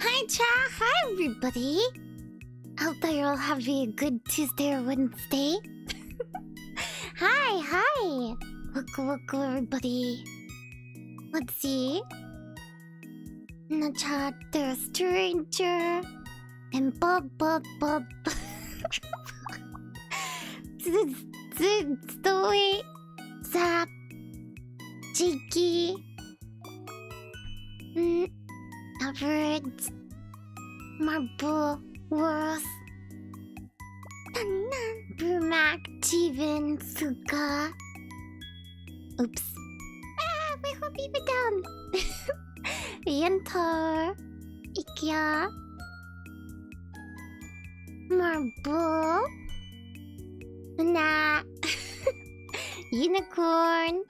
Hi, Cha. Hi, everybody. Hope that you're all having a good Tuesday or Wednesday. Hi. Welcome, everybody. Let's see. In the chat, there's a stranger. And Bob. Story. Zap. Cheeky. Average. Marble. Worth. Brumac. Steven. Suga. Oops. My whole beaver down. Yentar. Ikea. Marble. Nah. Unicorn.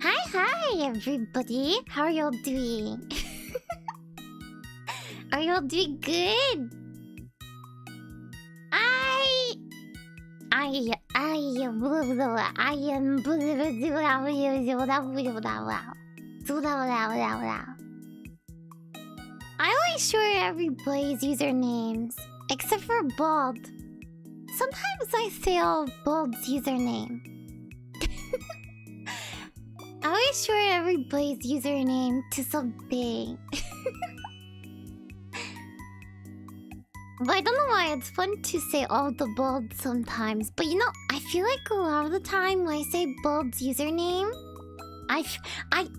Hi, everybody. How are y'all doing? Are y'all doing good? I always short everybody's usernames, except for Bald. Sometimes I say all Bald's username. I always short everybody's username to something. But I don't know why it's fun to say all the Bald sometimes. But you know, I feel like a lot of the time when I say Bald's username, I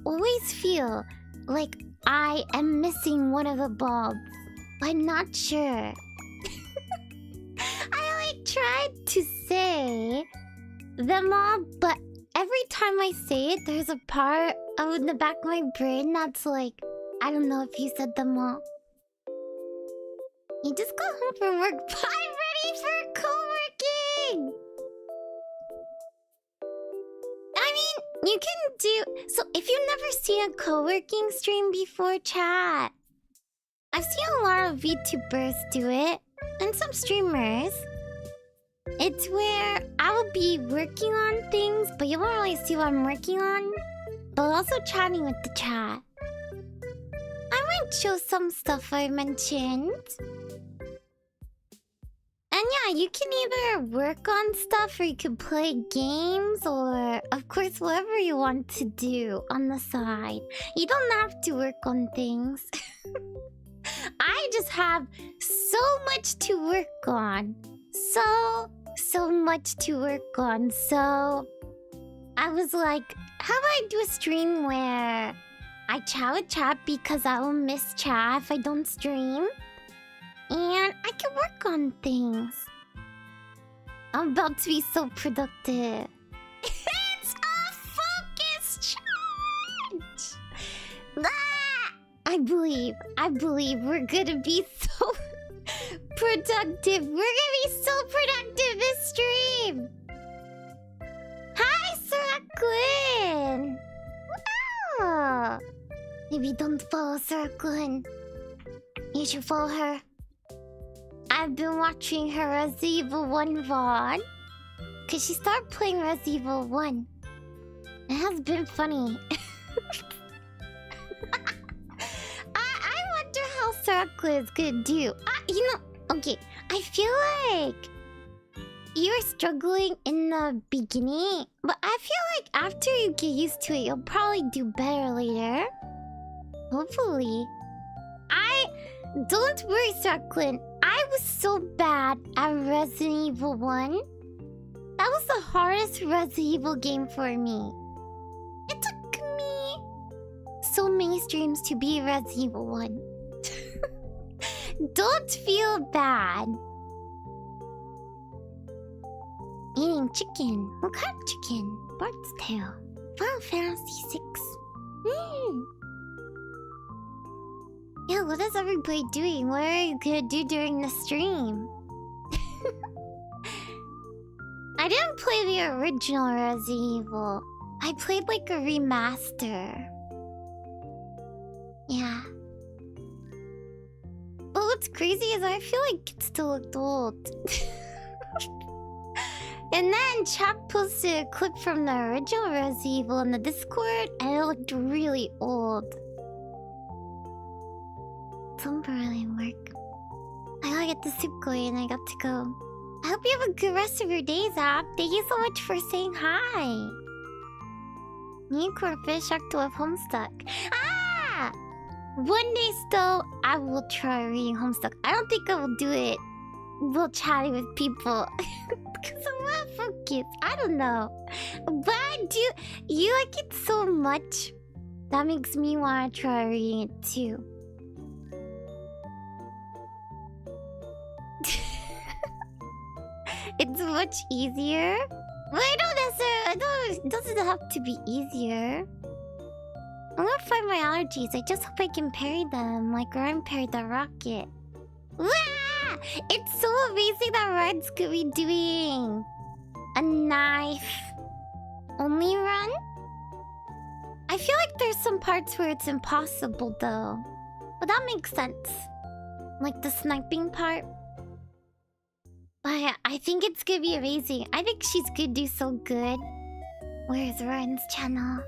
always feel like I am missing one of the Balds. I'm not sure. I tried to say them all, but every time I say it, there's a part in the back of my brain that's like, I don't know if you said them all. You just got home from work, but I'm ready for co-working! I mean, you can do... So, if you've never seen a co-working stream before, chat, I've seen a lot of VTubers do it, and some streamers. It's where I will be working on things, but you won't really see what I'm working on, but also chatting with the chat. I might show some stuff I mentioned. And yeah, you can either work on stuff or you can play games or, of course, whatever you want to do on the side. You don't have to work on things. I just have so much to work on. So much to work on. So I was like, how about I do a stream where I chat with chat because I will miss chat if I don't stream. And I can work on things. I'm about to be so productive. It's a focus charge! Ah! I believe we're gonna be so productive. We're gonna be so productive this stream. Hi, Saraquin! Wow! Maybe don't follow Saraquin. You should follow her. I've been watching her Resident Evil 1 VOD. Cause she started playing Resident Evil 1. It has been funny. I wonder how Circle is gonna do. You know, okay, I feel like you're struggling in the beginning, but I feel like after you get used to it, you'll probably do better later. Hopefully. Don't worry, Jacqueline. I was so bad at Resident Evil 1. That was the hardest Resident Evil game for me. It took me so many streams to beat Resident Evil 1. Don't feel bad. Eating chicken. What kind of chicken? Bart's tail. Final Fantasy 6. Yeah, what is everybody doing? What are you gonna do during the stream? I didn't play the original Resident Evil. I played like a remaster. Yeah. But what's crazy is I feel like it still looked old. And then chat posted a clip from the original Resident Evil in the Discord, and it looked really old. temporarily work. I gotta get the soup going and I got to go. I hope you have a good rest of your day, Zap. Thank you so much for saying hi. Unicorn fish shark to have Homestuck. Ah! One day still, I will try reading Homestuck. I don't think I will do it while chatting with people. Because I'm not focused. I don't know. But I do. You like it so much. That makes me want to try reading it too. It's much easier. But I don't necessarily. It doesn't have to be easier. I'm gonna find my allergies. I just hope I can parry them like Ryan parried the rocket. Wah! It's so amazing that Ryan's could be doing a knife only run. I feel like there's some parts where it's impossible though. But that makes sense. Like the sniping part. But I think it's gonna be amazing. I think she's gonna do so good. Where's Ryan's channel?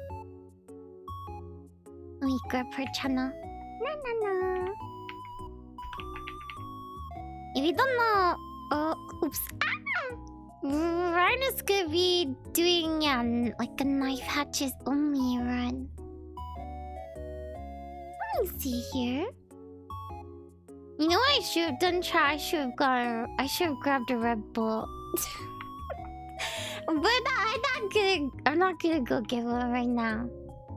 Let me grab her channel. Na. If you don't know, oops. Ryan is gonna be doing like a knife hatches only run. Let me see here. You know what I should have done? I should have grabbed a Red Bull. But I'm not gonna go get one right now.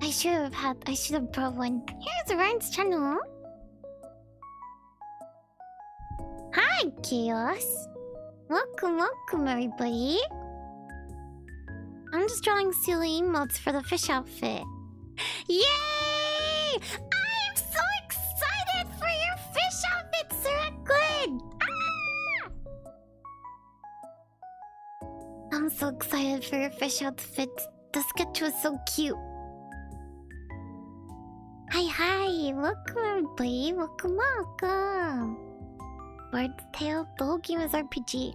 I should have brought one. Here's Ryan's channel. Hi, Chaos. Welcome, everybody. I'm just drawing silly emotes for the fish outfit. Yay! I'm so excited for your fish outfit, Siraklid! Ah! I'm so excited for your fish outfit. The sketch was so cute. Hi. Welcome, everybody. Welcome. Bird's Tale. The whole game is RPG.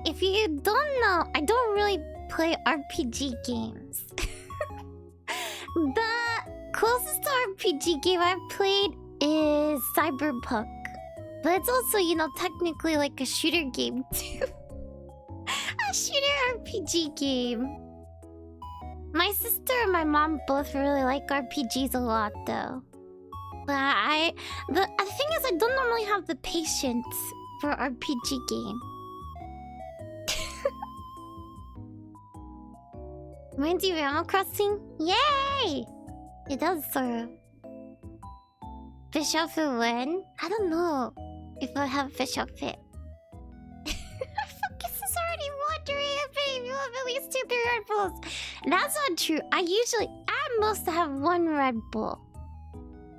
If you don't know, I don't really play RPG games. The closest to RPG game I've played is Cyberpunk. But it's also, technically like a shooter game too. A shooter RPG game. My sister and my mom both really like RPGs a lot though. But the thing is, I don't normally have the patience for RPG game. Reminds you of Animal Crossing? Yay! It does sort of. Fish outfit when? I don't know if I have a fish outfit. Focus is already wandering a baby. You have at least 2-3 Red Bulls. That's not true. I at most have 1 Red Bull.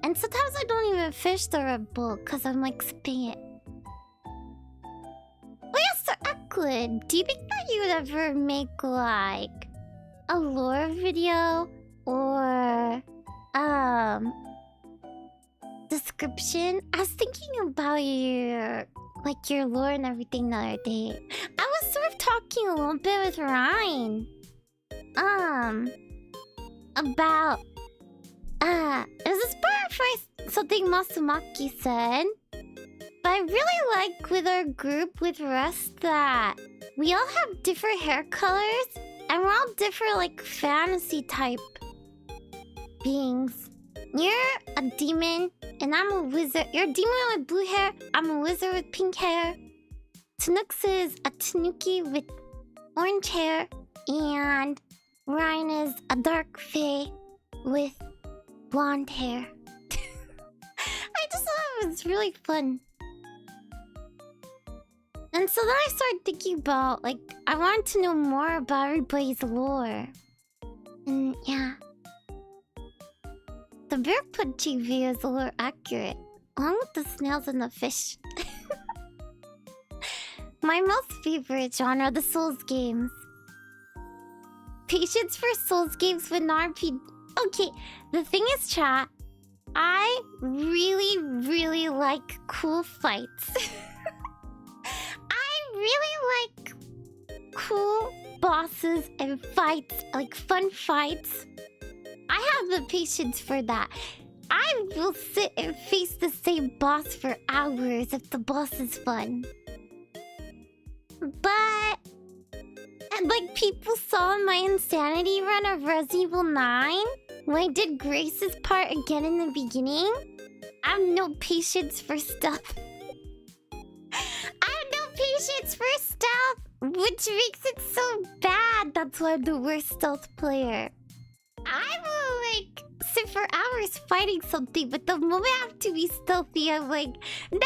And sometimes I don't even fish the Red Bull because I'm like sipping it. Oh yes, Sir Eklund, do you think that you would ever make like a lore video or description? I was thinking about your lore and everything the other day. I was sort of talking a little bit with Ryan about it was inspired by something Masumaki said. But I really like with our group with Russ that we all have different hair colors and we're all different like fantasy type beings. You're a demon and I'm a wizard. You're a demon with blue hair, I'm a wizard with pink hair. Tanux is a tanuki with orange hair, and Ryan is a dark fae with blonde hair. I just thought it was really fun. And so then I started thinking about, I wanted to know more about everybody's lore. And yeah. The bear punching video is a little accurate, along with the snails and the fish. My most favorite genre, the Souls games. Patience for Souls games with non-RPG. Okay, the thing is, chat, I really, really like cool fights. I really like cool bosses and fights, like fun fights. I have the patience for that. I I will sit and face the same boss for hours if the boss is fun. But... And like people saw my insanity run of Resident Evil 9 when I did Grace's part again in the beginning. I have no patience for stealth. I have no patience for stealth, which makes it so bad. That's why I'm the worst stealth player. I will like sit for hours fighting something, but the moment I have to be stealthy, I'm like, no!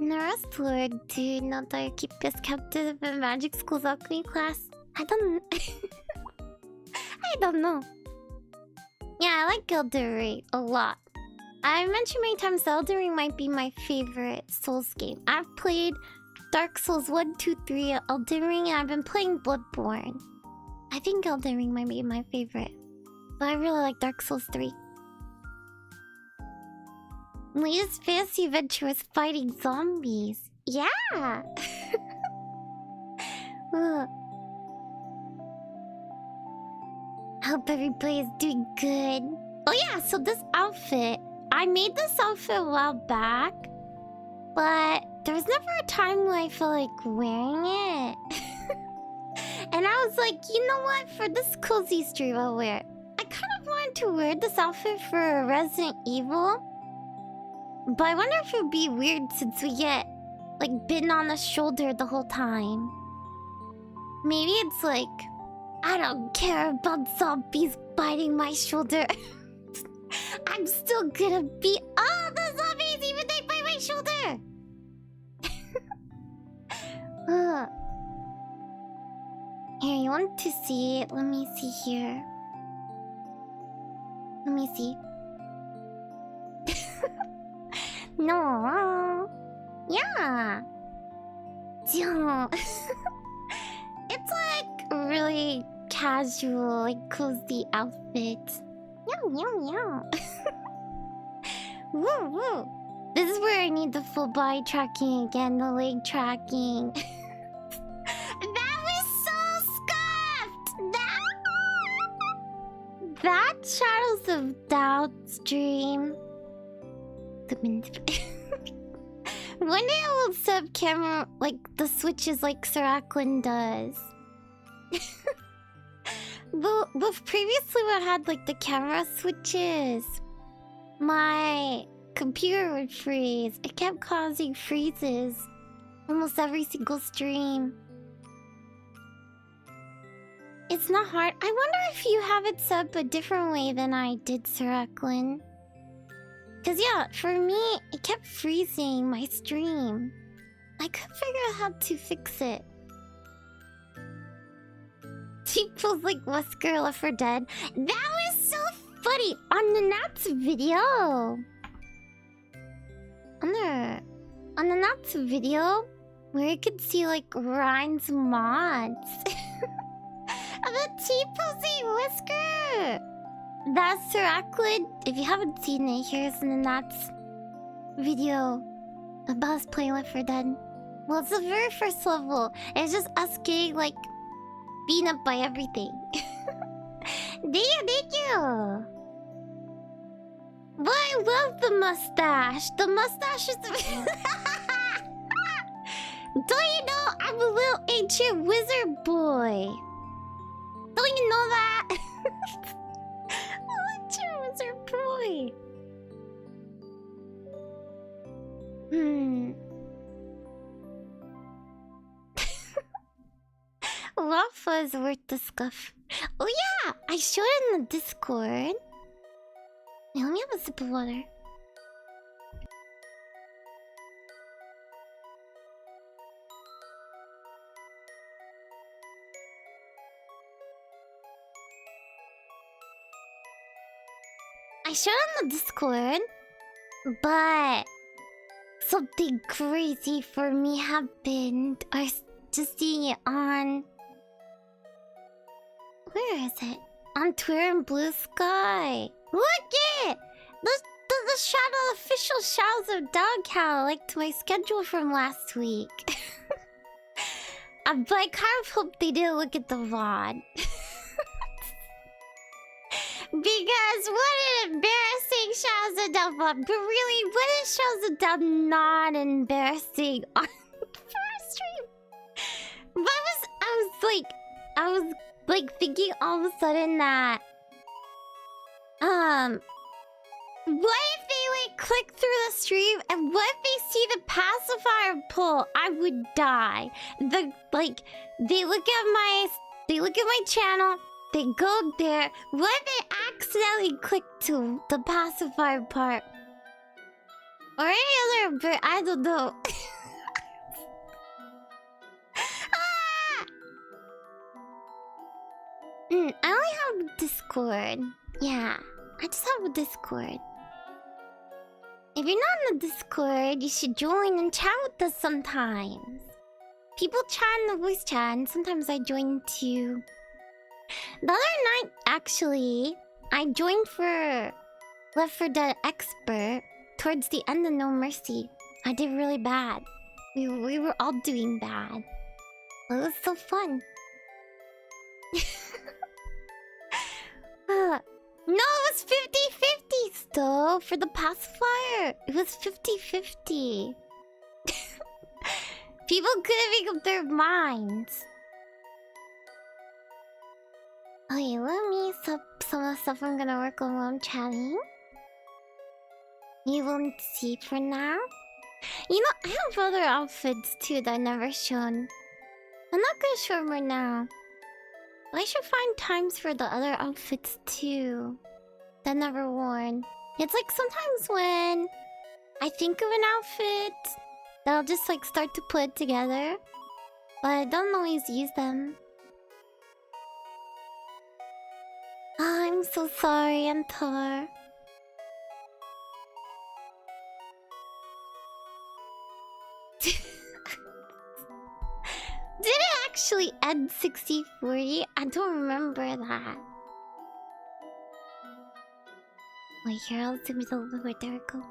Nurse Lord, dude, not that I keep us captive in Magic School's alchemy class. I don't know. Yeah, I like Elden Ring a lot. I mentioned many times Elden Ring might be my favorite Souls game. I've played Dark Souls 1, 2, 3, Elden Ring, and I've been playing Bloodborne. I think Elden Ring might be my favorite. But I really like Dark Souls 3. Latest fantasy adventure was fighting zombies. Yeah! Hope everybody is doing good. Oh yeah, so this outfit. I made this outfit a while back. But there was never a time when I felt like wearing it. And I was like, you know what? For this cozy stream I'll wear it. I kind of wanted to wear this outfit for Resident Evil. But I wonder if it would be weird since we get, like, bitten on the shoulder the whole time. Maybe it's like, I don't care about zombies biting my shoulder. I'm still gonna beat all the zombies even if they bite my shoulder. Here, you want to see it? Let me see here. Let me see. No. Yeah. It's like a really casual, like cozy outfit. Meow. Woo woo. This is where I need the full body tracking again, the leg tracking. That was so scuffed! That Shadows of Doubt stream. One day I will set up camera, like, the switches like Saraquin does. But previously when I had, like, the camera switches, my computer would freeze. It kept causing freezes almost every single stream. It's not hard. I wonder if you have it set up a different way than I did, Saraquin. Cause yeah, for me, it kept freezing my stream. I couldn't figure out how to fix it. People's like Wesker Left 4 Dead. That was so funny on the Nats video. On the Nats video, where you could see like Ryan's mods. About T-posing Wesker. That's Saraquin. If you haven't seen it, here's the Nats video about us playing Left 4 Dead. Well, it's the very first level. It's just us getting, like, beaten up by everything. Thank you. But I love the mustache. The mustache is... Don't you know I'm a little ancient wizard boy? Don't you know that? Wizard boy. Waffle is worth the scuff. Oh yeah, I showed it in the Discord. Now let me have a sip of water. I showed it on the Discord, but something crazy for me happened. I was just seeing it on... Where is it? On Twitter and Bluesky. Look it! The shadow, official Shadows of Dog Cow, like to my schedule from last week. But I kind of hope they didn't look at the VOD. Because what an embarrassing Shazadub one. But really, what is Shazadub not embarrassing on first stream? But I was like thinking all of a sudden that what if they like click through the stream and what if they see the pacifier pull? I would die. They look at my channel, they go there. What if they accidentally click to the pacifier part? Or any other bit, I don't know. I only have Discord. Yeah, I just have a Discord. If you're not in the Discord, you should join and chat with us sometimes. People chat in the voice chat, and sometimes I join too. The other night, actually, I joined for Left 4 Dead Expert towards the end of No Mercy. I did really bad. We were all doing bad. It was so fun. No, it was 50-50 still for the pacifier. It was 50-50. People couldn't make up their minds. Okay, let me sub some of the stuff I'm gonna work on while I'm chatting. You won't see for now. You know, I have other outfits too that I've never shown. I'm not gonna show them right now. I should find times for the other outfits too that I've never worn. It's like sometimes when I think of an outfit, that I'll just like start to put it together, but I don't always use them. Oh, I'm so sorry, Antar. Did it actually end 60-40? I don't remember that. Wait, here, I'll zoom it a little bit. There we go.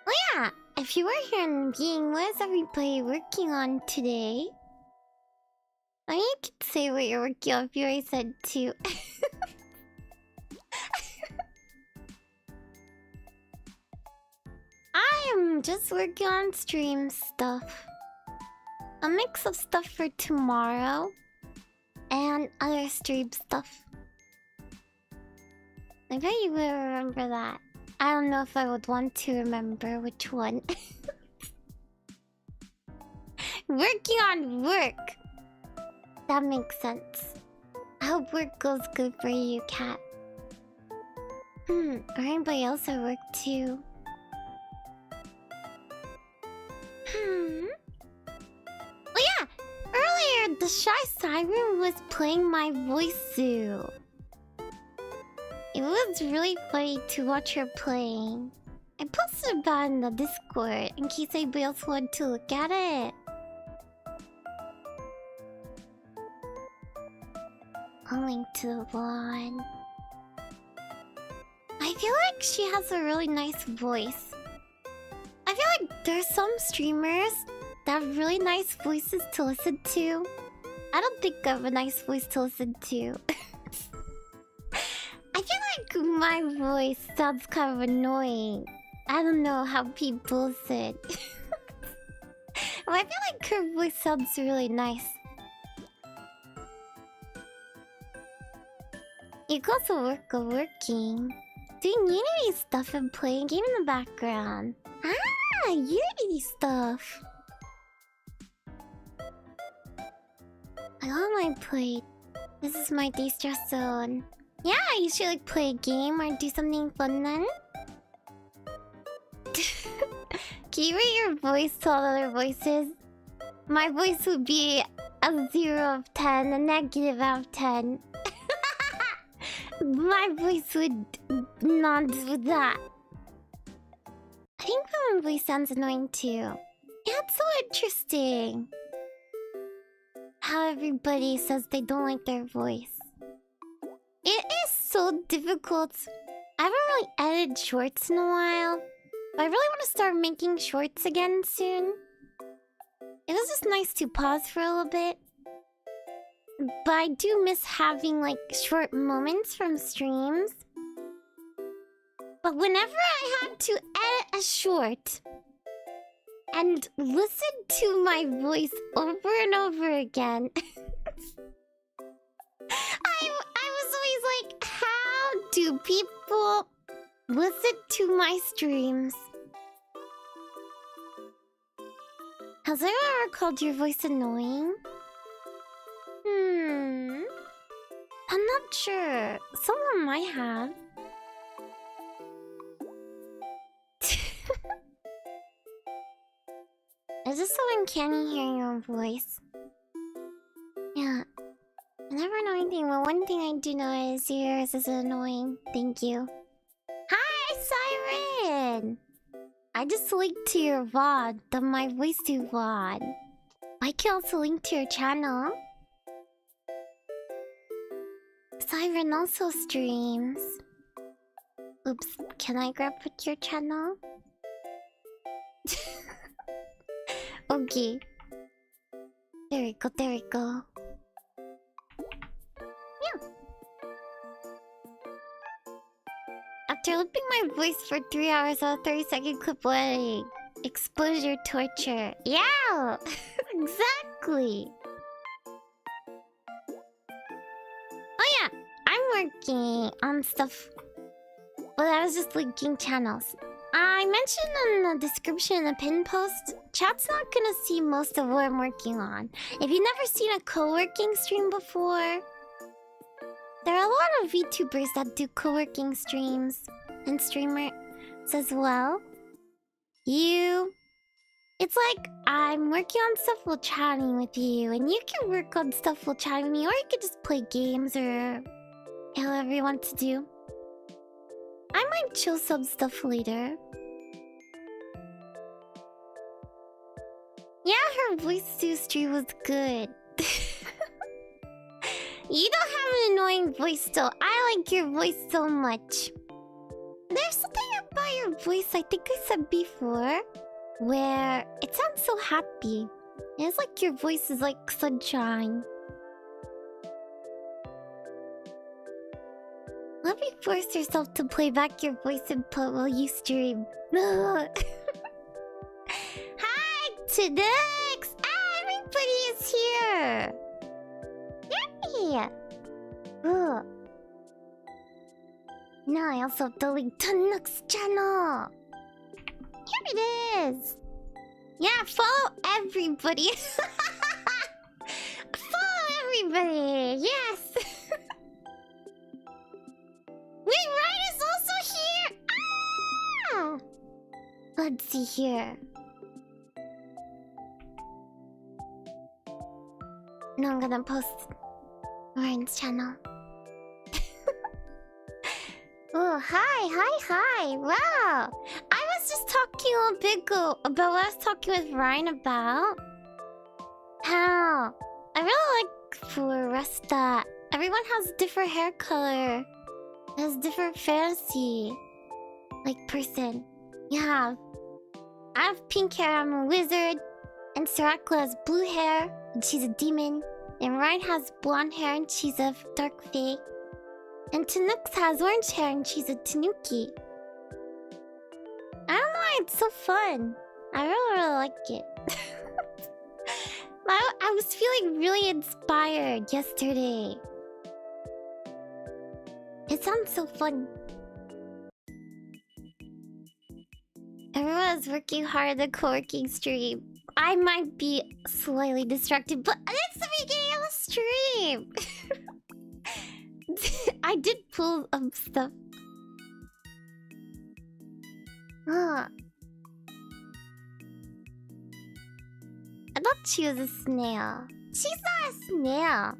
Oh yeah, if you were here in the game, what is everybody working on today? I mean, you could say what you're working on if you already said too. I am just working on stream stuff. A mix of stuff for tomorrow and other stream stuff. I bet you will remember that. I don't know if I would want to remember which one. Working on work. That makes sense. I hope work goes good for you, Cat. Or anybody else at work too. Oh yeah! Earlier, the Shy Siren was playing my voice. It was really funny to watch her playing. I posted about it in the Discord in case anybody else wanted to look at it. I'll link to the VOD. I feel like she has a really nice voice. I feel like there's some streamers that have really nice voices to listen to. I don't think I have a nice voice to listen to. I feel like my voice sounds kind of annoying. I don't know how people said. But I feel like her voice sounds really nice. You can also work on working. Doing Unity stuff and playing a game in the background. Ah, Unity stuff. I got my plate. This is my de-stress zone. Yeah, you should like play a game or do something fun then. Can you rate your voice to all other voices? My voice would be a 0 out of 10, a negative out of 10. My voice would not do that. I think my voice sounds annoying too. Yeah, it's so interesting how everybody says they don't like their voice. It is so difficult. I haven't really edited shorts in a while, but I really want to start making shorts again soon. It was just nice to pause for a little bit. But I do miss having like short moments from streams. But whenever I had to edit a short and listen to my voice over and over again, I was always like, how do people listen to my streams? Has anyone ever called your voice annoying? I'm not sure. Someone might have. Is this so uncanny hearing your own voice? Yeah. I never know anything, but one thing I do know is yours is annoying. Thank you. Hi, Siren! I just linked to your VOD, the My Voice to VOD. I can also link to your channel. Siren also streams. Oops, can I grab with your channel? Okay. There we go, there we go. Yeah. After looping my voice for 3 hours on a 30-second clip wedding. Exposure torture. Yeah! Exactly! Oh yeah! I'm working on stuff. But I was just linking channels. I mentioned in the description in the pin post, chat's not gonna see most of what I'm working on. If you've never seen a co-working stream before, there are a lot of VTubers that do co-working streams and streamers as well. It's like I'm working on stuff while chatting with you, and you can work on stuff while chatting with me, or you can just play games or however you want to do. I might chill some stuff later. Yeah, her voice to stream was good. You don't have an annoying voice though. I like your voice so much. There's something about your voice I think I said before, where it sounds so happy. It's like your voice is like sunshine. Let me force yourself to play back your voice input while you stream. Hi, Tunux! Everybody is here! Yay! Ooh. Now I also have to link Tunux channel! Here it is! Yeah, follow everybody! Follow everybody! Yes! Wait, Ryan is also here! Ah! Let's see here. No, I'm gonna post Ryan's channel. Oh, hi! Wow! I was just talking a little bit ago about what I was talking with Ryan about. How I really like for Resta. Everyone has a different hair color. Has different fantasy, like person. Yeah, I have pink hair. I'm a wizard, and Sarakla has blue hair, and she's a demon. And Ryan has blonde hair, and she's a dark fae. And Tanux has orange hair, and she's a Tanuki. I don't know why it's so fun. I really like it. I was feeling really inspired yesterday. It sounds so fun. Everyone is working hard at the co-working stream. I might be slightly distracted, but it's the beginning of the stream! I did pull stuff. I thought she was a snail. She's not a snail.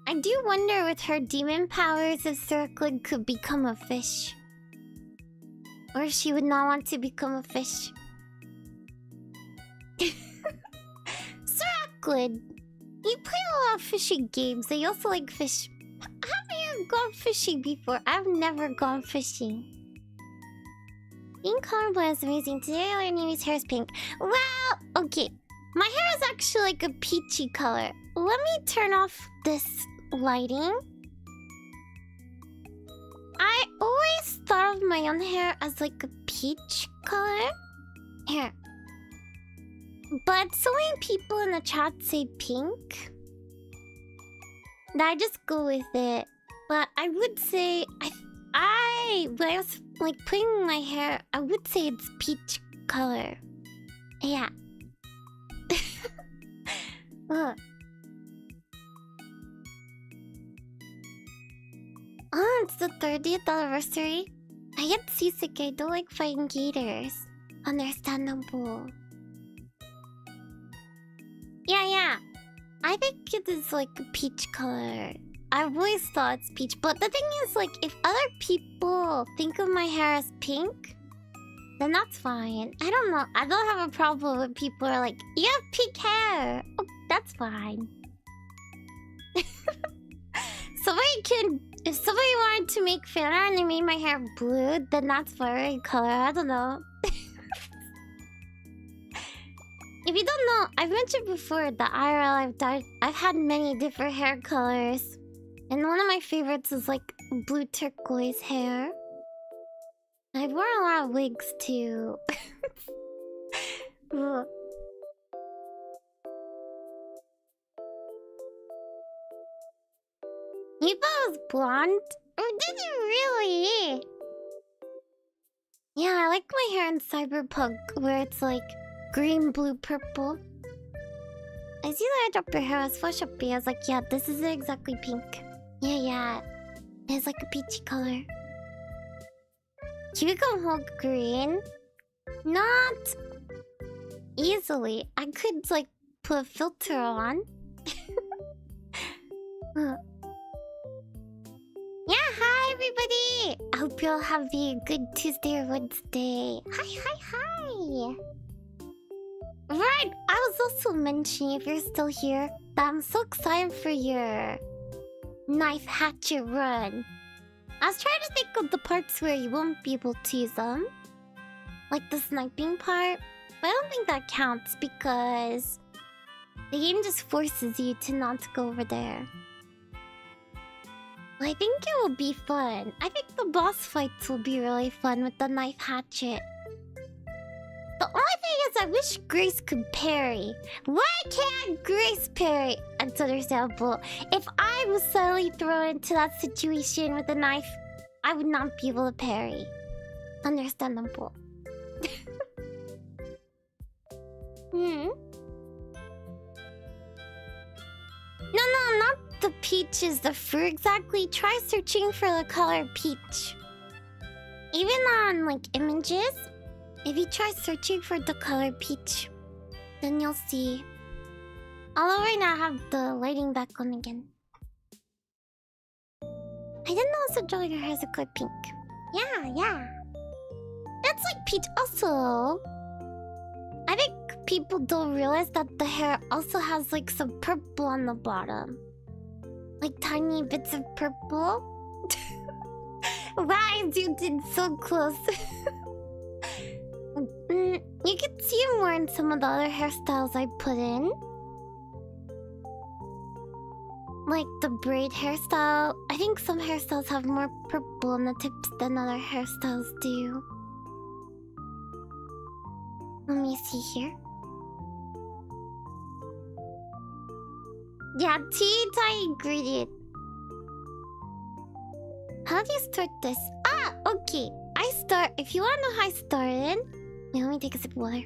I do wonder with her demon powers if Circlid could become a fish. Or if she would not want to become a fish. Circlid, you play a lot of fishing games and you also like fish. Have you gone fishing before? I've never gone fishing. Being colorblind is amazing. Today I learned Amy's hair is pink. Well, okay. My hair is actually like a peachy color. let me turn off this lighting. I always thought of my own hair as like a peach color. Here. But so many people in the chat say pink that I just go with it. But I would say when I was like putting my hair, I would say it's peach color. Yeah. Oh, it's the 30th anniversary. I get seasick. I don't like fighting gators. Understandable. Yeah. I think it is like a peach color. I've always thought it's peach, but the thing is, like, if other people think of my hair as pink, then that's fine. I don't know. I don't have a problem when people are like, you have pink hair. Oh, that's fine. If somebody wanted to make fan art and they made my hair blue, then that's my color. I don't know. If you don't know, I've mentioned before that IRL I've had many different hair colors. And one of my favorites is like blue turquoise hair. I've worn a lot of wigs too. Ugh. You thought I was blonde? Oh, did you really? Yeah, I like my hair in Cyberpunk, where it's like green, blue, purple. I see that I dropped your hair as Photoshoppy. I was like, yeah, this is exactly pink. Yeah. It's like a peachy color. Can you become Hulk green? Not easily. I could like put a filter on. Yeah, hi everybody! I hope you'll have a good Tuesday or Wednesday. Hi! Right, I was also mentioning, if you're still here, that I'm so excited for your knife hatchet run. I was trying to think of the parts where you won't be able to use them. Like the sniping part. But I don't think that counts because the game just forces you to not go over there. I think it will be fun. I think the boss fights will be really fun with the knife hatchet. The only thing is I wish Grace could parry. Why can't Grace parry? It's understandable. If I was suddenly thrown into that situation with a knife, I would not be able to parry. Understandable. No, not the peach is the fruit exactly. Try searching for the color peach. Even on like images, if you try searching for the color peach, then you'll see. Although right now I have the lighting back on again. I didn't know Sojourner your hair is a color pink. Yeah. That's like peach also. I think people don't realize that the hair also has like some purple on the bottom. Like tiny bits of purple. Wow, you did so close. You can see it more in some of the other hairstyles I put in. Like the braid hairstyle. I think some hairstyles have more purple on the tips than other hairstyles do. Let me see here. Yeah, tea tiny ingredient. How do you start this? Ah, okay. If you want to know how I started, let me take a sip of water.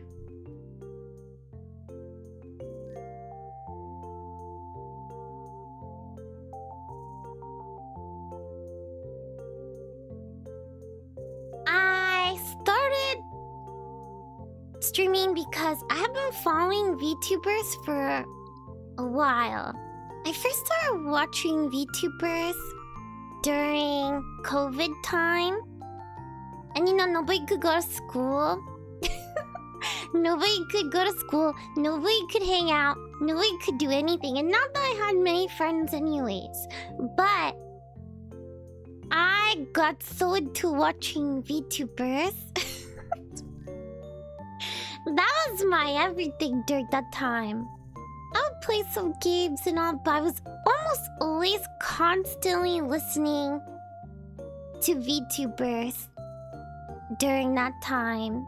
I started streaming because I have been following VTubers for a while. I first started watching VTubers during COVID time. And you know, nobody could go to school. Nobody could go to school. Nobody could hang out. Nobody could do anything. And not that I had many friends anyways. But I got so into watching VTubers. That was my everything during that time. I would play some games and all, but I was almost always constantly listening to VTubers during that time.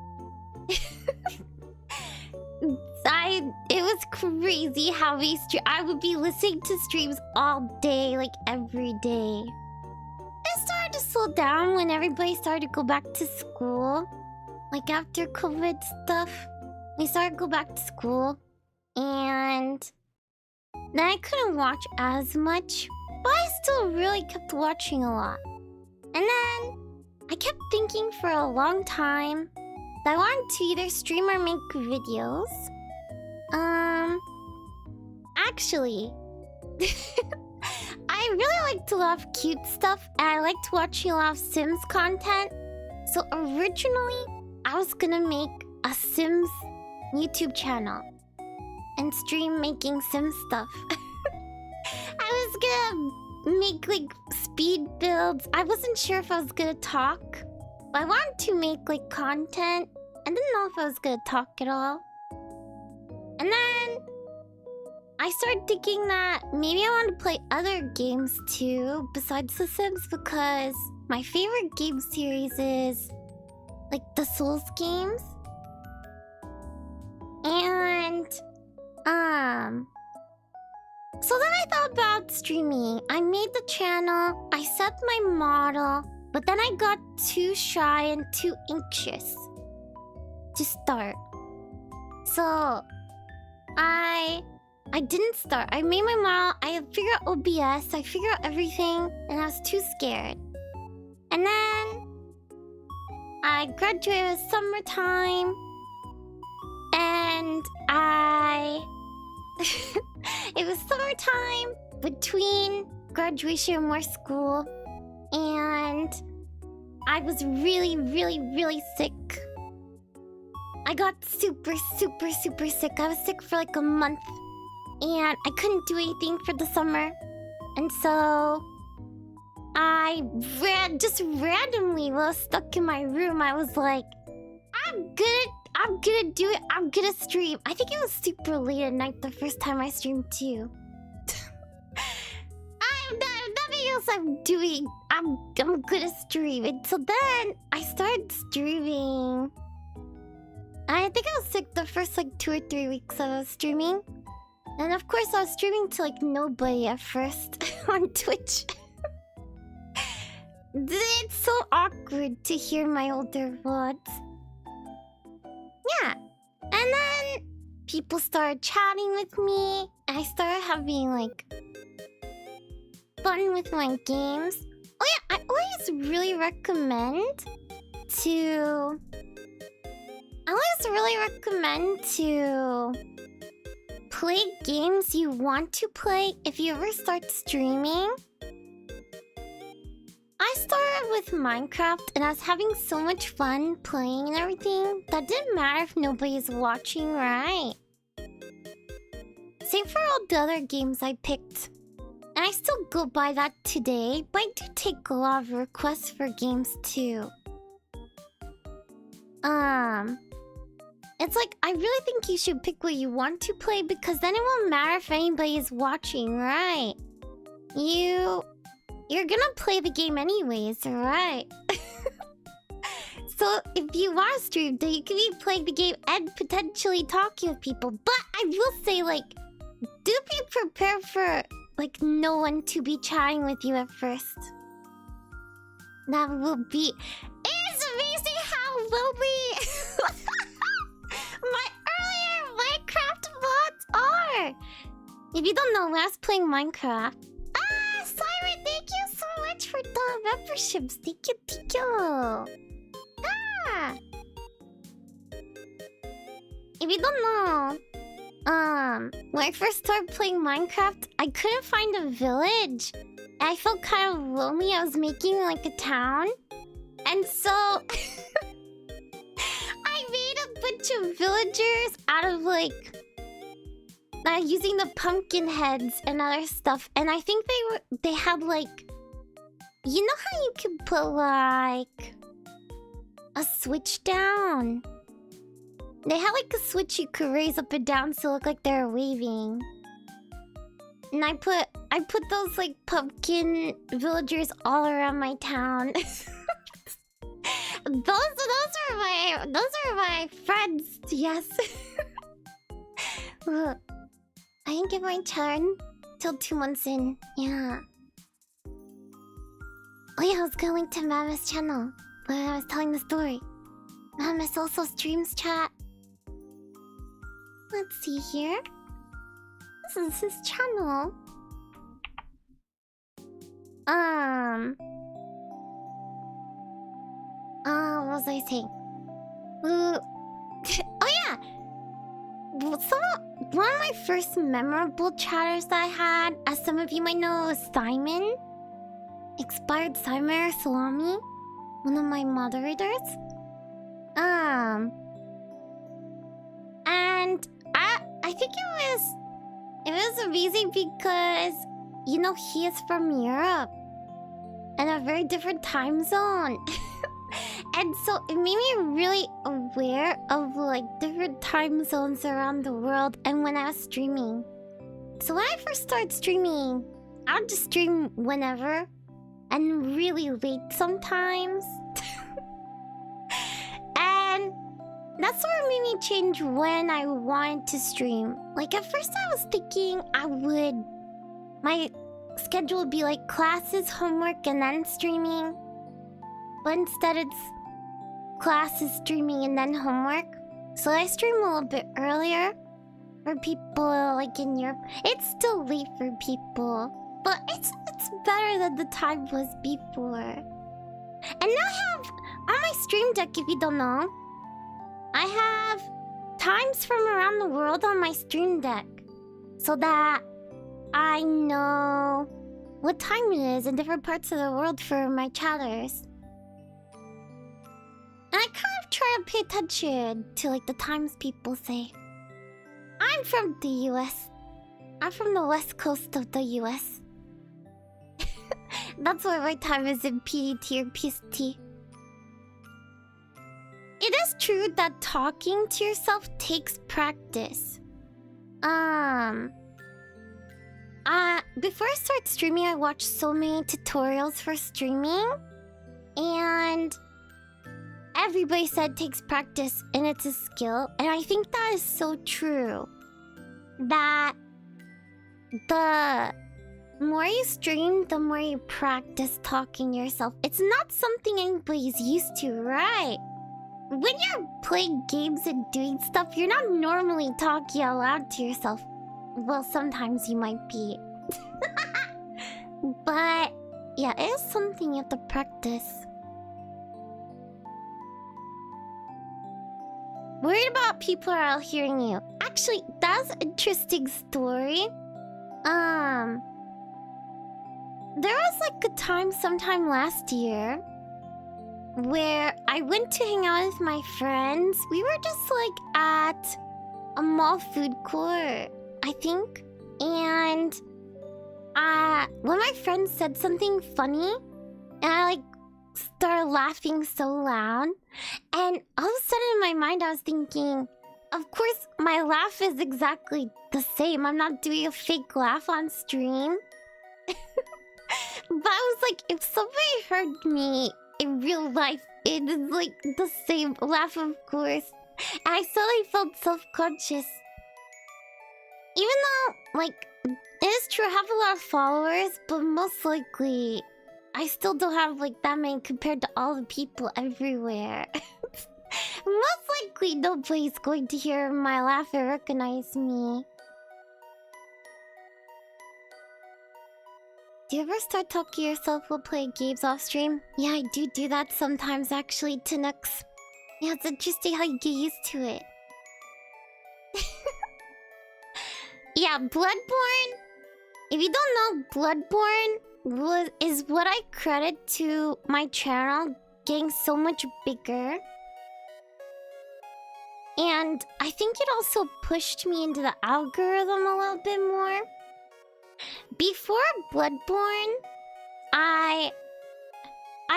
It was crazy how I would be listening to streams all day, like every day. It started to slow down when everybody started to go back to school. Like after COVID stuff, we started to go back to school. And then I couldn't watch as much, but I still really kept watching a lot. And then I kept thinking for a long time that I wanted to either stream or make videos. Actually, I really liked a lot of cute stuff, and I liked watching a lot of Sims content. So originally, I was gonna make a Sims YouTube channel and stream making Sims stuff. I was gonna make like speed builds. I wasn't sure if I was gonna talk, but I wanted to make like content. I didn't know if I was gonna talk at all. And then I started thinking that maybe I want to play other games too besides The Sims, because my favorite game series is like the Souls games. And so then I thought about streaming. I made the channel, I set my model, but then I got too shy and too anxious to start. So I didn't start. I made my model, I figured out OBS, I figured out everything, and I was too scared. And then I graduated with summertime, and it was summertime between graduation and more school, and I was really, really, really sick. I got super, super, super sick. I was sick for like a month, and I couldn't do anything for the summer. And so I just randomly, while I was stuck in my room, I was like, I'm gonna do it. I'm gonna stream. I think it was super late at night the first time I streamed too. Nothing else I'm doing. I'm gonna stream. And so then I started streaming. I think I was sick the first like 2 or 3 weeks I was streaming. And of course I was streaming to like nobody at first on Twitch. It's so awkward to hear my older VODs. Yeah. And then people started chatting with me. And I started having like fun with my games. Oh yeah, I always really recommend to play games you want to play if you ever start streaming. I started with Minecraft and I was having so much fun playing and everything that didn't matter if nobody's watching, right? Same for all the other games I picked. And I still go by that today, but I do take a lot of requests for games too. It's like, I really think you should pick what you want to play, because then it won't matter if anybody is watching, right? You're gonna play the game anyways, right? So if you want to stream, then you can be playing the game and potentially talking with people. But I will say, like, do be prepared for, like, no one to be chatting with you at first. That will be... It's amazing how lonely my earlier Minecraft mods are! If you don't know, when I was playing Minecraft... Siren, thank you so much for the memberships. Thank you. If you don't know, when I first started playing Minecraft, I couldn't find a village. And I felt kind of lonely. I was making like a town. And so I made a bunch of villagers out of like using the pumpkin heads and other stuff. And I think they had like, you know how you can put like a switch down? They had like a switch you could raise up and down so it looked like they were waving. And I put those like pumpkin villagers all around my town. those are my friends. Yes. Look, I didn't get my turn till 2 months in. Yeah. Oh yeah, I was gonna link to Mammoth's channel where I was telling the story. Mammoth also streams chat. Let's see here. This is his channel. What was I saying? Oh yeah! One of my first memorable chatters that I had, as some of you might know, was Simon. Expired Simon Salami. One of my moderators. And I think it was amazing because, you know, he is from Europe. And a very different time zone. And so it made me really aware of like different time zones around the world and when I was streaming. So when I first started streaming, I would just stream whenever and really late sometimes. And that's what made me change when I wanted to stream. Like at first I was thinking my schedule would be like classes, homework, and then streaming. But instead it's classes, streaming, and then homework. So I stream a little bit earlier for people like in Europe. It's still late for people, but it's better than the time was before. And now I have on my stream deck, if you don't know, I have times from around the world on my stream deck so that I know what time it is in different parts of the world for my chatters. And I kind of try to pay attention to like the times people say. I'm from the US. I'm from the west coast of the US. That's why my time is in PDT or PST. It is true that talking to yourself takes practice. Before I started streaming, I watched so many tutorials for streaming. And everybody said it takes practice and it's a skill. And I think that is so true. That the more you stream, the more you practice talking to yourself. It's not something anybody's used to, right? When you're playing games and doing stuff, you're not normally talking out loud to yourself. Well, sometimes you might be. But yeah, it is something you have to practice. Worried about people are out hearing you. Actually, that's an interesting story. There was like a time sometime last year where I went to hang out with my friends. We were just like at a mall food court, I think. And one of my friends said something funny, and I like started laughing so loud. And all of a sudden in my mind I was thinking, of course my laugh is exactly the same. I'm not doing a fake laugh on stream. But I was like, if somebody heard me in real life, it is like the same laugh, of course. And I suddenly felt self-conscious. Even though, like, it is true I have a lot of followers, but most likely I still don't have like that many compared to all the people everywhere. Most likely nobody's going to hear my laugh and recognize me. Do you ever start talking to yourself while playing games off stream? Yeah, I do that sometimes actually, Tunux. Yeah, it's interesting how you get used to it. Yeah, Bloodborne. If you don't know, Bloodborne is what I credit to my channel getting so much bigger. And I think it also pushed me into the algorithm a little bit more. Before Bloodborne, I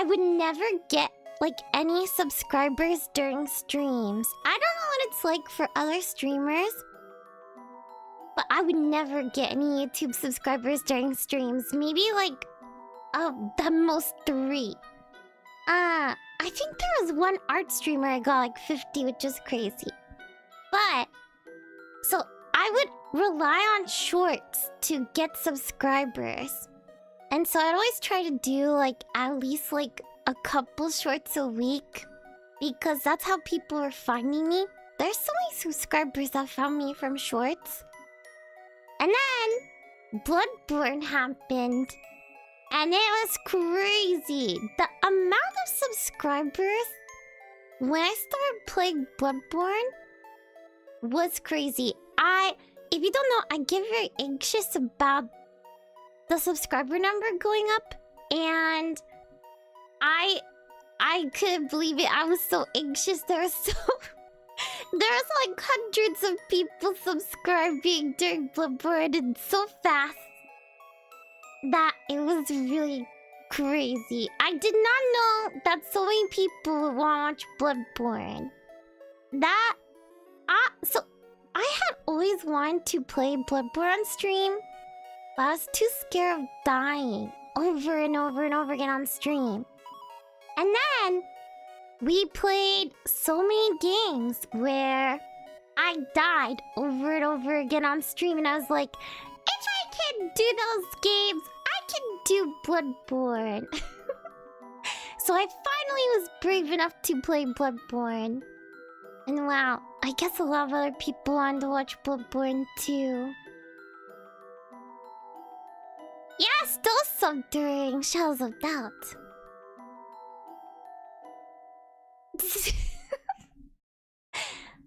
would never get like any subscribers during streams. I don't know what it's like for other streamers, But I would never get any YouTube subscribers during streams. Maybe like, the most 3. I think there was one art streamer I got like 50, which is crazy. But, so I would rely on shorts to get subscribers. And so I'd always try to do like at least like a couple shorts a week. Because that's how people are finding me. There's so many subscribers that found me from shorts. And then Bloodborne happened. And it was crazy. The amount of subscribers when I started playing Bloodborne was crazy. If you don't know, I get very anxious about the subscriber number going up. And I couldn't believe it. I was so anxious. There was like hundreds of people subscribing during Bloodborne and so fast that it was really crazy. I did not know that so many people would want to watch Bloodborne. So I had always wanted to play Bloodborne on stream, but I was too scared of dying over and over and over again on stream. And then we played so many games where I died over and over again on stream, and I was like, if I can do those games, I can do Bloodborne. So I finally was brave enough to play Bloodborne. And wow, I guess a lot of other people wanted to watch Bloodborne too. Yeah, still sub during Shadows of Doubt.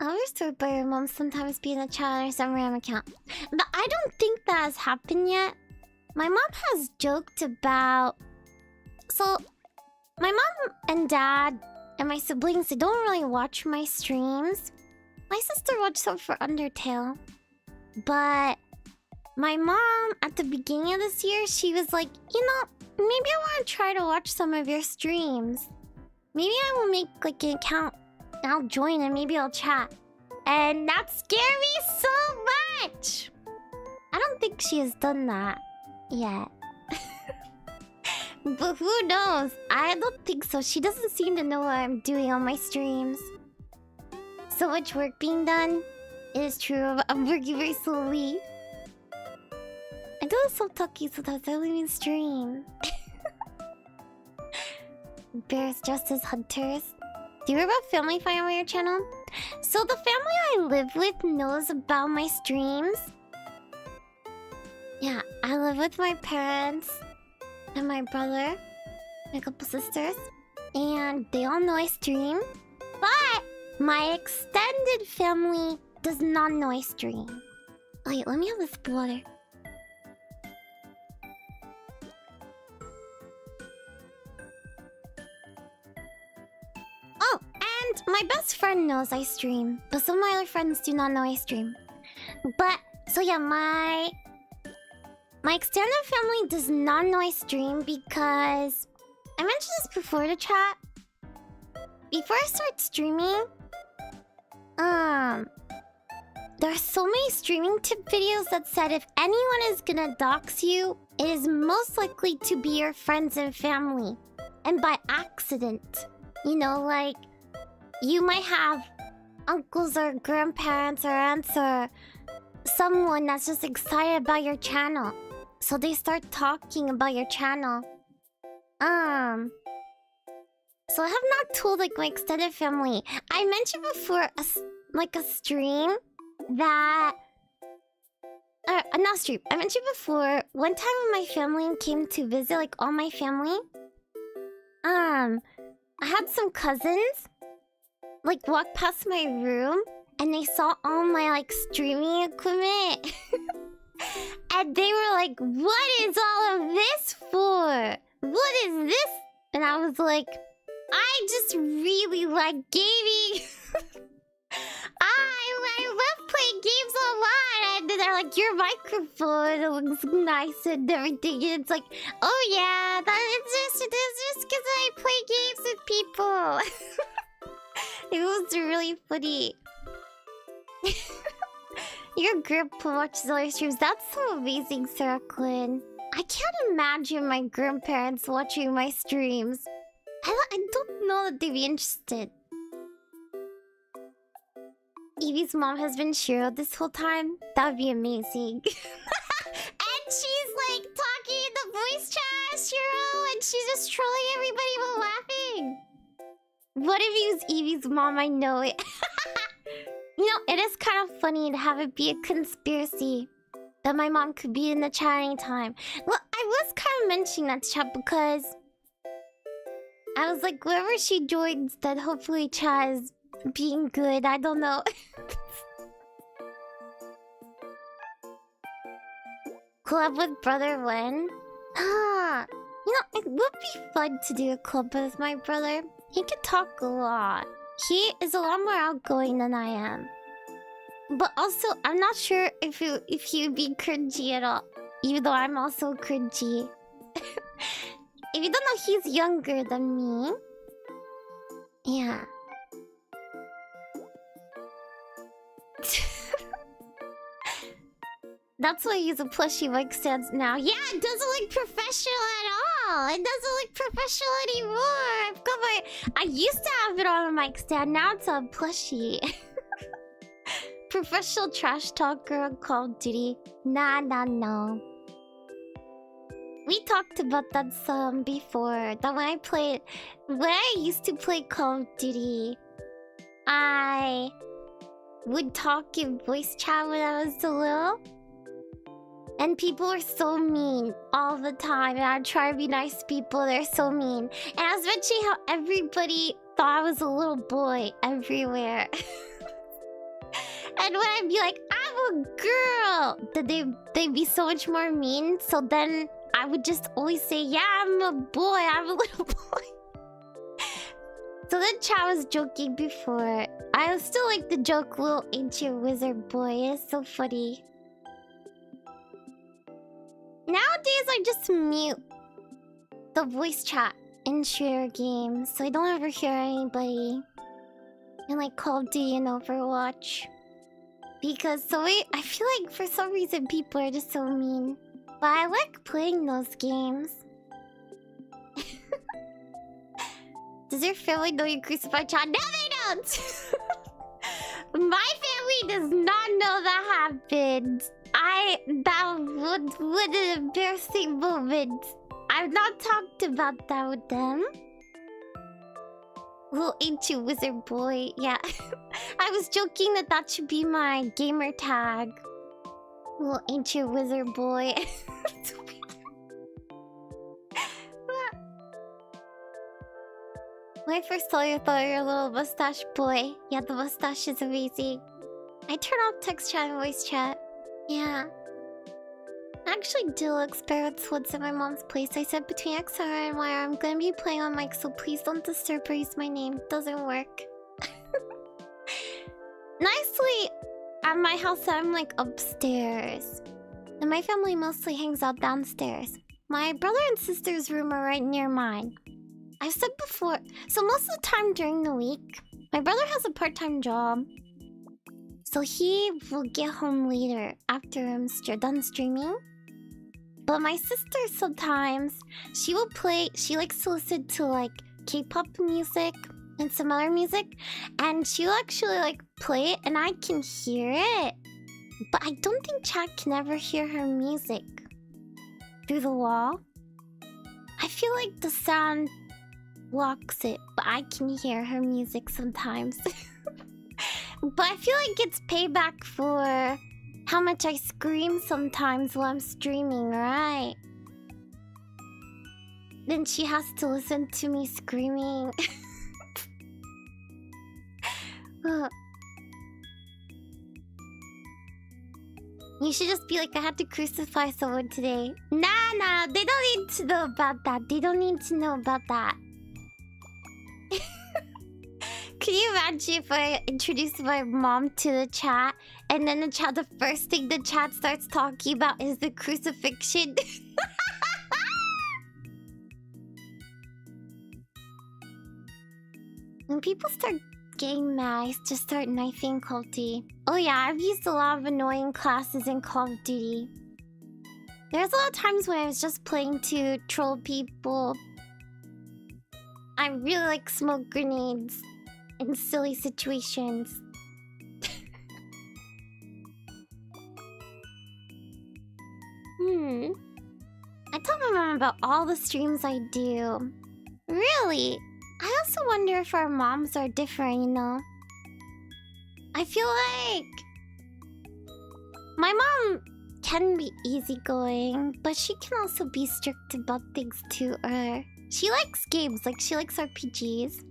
I was told by your mom sometimes be in the chat or some random account. But I don't think that has happened yet. My mom has joked about... So, my mom and dad and my siblings, they don't really watch my streams. My sister watched some for Undertale. But my mom, at the beginning of this year, she was like, you know, maybe I want to try to watch some of your streams. Maybe I will make like an account and I'll join and maybe I'll chat. And that scared me so much! I don't think she has done that yet. But who knows? I don't think so. She doesn't seem to know what I'm doing on my streams. So much work being done. It is true. I'm working very slowly. I do so talky sometimes. I don't even stream. Bears dressed as hunters. Do you hear about family fight on your channel? So the family I live with knows about my streams. Yeah, I live with my parents and my brother and a couple sisters. And they all know I stream. But my extended family does not know I stream. Wait, let me have this water. Oh, and my best friend knows I stream. But some of my other friends do not know I stream. But, so yeah, my extended family does not know I stream because... I mentioned this before the chat. Before I start streaming... There are so many streaming tip videos that said if anyone is gonna dox you, it is most likely to be your friends and family. And by accident. You know, like... You might have uncles or grandparents or aunts or... someone that's just excited about your channel. So they start talking about your channel. So I have not told like my extended family. I mentioned before a stream that... not stream. I mentioned before, one time when my family came to visit, like all my family. I had some cousins like walk past my room and they saw all my like streaming equipment. And they were like, what is all of this for? What is this? And I was like, I just really like gaming. I love playing games online. And then they're like, your microphone, it looks nice and everything. And it's like, oh yeah, it's just because I play games with people. It was really funny. Your grandpa watches all your streams. That's so amazing, Saraklin. I can't imagine my grandparents watching my streams. I don't know that they'd be interested. Evie's mom has been Shiro this whole time. That would be amazing. And she's like talking in the voice chat, Shiro, and she's just trolling everybody while laughing. What if he was Evie's mom? I know it. You know, it is kind of funny to have it be a conspiracy that my mom could be in the chat anytime. Well, I was kind of mentioning that chat because I was like, wherever she joins, that hopefully chat is being good. I don't know. Club with brother when? Ah, you know, it would be fun to do a club with my brother. He can talk a lot. He is a lot more outgoing than I am. But also, I'm not sure if he would be cringy at all. Even though I'm also cringy. Even though he's younger than me. Yeah. That's why he's a plushie mic stands now. Yeah, it doesn't look professional at all. It doesn't look professional anymore. I've got my... I used to have it on a mic stand. Now it's a plushie. Professional trash talker on Call of Duty. Nah, no. We talked about that some before. That when I used to play Call of Duty, I would talk in voice chat when I was little. And people were so mean all the time. And I'd try to be nice to people. They're so mean. And I was mentioning how everybody thought I was a little boy everywhere. And when I'd be like, I'm a girl, then they'd be so much more mean. So then I would just always say, yeah, I'm a boy. I'm a little boy. So then chat was joking before. I still like the joke, little ancient wizard boy. It's so funny. Nowadays, I just mute the voice chat in shooter games, so I don't ever hear anybody in like Call of Duty and Overwatch. Because I feel like for some reason people are just so mean. But I like playing those games. Does your family know you crucified chat? No, they don't! My family does not know that happened. That would an embarrassing moment. I've not talked about that with them. Little ancient wizard boy, yeah. I was joking that should be my gamer tag. Little ancient wizard boy. When I first saw you, I thought you were a little mustache boy. Yeah, the mustache is amazing. I turn off text chat and voice chat. Yeah. I actually did experiments once at my mom's place. I said between XR and YR, I'm gonna be playing on mic, so please don't disturb or use my name. It doesn't work. Nicely, at my house, I'm like upstairs. And my family mostly hangs out downstairs. My brother and sister's room are right near mine. I've said before, so most of the time during the week, my brother has a part-time job. So he will get home later after I'm done streaming. But my sister sometimes, she will play, she likes to listen to like K-pop music and some other music. And she'll actually like play it and I can hear it. But I don't think chat can ever hear her music through the wall. I feel like the sound blocks it, but I can hear her music sometimes. But I feel like it's payback for how much I scream sometimes while I'm streaming, right? Then she has to listen to me screaming. You should just be like, I had to crucify someone today. Nah, they don't need to know about that. They don't need to know about that. Can you imagine if I introduced my mom to the chat and then the first thing the chat starts talking about is the crucifixion? When people start getting mad. I used to start knifing Call of Duty. Oh yeah, I've used a lot of annoying classes in Call of Duty. There's a lot of times when I was just playing to troll people. I really like smoke grenades in silly situations. I tell my mom about all the streams I do. Really? I also wonder if our moms are different, you know? I feel like my mom can be easygoing, but she can also be strict about things too. She likes games, like she likes RPGs.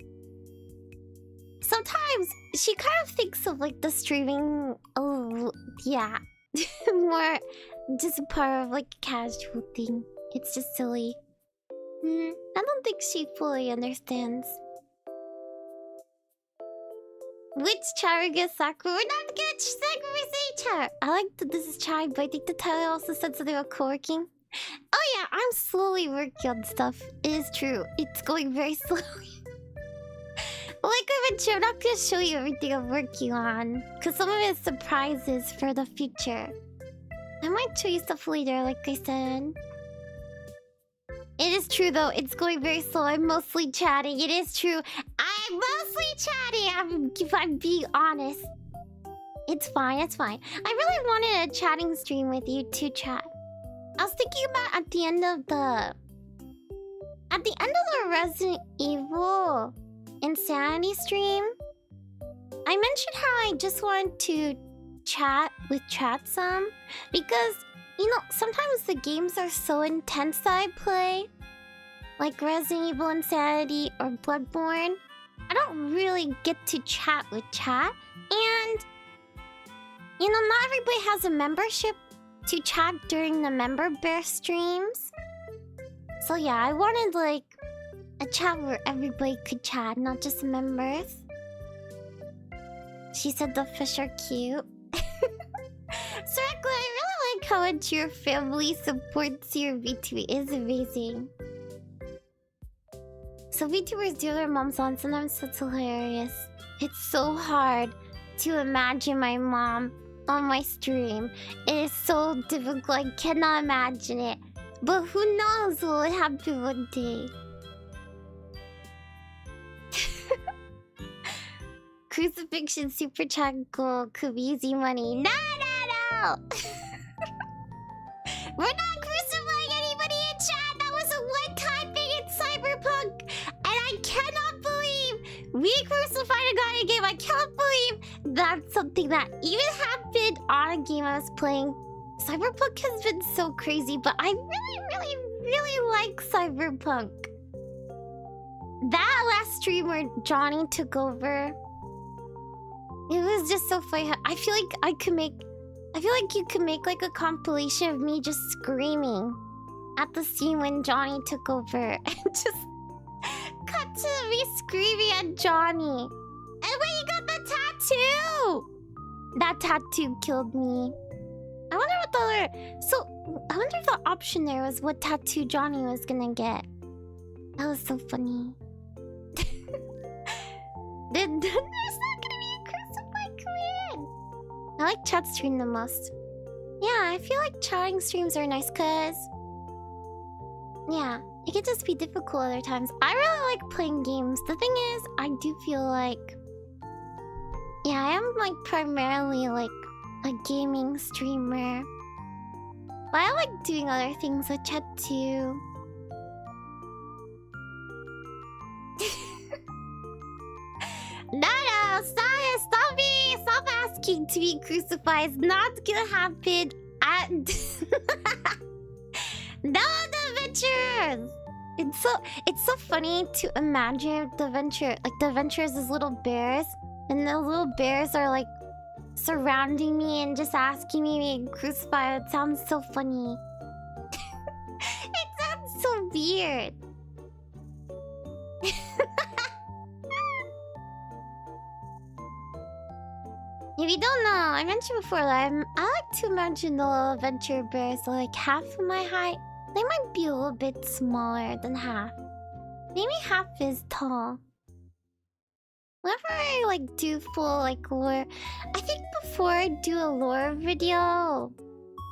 Sometimes she kind of thinks of like the streaming, oh yeah, more just a part of like a casual thing. It's just silly. I don't think she fully understands. Which char gets Sakura? We're not gonna Sakura say char. I like that this is char, but I think the title also said something about co-working. Oh yeah, I'm slowly working on stuff. It is true. It's going very slowly. Like I mentioned, I'm not gonna show you everything I'm working on, because some of it is surprises for the future. I might show you stuff later, like I said. It is true though, it's going very slow. I'm mostly chatting. It is true. I'm mostly chatting. If I'm being honest. It's fine, it's fine. I really wanted a chatting stream with you to chat. I was thinking about at the end of the Resident Evil Insanity stream, I mentioned how I just wanted to chat with Chatsum because, you know, sometimes the games are so intense that I play, like Resident Evil Insanity or Bloodborne. I don't really get to chat with chat, and you know, not everybody has a membership to chat during the member bear streams. So yeah, I wanted like a chat where everybody could chat, not just members. She said the fish are cute. Circle, I really like how much your family supports your VTuber. It's amazing. So VTubers do their moms on, sometimes it's hilarious. It's so hard to imagine my mom on my stream. It is so difficult, I cannot imagine it. But who knows what will happen one day. Crucifixion super chat goal could be easy money. No! We're not crucifying anybody in chat. That was a one-time thing in Cyberpunk. And I cannot believe we crucified a guy in a game. I cannot believe that's something that even happened on a game I was playing. Cyberpunk has been so crazy, but I really like Cyberpunk. That last stream where Johnny took over, it was just so funny. I feel like you could make like a compilation of me just screaming at the scene when Johnny took over and just cut to me screaming at Johnny. And when he got the tattoo! That tattoo killed me. I wonder what the other... So, I wonder if the option there was what tattoo Johnny was gonna get. That was so funny. There's not gonna be a crucified command. I like chat stream the most. Yeah, I feel like chatting streams are nice because... yeah, it can just be difficult other times. I really like playing games. The thing is, I do feel like... yeah, I am like primarily like a gaming streamer. But I like doing other things with chat too. No, stop asking to be crucified. It's not gonna happen at no, the adventures. It's so funny to imagine the adventure, like the adventures as little bears, and the little bears are like surrounding me and just asking me to be crucified. It sounds so funny. It sounds so weird. If you don't know, I mentioned before that I like to imagine the little adventure bears are like half of my height. They might be a little bit smaller than half. Maybe half is tall. Whenever I like do full like lore, I think before I do a lore video,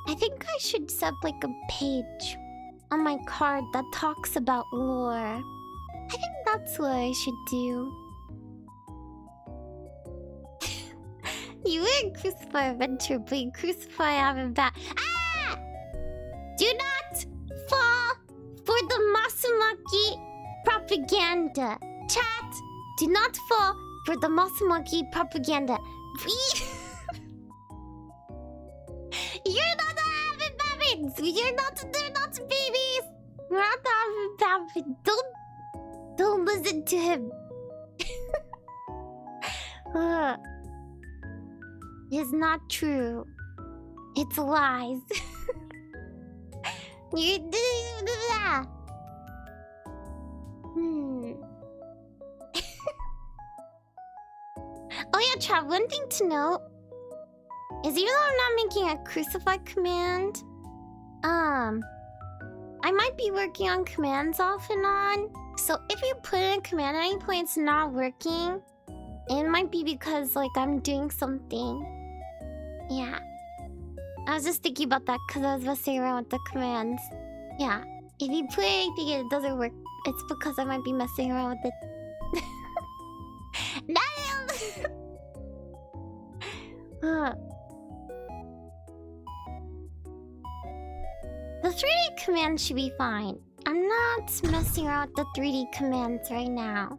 I think I should set up like a page on my card that talks about lore. I think that's what I should do. You wouldn't crucify a venture, but you crucify having bad. Ah! Do not fall for the Masumaki propaganda. Chat, do not fall for the Masumaki propaganda. You're not having babies. They're not babies. We're not having babies. Don't listen to him. It's not true. It's lies. You do that. Oh yeah, chat, one thing to note is even though I'm not making a crucify command, I might be working on commands off and on. So if you put in a command at any point it's not working, it might be because like I'm doing something. Yeah. I was just thinking about that because I was messing around with the commands. Yeah. If you put anything and it doesn't work, it's because I might be messing around with it. The 3D command should be fine. I'm not messing around with the 3D commands right now.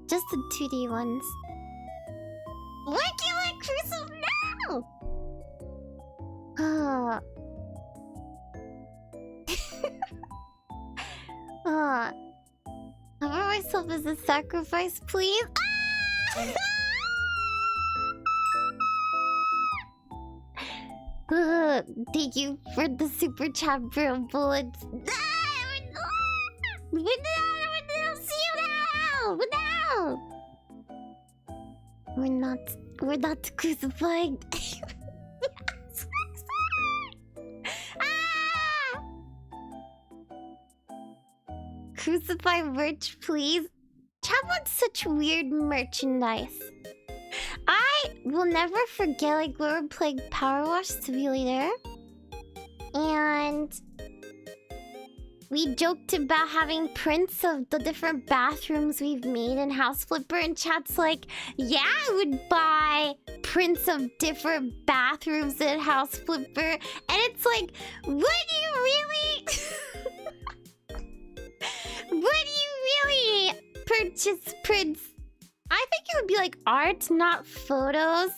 Just the 2D ones. Why can't I crucify now? Cover myself as a sacrifice, please. Thank you for the super chat, bro. Bullets. We're not crucified. Crucify merch, please. Chat wants such weird merchandise. I will never forget like we were playing Power Wash Simulator, and we joked about having prints of the different bathrooms we've made in House Flipper, and chat's like, yeah, I would buy prints of different bathrooms in House Flipper. And it's like, would you really? Would you really purchase prints? I think it would be like art, not photos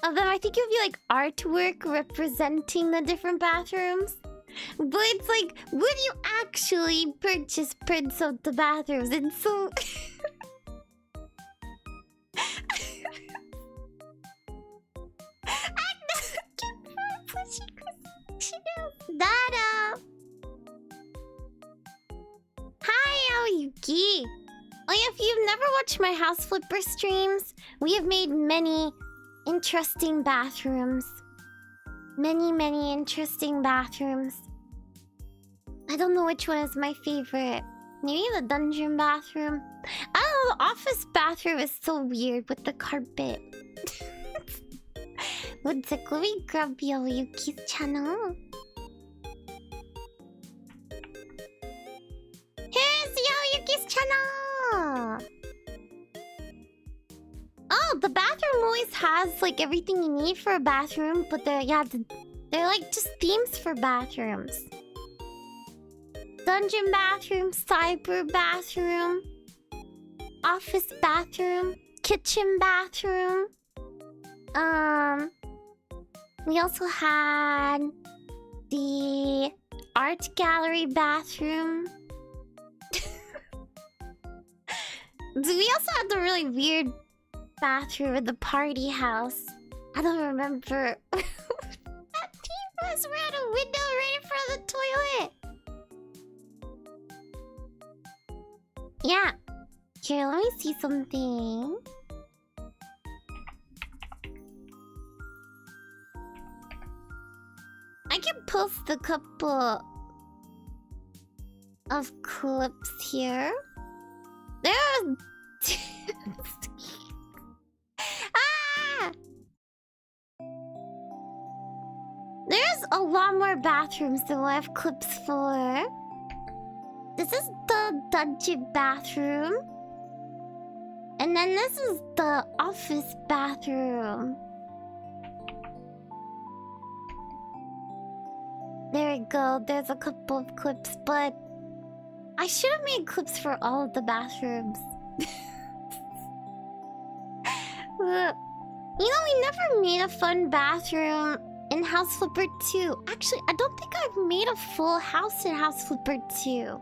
of them. I think it would be like artwork representing the different bathrooms. But it's like, would you actually purchase prints of the bathrooms? And so... Dada! Hi, Aoyuki! Oh yeah, if you've never watched my House Flipper streams, we have made many interesting bathrooms. Many interesting bathrooms. I don't know which one is my favorite. Maybe the dungeon bathroom. I don't know, the office bathroom is so weird with the carpet. One sec, let me grab Aoyuki's channel. Here's Aoyuki's channel! Oh, the bathroom always has like everything you need for a bathroom, but they're like just themes for bathrooms. Dungeon bathroom, cyber bathroom, office bathroom, kitchen bathroom. We also had the art gallery bathroom. We also had the really weird bathroom in the party house. I don't remember. That theme was around a window right in front of the toilet. Yeah. Here, let me see something. I can post a couple of clips here. There are Ah! There's a lot more bathrooms than what I have clips for. This is the dungeon bathroom. And then this is the office bathroom. There we go. There's a couple of clips, but I should have made clips for all of the bathrooms. You know, we never made a fun bathroom in House Flipper 2. Actually, I don't think I've made a full house in House Flipper 2.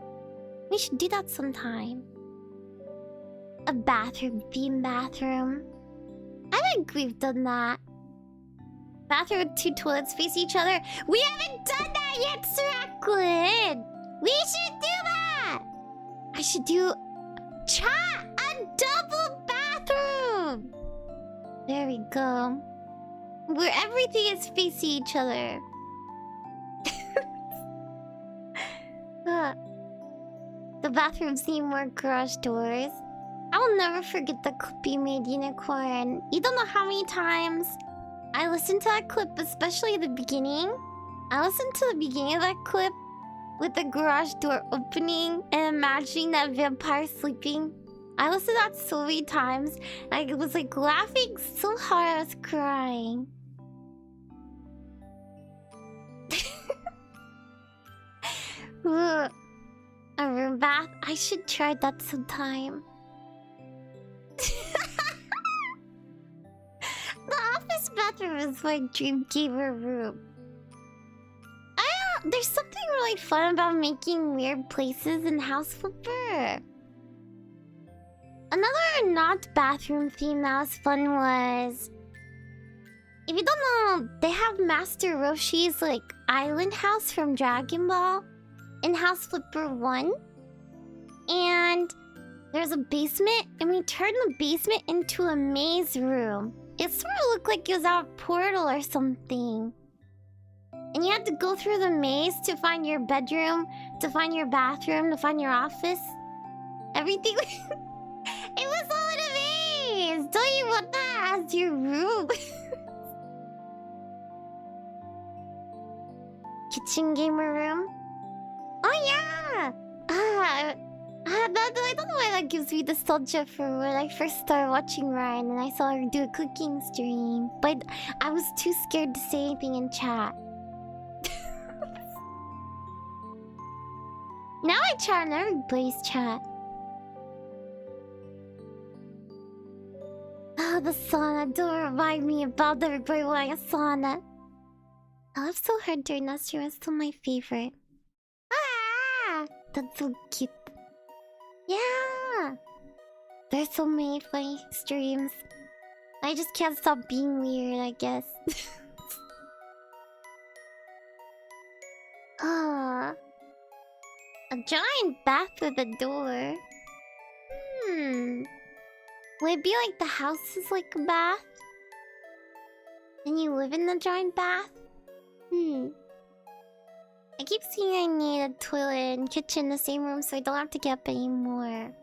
We should do that sometime. A bathroom, theme bathroom. I think we've done that. Bathroom with 2 toilets face each other. We haven't done that yet, Siraklin! We should do that! I should do... Chat! A double bathroom! There we go. Where everything is facing each other. The bathrooms need more garage doors. I will never forget the clip you made, Unicorn. You don't know how many times I listened to that clip, especially at the beginning. I listened to the beginning of that clip with the garage door opening and imagining that vampire sleeping. I listened to that so many times. I was like laughing so hard I was crying. A room bath? I should try that sometime. The office bathroom is my dream gamer room. There's something really fun about making weird places in House Flipper. Another not bathroom theme that was fun was... If you don't know, they have Master Roshi's like island house from Dragon Ball in House Flipper 1. And there's a basement, and we turned the basement into a maze room. It sort of looked like it was out a portal or something. And you had to go through the maze to find your bedroom, to find your bathroom, to find your office. Everything... It was all in a maze! Don't you want that as your room? Kitchen gamer room? Oh yeah! I don't know why that gives me nostalgia for when I first started watching Ryan and I saw her do a cooking stream. But I was too scared to say anything in chat. Now I chat in everybody's chat. Oh, the sauna. Don't remind me about everybody wanting a sauna. I love So Hard during that stream. It's still my favorite. Ah! That's so cute. Yeah! There's so many funny streams. I just can't stop being weird, I guess. Ah. A giant bath with a door. Would it be like the house is like a bath? And you live in the giant bath? I keep seeing I need a toilet and kitchen in the same room so I don't have to get up anymore.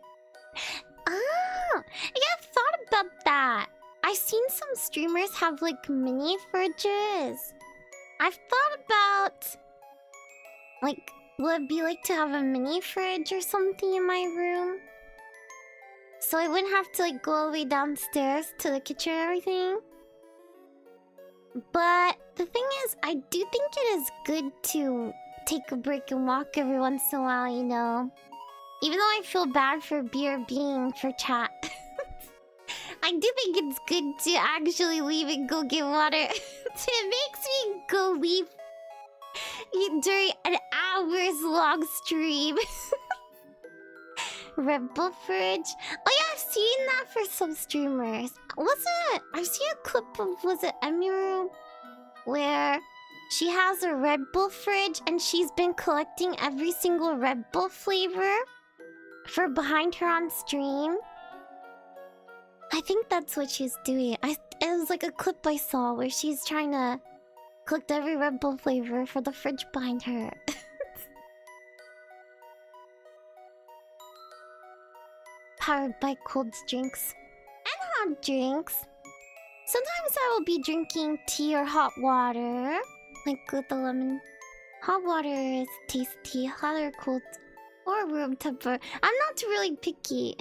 Oh! I thought about that! I've seen some streamers have like mini fridges. I've thought about... Like, would it be like to have a mini fridge or something in my room? So I wouldn't have to like go all the way downstairs to the kitchen and everything. But the thing is, I do think it is good to take a break and walk every once in a while, you know. Even though I feel bad for BRBing for chat. I do think it's good to actually leave and go get water. It makes me go leave during an hour's long stream. Red Bull fridge. Oh yeah, I've seen that for some streamers. I've seen a clip of, was it Emiru? Where she has a Red Bull fridge and she's been collecting every single Red Bull flavor for behind her on stream. I think that's what she's doing. It was like a clip I saw where she's trying to collect every Red Bull flavor for the fridge behind her. powered by cold drinks and hot drinks. Sometimes I will be drinking tea or hot water, like with the lemon. Hot water is tasty, hot or cold, or room temperature. I'm not really picky.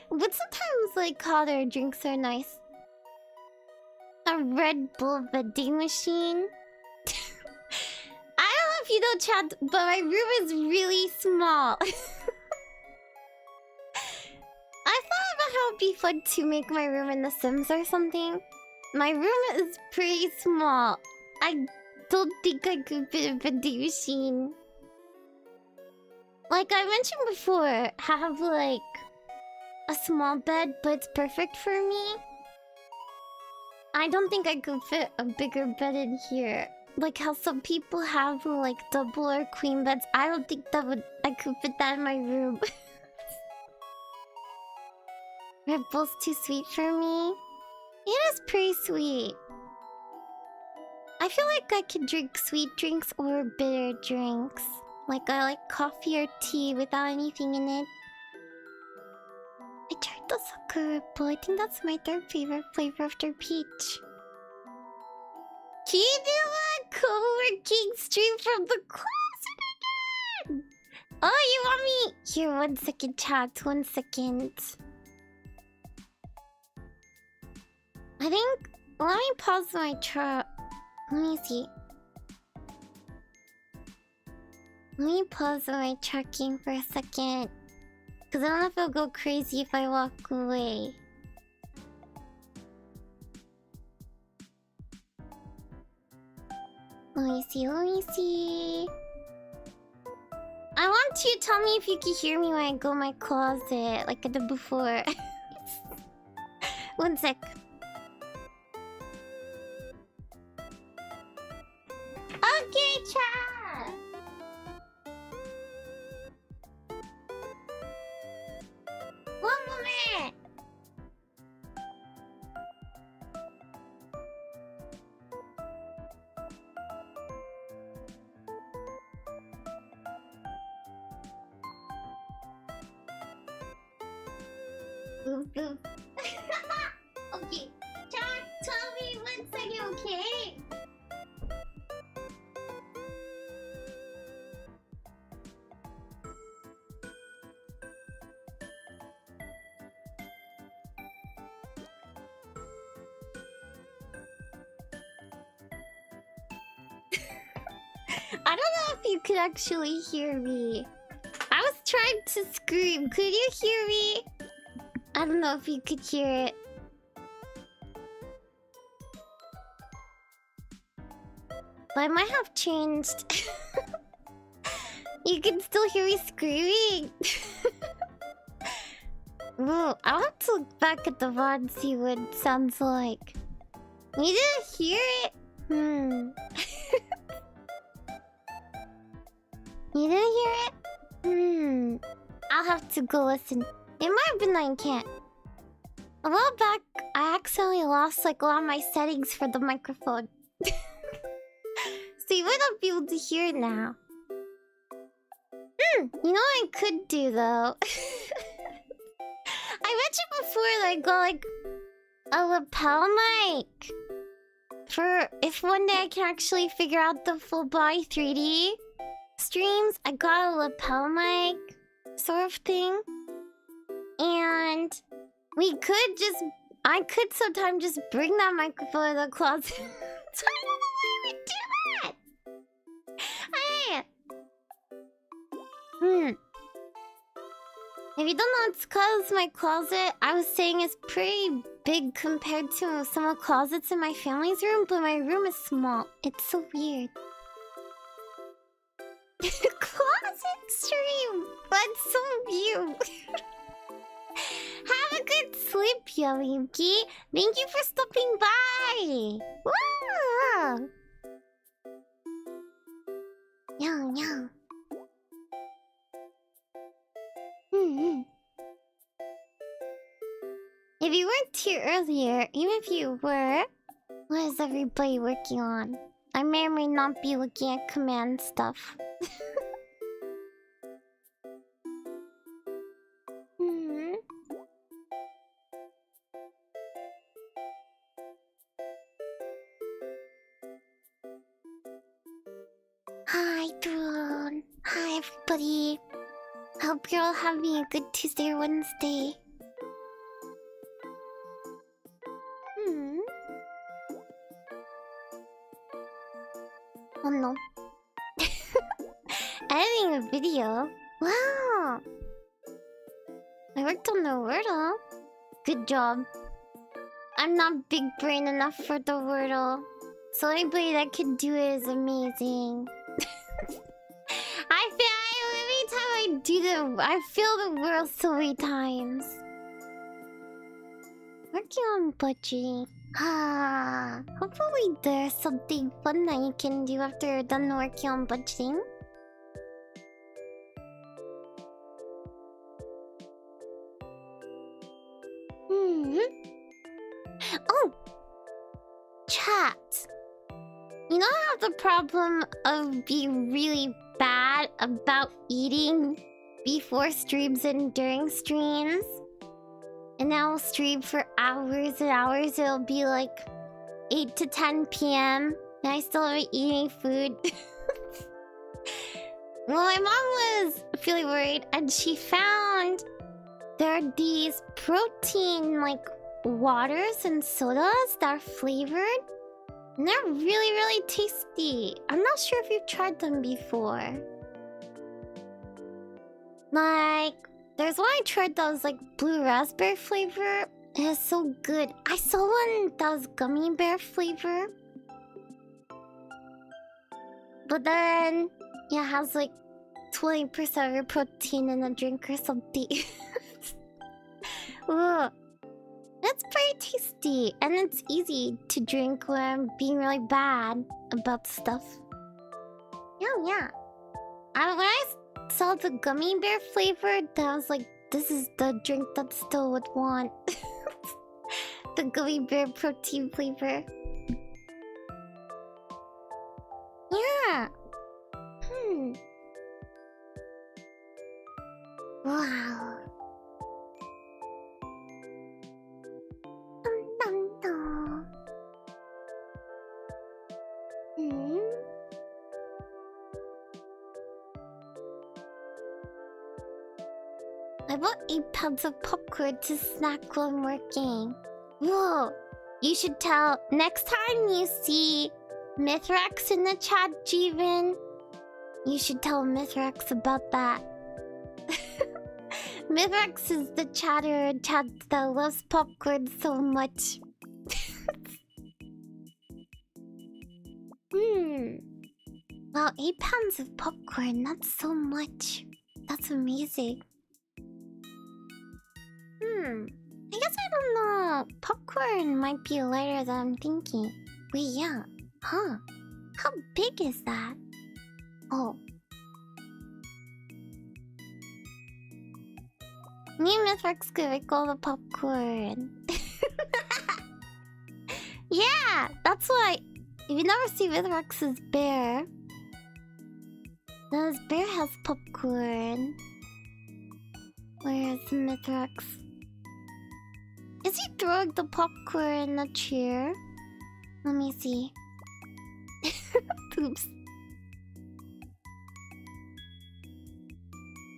But sometimes, like, hotter drinks are nice. A Red Bull vending machine. I don't know if you know, chat, but my room is really small. I thought about how it'd be fun to make my room in The Sims or something. My room is pretty small. I don't think I could fit a vending machine. Like I mentioned before, have like a small bed, but it's perfect for me. I don't think I could fit a bigger bed in here. Like how some people have like double or queen beds. I don't think I could fit that in my room. Red Bull's too sweet for me. It is pretty sweet. I feel like I could drink sweet drinks or bitter drinks. Like I like coffee or tea without anything in it. I tried the Sakura Red Bull. I think that's my third favorite flavor after peach. Can you do a co-working stream from the closet again? Oh, you want me? Here, 1 second, chat. 1 second. I think... Let me pause my truck. Let me see. Let me pause my tracking for a second. Because I don't know if it'll go crazy if I walk away. Let me see, let me see. I want you to tell me if you can hear me when I go in my closet, like I did before. 1 sec. Okay, chat! One moment! Boop, boop. Okay, chat, tell me 1 second, okay? I don't know if you could actually hear me. I was trying to scream. Could you hear me? I don't know if you could hear it. But I might have changed. You can still hear me screaming. Whoa, I want to look back at the VOD and see what it sounds like. You didn't hear it? You didn't hear it? I'll have to go listen. It might have been that I can't. A while back, I accidentally lost like a lot of my settings for the microphone. So you might not be able to hear it now. You know what I could do though? I mentioned before that I got like a lapel mic. For if one day I can actually figure out the full body 3D streams, I got a lapel mic sort of thing. And we could just... I could sometimes just bring that microphone in the closet. So I don't know why I would do that. Hey. If you don't know, it's because my closet, I was saying, is pretty big compared to some of the closets in my family's room, but my room is small. It's so weird. Closet stream! That's so weird. Have a good sleep, Yamiyuki. Thank you for stopping by. Wow. Yo, yo. If you weren't here earlier, even if you were, what is everybody working on? I may or may not be looking at command stuff. everybody. Hope you're all having a good Tuesday or Wednesday. Oh no. Editing a video? Wow! I worked on the Wordle. Good job. I'm not big brain enough for the Wordle. So anybody that can do it is amazing. Every time I do I feel the world so many times. Working on budgeting. Hopefully there's something fun that you can do after you're done working on budgeting. Oh! Chat! You know I have the problem of being really bad about eating before streams and during streams? And I'll stream for hours and hours. It'll be like 8 to 10 p.m. and I still haven't eaten food. Well, my mom was feeling worried and she found there are these protein like waters and sodas that are flavored. And they're really, really tasty. I'm not sure if you've tried them before. Like, there's one I tried that was like blue raspberry flavor. It is so good. I saw one that was gummy bear flavor. But then, yeah, it has like 20% of your protein in a drink or something. Ugh. It's pretty tasty, and it's easy to drink when I'm being really bad about stuff. Yeah. When I saw the gummy bear flavor, I was like, this is the drink that still would want. The gummy bear protein flavor. Yeah. Wow. I bought 8 pounds of popcorn to snack while I'm working. Whoa! You should tell next time you see Mithrax in the chat, Jeevan. You should tell Mithrax about that. Mithrax is the chatter in chat that loves popcorn so much. Wow, 8 pounds of popcorn, that's so much. That's amazing. I guess I don't know. Popcorn might be lighter than I'm thinking. Wait, yeah. Huh. How big is that? Oh. Me and Mithrax could make all the popcorn. Yeah! That's why... If you never see Mithrax's bear... Then his bear has popcorn. Where's Mithrax? Is he throwing the popcorn in the chair? Let me see. Oops.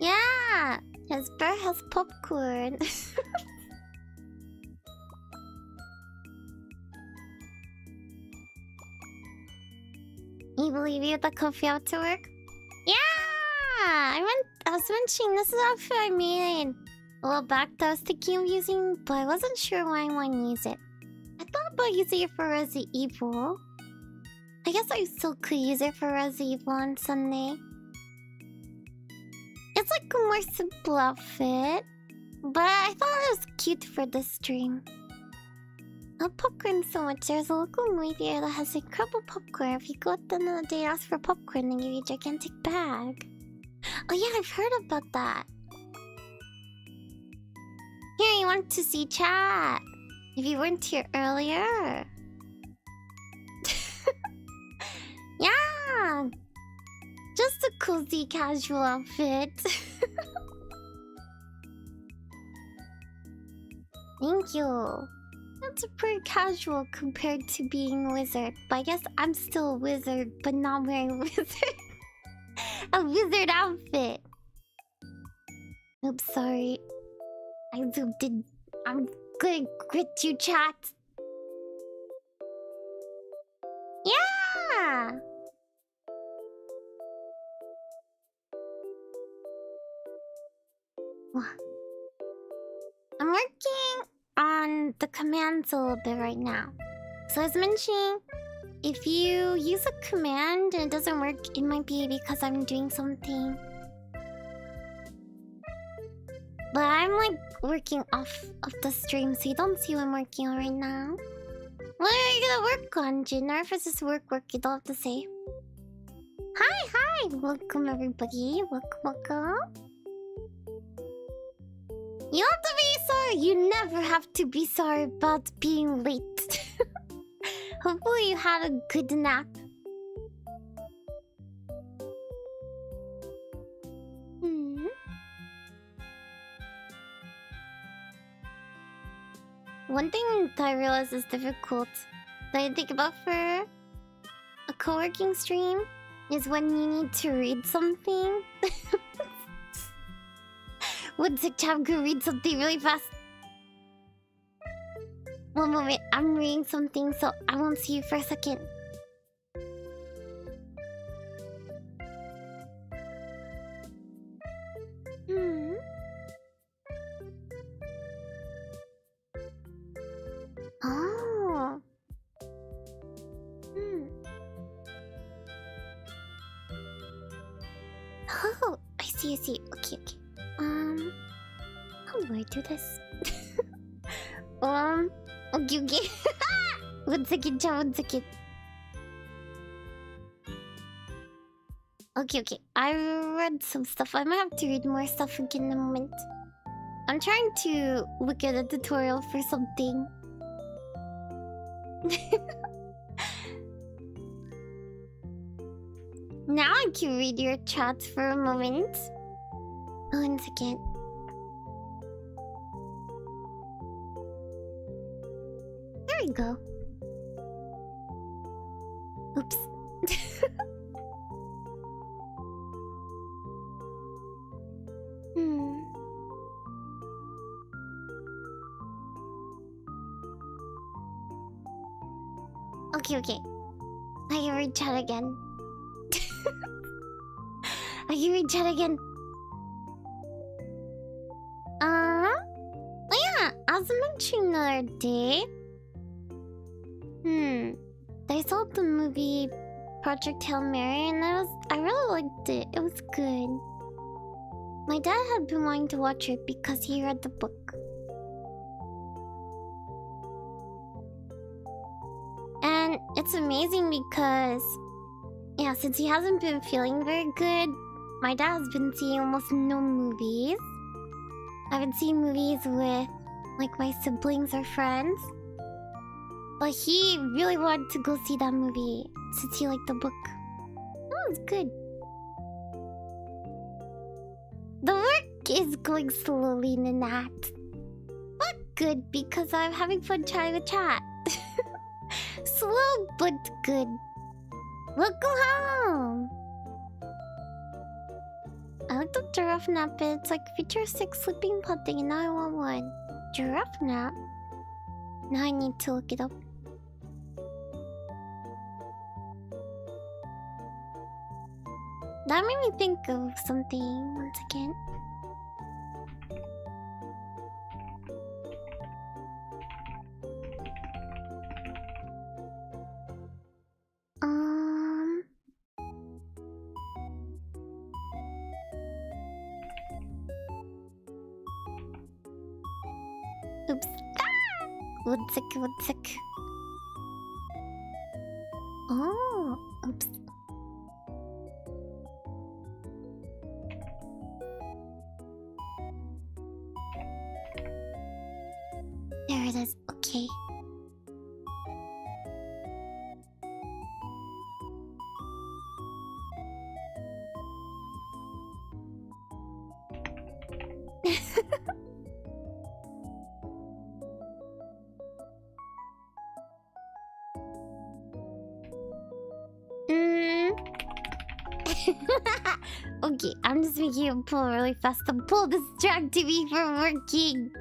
Yeah! His bear has popcorn. You believe you had the coffee out to work? Yeah! I was mentioning this is the outfit I made a while back that I was thinking of using, but I wasn't sure why I want to use it. I thought about using it for Resident Evil. I guess I still could use it for Resident Evil on Sunday. It's like a more simple outfit, but I thought it was cute for this stream. I love popcorn so much. There's a local movie theater that has incredible popcorn. If you go at the end of the day and ask for popcorn, they give you a gigantic bag. Oh yeah, I've heard about that. Here, you want to see chat? If you weren't here earlier. Yeah! Just a cozy casual outfit. Thank you. That's pretty casual compared to being a wizard. But I guess I'm still a wizard, but not wearing a wizard. A wizard outfit. Oops, sorry. I zoomed in. I'm gonna quit you, chat. Yeah! I'm working on the commands a little bit right now. So I was mentioning, if you use a command and it doesn't work, it might be because I'm doing something. But I'm like working off of the stream, so you don't see what I'm working on right now. What are you gonna work on, Jin? Or if it's just work, you don't have to say. Hi! Welcome everybody. Welcome. You don't have to be sorry. You never have to be sorry about being late. Hopefully you had a good nap. One thing that I realize is difficult that I think about for a co-working stream is when you need to read something. One sec, I'm gonna read something really fast. One moment, I'm reading something, so I won't see you for a second. Oh. Oh, I see. Okay. How do I do this? Okay. One second, chat, one second. Okay. I read some stuff. I might have to read more stuff again in a moment. I'm trying to look at a tutorial for something. Now I can read your chat for a moment. One second. There we go. Oops. Okay. I can read chat again. Oh yeah, as I mentioned the other day, I saw the movie Project Hail Mary and I really liked it. It was good. My dad had been wanting to watch it because he read the book. And it's amazing because, yeah, since he hasn't been feeling very good, my dad has been seeing almost no movies. I haven't seen movies with, like, my siblings or friends. But he really wanted to go see that movie since he liked the book. That was good. The work is going slowly, Nanat. But good, because I'm having fun chatting with chat. Slow but good. Welcome home! I looked up giraffe nap, but it's like futuristic sleeping pod thing, and now I want one. Giraffe nap? Now I need to look it up. That made me think of something once again. Oops. Ah! One sec. Oh, oops. There it is. Okay. Okay, I'm just making a pull really fast. The pull distracted me from working.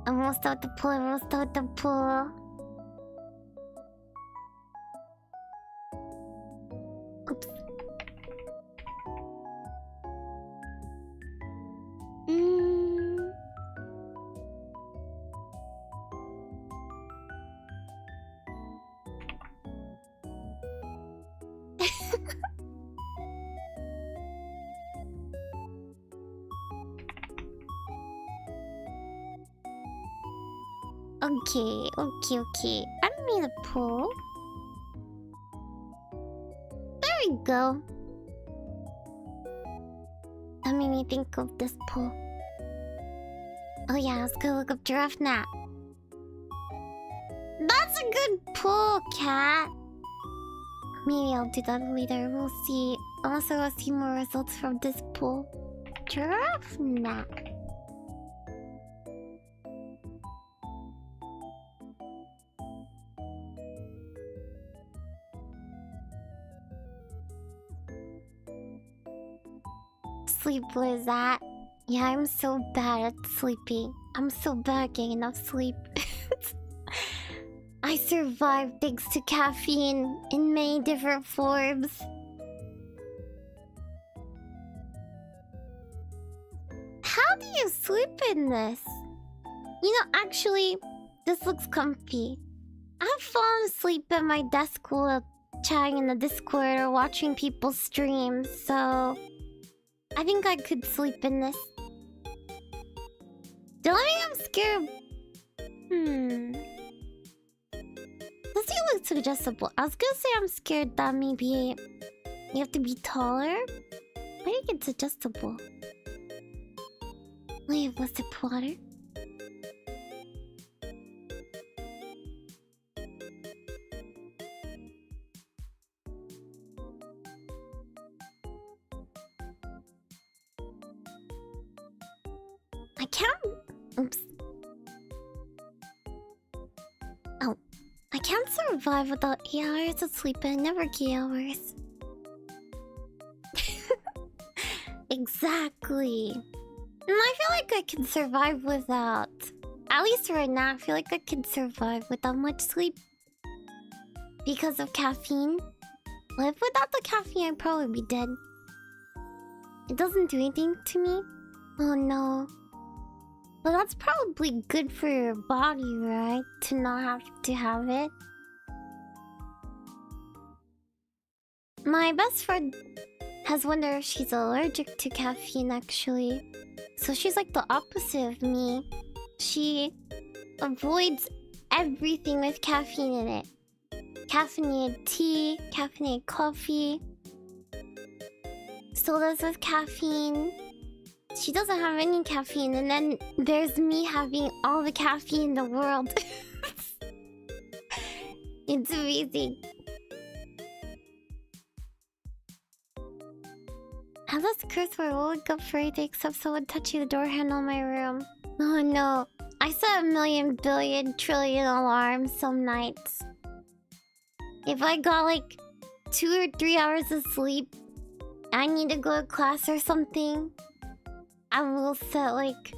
Almost out the pull, almost out the pull. Oops. Okay. I made a pull. There we go. That made me think of this pull. Oh yeah, let's go look up giraffe nap. That's a good pull, cat. Maybe I'll do that later. We'll see. Also, I'll see more results from this pull. Giraffe nap. Sleep, what is that? Yeah, I'm so bad at sleeping. I'm so bad at getting enough sleep. I survive thanks to caffeine in many different forms. How do you sleep in this? You know, actually, this looks comfy. I've fallen asleep at my desk while chatting in the Discord or watching people stream, so I think I could sleep in this. Don't think I'm scared. This thing looks suggestible. I was gonna say I'm scared that maybe you have to be taller. I think it's adjustable. Wait, was it water? I can't... Oops. Oh. I can't survive without 8 hours of sleep and never get hours. Exactly. And I feel like I can survive without... At least right now, I feel like I can survive without much sleep. Because of caffeine. Well, if without the caffeine, I'd probably be dead. It doesn't do anything to me. Oh no. But that's probably good for your body, right? To not have to have it. My best friend has wondered if she's allergic to caffeine, actually. So she's like the opposite of me. She avoids everything with caffeine in it. Caffeinated tea, caffeinated coffee, sodas with caffeine. She doesn't have any caffeine, and then there's me having all the caffeine in the world. It's amazing. I lost a curse where I woke up for anything except someone touching the door handle in my room. Oh no. I set 1,000,000,000 billion trillion alarms some nights. If I got like 2 or 3 hours of sleep, I need to go to class or something, I will set like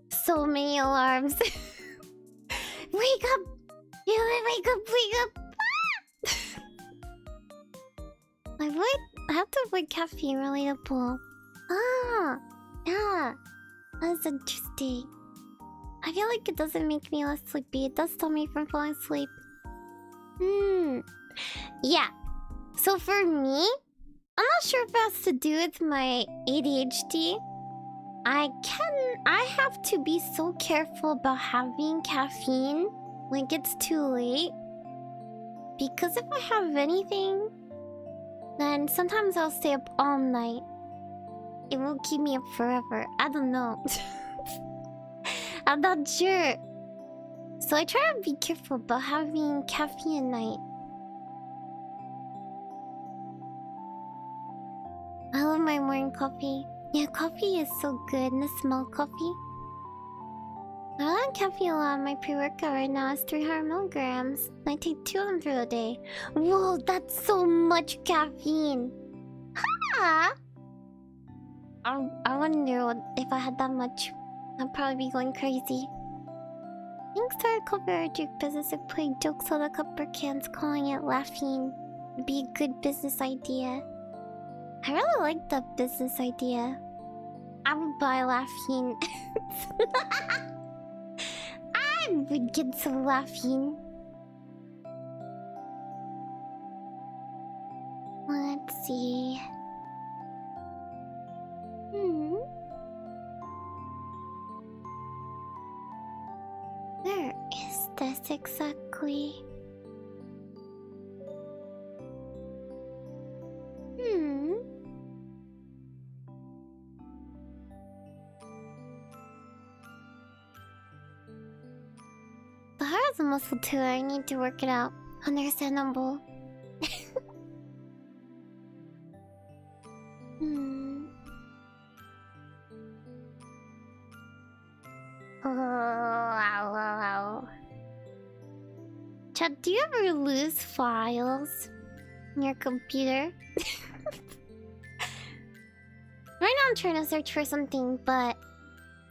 so many alarms. Wake up! Wake up! I have to avoid caffeine relatable. Ah, yeah, that's interesting. I feel like it doesn't make me less sleepy. It does stop me from falling asleep. Yeah. So for me, I'm not sure if it has to do with my ADHD. I have to be so careful about having caffeine when it gets too late. Because if I have anything, then sometimes I'll stay up all night. It will keep me up forever. I don't know. I'm not sure. So I try to be careful about having caffeine at night. I love my morning coffee. Yeah, coffee is so good. And the smell of coffee. I like caffeine a lot. My pre-workout right now is 300 milligrams. I take 2 of them through the day. Whoa, that's so much caffeine. I wonder if I had that much, I'd probably be going crazy. Thanks to our cover Duke business of putting jokes on the copper cans, calling it laughing. Would be a good business idea. I really like that business idea. I would buy laughing. I would get some laughing. Let's see. Where is this exactly? The heart is a muscle too. I need to work it out. Understandable. Wow. Chad, do you ever lose files in your computer? Right now I'm trying to search for something, but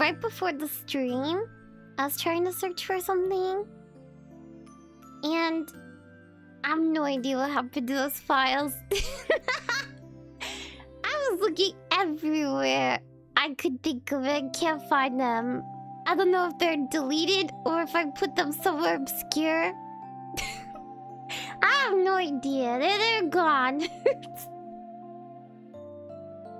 right before the stream, I was trying to search for something, and I have no idea what happened to those files. I was looking everywhere I could think of it, can't find them. I don't know if they're deleted or if I put them somewhere obscure. I have no idea. They're gone.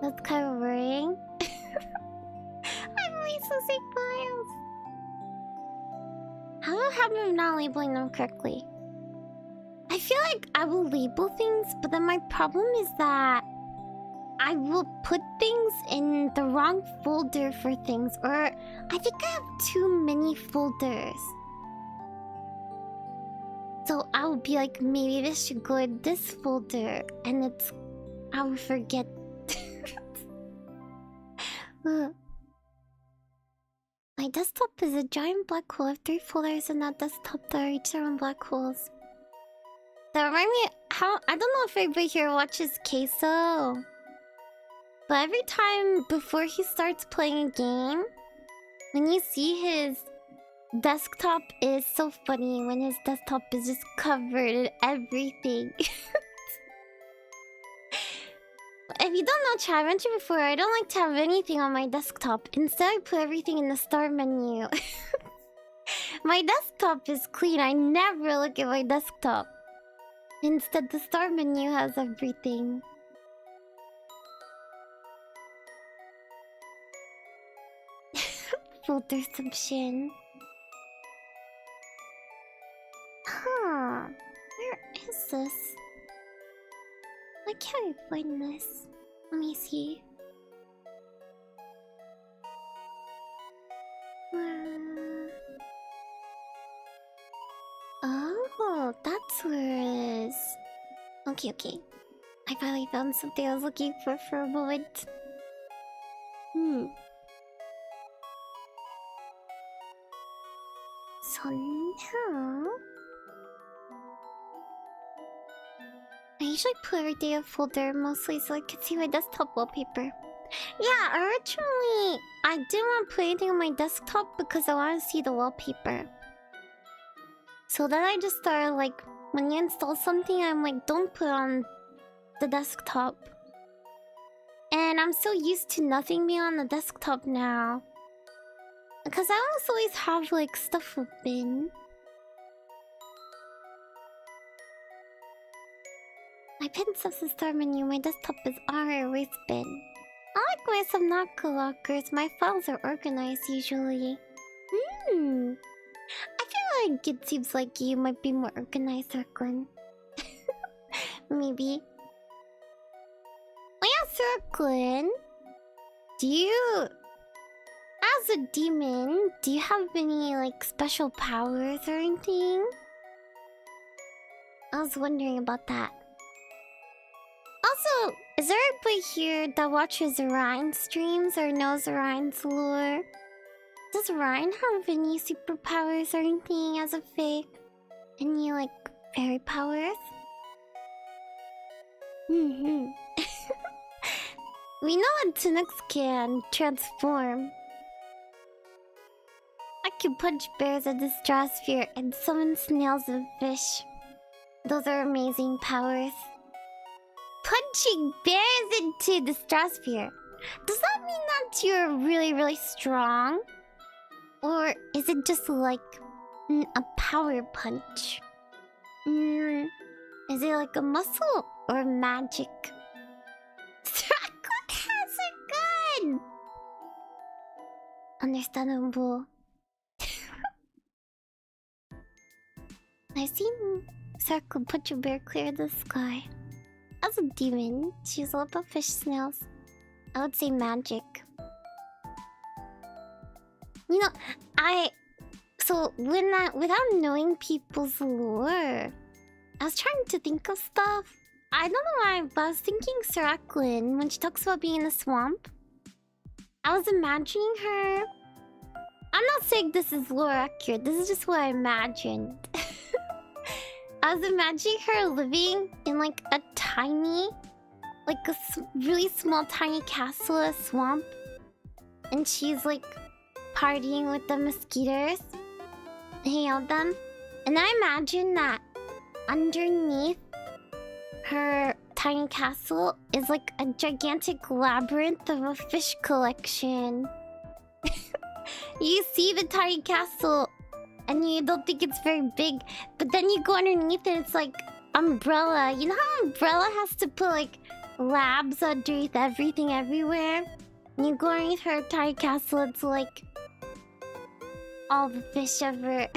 That's kind of worrying. I'm resourcing files. How do I have them not labeling them correctly? I feel like I will label things, but then my problem is that I will put things in the wrong folder for things, or I think I have too many folders. So I will be like, maybe this should go in this folder, and I will forget. My desktop is a giant black hole. I have 3 folders in that desktop that are each their own black holes. That remind me how I don't know if everybody here watches Queso. But every time before he starts playing a game, when you see his desktop, is so funny when his desktop is just covered in everything. If you don't know, chat, I mentioned before, I don't like to have anything on my desktop. Instead, I put everything in the start menu. My desktop is clean. I never look at my desktop. Instead, the start menu has everything. Folder submission. Huh. Where is this? Why can't I find this? Let me see. Oh, that's where it is. Okay. I finally found something I was looking for a moment. So now... I usually put everything in a folder mostly so I can see my desktop wallpaper. Yeah, originally I didn't want to put anything on my desktop because I want to see the wallpaper. So then I just started like, when you install something, I'm like, don't put it on the desktop. And I'm so used to nothing being on the desktop now. Because I always have like stuff open. My pen stuff's the start menu, my desktop is our erase bin. I like my Subnautica lockers, my files are organized usually. I feel like it seems like you might be more organized, Circlin. Maybe. Oh yeah, Circlin. Do you... As a demon, do you have any like special powers or anything? I was wondering about that. Also, is there anybody here that watches Ryan streams or knows Ryan's lore? Does Ryan have any superpowers or anything as a fake? Any like fairy powers? We know that Tunics can transform. I can punch bears in the stratosphere and summon snails and fish. Those are amazing powers. Punching bears into the stratosphere. Does that mean that you're really, really strong? Or is it just like a power punch? Is it like a muscle or magic? Thrakon has a gun! Understandable. I've seen Thrakon punch a bear clear the sky. As a demon, she's all about fish snails. I would say magic. You know, without knowing people's lore, I was trying to think of stuff. I don't know why, but I was thinking Thrakon when she talks about being in a swamp. I was imagining her. I'm not saying this is lore accurate. This is just what I imagined. I was imagining her living in like a tiny, like a really small tiny castle, a swamp. And she's like partying with the mosquitoes, hanging out with them. And I imagine that underneath her tiny castle is like a gigantic labyrinth of a fish collection. You see the tiny castle and you don't think it's very big, but then you go underneath and it's like Umbrella. You know how Umbrella has to put like labs underneath everything everywhere? And you go underneath her tiny castle, it's like all the fish ever.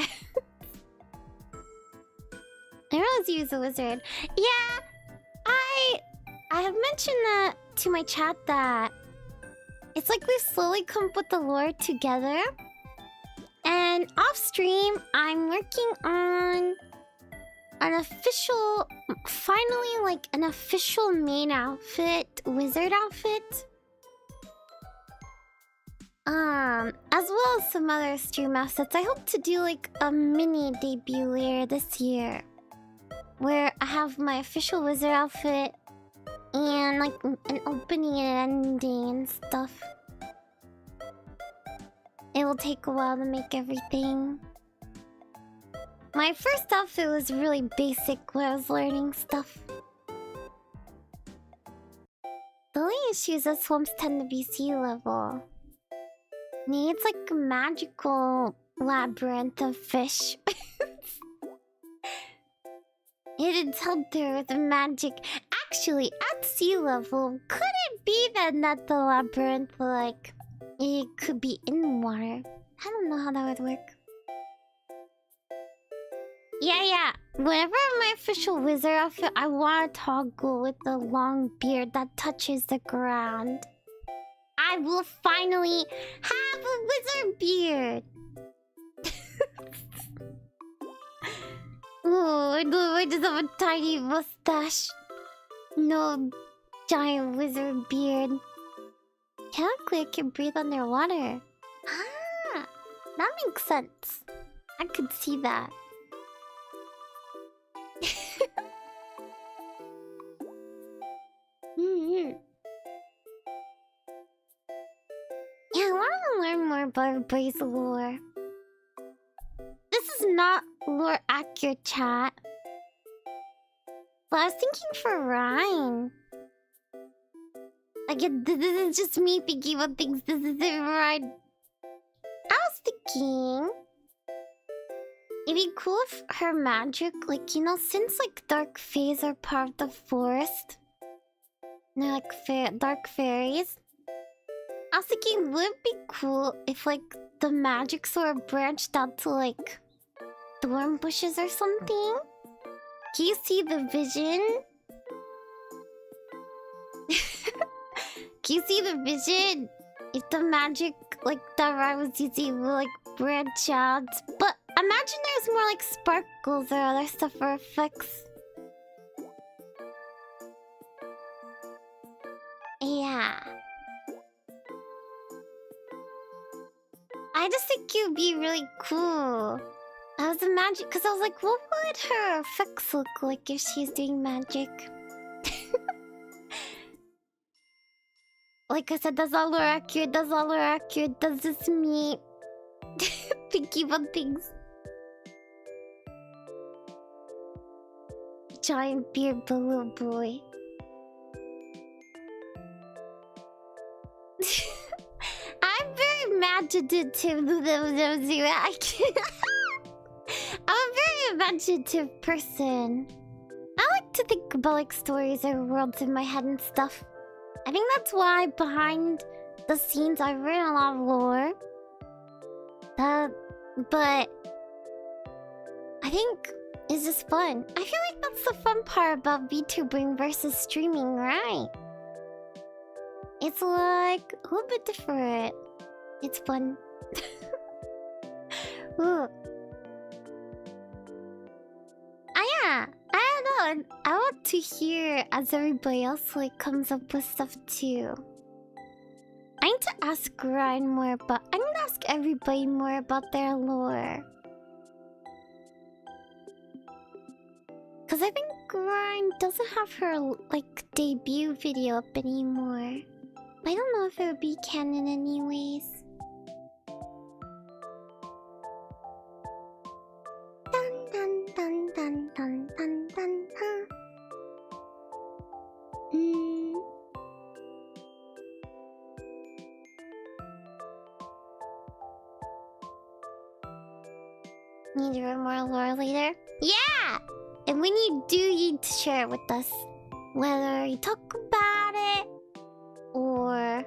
I realize he was a wizard. Yeah, I have mentioned that to my chat that it's like we've slowly come up with the lore together. And off stream, I'm working on an official, finally like an official main outfit, wizard outfit. As well as some other stream assets. I hope to do like a mini debut later this year, where I have my official wizard outfit and like an opening and ending and stuff. It will take a while to make everything. My first outfit was really basic when I was learning stuff. The only issue is that swamps tend to be sea level. Needs like a magical labyrinth of fish. Hidden hunter with magic. Actually, at sea level, could it be then that the labyrinth, like, it could be in water? I don't know how that would work. Yeah. Whenever my official wizard outfit, I want a toggle with a long beard that touches the ground. I will finally have a wizard beard. Oh, I just have a tiny mustache. No giant wizard beard. Technically, I can breathe underwater. Ah, that makes sense. I could see that. Yeah, I want to learn more about everybody's lore. This is not lore accurate, chat. But I was thinking for Ryan. Like, this is just me thinking about things. This isn't Ryan. I was thinking it'd be cool if her magic, like, you know, since like dark fays are part of the forest, they're like dark fairies. I was thinking, would it be cool if like the magic sort of branched out to like thorn bushes or something? Can you see the vision? Can you see the vision? If the magic like that I was using will like branch out. But imagine there's more like sparkles or other stuff or effects. Yeah. I just think it would be really cool. I was imagining, because I was like, what would her effects look like if she's doing magic? like I said, that's all are accurate. That's all are accurate. That's just me thinking about things. Giant beard balloon boy. I'm very imaginative. I'm a very imaginative person. I like to think about like stories or worlds in my head and stuff. I think that's why behind the scenes I've written a lot of lore. But I think it's just fun. I feel like that's the fun part about VTubing versus streaming, right? It's like a little bit different. It's fun. Ooh. Yeah, I don't know. I want to hear as everybody else like comes up with stuff too. I need to ask Ryan more about. I need to ask everybody more about their lore. Cause I think Ryan doesn't have her like debut video up anymore. I don't know if it would be canon anyways. Dun dun dun dun dun dun dun dun. Need to read more lore later? Yeah! And when you do, you need to share it with us. Whether you talk about it or... I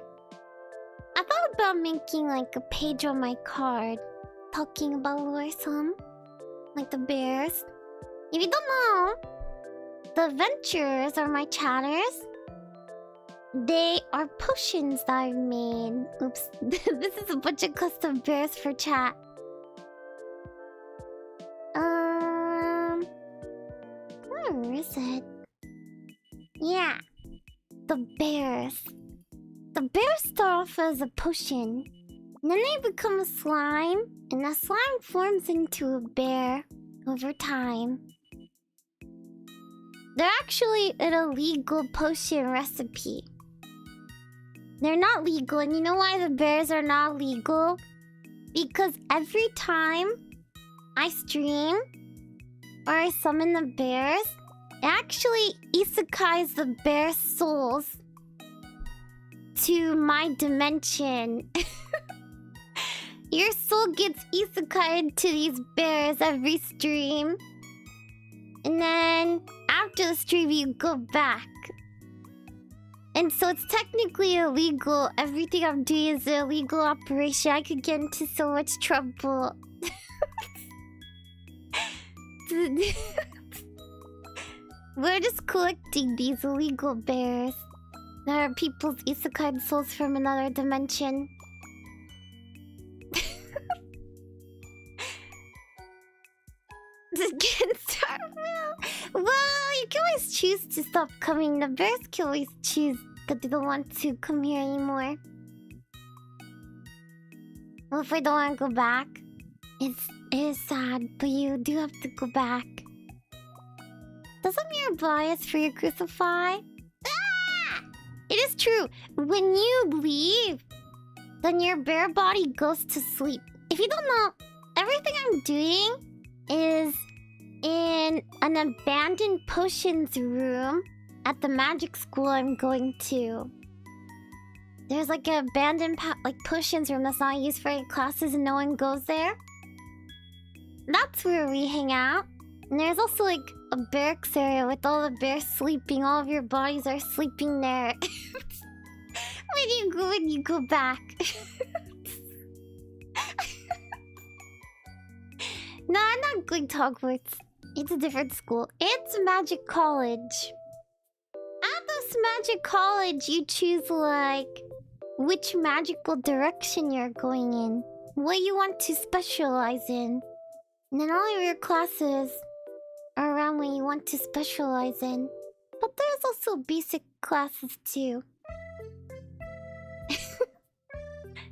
thought about making like a page on my card talking about lore some. Like the bears. If you don't know, the adventures are my chatters. They are potions that I've made. Oops. This is a bunch of custom bears for chat. Where is it? Yeah. The bears. The bears start off as a potion. And then they become a slime. And that slime forms into a bear over time. They're actually an illegal potion recipe. They're not legal. And you know why the bears are not legal? Because every time I stream or I summon the bears, it actually isekais the bear souls to my dimension. Your soul gets isekai'd to these bears every stream. And then after the stream you go back. And so it's technically illegal. Everything I'm doing is an illegal operation. I could get into so much trouble. We're just collecting these illegal bears that are people's isekai souls from another dimension. Well, you can always choose to stop coming. The bears can always choose that they don't want to come here anymore. Well, if I don't want to go back, it is sad, but you do have to go back. Doesn't your bias for your crucify? Ah! It is true. When you leave, then your bear body goes to sleep. If you don't know, everything I'm doing is in an abandoned potions room at the magic school I'm going to. There's like an abandoned potions room that's not used for any classes and no one goes there. That's where we hang out. And there's also like a barracks area with all the bears sleeping. All of your bodies are sleeping there. when you go back. No, I'm not going to Hogwarts. It's a different school. It's Magic College. At this Magic College, you choose like which magical direction you're going in, what you want to specialize in, and then all of your classes are around what you want to specialize in. But there's also basic classes too.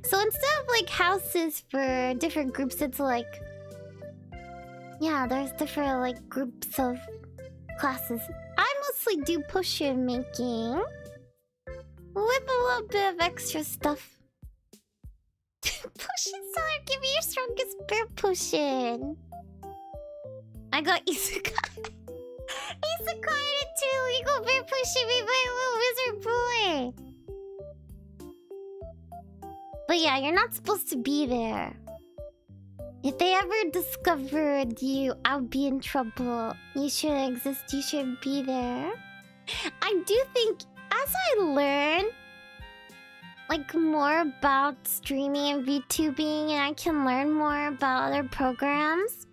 So instead of like houses for different groups, it's like, yeah, there's different like groups of classes. I mostly do potion making with a little bit of extra stuff. Potion seller, give me your strongest bear potion. I got Isekai. Isekai into illegal bear potion made by a little wizard boy. But yeah, you're not supposed to be there. If they ever discovered you, I'll be in trouble. You shouldn't exist, you shouldn't be there. I do think as I learn like more about streaming and VTubing and I can learn more about other programs,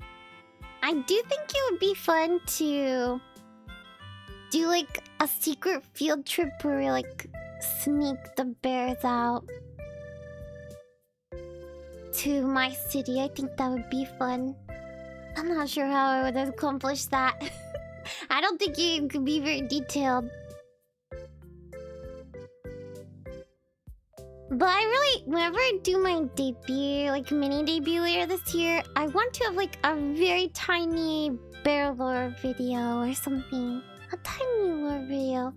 I do think it would be fun to do like a secret field trip where we like sneak the bears out to my city. I think that would be fun. I'm not sure how I would accomplish that. I don't think it could be very detailed. But I really, whenever I do my debut, like mini debut later this year, I want to have like a very tiny bear lore video or something. A tiny lore video.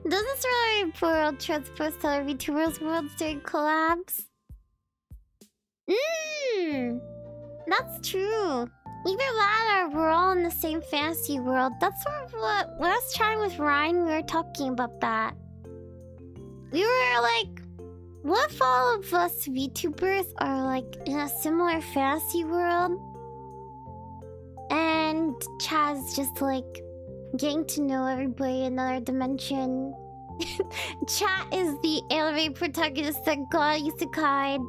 Doesn't Survivor World transpose other VTubers worlds during collabs? That's true. Either that or we're all in the same fantasy world. That's sort of what when I was chatting with Ryan, we were talking about that. We were like, what if all of us VTubers are like in a similar fantasy world? And Chaz just like getting to know everybody in another dimension. Chat is the anime protagonist that got isekai.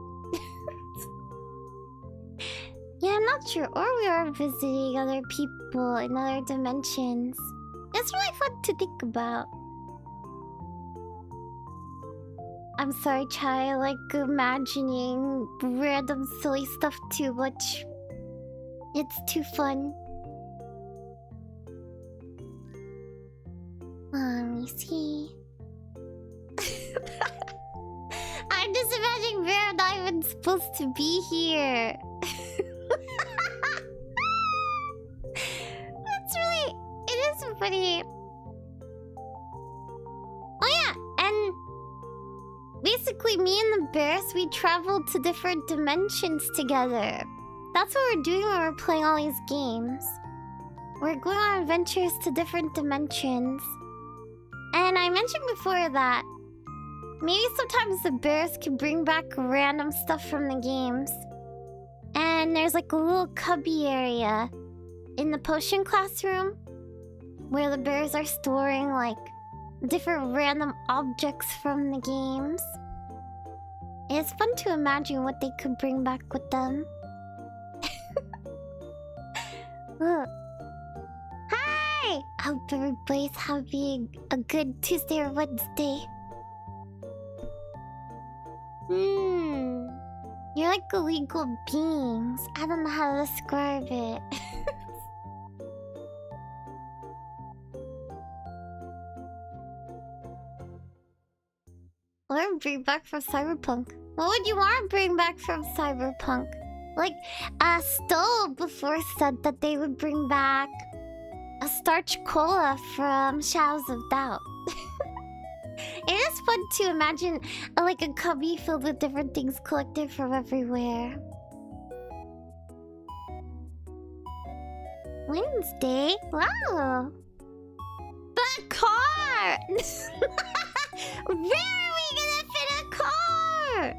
Yeah, I'm not sure. Or we are visiting other people in other dimensions. It's really fun to think about. I'm sorry, Chai. I like imagining random silly stuff too much. It's too fun. Let me see. I'm just imagining we're not even supposed to be here. That's really... It is funny. Oh yeah, and... basically me and the bears, we traveled to different dimensions together. That's what we're doing when we're playing all these games. We're going on adventures to different dimensions. And I mentioned before that maybe sometimes the bears can bring back random stuff from the games. And there's like a little cubby area in the potion classroom where the bears are storing like different random objects from the games. And it's fun to imagine what they could bring back with them. Look. Hi! I hope everybody's having a good Tuesday or Wednesday. You're like illegal beings. I don't know how to describe it. Or bring back from Cyberpunk. What would you want to bring back from Cyberpunk? Like, Stowe before said that they would bring back a starch cola from Shadows of Doubt. It is fun to imagine like a cubby filled with different things collected from everywhere. Wednesday? Wow! The car! Where are we gonna fit a car?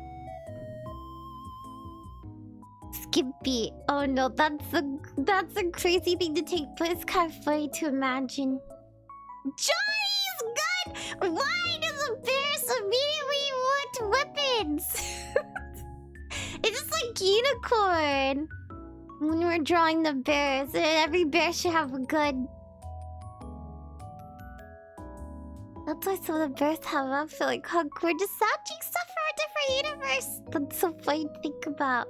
Skippy. Oh no, that's a crazy thing to take, but it's kind of funny to imagine. Johnny's gun! Why do the bears immediately want weapons? It's just like unicorn. When we're drawing the bears, and every bear should have a gun. That's why some of the bears have an outfit like how we're just searching stuff for a different universe. That's so funny to think about.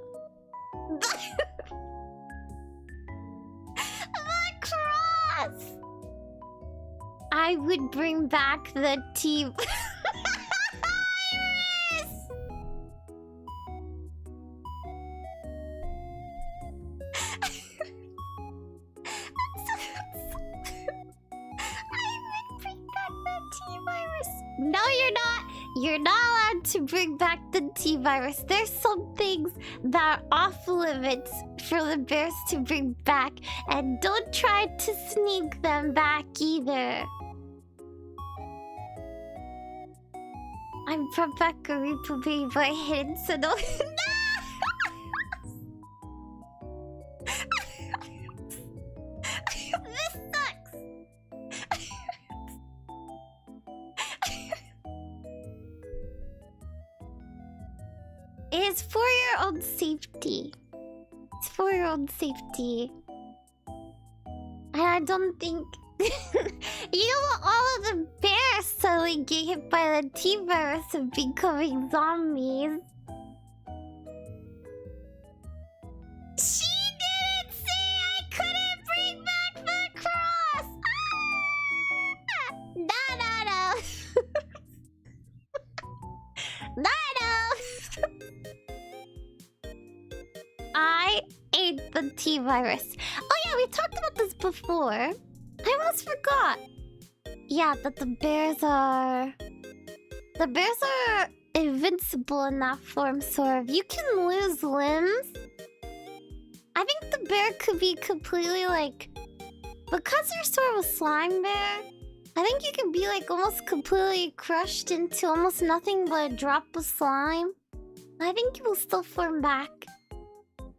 The cross! I would bring back the team. I would bring back No, you're not. You're not allowed to bring back the T-virus. There's some things that are off limits for the bears to bring back. And don't try to sneak them back either. I'm Rebecca Reaper by hidden, so no. This sucks. It's for your own safety. It's for your own safety. And I don't think... You don't want all of the bears suddenly get hit by the T-virus and becoming zombies. She didn't say I couldn't bring back the cross! Ah! No. I ate the T-virus. Oh yeah, we talked about this before. I almost forgot. Yeah, that the bears are invincible in that form, sort of. You can lose limbs. I think the bear could be completely like... Because you're sort of a slime bear, I think you can be like almost completely crushed into almost nothing but a drop of slime. I think you will still form back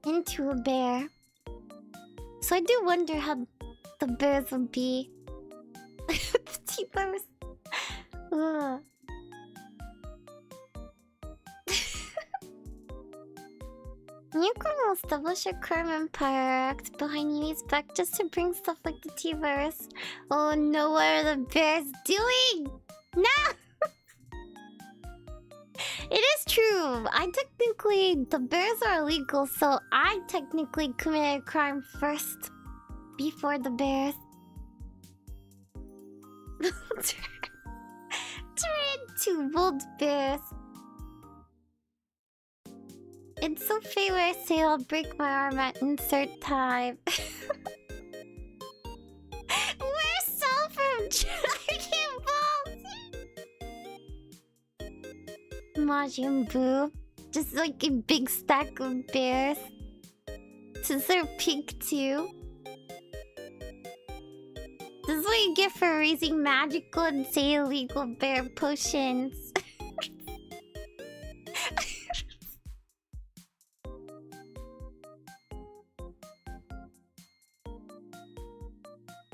into a bear. So I do wonder how the bears would be. The T-virus. Newcomer will establish a crime empire, act behind Yumi's back just to bring stuff like the T-virus. Oh no, what are the bears doing? No! It is true. The bears are illegal, so I technically committed a crime first. Before the bears. Turn into bold bears. It's so fate where I say I'll break my arm at insert time. We're so from Dragon Ball. Majin Buu. Just like a big stack of bears. Since they're pink too. This is what you get for raising magical and say illegal bear potions.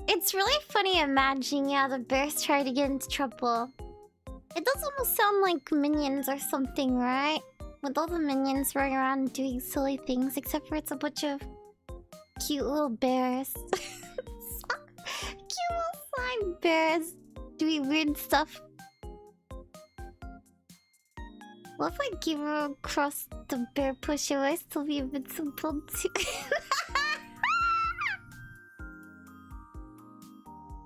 It's really funny imagining how the bears try to get into trouble. It does almost sound like Minions or something, right? With all the minions running around doing silly things, except for it's a bunch of cute little bears. Cute little slime bears doing weird stuff. What if I give her across the bear push? Will I still be invincible too?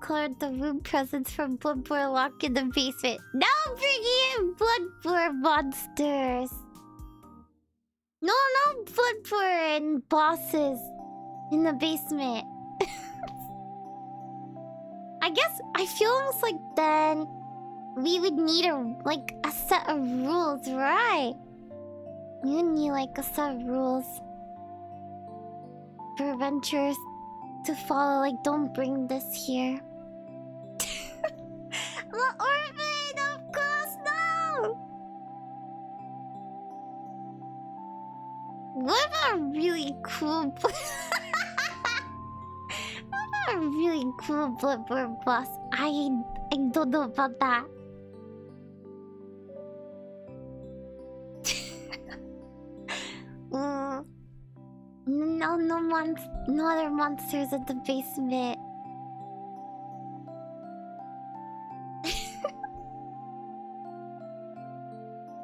Colored the room presents from Bloodborne lock in the basement. Now I'm bringing in Bloodborne monsters. No Bloodborne bosses in the basement. I guess I feel almost like then we would need a set of rules, right? You need like a set of rules for adventurers to follow. Like, don't bring this here. The orphan, of course, no. What about a really cool? What about a really cool Bloodborne boss? I don't know about that. No other monsters at the basement.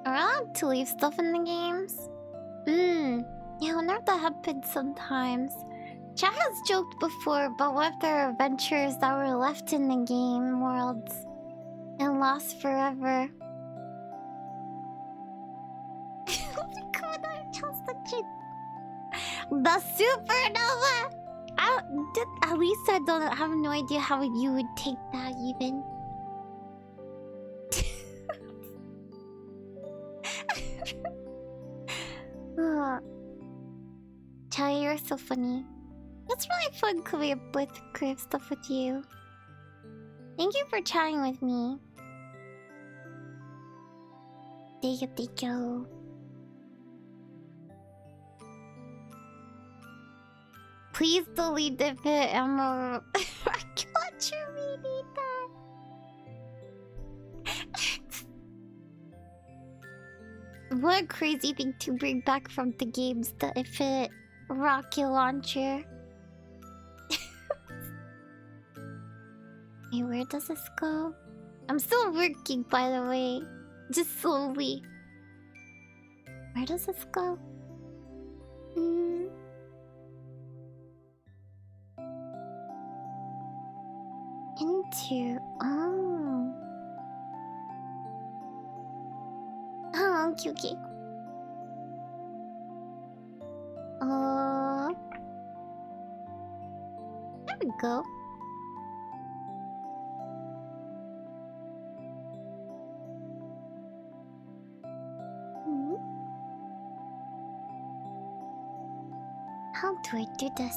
Are we allowed to leave stuff in the games? Yeah, I wonder if that happens sometimes. Chat has joked before about what if there are adventures that were left in the game worlds and lost forever. The supernova! At least I have no idea how you would take that even. Chai, you're so funny. It's really fun coming up with creative stuff with you. Thank you for chatting with me. Thank you, thank you. Please delete the bit, Emma. I can't you read that? What a crazy thing to bring back from the games, the Ifit rocket launcher. Hey, where does this go? I'm still working, by the way. Just slowly. Where does this go? Into... Oh. Oh, okay, okay. There we go. How do I do this?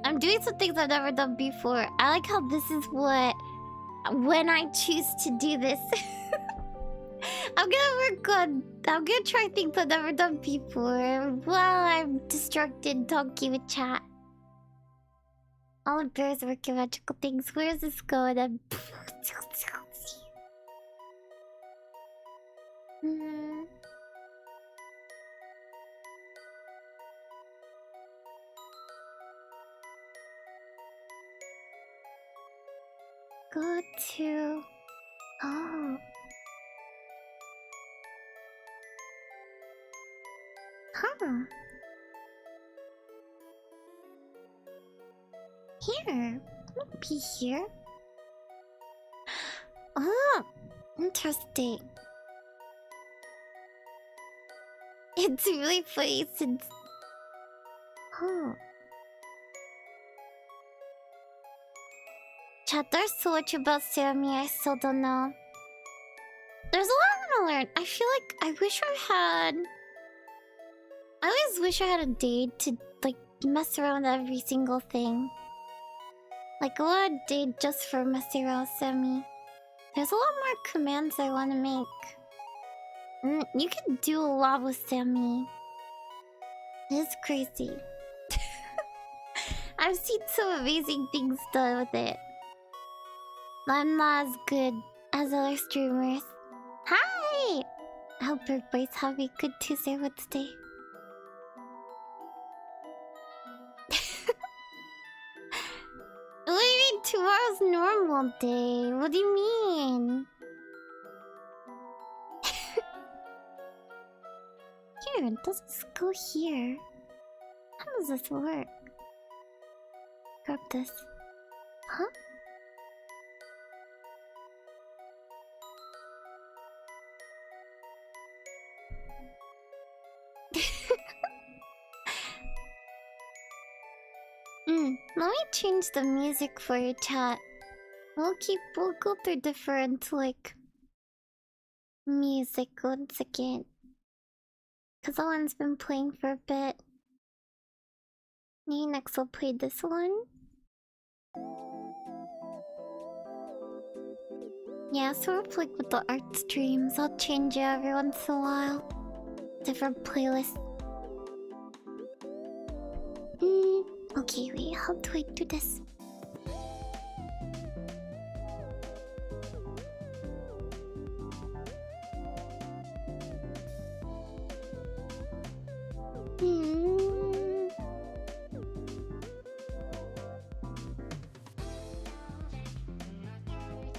I'm doing some things I've never done before. I like how this is what... When I choose to do this. I'm gonna try things I've never done before while I'm distracted talking with chat. All the bears working magical things. Where's this going? Go to... Oh. Huh. Here. Might be here. Oh, interesting. It's really funny since... Oh. Chat, there's so much about Sammy I still don't know. There's a lot to learn. I feel like I wish I had... I always wish I had a date to, like, mess around with every single thing. Like, a lot of date just for messing around with Sammy. There's a lot more commands I want to make. You can do a lot with Sammy. It's crazy. I've seen some amazing things done with it. I'm not as good as other streamers. Hi! I hope everybody's having a good Tuesday, Wednesday. What do you mean tomorrow's normal day? What do you mean? Here, does this go here? How does this work? Grab this. Huh? Let me change the music for your chat. We'll go through different, like, music once again. Cause that one's been playing for a bit. Maybe next we'll play this one. Yeah, sort of like with the art streams. I'll change it every once in a while. Different playlists. Okay, wait, how do I do this?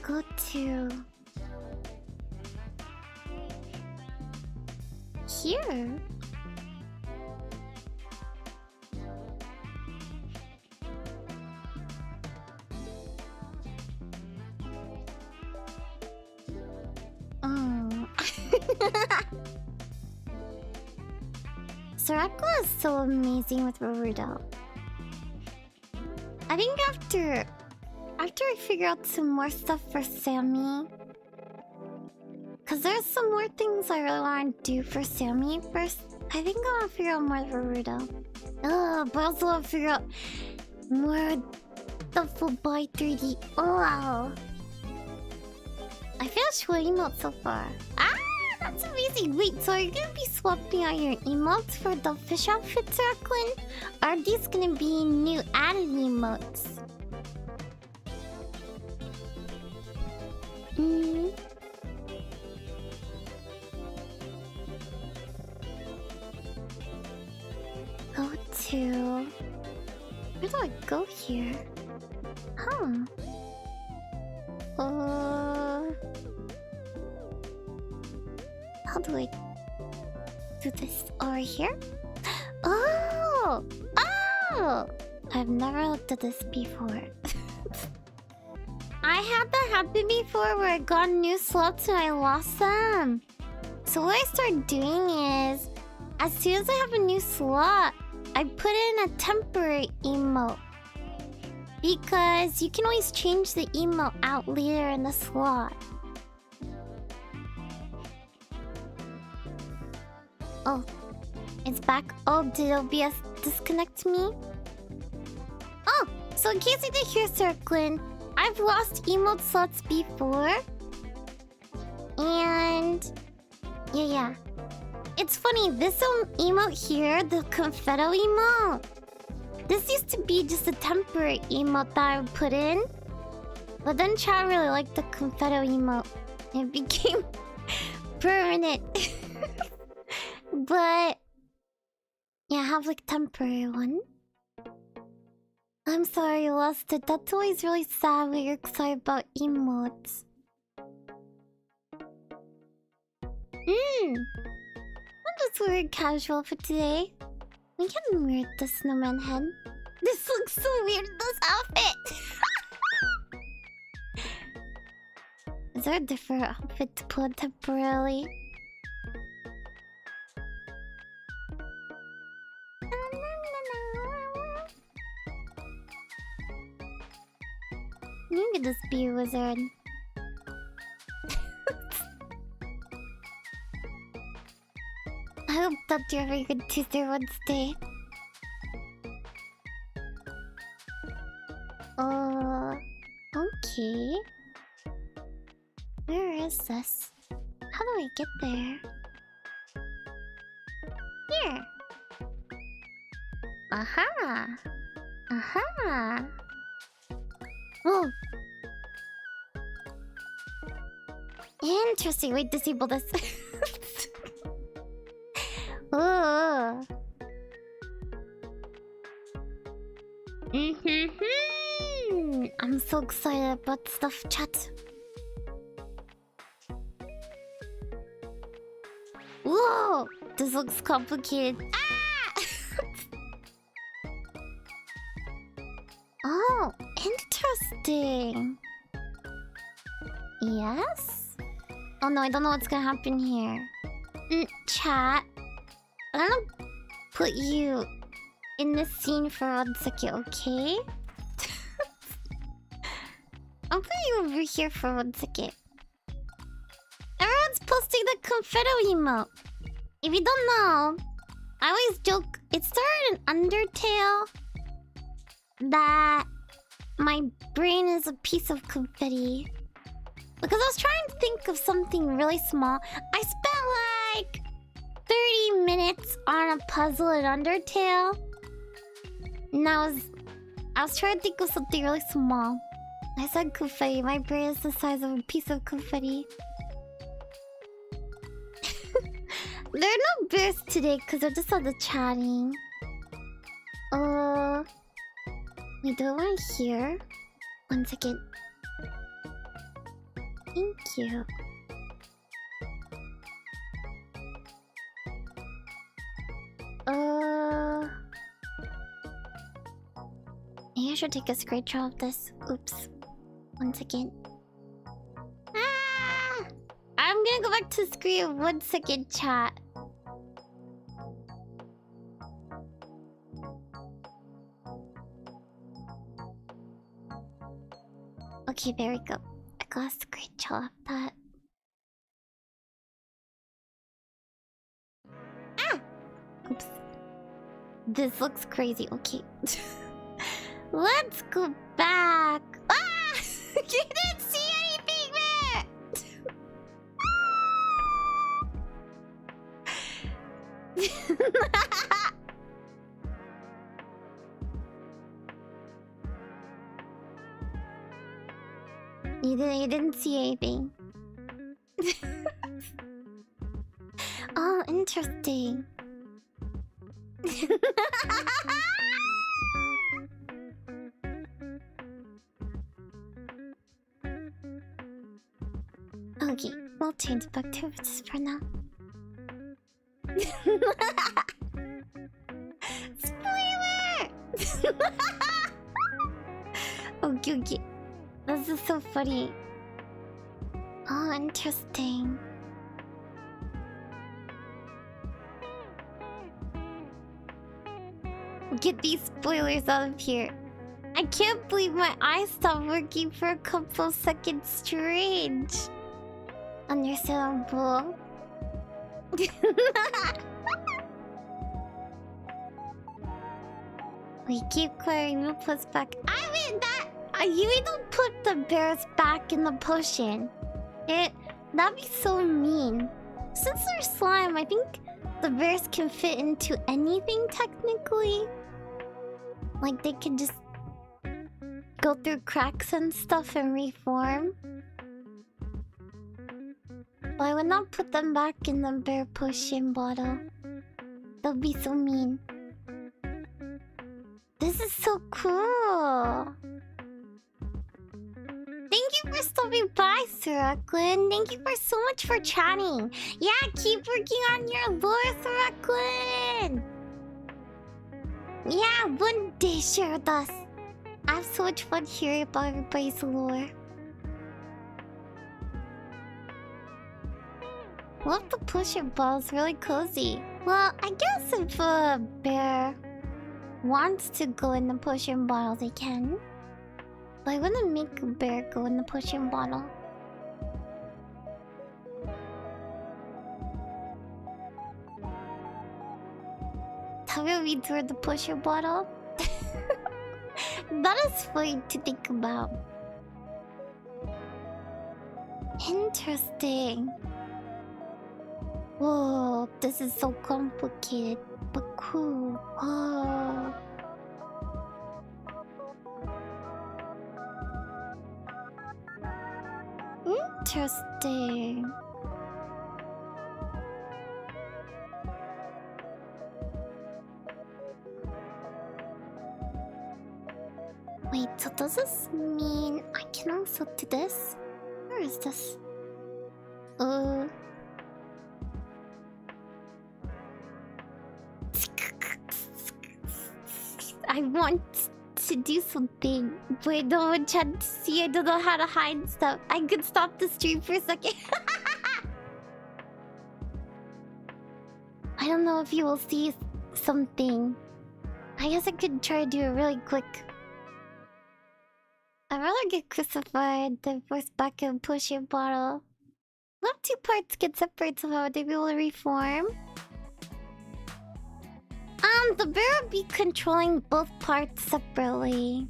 Go to... here? Soraka is so amazing with Riverdale. I think after I figure out some more stuff for Sammy, cause there's some more things I really want to do for Sammy first. I think I want to figure out more of Naruto. But I also want to figure out more the full boy 3D. Oh wow. I finished one emote so far. Ah, that's amazing. Wait, so are you gonna be swapping out your emotes for the fish outfits, Racklin? Or are these gonna be new added emotes? Go to... Where do I go here? Huh. How do I do this over here? Oh! Oh! I've never looked at this before. I had that happen before where I got new slots and I lost them. So what I started doing is, as soon as I have a new slot, I put in a temporary emote. Because you can always change the emote out later in the slot. Oh, it's back. Oh, did OBS disconnect me? Oh, so in case you didn't hear, Circlin, I've lost emote slots before. And... Yeah. It's funny, this emote here, the confetto emote, this used to be just a temporary emote that I would put in. But then chat really liked the confetto emote. It became permanent. But yeah, I have like temporary one. I'm sorry you lost it. That's always really sad when you're excited about emotes. I'm just wearing casual for today. We can wear the snowman head. This looks so weird in this outfit. Is there a different outfit to put on temporarily? You can just be a wizard. I hope that you're having a good Tuesday, Wednesday. Okay. Where is this? How do I get there? Here. Aha. Aha. Whoa. Interesting. Wait, disable this. Oh. I'm so excited about stuff, chat. Whoa! This looks complicated. Ah! Oh, interesting. Yes? Oh no, I don't know what's gonna happen here. Chat. I'm gonna put you in this scene for 1 second, okay? I'll put you over here for 1 second. Everyone's posting the confetto emote. If you don't know, I always joke, it started in Undertale that my brain is a piece of confetti. Because I was trying to think of something really small. I spent like 30 minutes on a puzzle in Undertale. And I was trying to think of something really small. I said confetti. My brain is the size of a piece of confetti. There are no bears today because they're just on the chatting. Wait, do I want to hear? 1 second. Thank you. Maybe I should take a screenshot of this. Oops. 1 second. Ah! I'm gonna go back to the screen. 1 second, chat. Okay, there we go. I got a screenshot of that. Ah! This looks crazy. Okay. Let's go back. Ah! You didn't see anything there! You didn't see anything. Oh, interesting. Okay, we'll change back to this for now. Spoiler! Okay. This is so funny. Oh, interesting. Get these spoilers out of here. I can't believe my eyes stopped working for a couple seconds. Strange. Understandable. We keep clearing the plus back. I mean that you don't put the bears back in the potion. That'd be so mean. Since they're slime, I think the bears can fit into anything technically. Like they can just go through cracks and stuff and reform. But I would not put them back in the bear potion bottle. That'd be so mean. This is so cool. Thank you for stopping by, Suraklin. Thank you for so much for chatting. Yeah, keep working on your lore, Suraklin. Yeah, one day share with us. I have so much fun hearing about everybody's lore. Love the pusher balls, really cozy. Well, I guess if a bear wants to go in the potion bottle, they can. But I wouldn't make a bear go in the potion bottle. Have you read through the potion bottle? That is funny to think about. Interesting. Whoa, this is so complicated, but cool. Whoa. Interesting. Wait, so does this mean I can also do this? Where is this? I want to do something, but I don't want chat to see. I don't know how to hide stuff. I could stop the stream for a second. I don't know if you will see something. I guess I could try to do it really quick. I'd rather get crucified than force back and push your bottle. What if two parts get separated somehow? Would they be able to reform? The bear would be controlling both parts separately.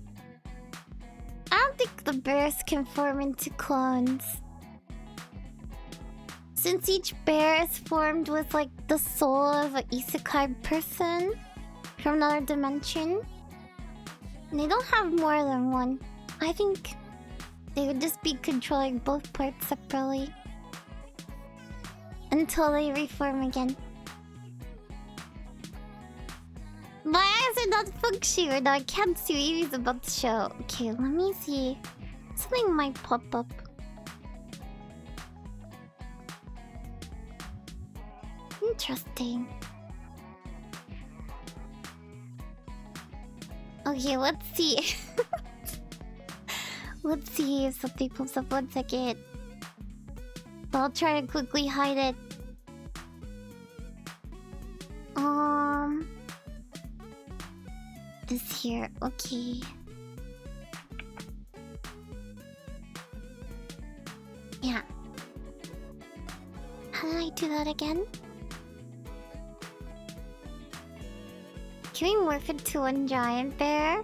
I don't think the bears can form into clones. Since each bear is formed with like the soul of an isekai person from another dimension, and they don't have more than one. I think they would just be controlling both parts separately until they reform again. My eyes are not functioning right now. I can't see what he's about to show. Okay, let me see. Something might pop up. Interesting. Okay, let's see. Let's see if something pops up. 1 second. I'll try to quickly hide it. This here, okay. Yeah. How did I do that again? Can we morph into one giant bear?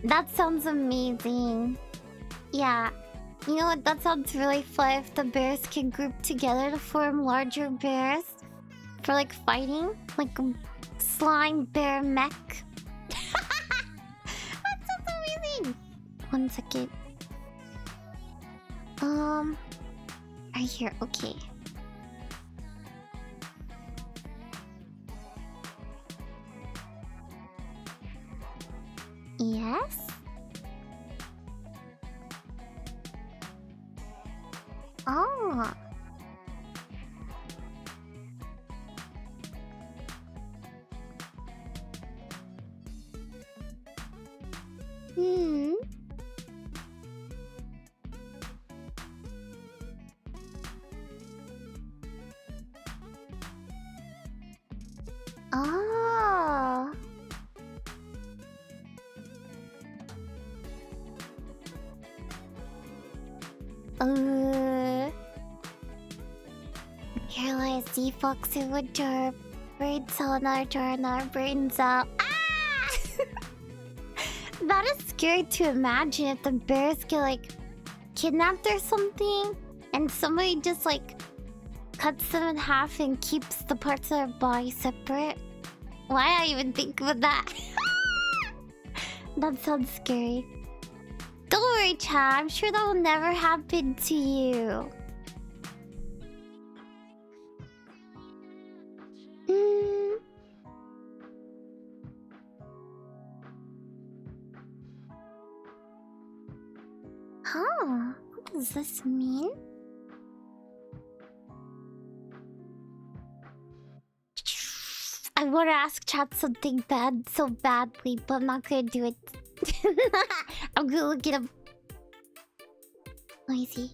That sounds amazing. Yeah. You know what? That sounds really fun if the bears can group together to form larger bears. For like fighting. Like a slime bear mech. That sounds amazing! 1 second. Right here, okay. Yes? Oh. Hmm. Oh. Here lies the fox who would jar. Brain cell, another jar, another brain cell. Ah! That is scary to imagine if the bears get like kidnapped or something and somebody just like cuts them in half and keeps the parts of their body separate. Why did I even think of that? That sounds scary. Don't worry, Chad. I'm sure that will never happen to you. Huh? What does this mean? I want to ask Chad something bad so badly, but I'm not gonna do it. I'm gonna look it up. Let me see.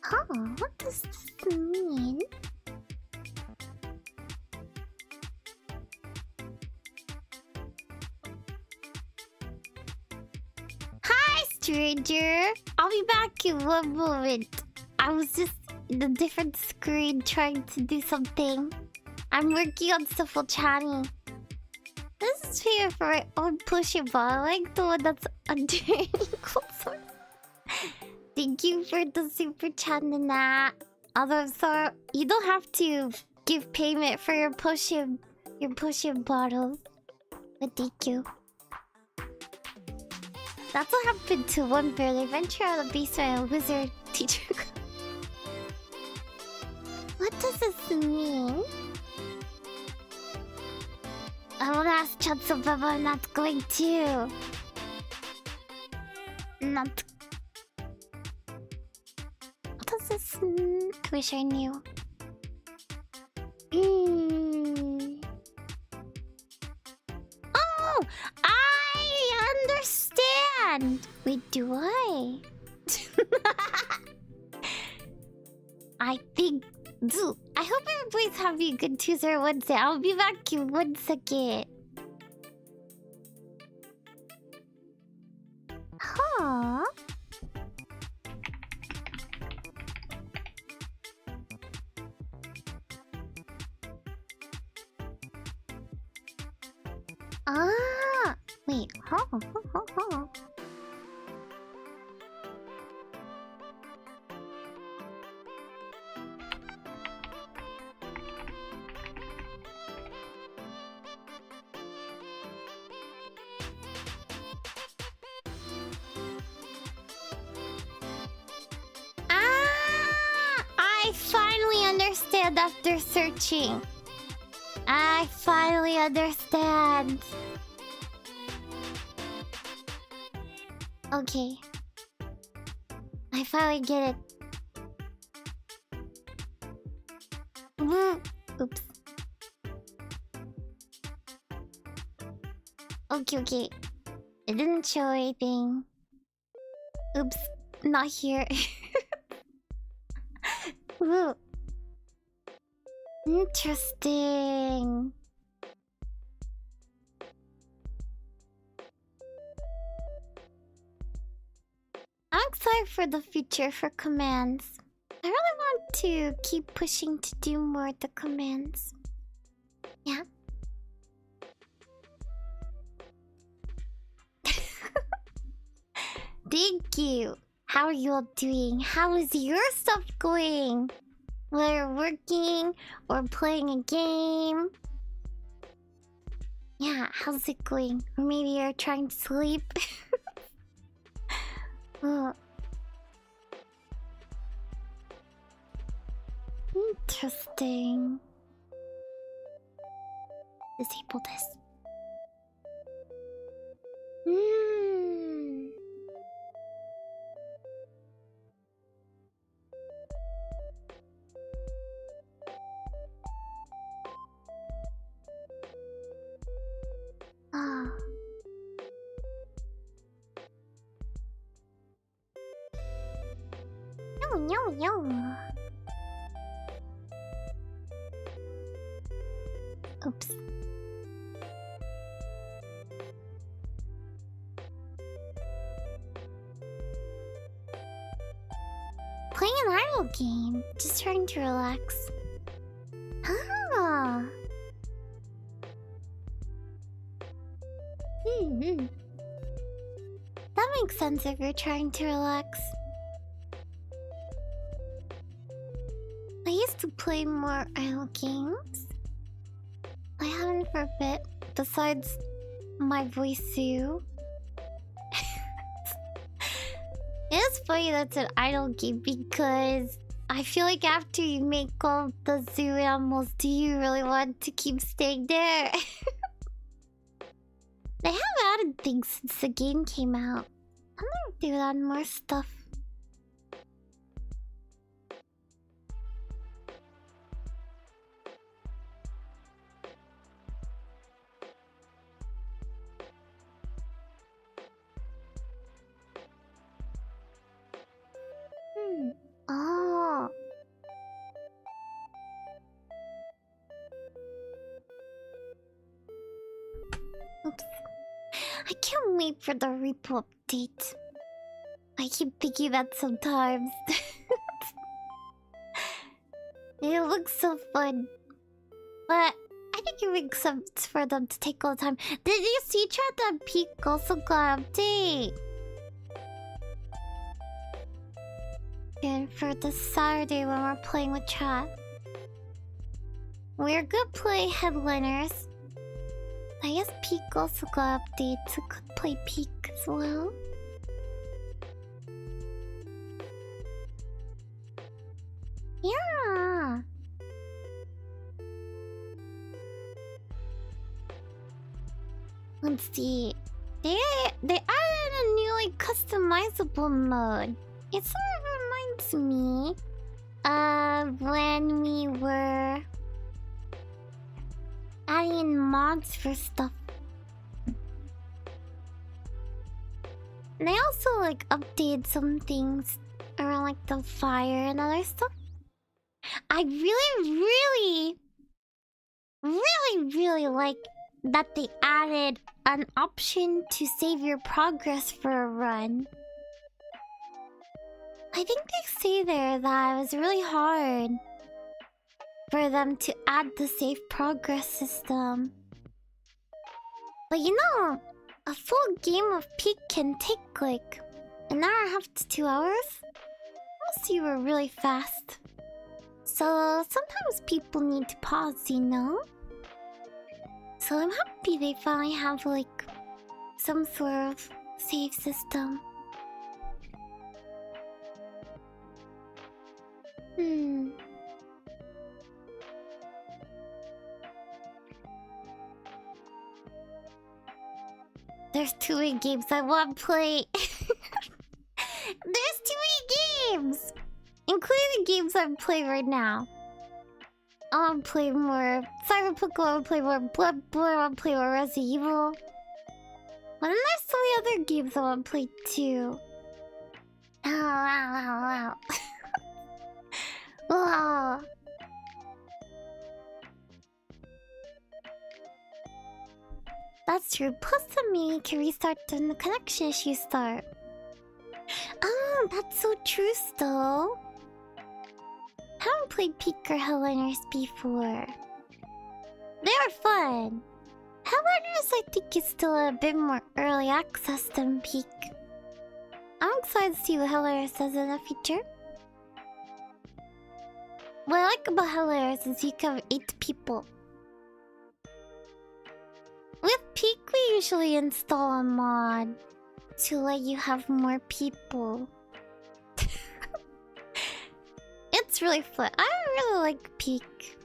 Huh? What does this mean? Hi, stranger! I'll be back in one moment. I was just in a different screen trying to do something. I'm working on stuff while chatting. This is fair for my own pushing ball. I like the one that's under an equal source. Thank you for the super chat and that. Although, so you don't have to give payment for your pushing bottles. But thank you. That's what happened to one bear. They ventured out of the basement and a wizard teacher. What does this mean? I want to ask Chad so bad, but I'm not going to. Not. What does this mean? I wish I knew. Oh! I understand! Wait, do I? I think... I hope everybody's having a good Tuesday or Wednesday. I'll be back in 1 second. Huh? Ah! Wait, huh? I finally understand after searching. I finally understand. Okay. I finally get it. Oops. Okay. It didn't show anything. Oops. Not here. Ooh. Interesting. excited for the future for commands. I really want to keep pushing to do more of the commands. Yeah. Thank you. How are you all doing? How is your stuff going? Whether working or playing a game? Yeah, how's it going? Or maybe you're trying to sleep? Oh. Interesting. Disable this. Ah. Yo, yo, yo. Oops. Playing an idle game. Just trying to relax. Ah. That makes sense if you're trying to relax. I used to play more idle games. I haven't for a bit, besides my voice. It's funny that's an idle game because I feel like after you make all the zoo animals, do you really want to keep staying there? They have added things since the game came out. I wonder if they would add more stuff. Oh. Oops. I can't wait for the repo update. I keep thinking that sometimes. It looks so fun. But I think it makes sense for them to take all the time. Did you see chat that Peak also got update? And for this Saturday when we're playing with chat. We're gonna play headliners. I guess Peak also got updates, so could play Peak as well. Yeah. Let's see. They added a new like customizable mode. It sort of reminds me of when we were adding in mods for stuff. They also like updated some things around like the fire and other stuff. I really like that they added an option to save your progress for a run. I think they say there that it was really hard for them to add the save progress system. But you know, a full game of Peak can take like an hour and a half to 2 hours. Unless you were really fast. So sometimes people need to pause, you know? So I'm happy they finally have like some sort of save system. There's too many games I want to play. There's too many games! Including the games I'm playing right now. I want to play more Cyberpunk, I want to play more Bloodborne, I want to play more Resident Evil. But then there's so many other games I want to play too. Wow. Wow. That's true. Plus, me can restart when the connection issues start. that's so true, though. Haven't played Peak or Hellliners before. They are fun. Hellliners, I think, is still a bit more early access than Peak. I'm excited to see what Hellliners does in the future. What I like about Hellliners is you can have 8 people. With Peak, we usually install a mod to let you have more people. It's really fun. I really like Peak.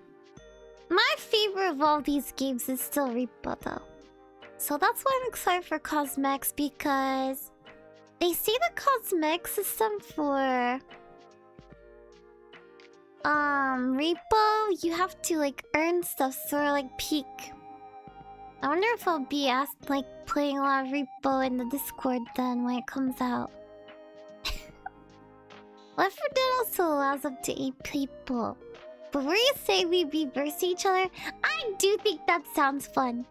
My favorite of all these games is still Reaper, though. So that's why I'm excited for Cosmetics, because they say the cosmetic system for Repo, you have to like earn stuff, sort of like Peak. I wonder if I'll be asked like playing a lot of Repo in the Discord then when it comes out. Left 4 Dead also allows up to 8 people. But were you saying we reverse each other? I do think that sounds fun.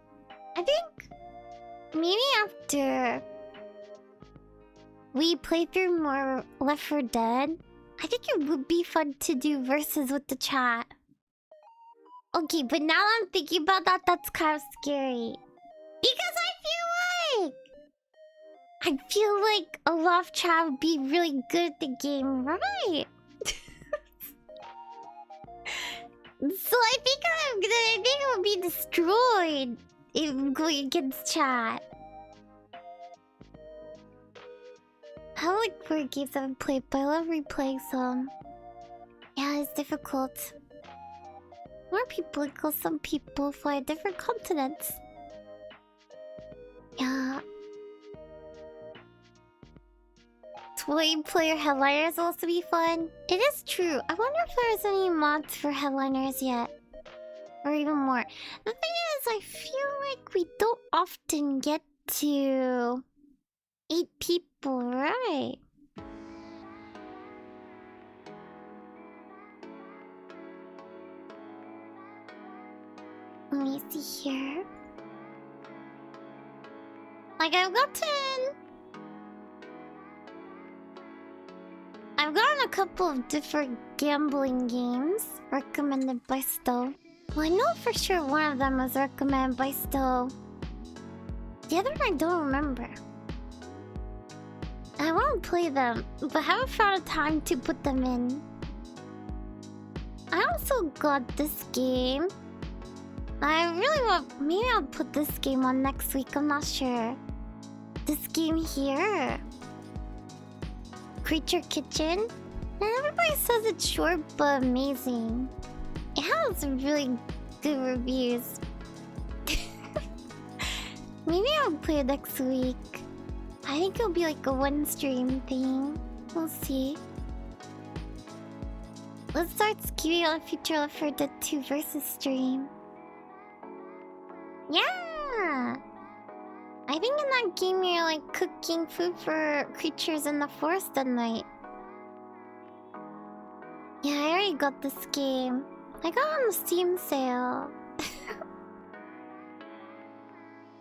I think maybe after we play through more Left 4 Dead, I think it would be fun to do verses with the chat. Okay, but now I'm thinking about that, that's kind of scary. Because I feel like a lot of chat would be really good at the game, right? So I think it will be destroyed if going against chat. I like board games I haven't played, but I love replaying some. Yeah, it's difficult. More people equals some people fly different continents. Yeah. 20-player headliners will also be fun. It is true. I wonder if there's any mods for headliners yet. Or even more. The thing is, I feel like we don't often get to 8 people, right? Let me see here. Like, I've gotten a couple of different gambling games recommended by Stowe. Well, I know for sure one of them was recommended by Stowe. The other one I don't remember. I want to play them, but haven't found a time to put them in. I also got this game. I really want... Maybe I'll put this game on next week, I'm not sure. This game here. Creature Kitchen. And everybody says it's short but amazing. It has really good reviews. Maybe I'll play it next week. I think it'll be like a one stream thing. We'll see. Let's start skewing on future Left 4 Dead 2 versus stream. Yeah! I think in that game you're like cooking food for creatures in the forest at night. Yeah, I already got this game. I got it on the Steam sale.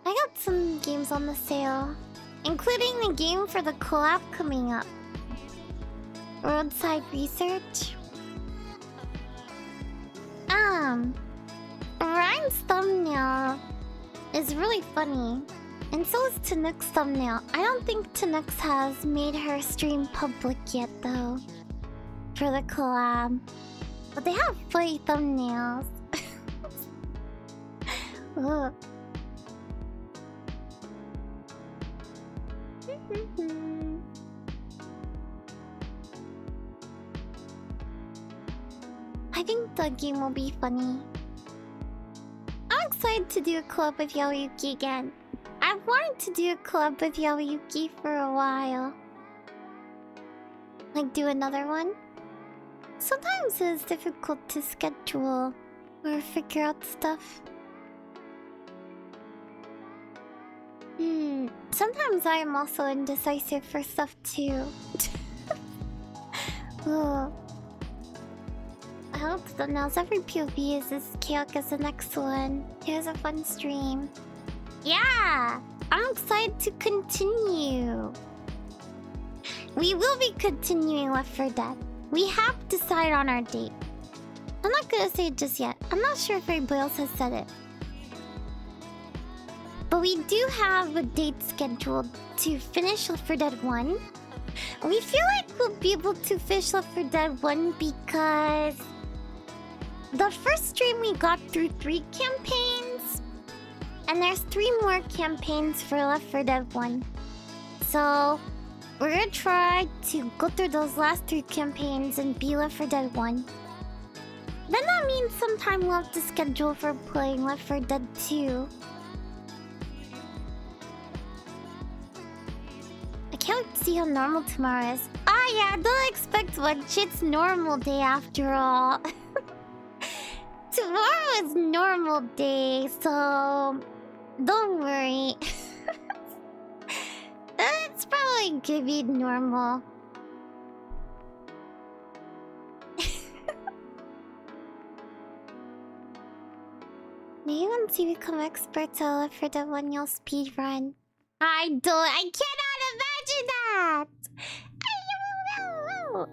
I got some games on the sale, including the game for the collab coming up. Roadside Research. Ryan's thumbnail is really funny. And so is Tanook's thumbnail. I don't think Tanook's has made her stream public yet though. For the collab. But they have funny thumbnails. Ugh. I think the game will be funny. I'm excited to do a collab with Yaoyuki again. I've wanted to do a collab with Yaoyuki for a while. Like do another one. Sometimes it's difficult to schedule or figure out stuff. Sometimes I am also indecisive for stuff too. Ugh. I hope that now every POV is as chaotic as the next one. Here's a fun stream. Yeah! I'm excited to continue. We will be continuing Left 4 Dead. We have decided on our date. I'm not gonna say it just yet. I'm not sure if anybody else has said it. But we do have a date scheduled to finish Left 4 Dead 1. We feel like we'll be able to finish Left 4 Dead 1 because the first stream we got through 3 campaigns. And there's 3 more campaigns for Left 4 Dead 1. So we're gonna try to go through those last 3 campaigns and be Left 4 Dead 1. Then that means sometime we'll have to schedule for playing Left 4 Dead 2. I can't wait to see how normal tomorrow is. Ah yeah, don't expect much. It's normal day after all. Tomorrow is normal day, so don't worry. It's probably gonna be normal. Maybe once you become experts at Left 4 Dead 1, you'll speedrun. I cannot imagine that!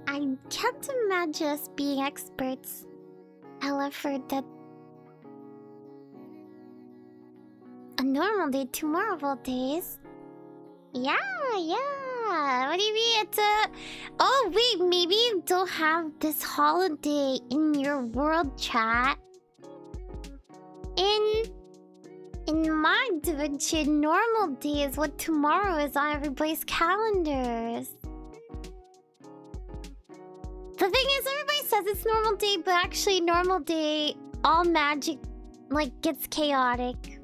I can't imagine us being experts at Left 4 Dead. A normal day, 2 Marvel days. Yeah. What do you mean it's a... Oh wait, maybe you don't have this holiday in your world chat. In my dimension, normal day is what tomorrow is on everybody's calendars. The thing is, everybody says it's normal day, but actually normal day, all magic, like, gets chaotic.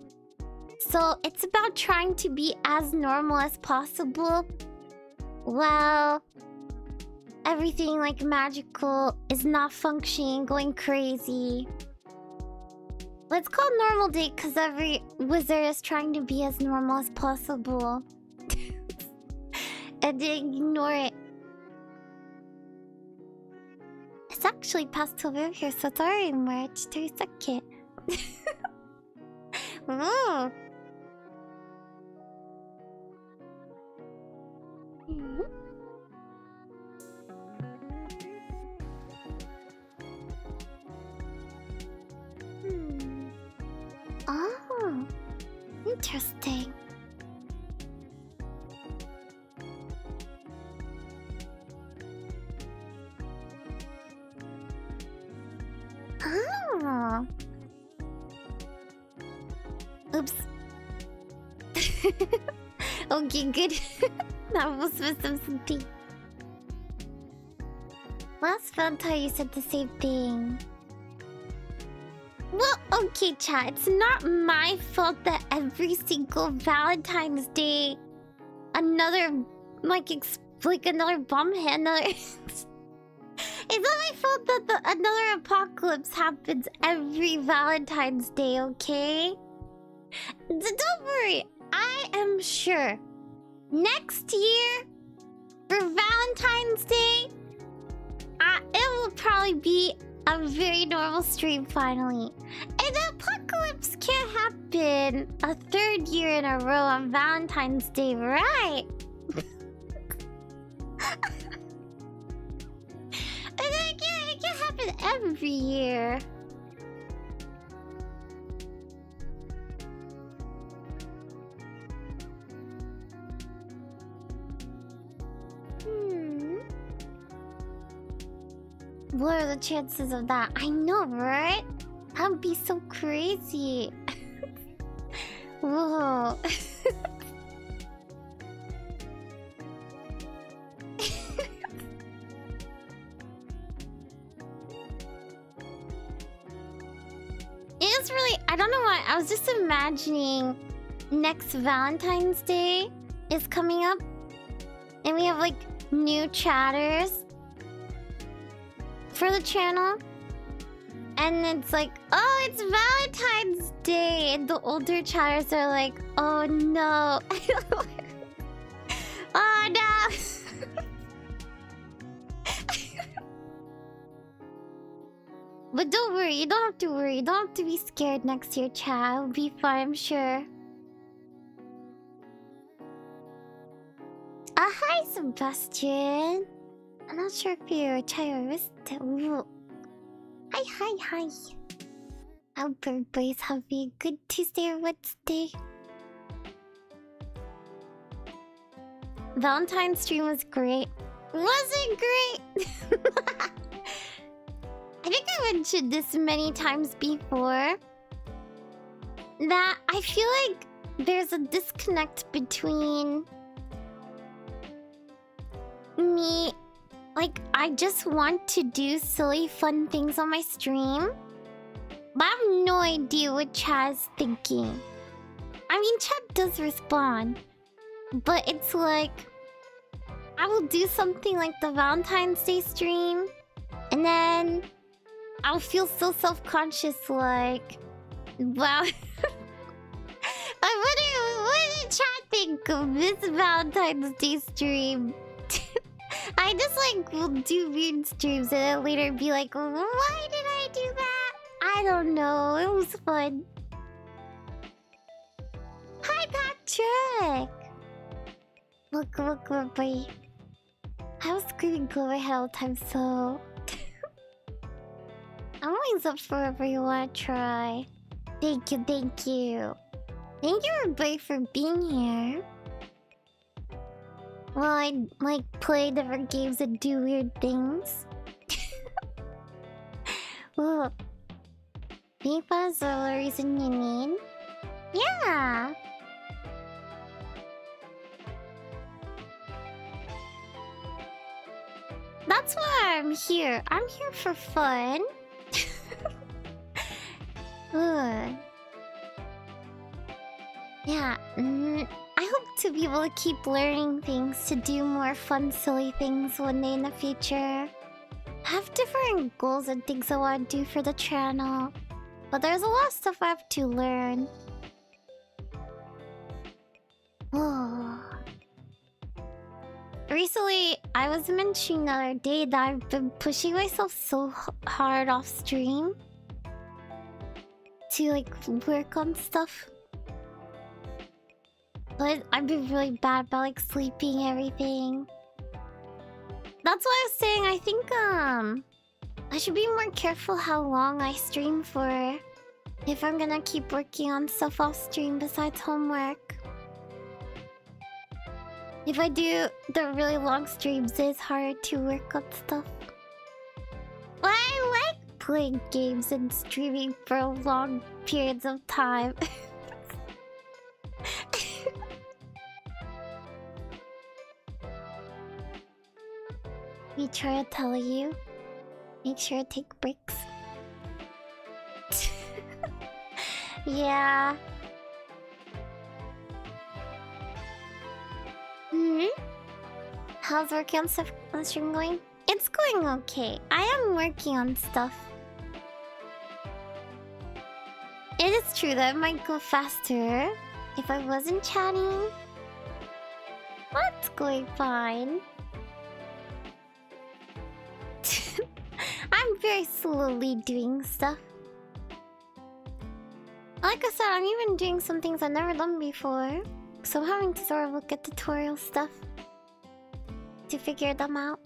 So it's about trying to be as normal as possible while everything, like, magical is not functioning, going crazy. Let's call it normal day because every wizard is trying to be as normal as possible. And ignore it. It's actually past 12 here, so it's already March 32nd. Ooh. Oh, interesting. Oh. Oops. Okay, good. That was with something. Last Valentine, you said the same thing. Well, okay, chat. It's not my fault that every single Valentine's Day, another another bomb hit. It's not my fault that another apocalypse happens every Valentine's Day. Okay, don't worry. I am sure next year for Valentine's Day, it will probably be a very normal stream finally. And the apocalypse can't happen a 3rd year in a row on Valentine's Day, right? And it can't happen every year. What are the chances of that? I know, right? That would be so crazy. Whoa. It's really... I don't know why. I was just imagining next Valentine's Day is coming up. And we have, like, new chatters for the channel, and it's like, oh, it's Valentine's Day, and the older chatters are like, oh no. Oh no. But don't worry, you don't have to worry, you don't have to be scared next year, chat. It'll be fine, I'm sure. Hi, Sebastian. I'm not sure if you're a terrorist. Ooh. Hi. Hope everybody's having a good Tuesday or Wednesday. Valentine's stream was great. Was it great? I think I mentioned this many times before. That I feel like there's a disconnect between me. Like, I just want to do silly, fun things on my stream. But I have no idea what Chad's thinking. I mean, Chad does respond. But it's like, I will do something like the Valentine's Day stream. And then I'll feel so self-conscious, like, wow. What did Chad think of this Valentine's Day stream? I just like will do weird streams and then later be like, why did I do that? I don't know. It was fun. Hi, Patrick. Look, boy. I was screaming go ahead all the time, so I'm always up for whatever you want to try. Thank you. Thank you, everybody, for being here. Well, I like play different games and do weird things. Well, being fun is the only reason you need. Yeah. That's why I'm here. I'm here for fun. Yeah. I hope to be able to keep learning things to do more fun, silly things one day in the future. I have different goals and things I want to do for the channel, but there's a lot of stuff I have to learn. Recently, I was mentioning the other day that I've been pushing myself so hard off stream to like work on stuff. But I've been really bad about like sleeping and everything. That's why I was saying I think I should be more careful how long I stream for if I'm gonna keep working on stuff off stream besides homework. If I do the really long streams, it's harder to work on stuff. But I like playing games and streaming for long periods of time. We try to tell you, make sure to take breaks. Yeah. How's working on stuff on stream going? It's going okay. I am working on stuff. It is true that it might go faster if I wasn't chatting. But it's going fine. I'm very slowly doing stuff. Like I said, I'm even doing some things I've never done before. So I'm having to sort of look at tutorial stuff to figure them out.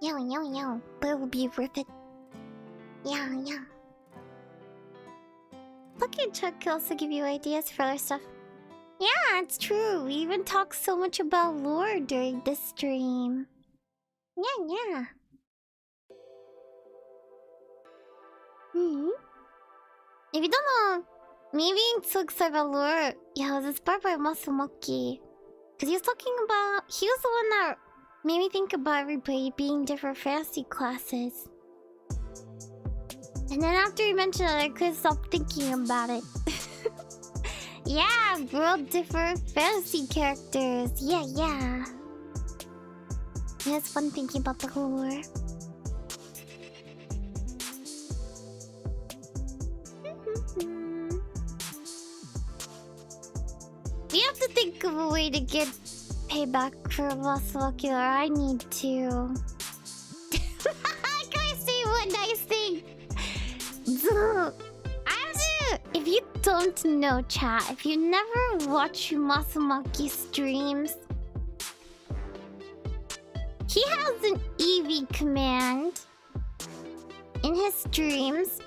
Yo. But it will be worth it. Yeah. Lucky Chuck can also give you ideas for other stuff. Yeah, it's true. We even talked so much about lore during this stream. Yeah. If you don't know, me being so excited about lore, yeah, I was inspired by Masumoki. Because he was the one that made me think about everybody being different fantasy classes. And then after he mentioned it, I couldn't stop thinking about it. Yeah, we're all different fantasy characters. Yeah. It's fun thinking about the lore. We have to think of a way to get payback for Masumoki, or I need to. Can I say one nice thing? I have to If you don't know, chat, if you never watch Masumaki streams, he has an EV command in his streams.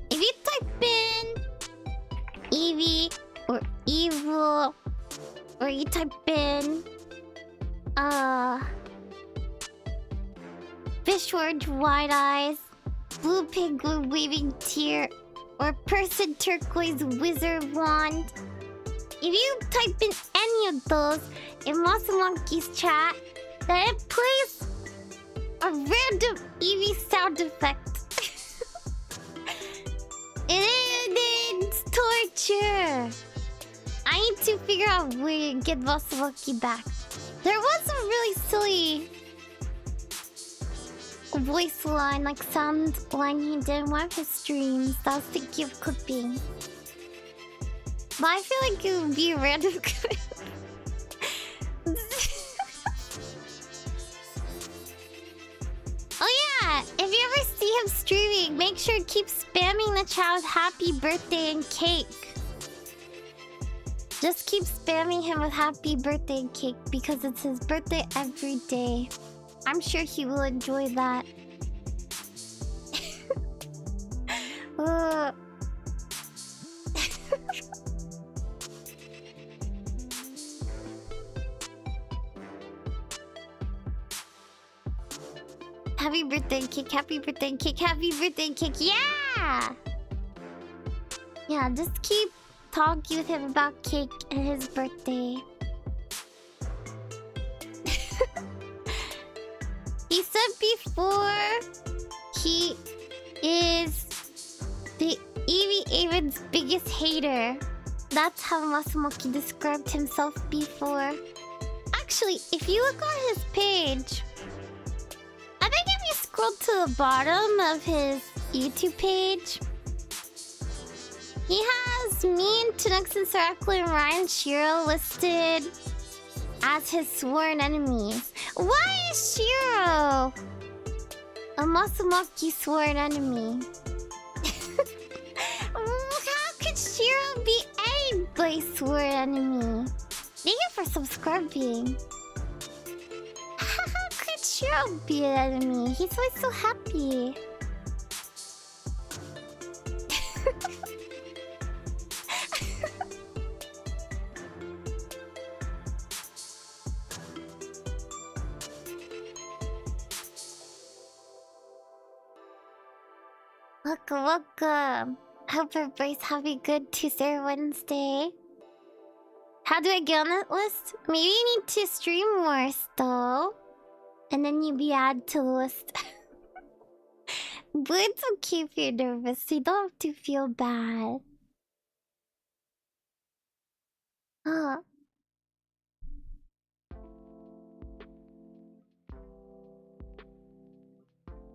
If you type in EV or evil, or you type in fish with wide eyes, blue pig with waving tear, or person turquoise wizard wand. If you type in any of those in Masumaki's chat, then it plays a random Eevee sound effect. It's torture. I need to figure out a way to get Masumaki back. There was a really silly voice line, like sound line he did in one of his streams that I was thinking of clipping. But I feel like it would be a random clip. Oh yeah, if you ever see him streaming, make sure to keep spamming the chat with happy birthday and cake. Just keep spamming him with happy birthday and cake because it's his birthday every day. I'm sure he will enjoy that. Happy birthday cake, happy birthday cake, happy birthday cake, yeah! Yeah, just keep talking with him about cake and his birthday. He said before he is the Eevee Aven's biggest hater. That's how Masumaki described himself before. Actually, if you look on his page, I think if you scroll to the bottom of his YouTube page, he has me and Tunux and Saracle and Ryan Shiro listed as his sworn enemies. Why is Shiro a Masumaki sworn enemy? How could Shiro be anybody's sworn enemy? Thank you for subscribing. How could Shiro be an enemy? He's always so happy. Welcome, welcome. Hope everybody's having a good Tuesday or Wednesday. How do I get on that list? Maybe you need to stream more still. And then you'll be added to the list. But it's okay if you're nervous. You don't have to feel bad.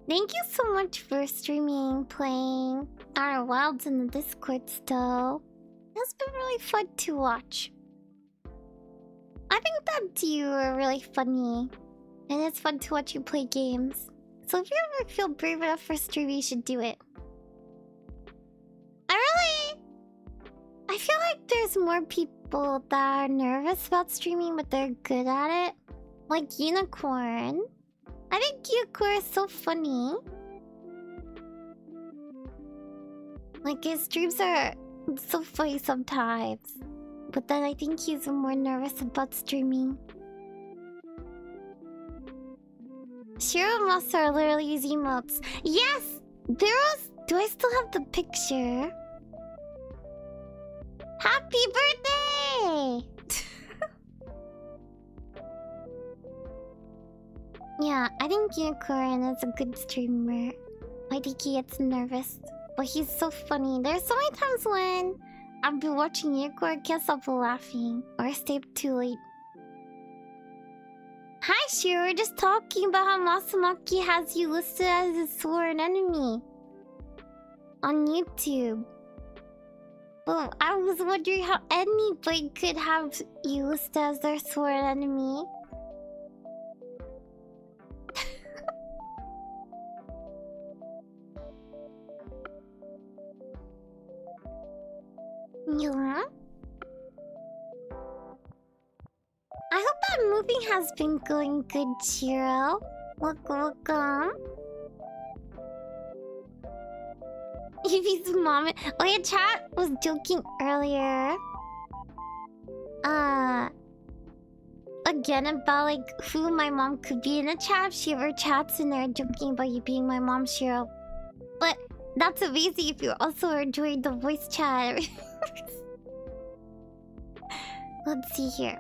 Thank you so much for streaming, playing our wilds in the Discord still. It's been really fun to watch. I think that you are really funny. And it's fun to watch you play games. So if you ever feel brave enough for streaming, you should do it. I feel like there's more people that are nervous about streaming, but they're good at it. Like Unicorn. I think Unicorn is so funny. Like his streams are so funny sometimes. But then I think he's more nervous about streaming. Shiro and Master are literally using emotes. Yes! There was... Do I still have the picture? Happy birthday! Yeah, I think Unicorn is a good streamer. I think he gets nervous. But he's so funny. There's so many times when I've been watching Unicorn, can't stop laughing. Or I stay up too late. Hi Shiro, we're just talking about how Masumaki has you listed as his sworn enemy. On YouTube. Well, I was wondering how anybody could have you listed as their sworn enemy. Yeah. I hope that movie has been going good, Shiro. Welcome. Evie's mom. Oh yeah, chat was joking earlier. Again about like who my mom could be in a chat. If she ever chats in there joking about you being my mom, Shiro. But that's amazing if you also enjoying the voice chat. Let's see here.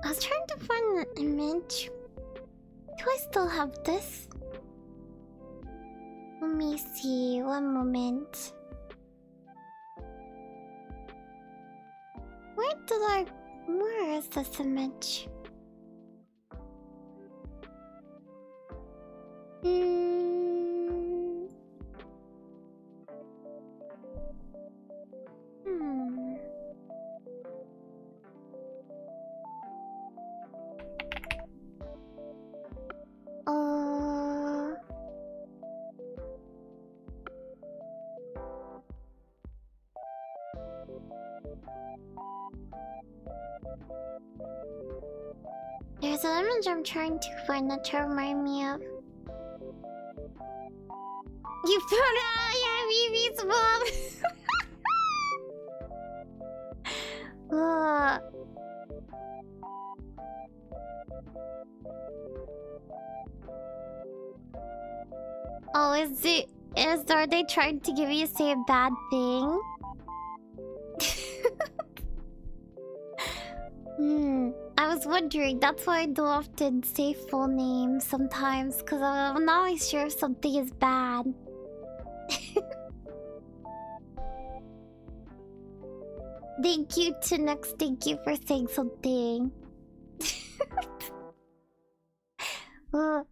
I was trying to find an image. Do I still have this? Let me see. One moment. Where is this image? There's an image I'm trying to find that to remind me of. You found out, yeah, Vivi's mom. Oh, are they trying to give you say a bad thing? I was wondering, that's why I don't often say full names sometimes, because I'm not always sure if something is bad. Thank you, Tunux. Thank you for saying something. Let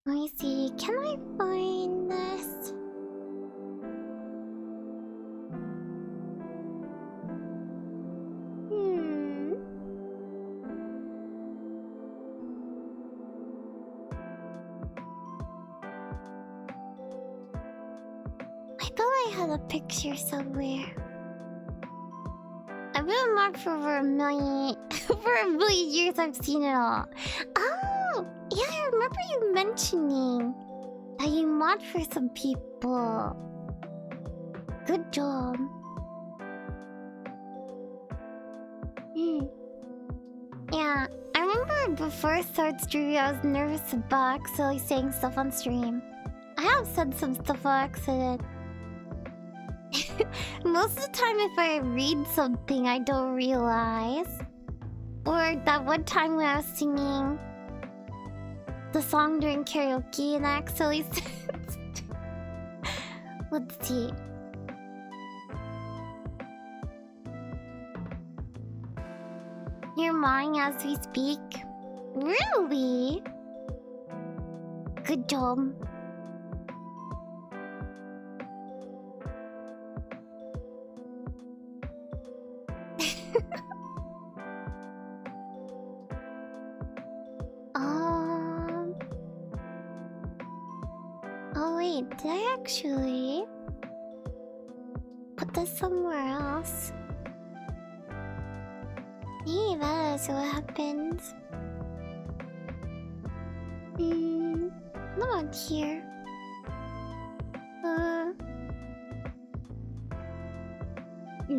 me see. Can I find this? I thought I had a picture somewhere. I've been a mod for over a million years. I've seen it all. Oh, yeah, I remember you mentioning that you mod for some people. Good job. Yeah, I remember before I started streaming, I was nervous about accidentally saying stuff on stream. I have said some stuff on accident. Most of the time, if I read something, I don't realize. Or that one time when I was singing the song during karaoke and I accidentally said... Let's see. You're mine as we speak. Really? Good job. Oh wait, did I actually put this somewhere else? Hey, that is what happens. Not on here.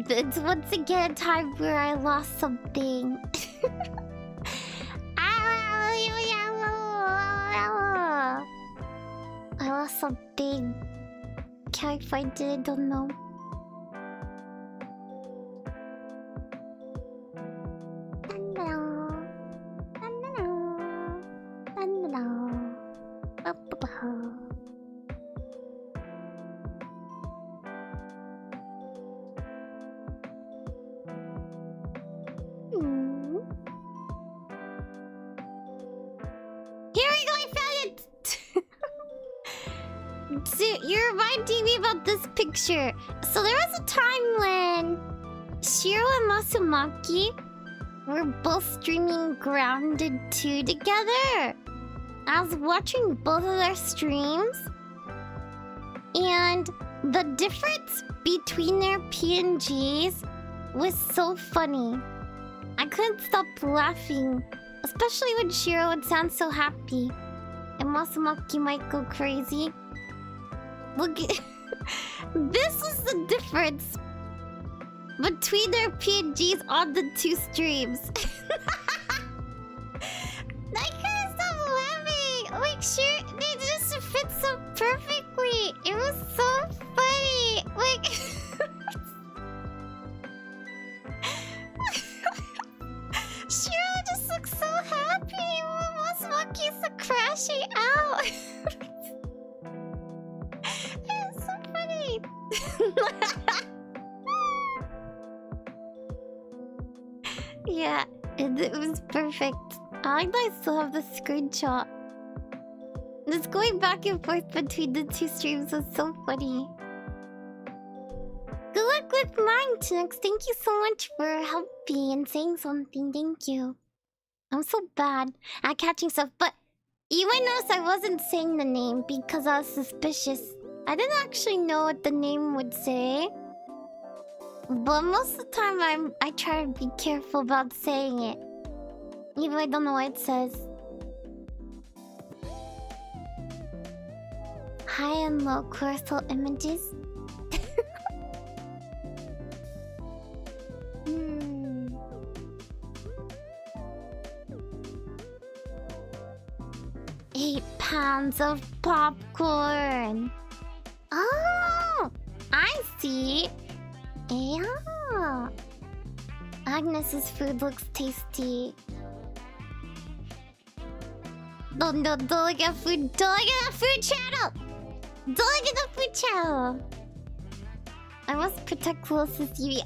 It's once again a time where I lost something. I lost something. Can I find it? I don't know. Here we go, I found it! You're reminding me about this picture. So there was a time when Shiro and Masumaki were both streaming Grounded 2 together. I was watching both of their streams, and And the difference between their PNGs was so funny. I couldn't stop laughing, especially when Shiro would sound so happy and Masamaki might go crazy. Look at this is the difference between their PNGs on the two streams. I couldn't stop laughing. Like, sure, they just fit so perfectly. It was so funny. Like, Shiro just looks so happy. Masamuki's so crashing out. It's so funny. Yeah, it was perfect. I still have the screenshot. Just going back and forth between the two streams was so funny. Good luck with mine, Chinooks. Thank you so much for helping and saying something. Thank you. I'm so bad at catching stuff, but you might notice I wasn't saying the name because I was suspicious. I didn't actually know what the name would say. But most of the time I try to be careful about saying it. Even though I don't know what it says. High and low coastal images. Hmm. 8 pounds of popcorn. Oh, I see. Yeah. Agnes's food looks tasty. Don't look at food. Don't look at the food channel. Don't look at the food channel. I must protect closest UV.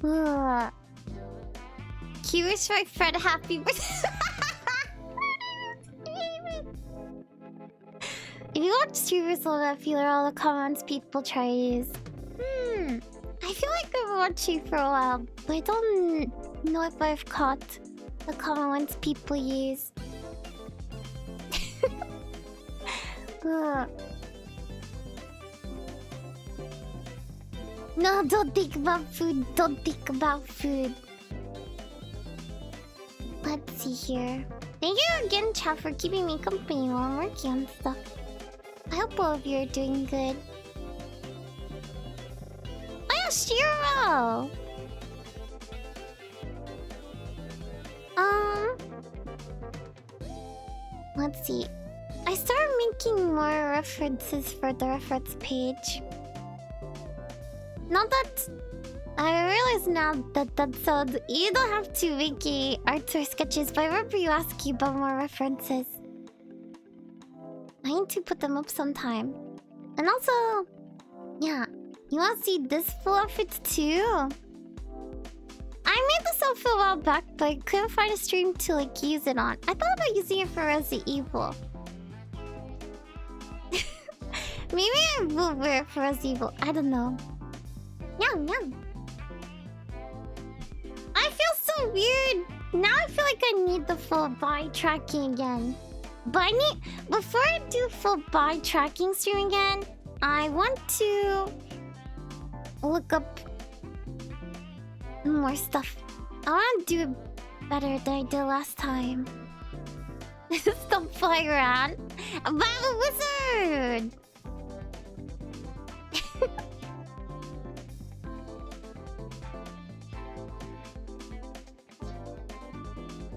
Ah! Can you wish my friend happy birthday? If you watch streamers long enough, you'll hear all the comments people try to use. I feel like I've been watching for a while, but I don't know if I've caught the common ones people use. No, don't think about food. Don't think about food. Let's see here. Thank you again, chat, for keeping me company while I'm working on stuff. I hope all of you are doing good. Oh yeah, Shiro! Let's see. I started making more references for the reference page. Not that... I realize now that sounds... You don't have to make arts or sketches, but I remember you asking about more references. I need to put them up sometime. And also... Yeah. You want to see this full outfit too? I made this outfit a while back, but I couldn't find a stream to use it on. I thought about using it for Resident Evil. Maybe I will wear it for Resident Evil. I don't know. Yum, yum. I feel so weird. Now I feel like I need the full body tracking again. But before I do full body tracking stream again, I want to look up more stuff. I want to do it better than I did last time. Stop flying around. I'm a wizard!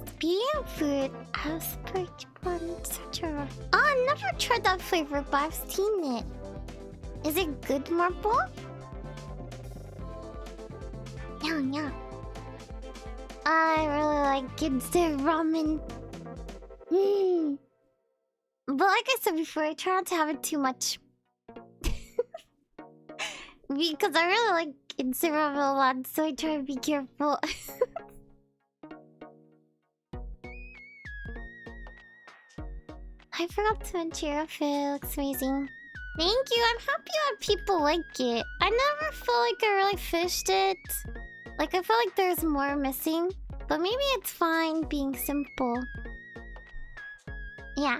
Speaking of food, I was pretty fun, etc. Oh, I never tried that flavor, but I've seen it. Is it good, Marble? Yeah, yeah. I really like instant ramen. But like I said before, I try not to have it too much. Because I really like instant ramen a lot, so I try to be careful. I forgot to mention your outfit. It looks amazing. Thank you. I'm happy that people like it. I never feel like I really fished it. Like, I feel like there's more missing. But maybe it's fine being simple. Yeah.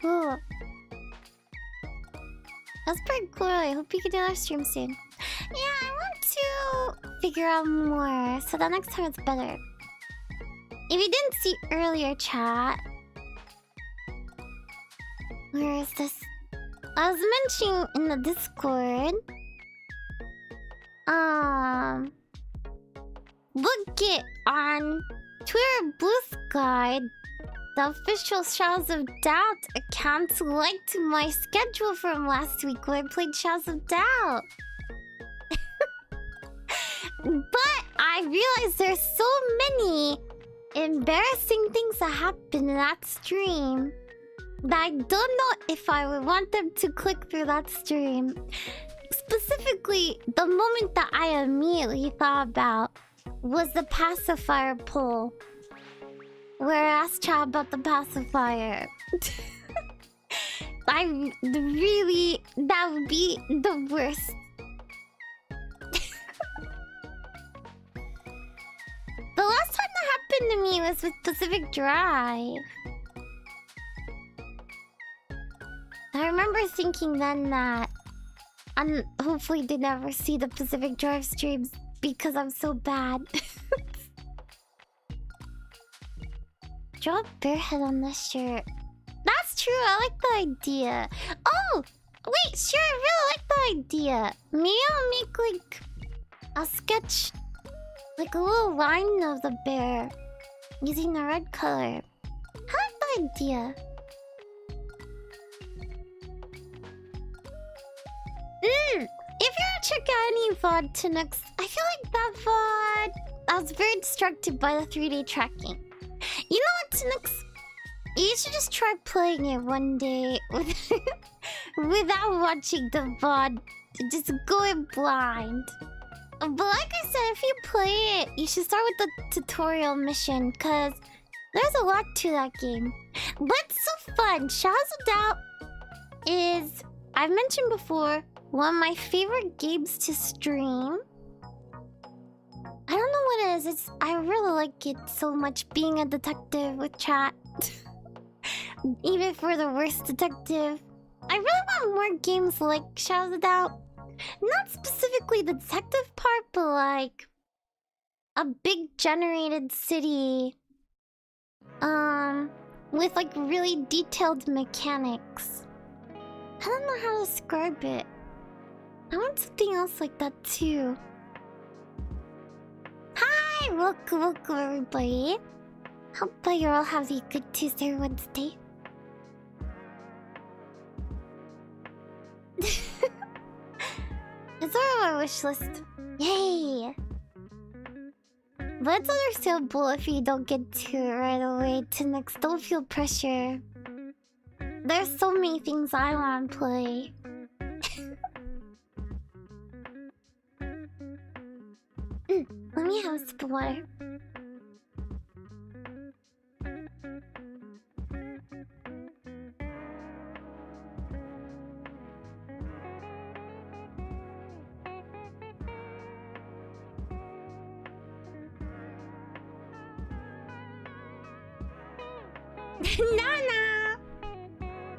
cool. That's pretty cool. I hope you can do our stream soon. Yeah, I want to figure out more so that next time it's better. If you didn't see earlier, chat, where is this? I was mentioning in the Discord. Look it on Twitter Bluesky. The official Shadows of Doubt account liked my schedule from last week where I played Shadows of Doubt. But I realized there's so many embarrassing things that happened in that stream that I don't know if I would want them to click through that stream. Specifically, the moment that I immediately thought about was the pacifier poll. Where I asked chat about the pacifier. That would be the worst. The last time that happened to me was with Pacific Drive. I remember thinking then that hopefully they never see the Pacific Drive streams because I'm so bad. Draw a bear head on this shirt. That's true, I like the idea. Oh! Wait, sure, I really like the idea. Maybe I'll make like a sketch, like a little line of the bear using the red color. I like the idea. If you're gonna check out any VOD to next, I feel like that VOD, I was very distracted by the 3D tracking. You know what, Tunux? You should just try playing it one day without watching the VOD. Just go in blind. But like I said, if you play it, you should start with the tutorial mission, because there's a lot to that game. But it's so fun. Shadows of Doubt is, I've mentioned before, one of my favorite games to stream. I don't know what it is. I really like it so much, being a detective with chat. Even for the worst detective. I really want more games like Shadows of Doubt. Not specifically the detective part, but like a big generated city. With like really detailed mechanics. I don't know how to describe it. I want something else like that too. Hi! Welcome everybody. Hope you're all having a good Tuesday or Wednesday. It's on my wish list. Yay! But it's understandable if you don't get to it right away. To next, don't feel pressure. There's so many things I want to play. Let me have a sip of water. Nana!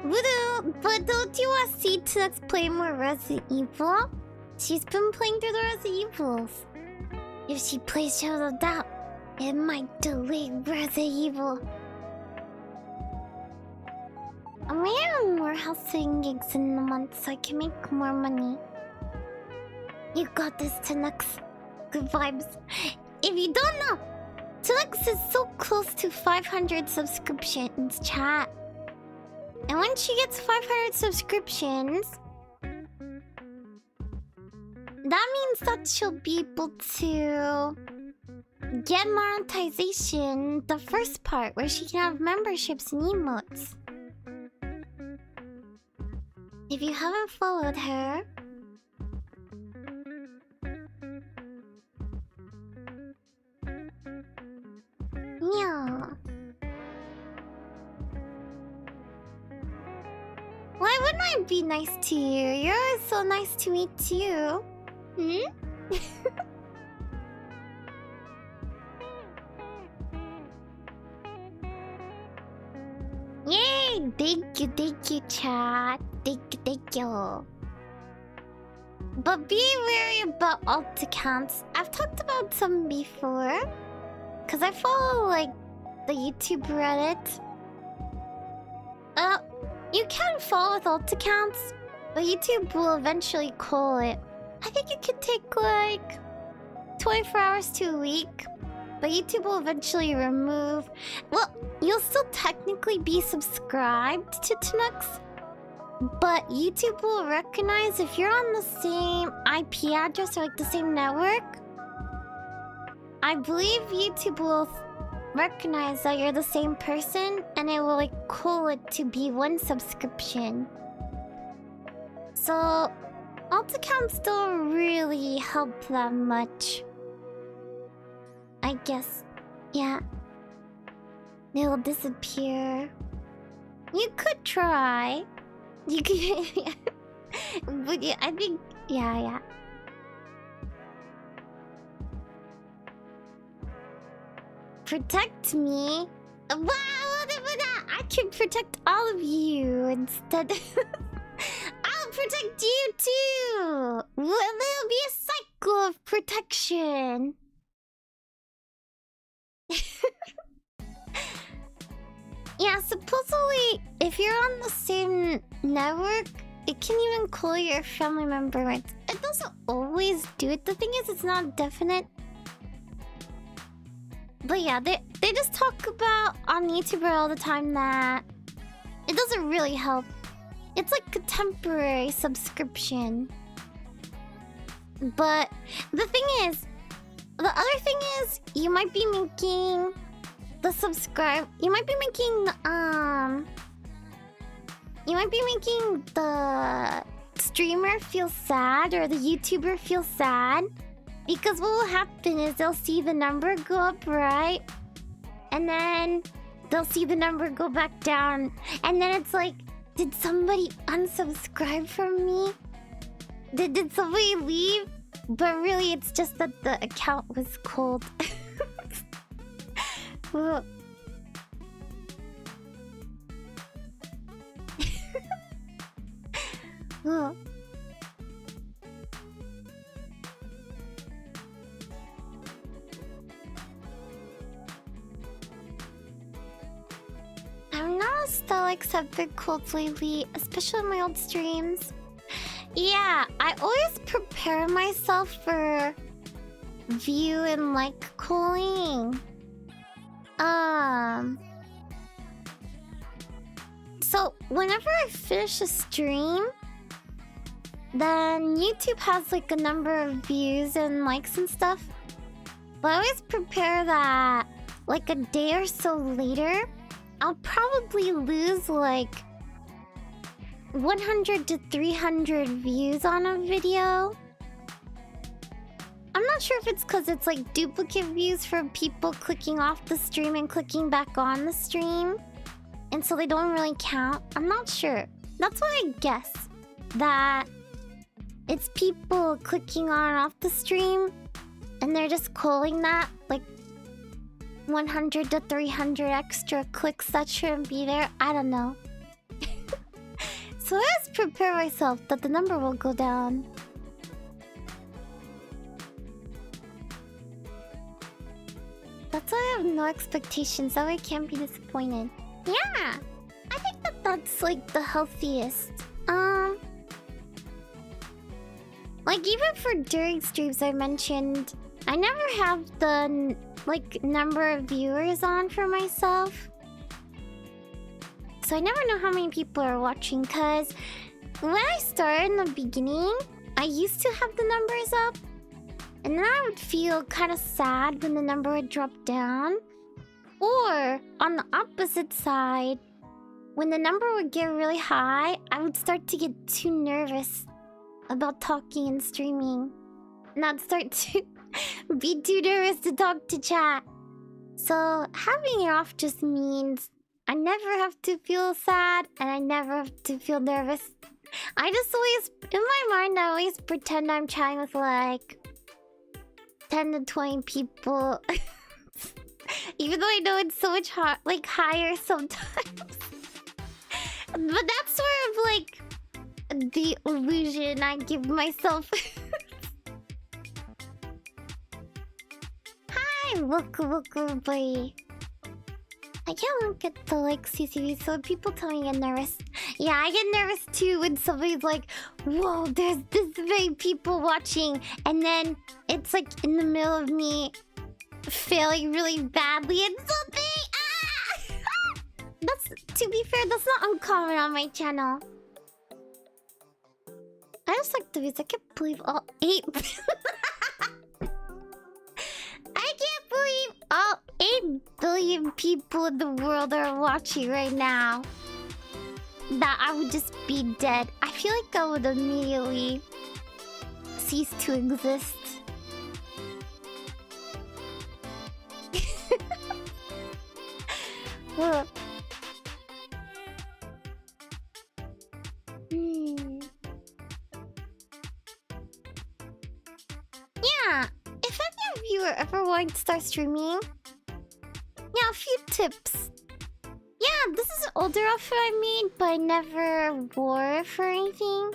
Voodoo, but don't you want to see Tux play more Resident Evil? She's been playing through the Resident Evils. If she plays Shadows of Doubt, it might delay Resident Evil. I'm gonna have more house sitting gigs in the month so I can make more money. You got this, Tunux. Good vibes. If you don't know, Tunux is so close to 500 subscriptions, chat. And when she gets 500 subscriptions, that means that she'll be able to get monetization, the first part, where she can have memberships and emotes. If you haven't followed her, yeah. Why wouldn't I be nice to you? You're always so nice to me too. Hmm? Yay! Thank you, chat. Thank you. But be wary about alt accounts. I've talked about some before. Cause I follow like the YouTube Reddit. You can follow with alt accounts, but YouTube will eventually call it. I think it could take like 24 hours to a week. But YouTube will eventually remove... Well, you'll still technically be subscribed to Tunux. But YouTube will recognize if you're on the same IP address or like the same network. I believe YouTube will recognize that you're the same person and it will like call it to be one subscription. So alt accounts don't really help that much. I guess, yeah. They will disappear. You could try. You could, but yeah, I think, yeah. Protect me. Wow, I can protect all of you instead. I'll protect you too. There'll be a cycle of protection. Yeah, supposedly, if you're on the same network, it can even call your family member. It doesn't always do it. The thing is, it's not definite. But yeah, they just talk about on YouTube all the time that it doesn't really help. It's like a temporary subscription. But the other thing is, you might be making the streamer feel sad or the YouTuber feel sad. Because what will happen is they'll see the number go up, right? And then they'll see the number go back down. And then it's like, did somebody unsubscribe from me? Did somebody leave? But really, it's just that the account was cold. I'm not still accepted colds lately, especially in my old streams. Yeah, I always prepare myself for view and like calling. So whenever I finish a stream, then YouTube has like a number of views and likes and stuff. But I always prepare that like a day or so later, I'll probably lose like 100 to 300 views on a video. I'm not sure if it's because it's like duplicate views from people clicking off the stream and clicking back on the stream. And so they don't really count. I'm not sure. That's what I guess. That it's people clicking on and off the stream and they're just calling that like 100 to 300 extra clicks that shouldn't be there. I don't know. So I just prepare myself that the number will go down. That's why I have no expectations. That way I can't be disappointed. Yeah! I think that's like the healthiest. Like even for during streams I mentioned, I never have the like number of viewers on for myself. So I never know how many people are watching, cause when I started in the beginning, I used to have the numbers up. And then I would feel kind of sad when the number would drop down. Or on the opposite side, when the number would get really high, I would start to get too nervous about talking and streaming. And I'd start to be too nervous to talk to chat. So having it off just means I never have to feel sad and I never have to feel nervous. I just always, in my mind, I always pretend I'm chatting with like 10 to 20 people. Even though I know it's so much like higher sometimes. But that's sort of like the illusion I give myself. Hi, Woku boy. I can't look at the like CCTV, so people tell me I get nervous. Yeah, I get nervous too when somebody's like, "Whoa, there's this many people watching," and then it's like in the middle of me failing really badly and something. That's, to be fair, that's not uncommon on my channel. I just like the views. I can't believe all 8. I can't believe all 8 billion people in the world are watching right now. That I would just be dead. I feel like I would immediately cease to exist. Ugh. Yeah, if any of you are ever wanting to start streaming, yeah, a few tips. Yeah, this is an older outfit I made, but I never wore it for anything.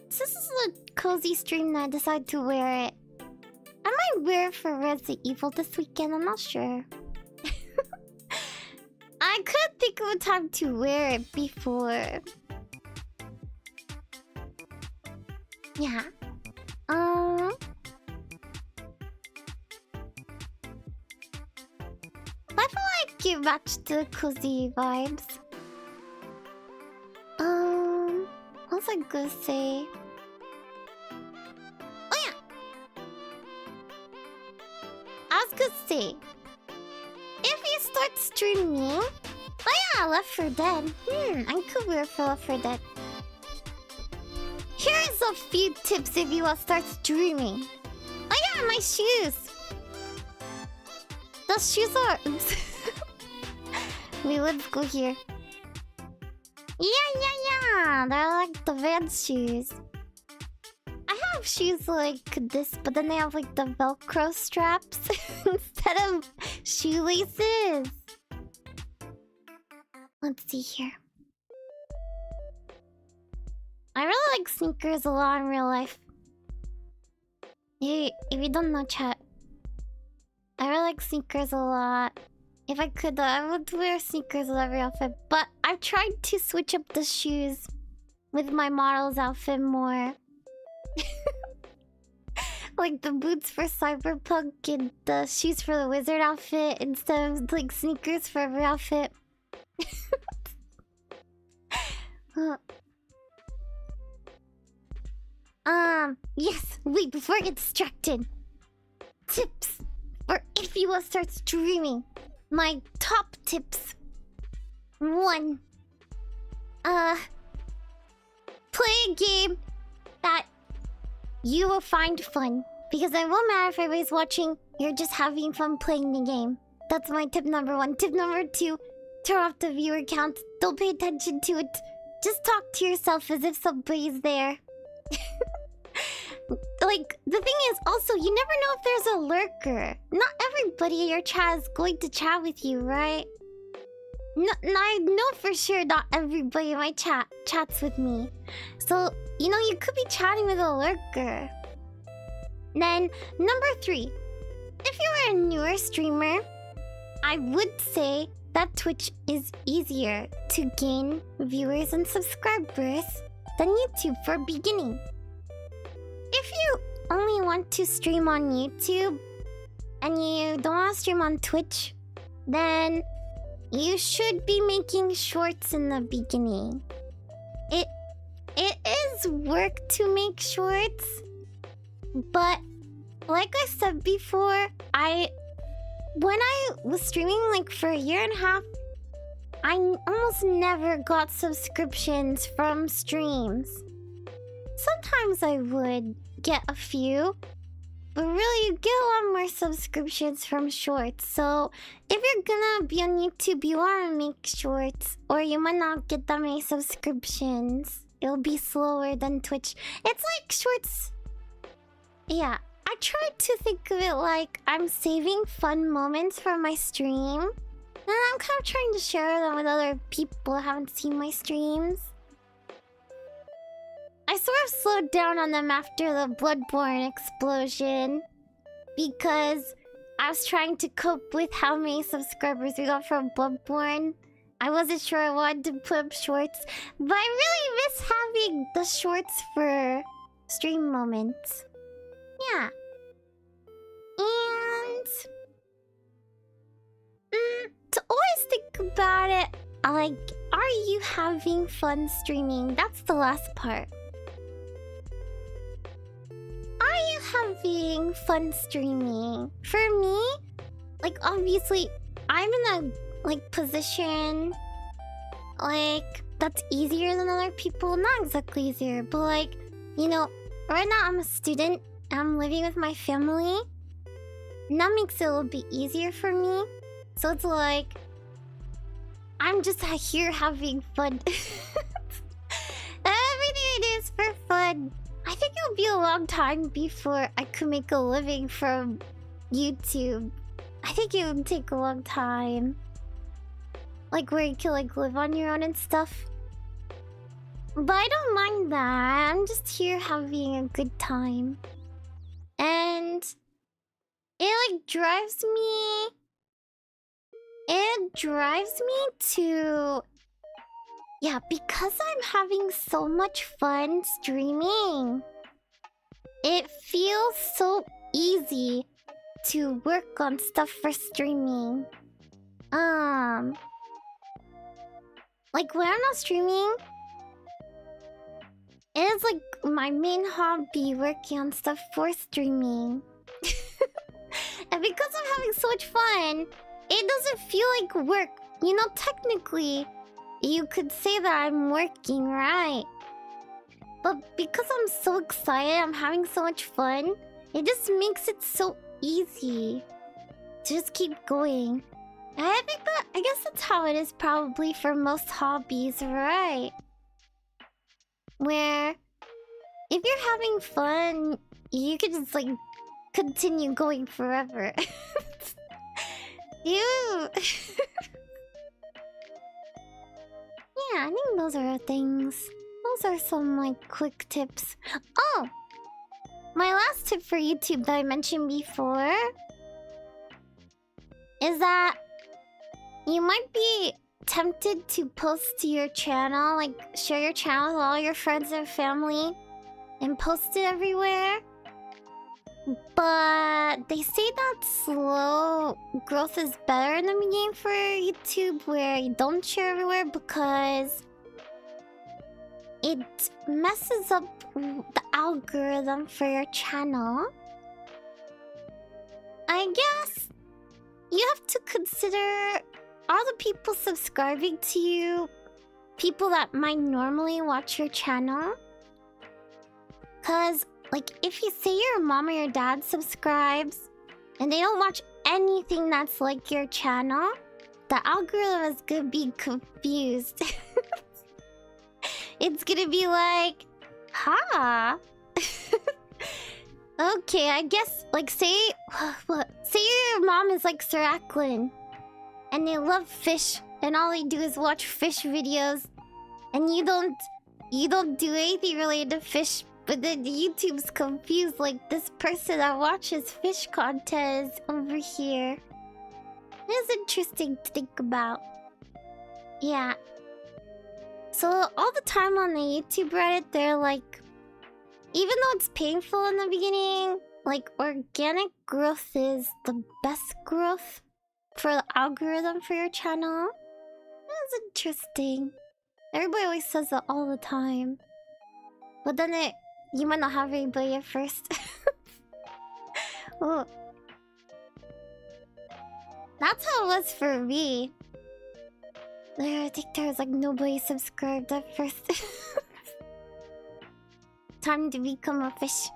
So this is a cozy stream that I decided to wear it. I might wear it for Resident Evil this weekend, I'm not sure. I couldn't think of a time to wear it before. Yeah. I feel like it matched the cozy vibes. What was I gonna say? Oh yeah! I was gonna say, if you start streaming... Oh yeah, Left 4 Dead. I could wear for Left 4 Dead. Here's a few tips if you want to start streaming. Oh yeah, my shoes! The shoes are... Wait, let's go here. Yeah! They're like the Vans shoes. I have shoes like this, but then they have like the Velcro straps instead of shoelaces. Let's see here. I really like sneakers a lot in real life. If you don't know, chat, I really like sneakers a lot. If I could, I would wear sneakers with every outfit. But I've tried to switch up the shoes with my model's outfit more. Like the boots for Cyberpunk and the shoes for the wizard outfit instead of like sneakers for every outfit. Yes, wait, before I get distracted. Tips for if you want to start streaming. My top tips. 1. Play a game that you will find fun. Because it won't matter if everybody's watching, you're just having fun playing the game. That's my tip number 1. Tip number 2, turn off the viewer count. Don't pay attention to it. Just talk to yourself as if somebody's there. Like, the thing is, also, you never know if there's a lurker. Not everybody in your chat is going to chat with you, right? No, I know for sure not everybody in my chat chats with me. So, you know, you could be chatting with a lurker. Then, number 3. If you're a newer streamer, I would say that Twitch is easier to gain viewers and subscribers than YouTube for beginning. If you only want to stream on YouTube and you don't want to stream on Twitch, then you should be making shorts in the beginning. It is work to make shorts, but like I said before, when I was streaming like for a year and a half, I almost never got subscriptions from streams. Sometimes I would get a few, but really you get a lot more subscriptions from shorts. So if you're gonna be on YouTube, you wanna make shorts, or you might not get that many subscriptions. It'll be slower than Twitch. It's like shorts. Yeah, I try to think of it like I'm saving fun moments for my stream. And I'm kind of trying to share them with other people who haven't seen my streams. I sort of slowed down on them after the Bloodborne explosion because I was trying to cope with how many subscribers we got from Bloodborne. I wasn't sure I wanted to put up shorts, but I really miss having the shorts for stream moments. Yeah. And to always think about it, like, are you having fun streaming? That's the last part. Are you having fun streaming? For me, like, obviously, I'm in a, like, position, like, that's easier than other people. Not exactly easier, but, like, you know, right now I'm a student. I'm living with my family. And that makes it a little bit easier for me. So it's like, I'm just here having fun. Everything I do is for fun. I think it'll be a long time before I could make a living from YouTube. I think it would take a long time. Like where you can like live on your own and stuff. But I don't mind that. I'm just here having a good time. And it like drives me... It drives me to... Yeah, because I'm having so much fun streaming, it feels so easy to work on stuff for streaming. Like when I'm not streaming, it is like my main hobby working on stuff for streaming. And because I'm having so much fun, it doesn't feel like work. You know, technically, you could say that I'm working, right? But because I'm so excited, I'm having so much fun, it just makes it so easy to just keep going. And I guess that's how it is probably for most hobbies, right? Where if you're having fun, you can just like continue going forever. Ew. Yeah, I think those are things. Those are some like quick tips. Oh! My last tip for YouTube that I mentioned before is that you might be tempted to post to your channel, like share your channel with all your friends and family and post it everywhere. But they say that slow growth is better in the beginning for YouTube, where you don't share everywhere because it messes up the algorithm for your channel. I guess you have to consider, are the people subscribing to you people that might normally watch your channel? Because like, if you say your mom or your dad subscribes and they don't watch anything that's like your channel, the algorithm is gonna be confused. It's gonna be like, huh? Okay, I guess, like, say your mom is like Sir Acklin and they love fish and all they do is watch fish videos and you don't do anything related to fish. But then YouTube's confused, like this person that watches fish content is over here. It's interesting to think about. Yeah. So all the time on the YouTube Reddit, they're like, even though it's painful in the beginning, like organic growth is the best growth for the algorithm for your channel. That's interesting. Everybody always says that all the time. But then you might not have anybody at first. Well, that's how it was for me. I think there was like nobody subscribed at first. Time to become a fish.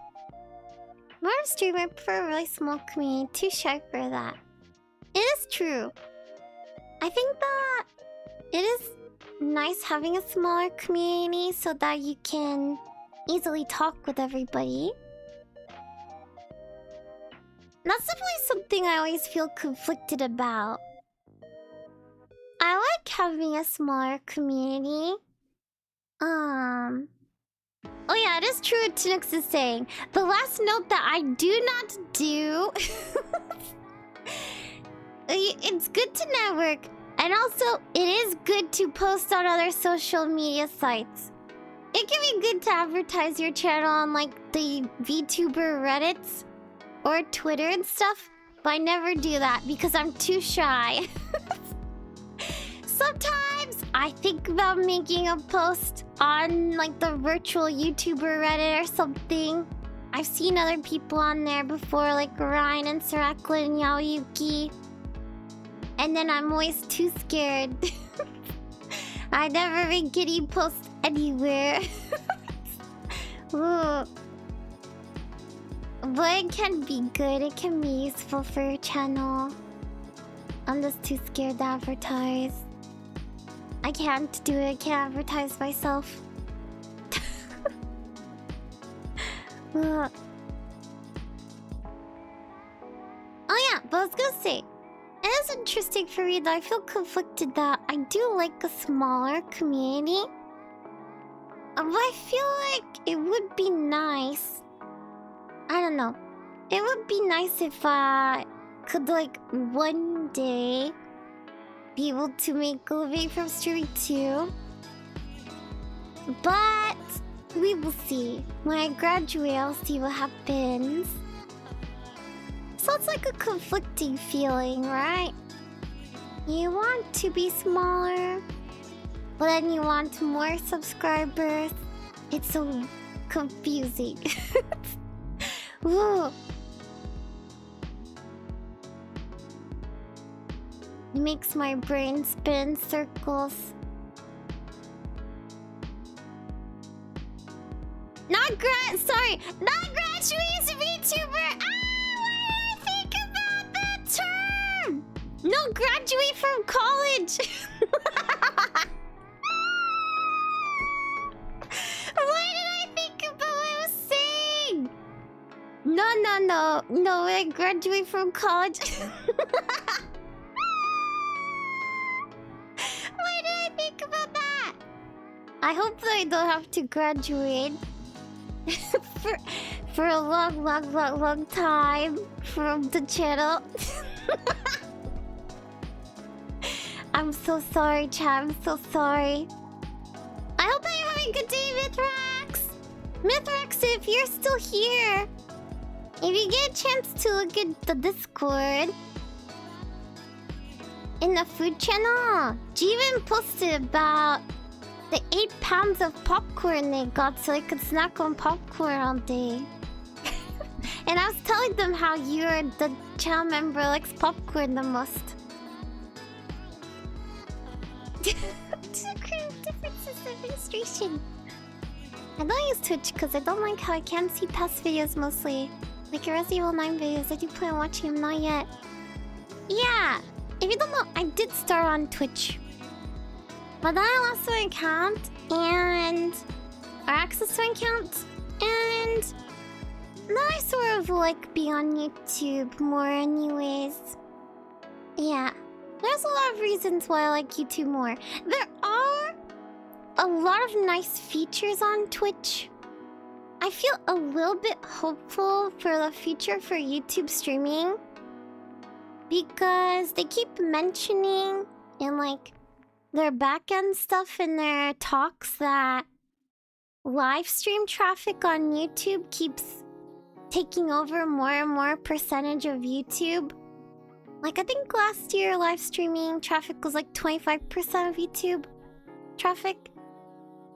More streamer, I prefer a really small community. Too shy for that. It is true. I think that it is nice having a smaller community so that you can easily talk with everybody. That's definitely something I always feel conflicted about. I like having a smaller community. Oh yeah, it is true what Tunix is saying. The last note that I do not do... It's good to network. And also, it is good to post on other social media sites. It can be good to advertise your channel on like the VTuber Reddits or Twitter and stuff. But I never do that because I'm too shy. Sometimes I think about making a post on like the virtual YouTuber Reddit or something. I've seen other people on there before, like Ryan and Sarakla and Yaoyuki. And then I'm always too scared. I never make any posts anywhere. Ooh. But it can be good, it can be useful for your channel. I'm just too scared to advertise. I can't do it, I can't advertise myself. Oh yeah, but I was gonna say, it is interesting for me that I feel conflicted that I do like a smaller community. But I feel like it would be nice. I don't know. It would be nice if I could like one day be able to make a living from streaming too. But we will see. When I graduate, I'll see what happens. So it's like a conflicting feeling, right? You want to be smaller, but then you want more subscribers. It's so confusing. Ooh. It makes my brain spin in circles. Not graduate as a VTuber! Ah! Why did I think about that term? No, graduate from college! Why did I think about what I was saying? No, I graduate from college. Why did I think about that? I hope that I don't have to graduate for a long time from the channel. I'm so sorry, chat. I'm so sorry. I hope that you're having a good day, Mithrax. Mithrax, if you're still here, if you get a chance to look at the Discord in the food channel, Jeevan posted about the 8 pounds of popcorn they got so they could snack on popcorn all day. And I was telling them how you're the channel member who likes popcorn the most. Differences in administration. I don't use Twitch because I don't like how I can't see past videos mostly. Like your Resident Evil 9 videos, I do plan on watching them, not yet. Yeah, if you don't know, I did start on Twitch. But then I lost my account and or access to my account, and then I sort of like being on YouTube more anyways. Yeah, there's a lot of reasons why I like YouTube more. There are a lot of nice features on Twitch. I feel a little bit hopeful for the future for YouTube streaming because they keep mentioning in like their backend stuff in their talks that live stream traffic on YouTube keeps taking over more and more percentage of YouTube. Like I think last year live streaming traffic was like 25% of YouTube traffic.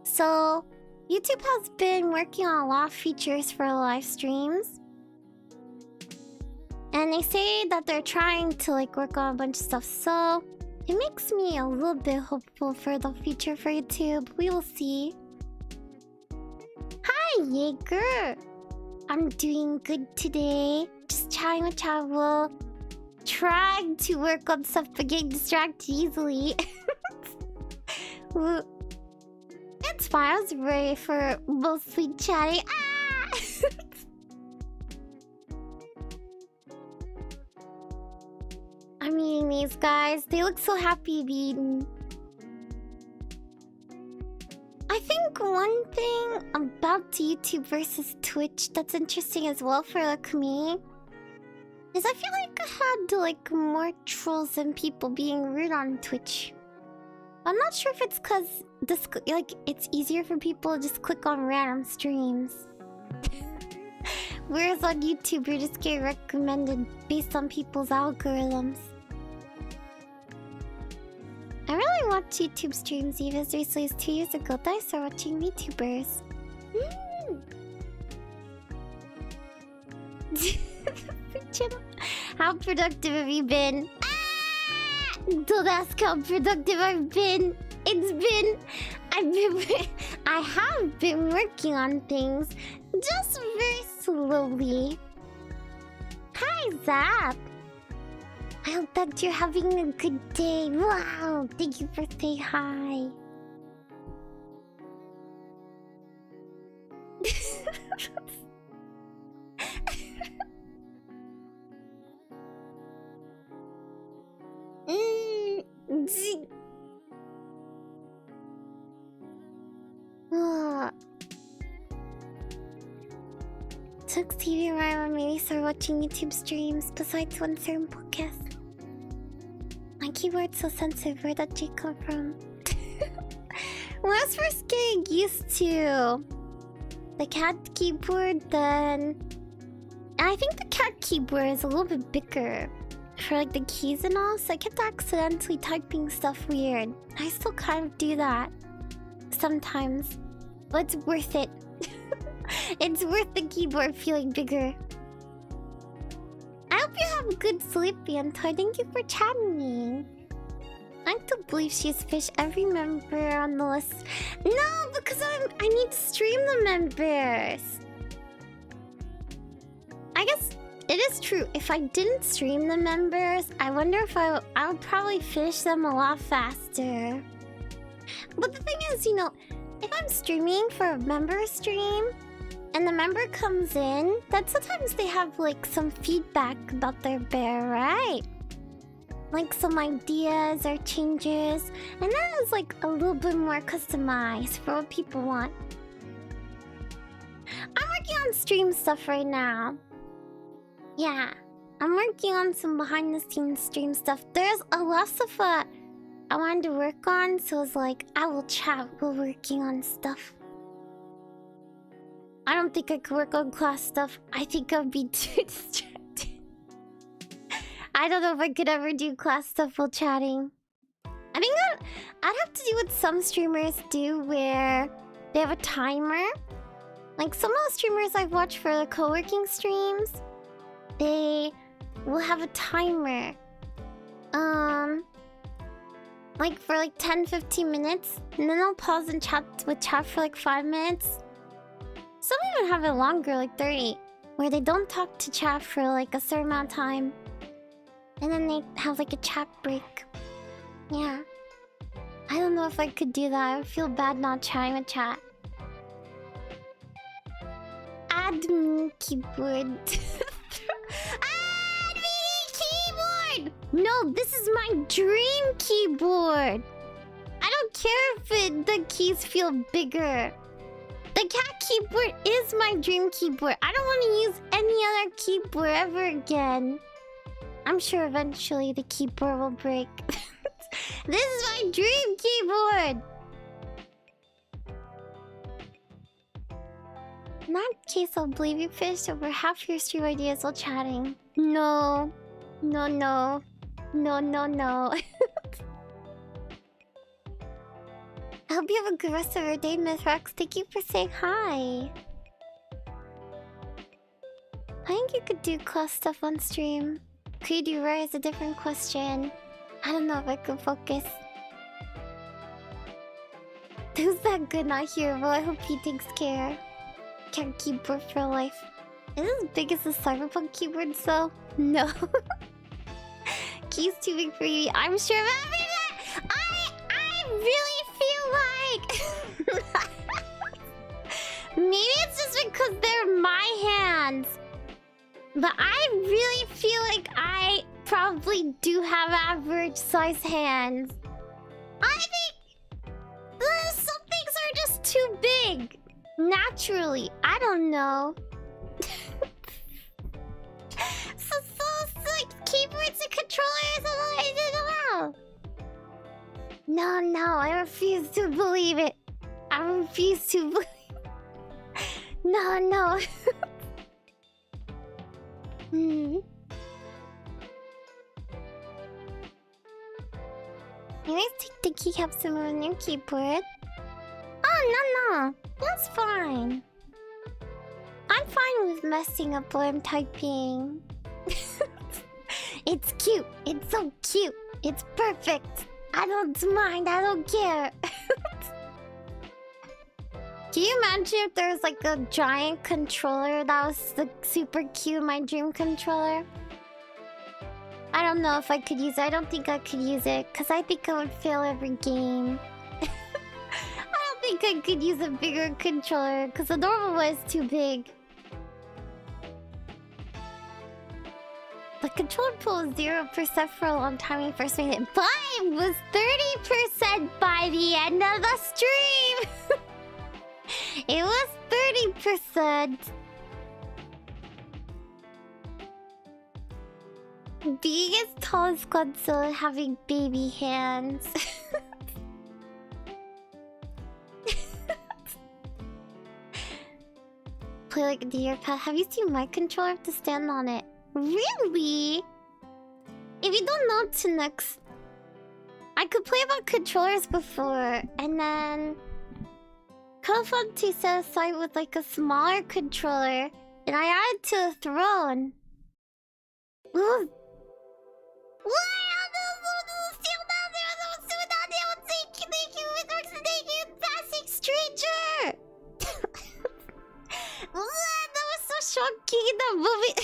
So YouTube has been working on a lot of features for live streams. And they say that they're trying to like work on a bunch of stuff, so it makes me a little bit hopeful for the future for YouTube. We will see. Hi, Jaeger! I'm doing good today. Just chatting with Chavo. Trying to work on stuff but getting distracted easily. It's fine. I was ready for mostly chatting. Ah! I'm eating face, guys. They look so happy to be eaten. I think one thing about YouTube versus Twitch that's interesting as well for like me is I feel like I had like more trolls than people being rude on Twitch. I'm not sure if it's because this like it's easier for people to just click on random streams. Whereas on YouTube you just get recommended based on people's algorithms. I really watch YouTube streams even as recently as 2 years ago. Then I started watching VTubers. How productive have you been? Ah! Don't ask how productive I've been. I have been working on things, just very slowly. Hi, Zap. I hope that you're having a good day. Wow, thank you for saying hi. Took TV around and maybe start watching YouTube streams besides one certain podcast. My keyboard's so sensitive. Where'd that G come from? When I was first getting used to the cat keyboard, then I think the cat keyboard is a little bit bigger for like the keys and all, so I kept accidentally typing stuff weird. I still kind of do that sometimes, but it's worth it. It's worth the keyboard feeling bigger. I hope you have a good sleep, Antoine. Thank you for chatting. I don't believe she's fished every member on the list. No, because I need to stream the members. I guess it is true. If I didn't stream the members, I wonder if I would probably finish them a lot faster. But the thing is, you know, if I'm streaming for a member stream and the member comes in, then sometimes they have like some feedback about their bear, right? Like some ideas or changes, and that is like a little bit more customized for what people want. I'm working on stream stuff right now. Yeah, I'm working on some behind the scenes stream stuff. There's a lot of stuff I wanted to work on, so it's like I will chat while working on stuff. I don't think I could work on class stuff. I think I'd be too distracted. I don't know if I could ever do class stuff while chatting. I think I'd have to do what some streamers do, where they have a timer. Like some of the streamers I've watched for the co-working streams, they will have a timer. Like for like 10-15 minutes, and then they'll pause and chat for like 5 minutes. Some even have it longer, like 30, where they don't talk to chat for like a certain amount of time. And then they have like a chat break. Yeah. I don't know if I could do that. I would feel bad not chatting with chat. Add me keyboard. Add me keyboard! No, this is my dream keyboard. I don't care if the keys feel bigger. The cat keyboard is my dream keyboard. I don't want to use any other keyboard ever again. I'm sure eventually the keyboard will break. This is my dream keyboard! In that case, I'll believe you finished over half your stream ideas while chatting. No. No, no. No, no, no. I hope you have a good rest of your day, Mythrax. Thank you for saying hi. I think you could do class stuff on stream. Could you do right is a different question. I don't know if I could focus. Who's that good not here? Well, I hope he takes care. Can't keyboard for life. Is it as big as the Cyberpunk keyboards though? No. Key's too big for you. I'm sure of it. I really feel like maybe it's just because they're my hands. But I really feel like probably do have average size hands. I think some things are just too big. Naturally, I don't know. so like keyboards and controllers, I don't know. No, I refuse to believe it. I refuse to believe. No. You guys take the keycaps and move on your keyboard. Oh, no. That's fine. I'm fine with messing up while I'm typing. It's cute. It's so cute. It's perfect. I don't mind. I don't care. Can you imagine if there was like a giant controller that was like super cute, my dream controller? I don't know if I could use it. I don't think I could use it because I think I would fail every game. I don't think I could use a bigger controller because the normal one is too big. The controller pool was 0% for a long time when you first made it, but it was 30% by the end of the stream. It was 30%. Being as tall as Godzilla, having baby hands. Play like a deer pet. Have you seen my controller? I have to stand on it. Really? If you don't know Tunux, I could play about controllers before, and then Kofunti set aside with like a smaller controller, and I added to a throne. Ooh. Stranger! That was so shocking in that movie.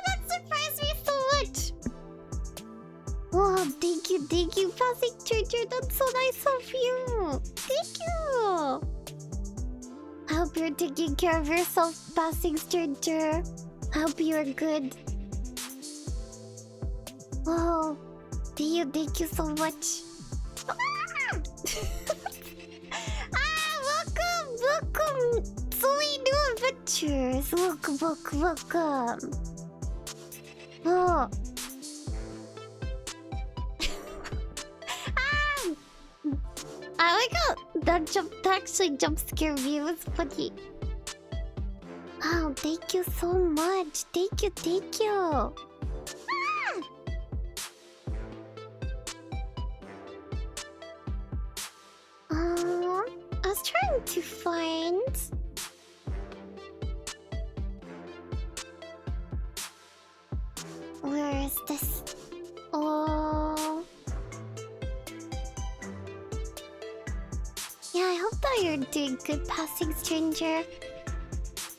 That surprised me so much. Oh, thank you, Passing Stranger. That's so nice of you. Thank you. I hope you're taking care of yourself, Passing Stranger. I hope you are good. Whoa, thank you so much. Welcome. So many new adventures. Welcome. Oh. I like how that actually jump scare me. It was funny. Oh, thank you so much. Thank you. I was trying to find... Where is this? Oh... Yeah, I hope that you're doing good, Passing Stranger.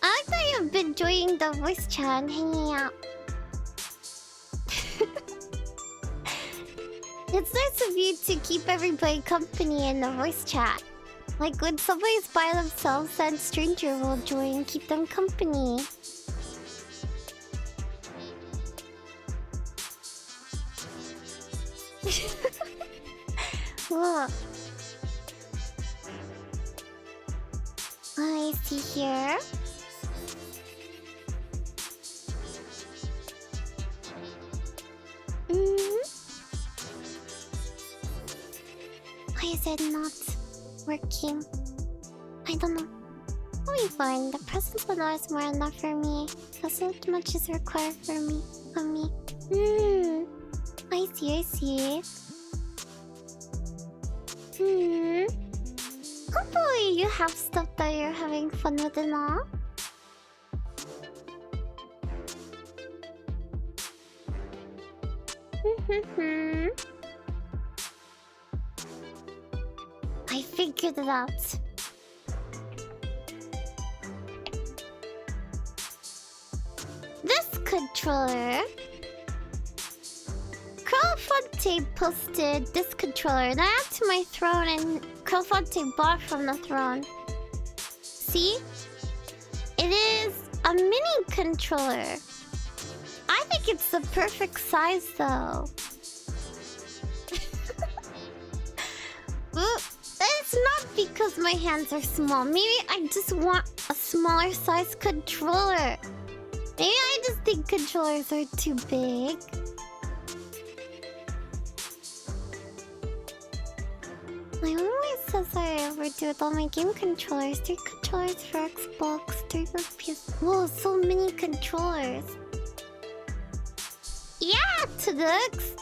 I like that you've been enjoying the voice chat and hanging out. It's nice of you to keep everybody company in the voice chat. Like when somebody's by themselves, then Stranger will join and keep them company. Whoa. Let me see here. Why is it not working? I don't know. I'll be fine. The presence of not is more than enough for me. That's not much is required for me. From me. I see. Hopefully you have stuff that you're having fun with and all. I figured it out. This controller... Curlfonte posted this controller and I added to my throne and Curlfonte bought from the throne. See? It is a mini controller. I it's the perfect size though. It's not because my hands are small. Maybe I just want a smaller size controller. Maybe I just think controllers are too big. I always says I overdo with all my game controllers. 3 controllers for Xbox, 3 for PS. Whoa, so many controllers. Yeah, Tudux.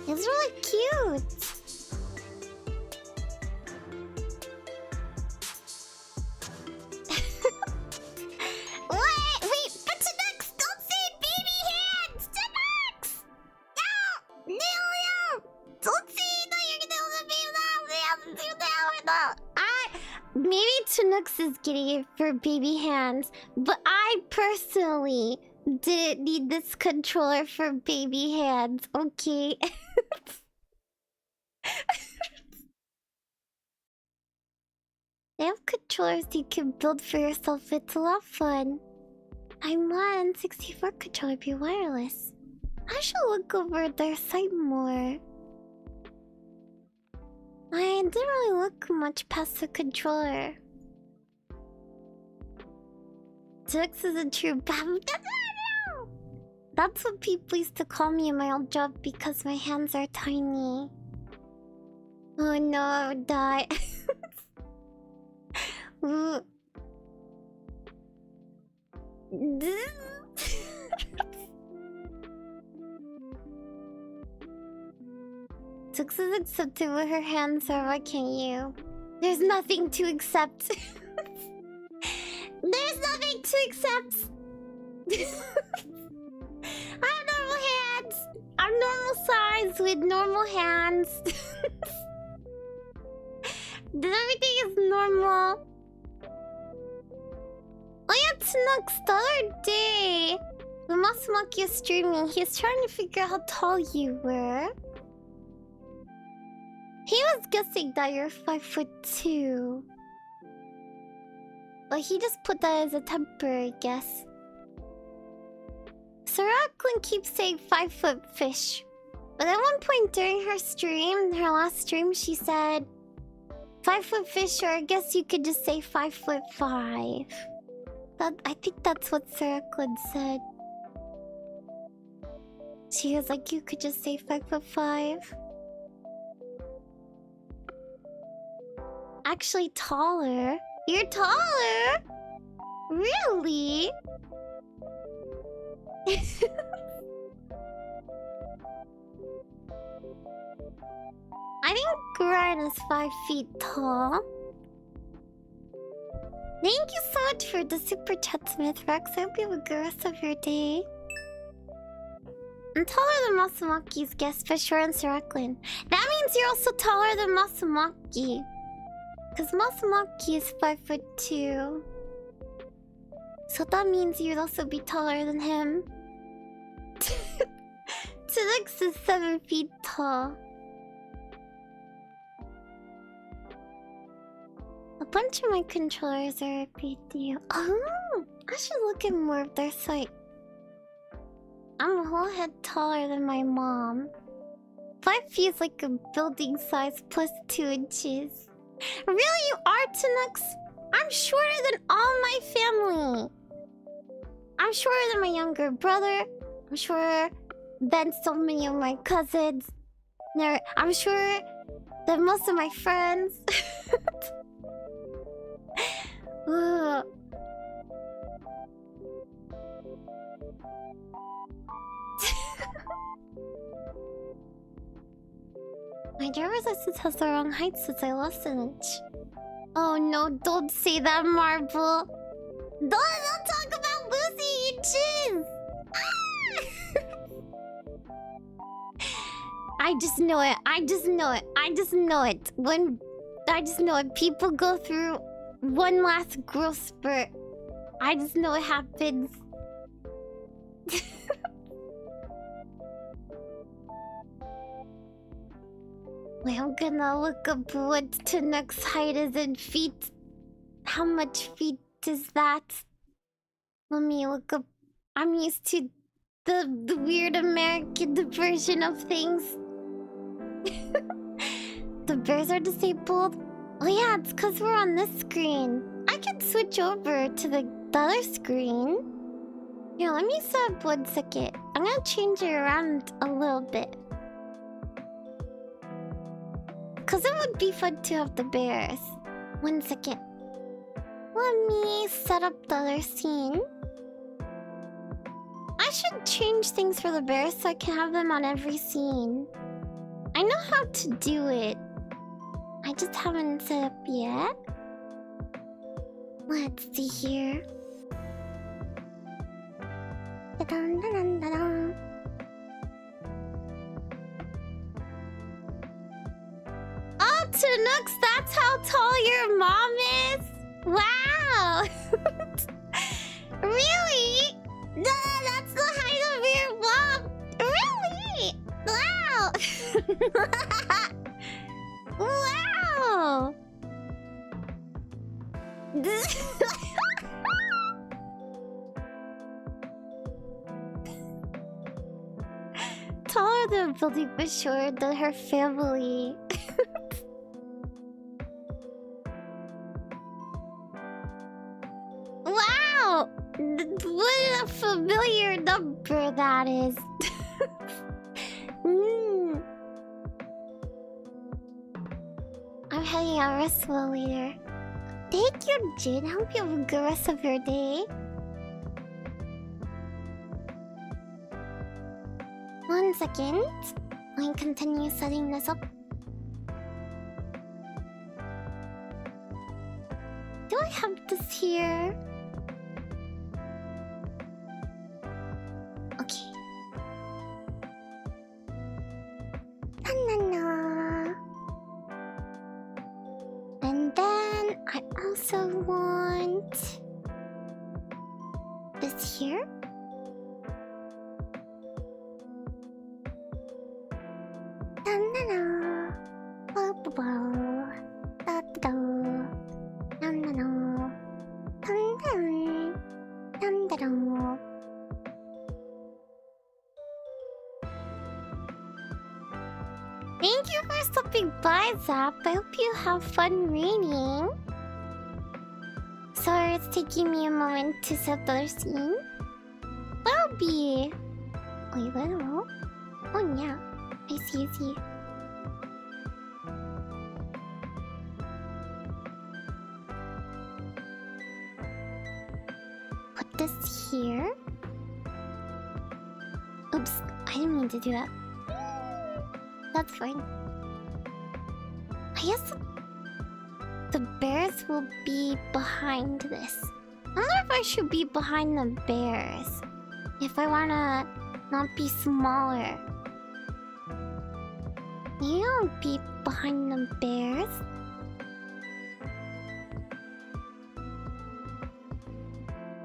It's really cute. Wait, but Tudux, don't say baby hands! Tudux! No! Don't say that you're gonna hold a baby. Do that or not. Maybe Tunux is getting it for baby hands, but I personally didn't need this controller for baby hands, okay? They have controllers you can build for yourself. It's a lot of fun. I'm on 64 controller be wireless. I should look over their site more. I didn't really look much past the controller. Tux is a true bab. That's what people used to call me in my old job because my hands are tiny. Oh no, I would die. Tux is accepting what her hands are, why can't you? There's nothing to accept. There's nothing to accept. I have normal hands. I'm normal size with normal hands. Everything is normal. Oh yeah, Tunux, the other day, when Masumaki was streaming, he was trying to figure out how tall you were. He was guessing that you're 5'2". But he just put that as a temporary guess. Saraklin keeps saying 5-foot fish. But at one point during her stream, her last stream, she said 5-foot fish, or I guess you could just say 5'5". I think that's what Saraklin said. She was like, you could just say 5'5". Actually taller. You're taller? Really? I think Ryan is 5 feet tall. Thank you so much for the super chat, Smith Rex. I hope you have a good rest of your day. I'm taller than Masumaki's guest for sure and Saraklin. That means you're also taller than Masumaki. Because Masumaki is 5'2". So that means you'd also be taller than him. Tudux is 7 feet tall. A bunch of my controllers are you. Oh, I should look at more of their site. I'm a whole head taller than my mom. 5 feet is like a building size plus 2 inches. Really, you are, Tunux? I'm shorter than all my family. I'm shorter than my younger brother. I'm shorter than so many of my cousins. I'm shorter than most of my friends. My driver's license has the wrong height since I lost an inch. Oh no, don't say that, Marble. Don't talk about losing inches! I just know it. I just know it. People go through one last growth spurt. I just know it happens. Wait, I'm gonna look up what Tunux height is in feet. How much feet is that? Let me look up. I'm used to The weird American version of things. The bears are disabled. Oh yeah, it's because we're on this screen. I can switch over to the other screen. Here, let me sub 1 second. I'm gonna change it around a little bit. Because it would be fun to have the bears. 1 second. Let me set up the other scene. I should change things for the bears so I can have them on every scene. I know how to do it. I just haven't set up yet. Let's see here. Da-dun, da-dun, da-dun. Oh, Tunux, that's how tall your mom is? Wow! Really? No, that's the height of your mom! Really? Wow! Wow! Taller than Building for sure than her family. Wow! What a familiar number that is. I'm heading out rest well later. Thank you, Jin. I hope you have a good rest of your day. 1 second. I can continue setting this up. Do I have this here? Okay. Na-na-na. And then I also want this here. Na-na-na. Ba-ba-ba. Da-da-da. Na-na-na. Dun-dun. Dun-da-da. Thank you for stopping by, Zap. I hope you have fun reading. Sorry it's taking me a moment to set the other scene. That'll be... Wait, I don't know. Oh yeah. I see, I see. Put this here. Oops, I didn't mean to do that. That's fine. I guess the bears will be behind this. I wonder if I should be behind the bears. If I wanna not be smaller. Maybe I'll be behind the bears.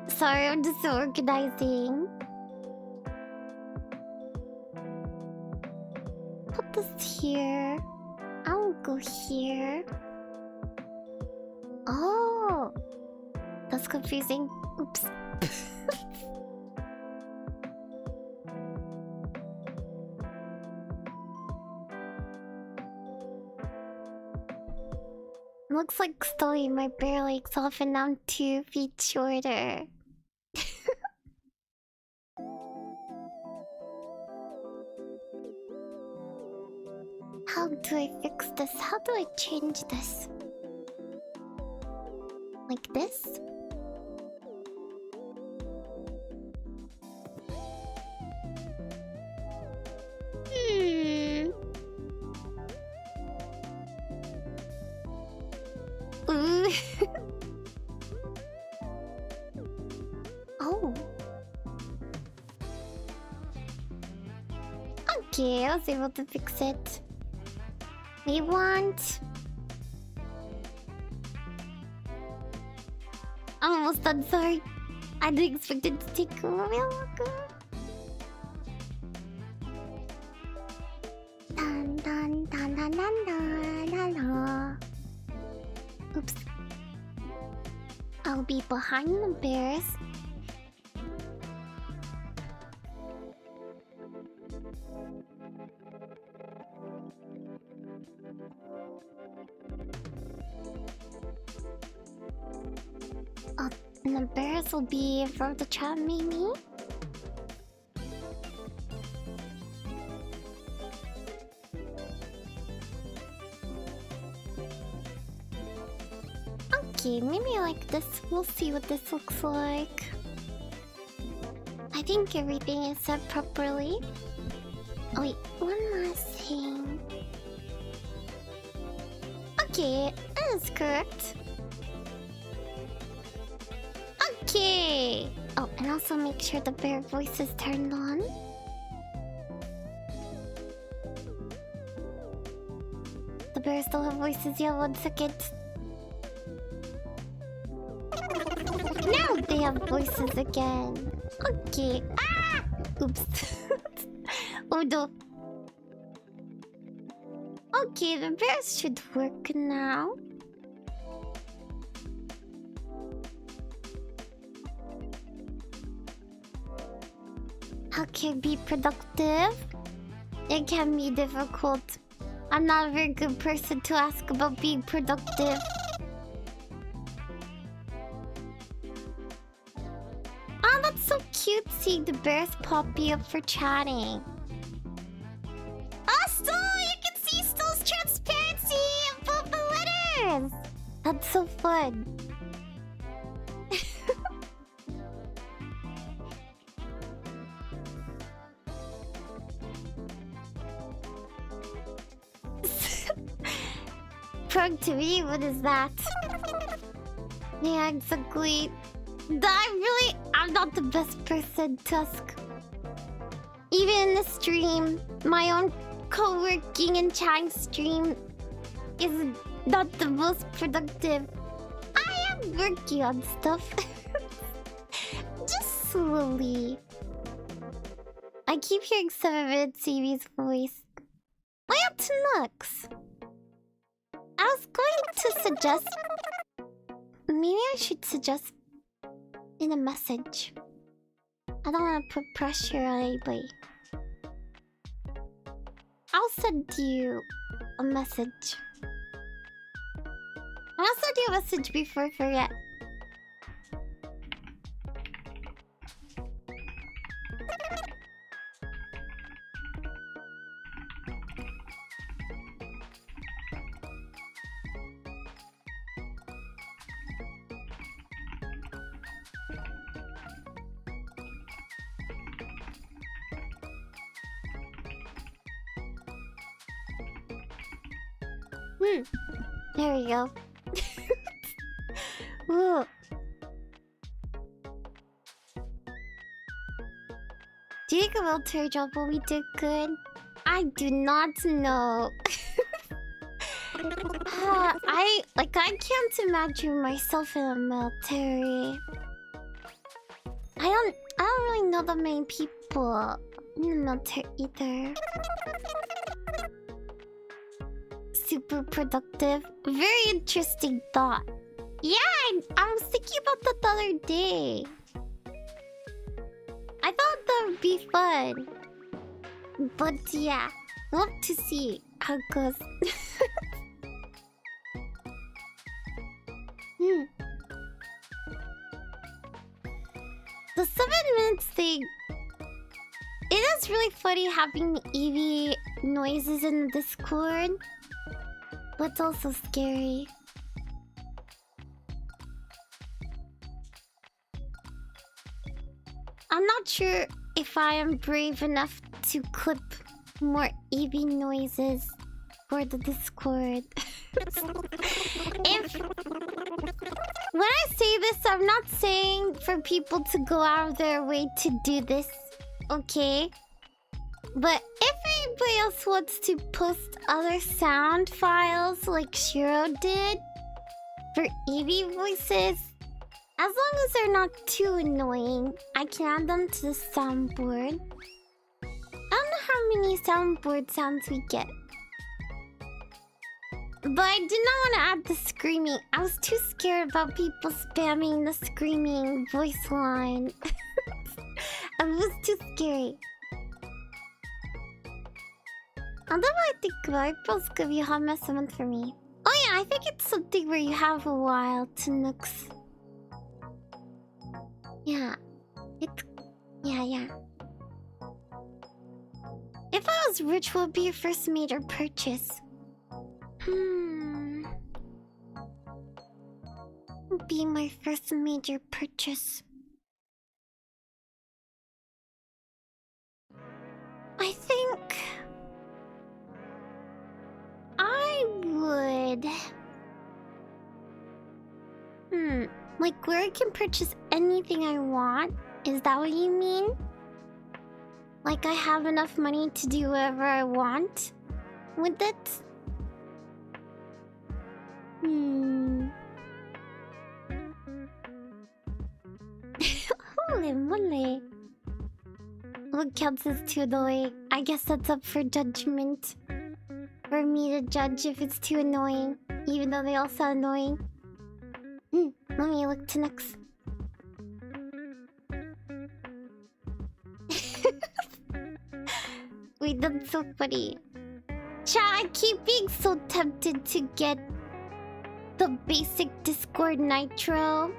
Sorry, I'm just organizing. Put this here. I'll go here. Oh, that's confusing. Oops. Looks like Story, my bear legs off and I'm 2 feet shorter. How do I fix this? How do I change this? Like this? Ooh. Oh. Okay, I was able to fix it. We want... I'm almost done, sorry. I didn't expect it to take a real long. Dun dun dun dun dun dun dun dun. Oops. I'll be behind the bears. And the bears will be from the chat, maybe? Okay, maybe like this. We'll see what this looks like. I think everything is set properly. Oh wait, one last thing. Okay, that is correct. Okay. Oh, and also make sure the bear voice is turned on. The bears still have voices. Yeah, 1 second. Now they have voices again. Okay. Ah! Oops. Oh no. Okay, the bears should work now. How can I be productive? It can be difficult. I'm not a very good person to ask about being productive. Oh, that's so cute seeing the bears popping up for chatting. Oh, Stool! You can see Stool's transparency above the letters! That's so fun. Productivity? What is that? Yeah, exactly. I'm not the best person to ask. Even in the stream, my own co-working and chatting stream is not the most productive. I am working on stuff. Just slowly. I keep hearing 7-minute CV's voice. Why up to Nux? I was going to suggest... Maybe I should suggest in a message. I don't want to put pressure on anybody. I'll send you a message. I'll send you a message before I forget. There we go. Whoa. Do you think a military job will be do good? I do not know. I can't imagine myself in the military. I don't really know that many people in the military either. Super productive. Very interesting thought. Yeah, I was thinking about that the other day. I thought that would be fun. But yeah, we'll have to see how it goes. The 7 minutes thing. It is really funny having EV noises in the Discord. But it's also scary. I'm not sure if I am brave enough to clip more EV noises for the Discord. When I say this, I'm not saying for people to go out of their way to do this, okay? But if anybody else wants to post other sound files like Shiro did for Eevee voices, as long as they're not too annoying, I can add them to the soundboard. I don't know how many soundboard sounds we get. But I did not want to add the screaming. I was too scared about people spamming the screaming voice line. It was too scary. Although I think April's gonna be a hot mess a month for me. Oh yeah, I think it's something where you have a while to Nooks. Yeah. Yeah. If I was rich, what would be your first major purchase? Would be my first major purchase. I think I would. Like where I can purchase anything I want? Is that what you mean? Like I have enough money to do whatever I want with it? Holy moly. What counts as too annoying? I guess that's up for judgment. For me to judge if it's too annoying, even though they all sound annoying. Let me look to next. Wait, that's so funny. Chat, I keep being so tempted to get the basic Discord Nitro.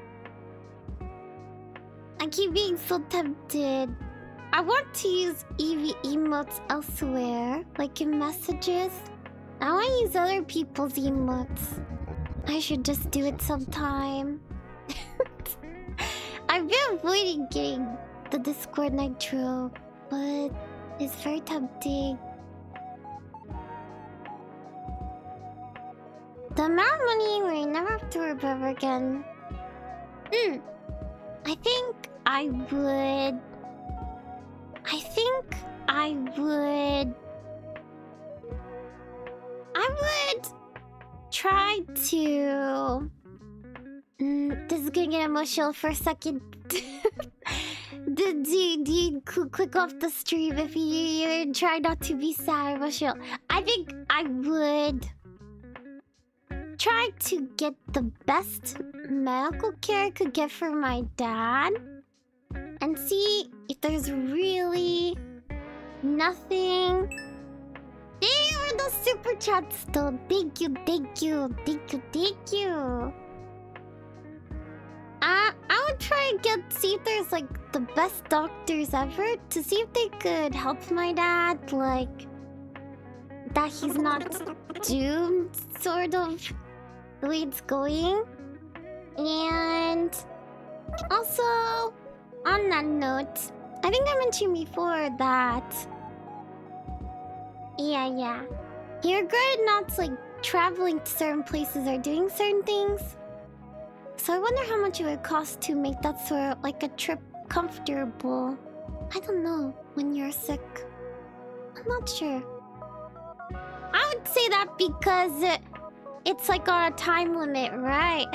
I keep being so tempted. I want to use EV emotes elsewhere, like in messages. I want to use other people's emotes. I should just do it sometime. I've been avoiding getting the Discord Nitro, but it's very tempting. The amount of money where you never have to worry about ever again. I think I would try to... this is gonna get emotional for a second. Do you click off the stream if you try not to be sad or emotional? I think I would try to get the best medical care I could get for my dad and see if there's really nothing. They are the super chats though. Thank you. I would try and see if there's like the best doctors ever to see if they could help my dad, like that he's not doomed, sort of, the way it's going. And also, on that note, I think I mentioned before that yeah, he regretted not like traveling to certain places or doing certain things. So I wonder how much it would cost to make that sort of like a trip comfortable. I don't know, when you're sick. I'm not sure. I would say that because it's like on a time limit, right?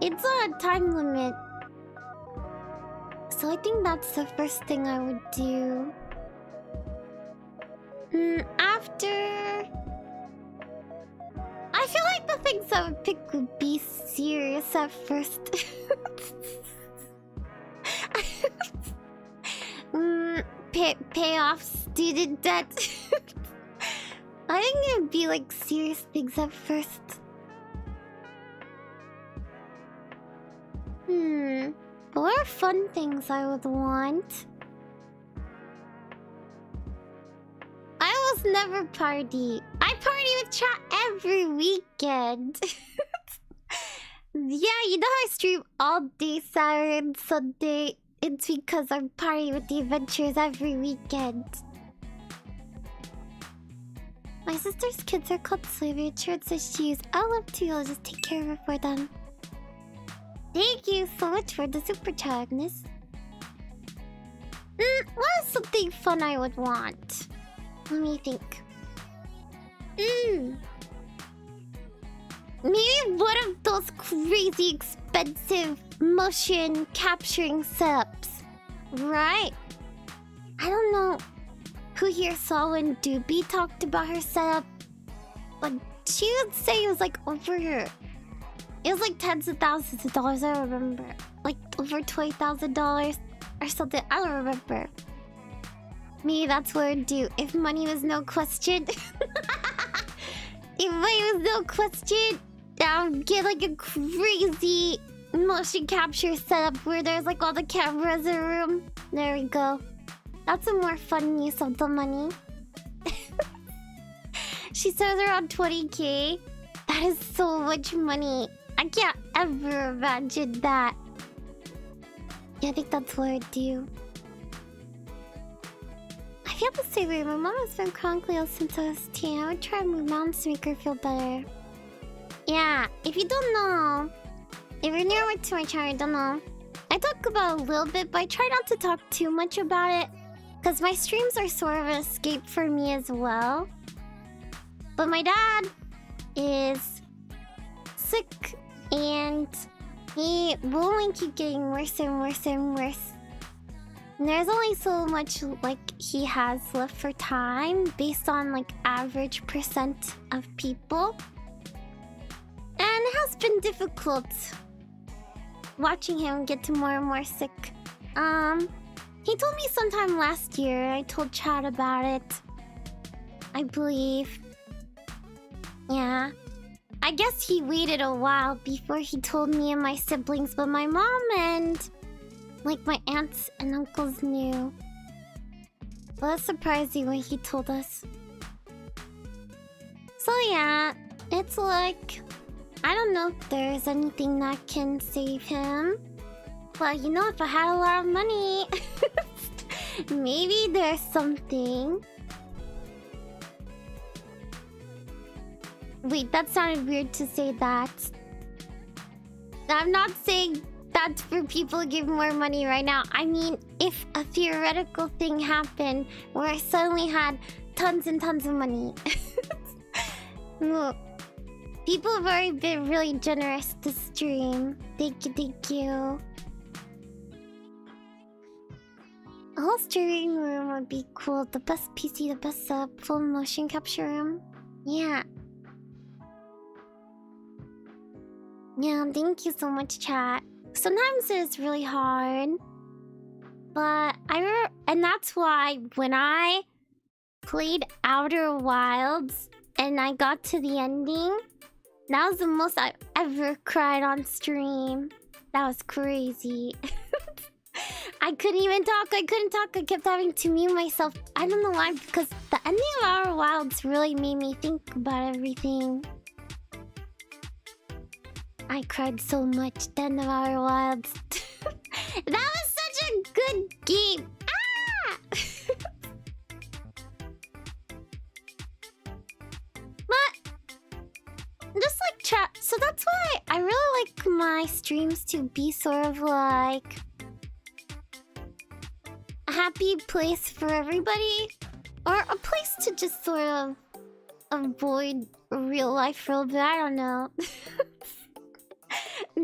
It's on a time limit. So I think that's the first thing I would do. After... I feel like the things I would pick would be serious at first. Pay off student debt. I think it would be like serious things at first. But what are fun things I would want? I was never party. I party with chat every weekend. Yeah, you know I stream all day Saturday and Sunday. It's because I'm partying with the adventures every weekend. My sister's kids are called slavery insurance issues. I love to. I'll just take care of it for them. Thank you so much for the super chat, Agnes. What is something fun I would want? Let me think. Maybe one of those crazy expensive motion capturing setups. Right? I don't know who here saw when Doobie talked about her setup, but she would say it was like over here. It was like tens of thousands of dollars, I remember. Like over $20,000 or something, I don't remember. Maybe that's what I'd do if money was no question. If money was no question, I would get like a crazy motion capture setup where there's like all the cameras in a room. There we go. That's a more fun use of the money. She says around 20k. That is so much money. I can't ever imagine that. Yeah, I think that's what I'd do. I feel the same way. My mom has been chronically ill since I was 10. I would try my mom's to make her feel better. Yeah, if you don't know, if you're newer to my channel, you don't know, I talk about a little bit, but I try not to talk too much about it, because my streams are sort of an escape for me as well. But my dad is sick, and he will only keep getting worse and worse and worse. And there's only so much like he has left for time based on like average percent of people. And it has been difficult watching him get to more and more sick. He told me sometime last year, I told Chad about it, I believe. Yeah. I guess he waited a while before he told me and my siblings, but my mom and like my aunts and uncles knew. Well, that's surprising when he told us. So yeah, it's like, I don't know if there's anything that can save him. But you know, if I had a lot of money, maybe there's something. Wait, that sounded weird to say that. I'm not saying that's for people to give more money right now. I mean, if a theoretical thing happened where I suddenly had tons and tons of money. Look, people have already been really generous to stream. Thank you, thank you. A whole streaming room would be cool. The best PC, the best setup, full motion capture room. Yeah. Yeah, thank you so much, chat. Sometimes it's really hard. But and that's why when I played Outer Wilds and I got to the ending, that was the most I've ever cried on stream. That was crazy. I couldn't even talk. I couldn't talk. I kept having to mute myself. I don't know why, because the ending of Outer Wilds really made me think about everything. I cried so much then of Outer Wilds. That was such a good game. Ah! But just like chat. So that's why I really like my streams to be sort of like a happy place for everybody, or a place to just sort of avoid real life for a little bit. I don't know.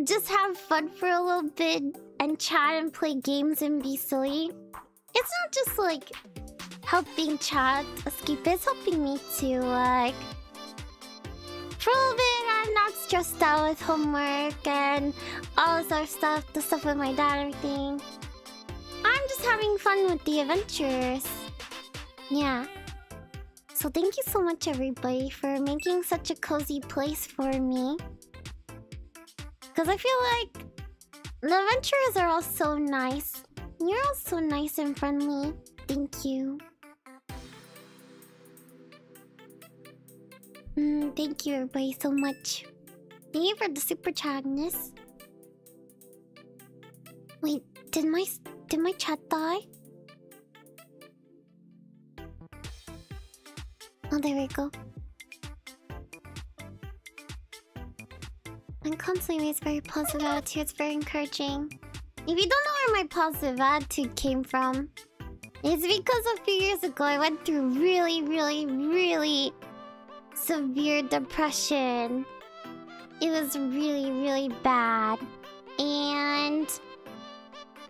Just have fun for a little bit and chat and play games and be silly. It's not just like helping chat escape, it's helping me to like for a little bit I'm not stressed out with homework and all this other stuff, the stuff with my dad and everything. I'm just having fun with the adventures. Yeah. So thank you so much everybody for making such a cozy place for me. Because I feel like the adventurers are all so nice. You're all so nice and friendly. Thank you. Thank you everybody so much. Thank you for the super chatness. Wait, did my chat die? Oh, there we go. I'm constantly always very positive attitude. It's very encouraging. If you don't know where my positive attitude came from, it's because a few years ago I went through really severe depression. It was really bad. And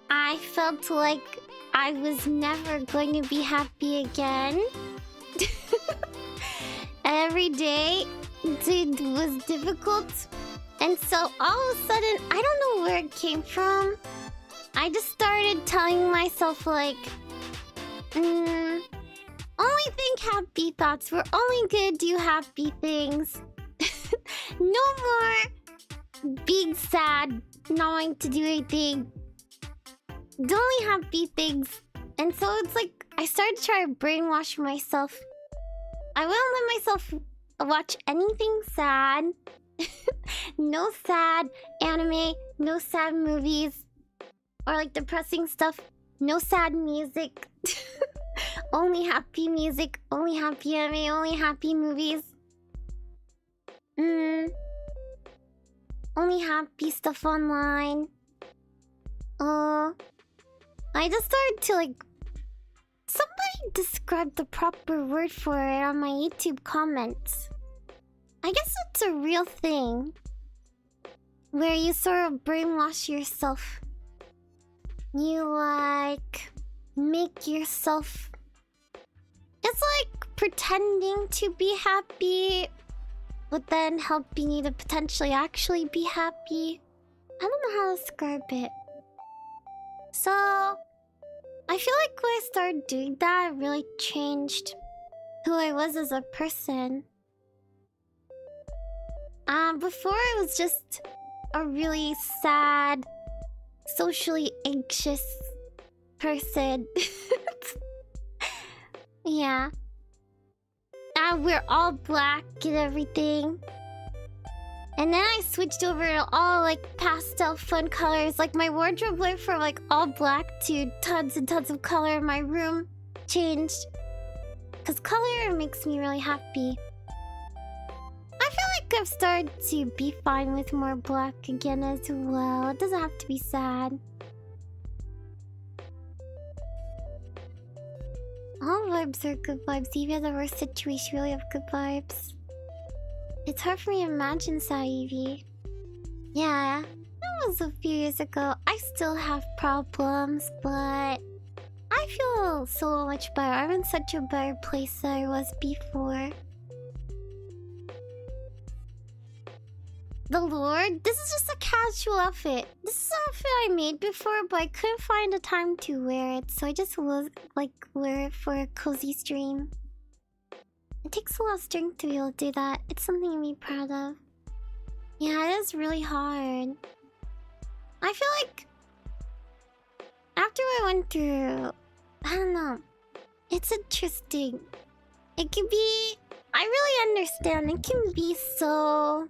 I felt like I was never going to be happy again. Every day was difficult. And so all of a sudden, I don't know where it came from. I just started telling myself like, only think happy thoughts. We're only gonna do happy things. No more being sad, not wanting to do anything, the only happy things. And so it's like I started to try to brainwash myself. I wouldn't let myself watch anything sad. No sad anime, no sad movies, or like depressing stuff. No sad music. Only happy music, only happy anime, only happy movies. Only happy stuff online. I just started to like... Somebody described the proper word for it on my YouTube comments. I guess it's a real thing. Where you sort of brainwash yourself. You like... make yourself... It's like pretending to be happy, but then helping you to potentially actually be happy. I don't know how to describe it. So, I feel like when I started doing that, it really changed who I was as a person. Before I was just a really sad, socially anxious person. Yeah. We're all black and everything. And then I switched over to all like pastel fun colors. Like my wardrobe went from like all black to tons and tons of color. My room changed. Because color makes me really happy. I feel like I've started to be fine with more black again as well. It doesn't have to be sad. All vibes are good vibes. Even the worst situation really have good vibes. It's hard for me to imagine sad Evie. Yeah, that was a few years ago. I still have problems, but I feel so much better. I'm in such a better place than I was before. The Lord? This is just a casual outfit. This is an outfit I made before, but I couldn't find the time to wear it, so I just was like wear it for a cozy stream. It takes a lot of strength to be able to do that. It's something to be proud of. Yeah, it is really hard. I feel like after I went through, I don't know. It's interesting. It can be... I really understand. It can be so...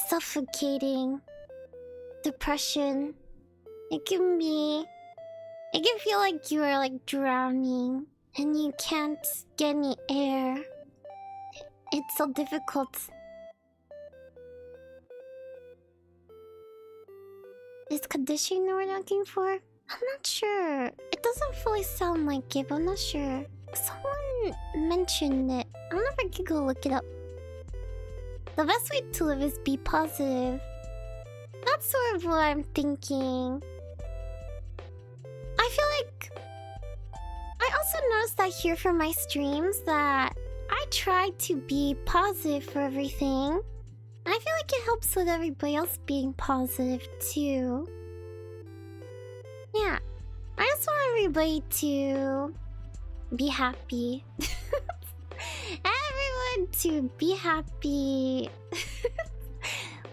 suffocating. Depression. It can be... It can feel like you are like drowning and you can't get any air. It's so difficult. Is conditioning the word I'm looking for? I'm not sure. It doesn't fully sound like it, but I'm not sure. Someone mentioned it. I don't know if I could go look it up. The best way to live is be positive. That's sort of what I'm thinking. I feel like... I also noticed that here for my streams that I try to be positive for everything. I feel like it helps with everybody else being positive too. Yeah. I just want everybody to be happy. Everyone to be happy.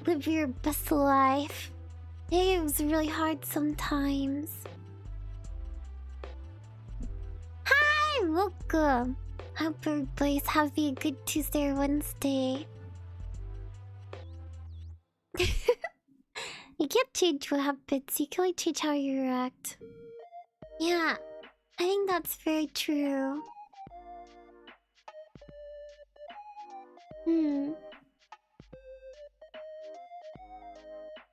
Live your best life. It was really hard sometimes. Hi, welcome. Hope everybody's having a good Tuesday or Wednesday. You can't change what happens, you can only change how you react. Yeah, I think that's very true.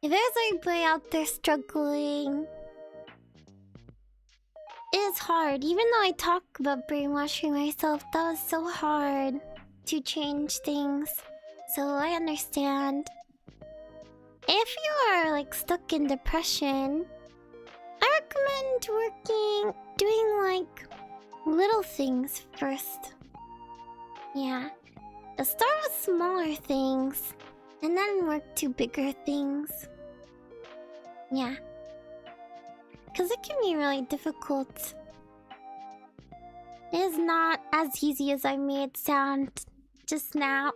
If there's anybody out there struggling, it is hard. Even though I talk about brainwashing myself, that was so hard to change things. So I understand. If you are like stuck in depression, I recommend doing like little things first. Yeah. Just start with smaller things and then work to bigger things. Yeah. Because it can be really difficult. It is not as easy as I made it sound just now.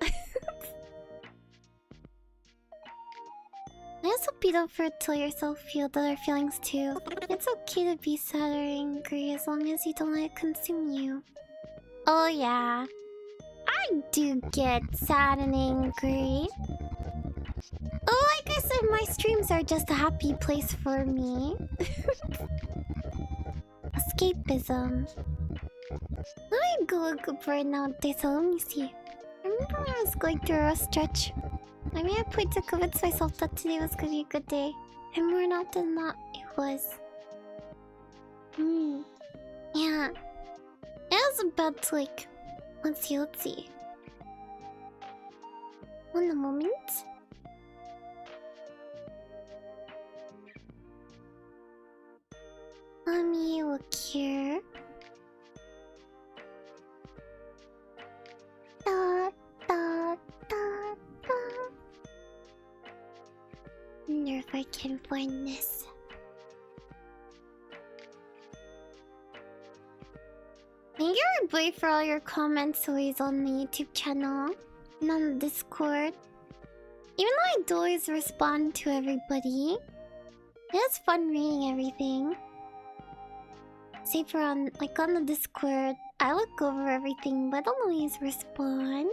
I also hope you don't tell yourself feel the other feelings too. It's okay to be sad or angry as long as you don't let it consume you. Oh yeah. I do get sad and angry. Oh, like I said, my streams are just a happy place for me. Escapism. Let me go look up right now, so let me see. I remember when I was going through a stretch. I made a point to convince myself that today was gonna be a good day. And more not than not, it was. Yeah. It was about to, like... Let's see. One moment. Let me look here. Da, da, da, da. Wonder if I can find this. Thank you everybody for all your comments always on the YouTube channel and on the Discord. Even though I don't always respond to everybody, it's fun reading everything. Say for on the Discord, I look over everything, but I don't always respond.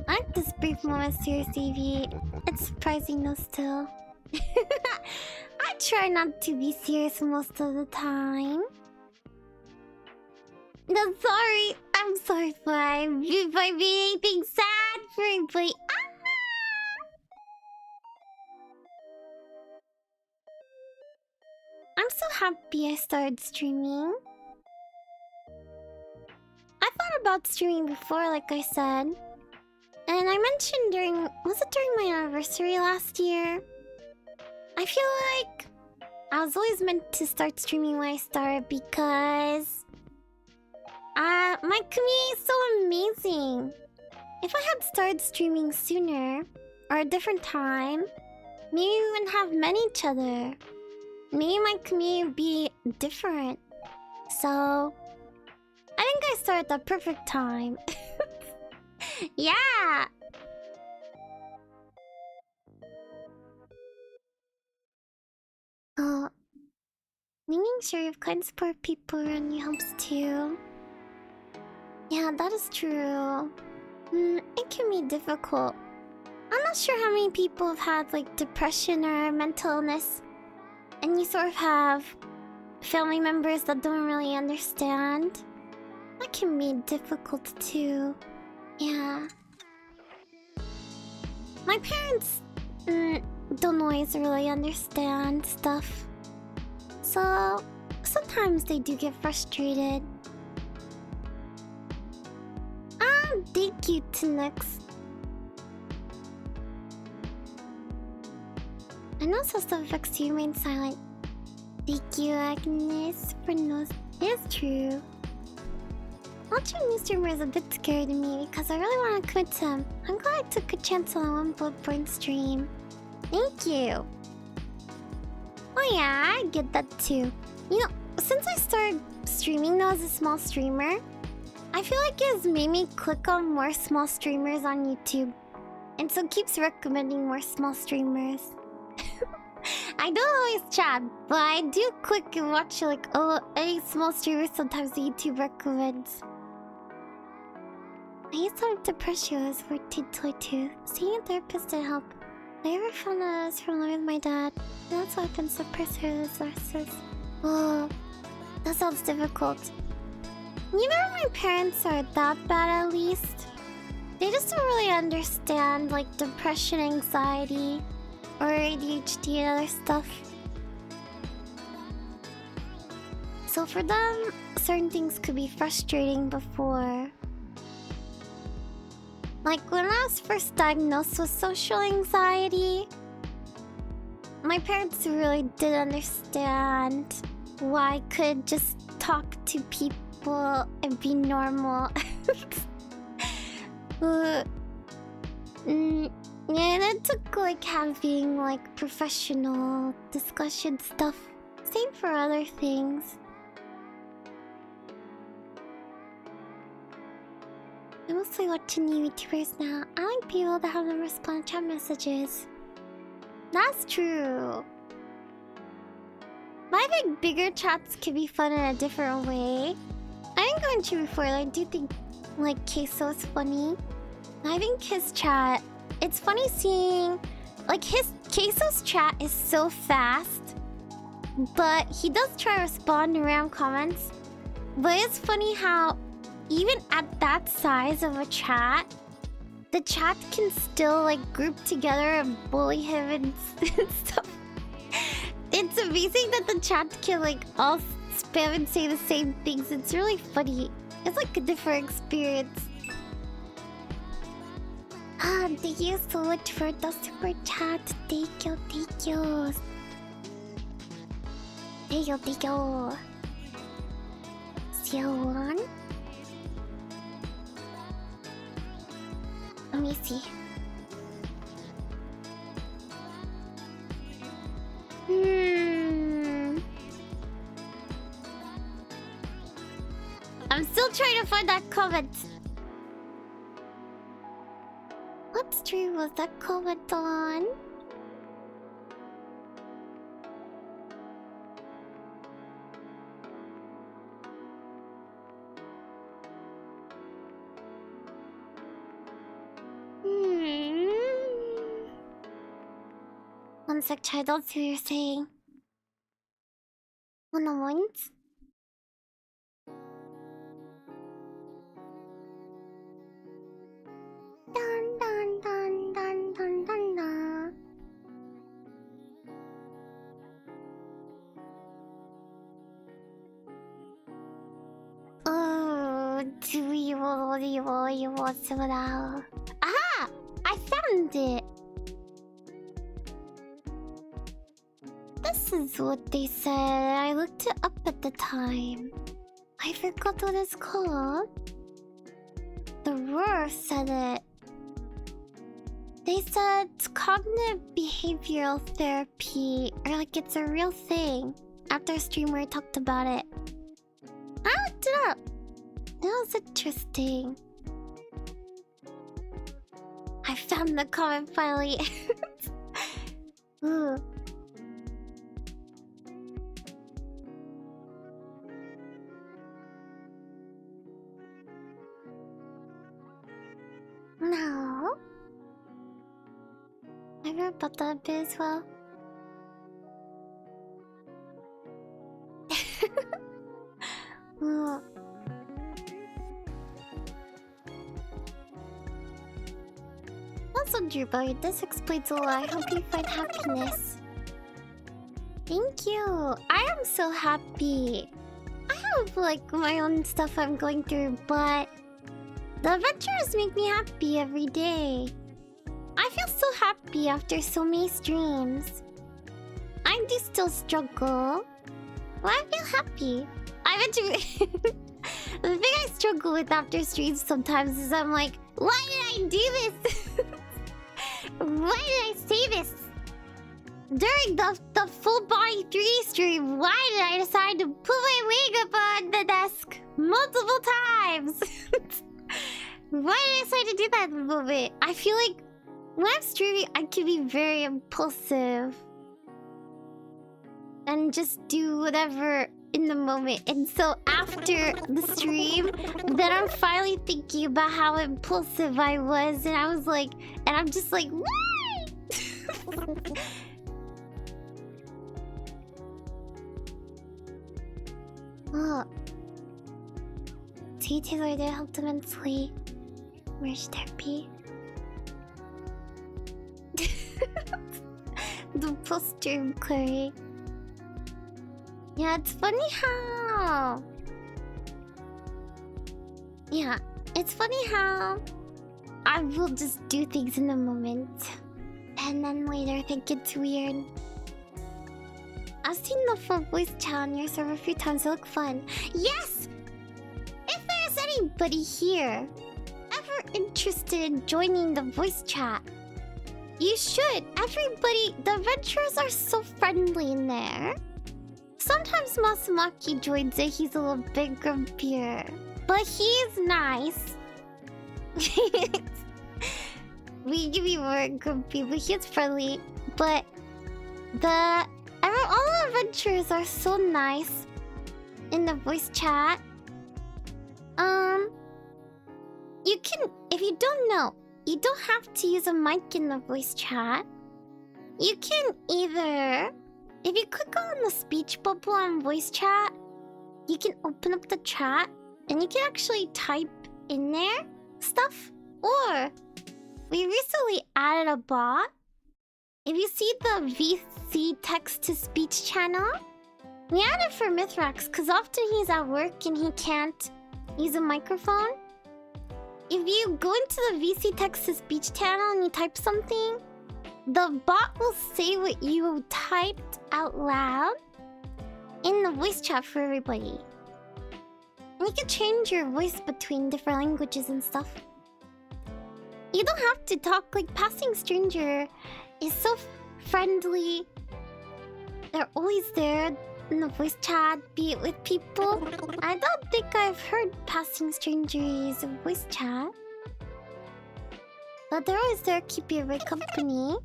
I like this brief moment seriously, V. It's surprising though still. I try not to be serious most of the time. No, sorry. I'm sorry if I being anything sad for anybody. I'm so happy I started streaming. I thought about streaming before, like I said. And I mentioned during my anniversary last year? I feel like I was always meant to start streaming when I started because my community is so amazing. If I had started streaming sooner or a different time, maybe we wouldn't have met each other. Maybe my community would be different. So I think I started at the perfect time. Yeah! Making sure you have kind support people around you helps too. Yeah, that is true. It can be difficult. I'm not sure how many people have had like depression or mental illness, and you sort of have family members that don't really understand. That can be difficult too. Yeah. My parents don't always really understand stuff. So sometimes they do get frustrated. Thank you, Tinux. I know some stuff affects you, remain silent. Thank you, Agnes, for no. It's true. Watching new streamer is a bit scary to me because I really want to commit to him. I'm glad I took a chance on one Bloodborne stream. Thank you. Oh yeah, I get that too. You know, since I started streaming though as a small streamer, I feel like it has made me click on more small streamers on YouTube. And so it keeps recommending more small streamers. I don't always chat, but I do click and watch like any small streamers sometimes YouTube recommends. I used to have depression as for toy too. Seeing a therapist didn't help. I ever found out I was from living with my dad. And that's why I've been suppressed her disasters. Oh, that sounds difficult. Neither of my parents are that bad at least. They just don't really understand like depression, anxiety, or ADHD and other stuff. So for them, certain things could be frustrating before. Like when I was first diagnosed with social anxiety, my parents really did understand why I could just talk to people and be normal. And it took like having like professional discussion stuff. Same for other things. mostly watching new YouTubers now. I like people that have them respond to chat messages. That's true. But I think bigger chats can be fun in a different way. I didn't go into before, I do think like Queso is funny. I think his chat, it's funny seeing like Queso's chat is so fast, but he does try to respond to random comments. But it's funny how even at that size of a chat, the chat can still like group together and bully him and stuff. It's amazing that the chat can like all spam and say the same things. It's really funny. It's like a different experience. Thank you so much for the super chat. Thank you, thank you. Thank you, thank you. See you on. Let me see. I'm still trying to find that comment. What stream was that comment on? One sec, I don't see what you're saying. Womoment? Dun dun dun dun dun dun dun. Oh, do you want some of that? Aha! I found it! This is what they said. I looked it up at the time. I forgot what it's called. The Roar said it. They said it's cognitive behavioral therapy, or like it's a real thing. After a stream where I talked about it. I looked it up. That was interesting. I found the comment finally. Ooh. No. I read about that a bit as well. Also, Drewboy, this explains a lot. I hope you find happiness. Thank you. I am so happy. I have like my own stuff I'm going through, but the adventures make me happy every day. I feel so happy after so many streams. I do still struggle, but I feel happy. I bet you... The thing I struggle with after streams sometimes is I'm like, why did I do this? Why did I say this? During the full body 3 stream, why did I decide to put my wig up on the desk multiple times? Why did I decide to do that in the moment? I feel like when I'm streaming, I can be very impulsive and just do whatever in the moment. And so after the stream, then I'm finally thinking about how impulsive I was, and I was like, and I'm just like, why? Oh. Tea Taylor did help immensely. Where's therapy? The post-stream query. Yeah, it's funny how... Yeah, it's funny how I will just do things in the moment and then later think it's weird. I've seen the full voice chat on your server a few times. It look fun. Yes! If there's anybody here ever interested in joining the voice chat, you should. Everybody, the adventurers are so friendly in there. Sometimes Masumaki joins it. He's a little bit grumpier, but he's nice. We give you more grumpy, but he's friendly. But all the adventures are so nice in the voice chat. You can, if you don't know, you don't have to use a mic in the voice chat. You can either, if you click on the speech bubble on voice chat, you can open up the chat and you can actually type in there stuff. Or we recently added a bot. If you see the VC text-to-speech channel, we added for Mithrax because often he's at work and he can't use a microphone. If you go into the VC text-to-speech channel and you type something, the bot will say what you typed out loud in the voice chat for everybody. And you can change your voice between different languages and stuff. You don't have to talk. Like, Passing Stranger is so friendly. They're always there in the voice chat, be it with people. I don't think I've heard Passing Stranger use a voice chat. But they're always there to keep you very company.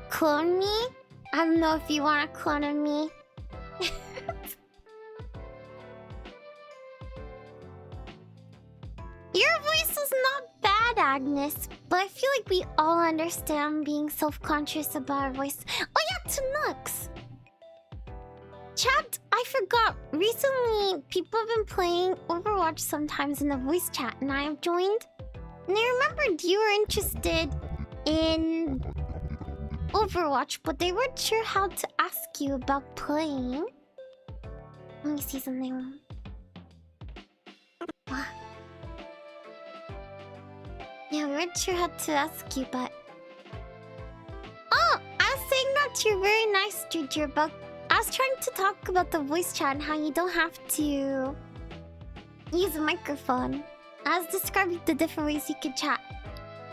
Clone me? I don't know if you want to clone me. Your voice is not bad, Agnes, but I feel like we all understand being self-conscious about our voice. Oh yeah, Tunux! Chat, I forgot. Recently, people have been playing Overwatch sometimes in the voice chat, and I have joined. And I remembered you were interested in Overwatch, but they weren't sure how to ask you about playing. Let me see something. Yeah, we weren't sure how to ask you, but... Oh! I was saying that you're very nice, Ginger, but I was trying to talk about the voice chat and how you don't have to use a microphone. I was describing the different ways you can chat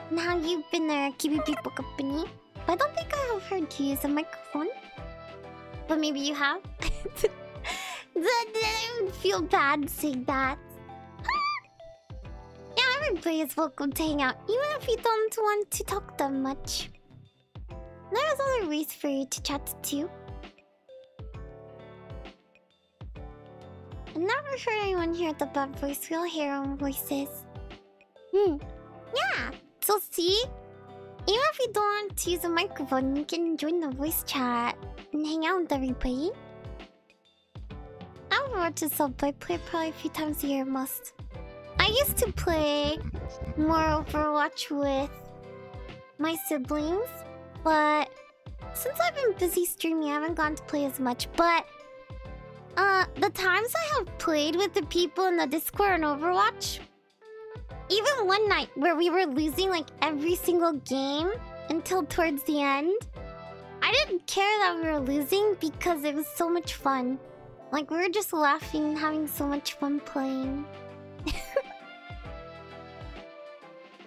and how you've been there keeping people company. But I don't think I have heard you use a microphone. But maybe you have. I would feel bad saying that. Yeah, everybody is welcome to hang out, even if you don't want to talk that much. There's other ways for you to chat too. I've never heard anyone hear the bad voice. We all hear our own voices. Yeah, so see? Even if you don't want to use a microphone, you can join the voice chat and hang out with everybody. Overwatch itself, I play probably a few times a year most. I used to play more Overwatch with my siblings, but since I've been busy streaming, I haven't gone to play as much. But the times I have played with the people in the Discord on Overwatch, even one night where we were losing like every single game until towards the end, I didn't care that we were losing because it was so much fun. Like, we were just laughing and having so much fun playing.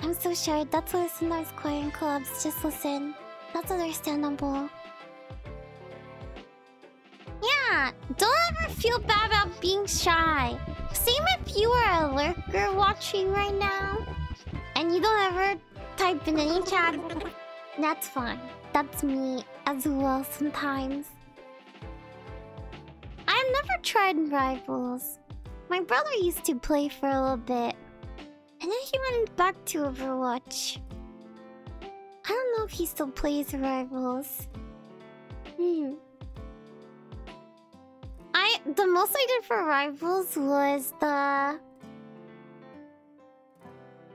I'm so shy. That's why sometimes quiet in collabs. Just listen. That's understandable. Yeah, don't ever feel bad about being shy. Same if you are a lurker watching right now and you don't ever type in any chat. That's fine. That's me as well sometimes. I've never tried Rivals. My brother used to play for a little bit, and then he went back to Overwatch. I don't know if he still plays Rivals. The most I did for Rivals was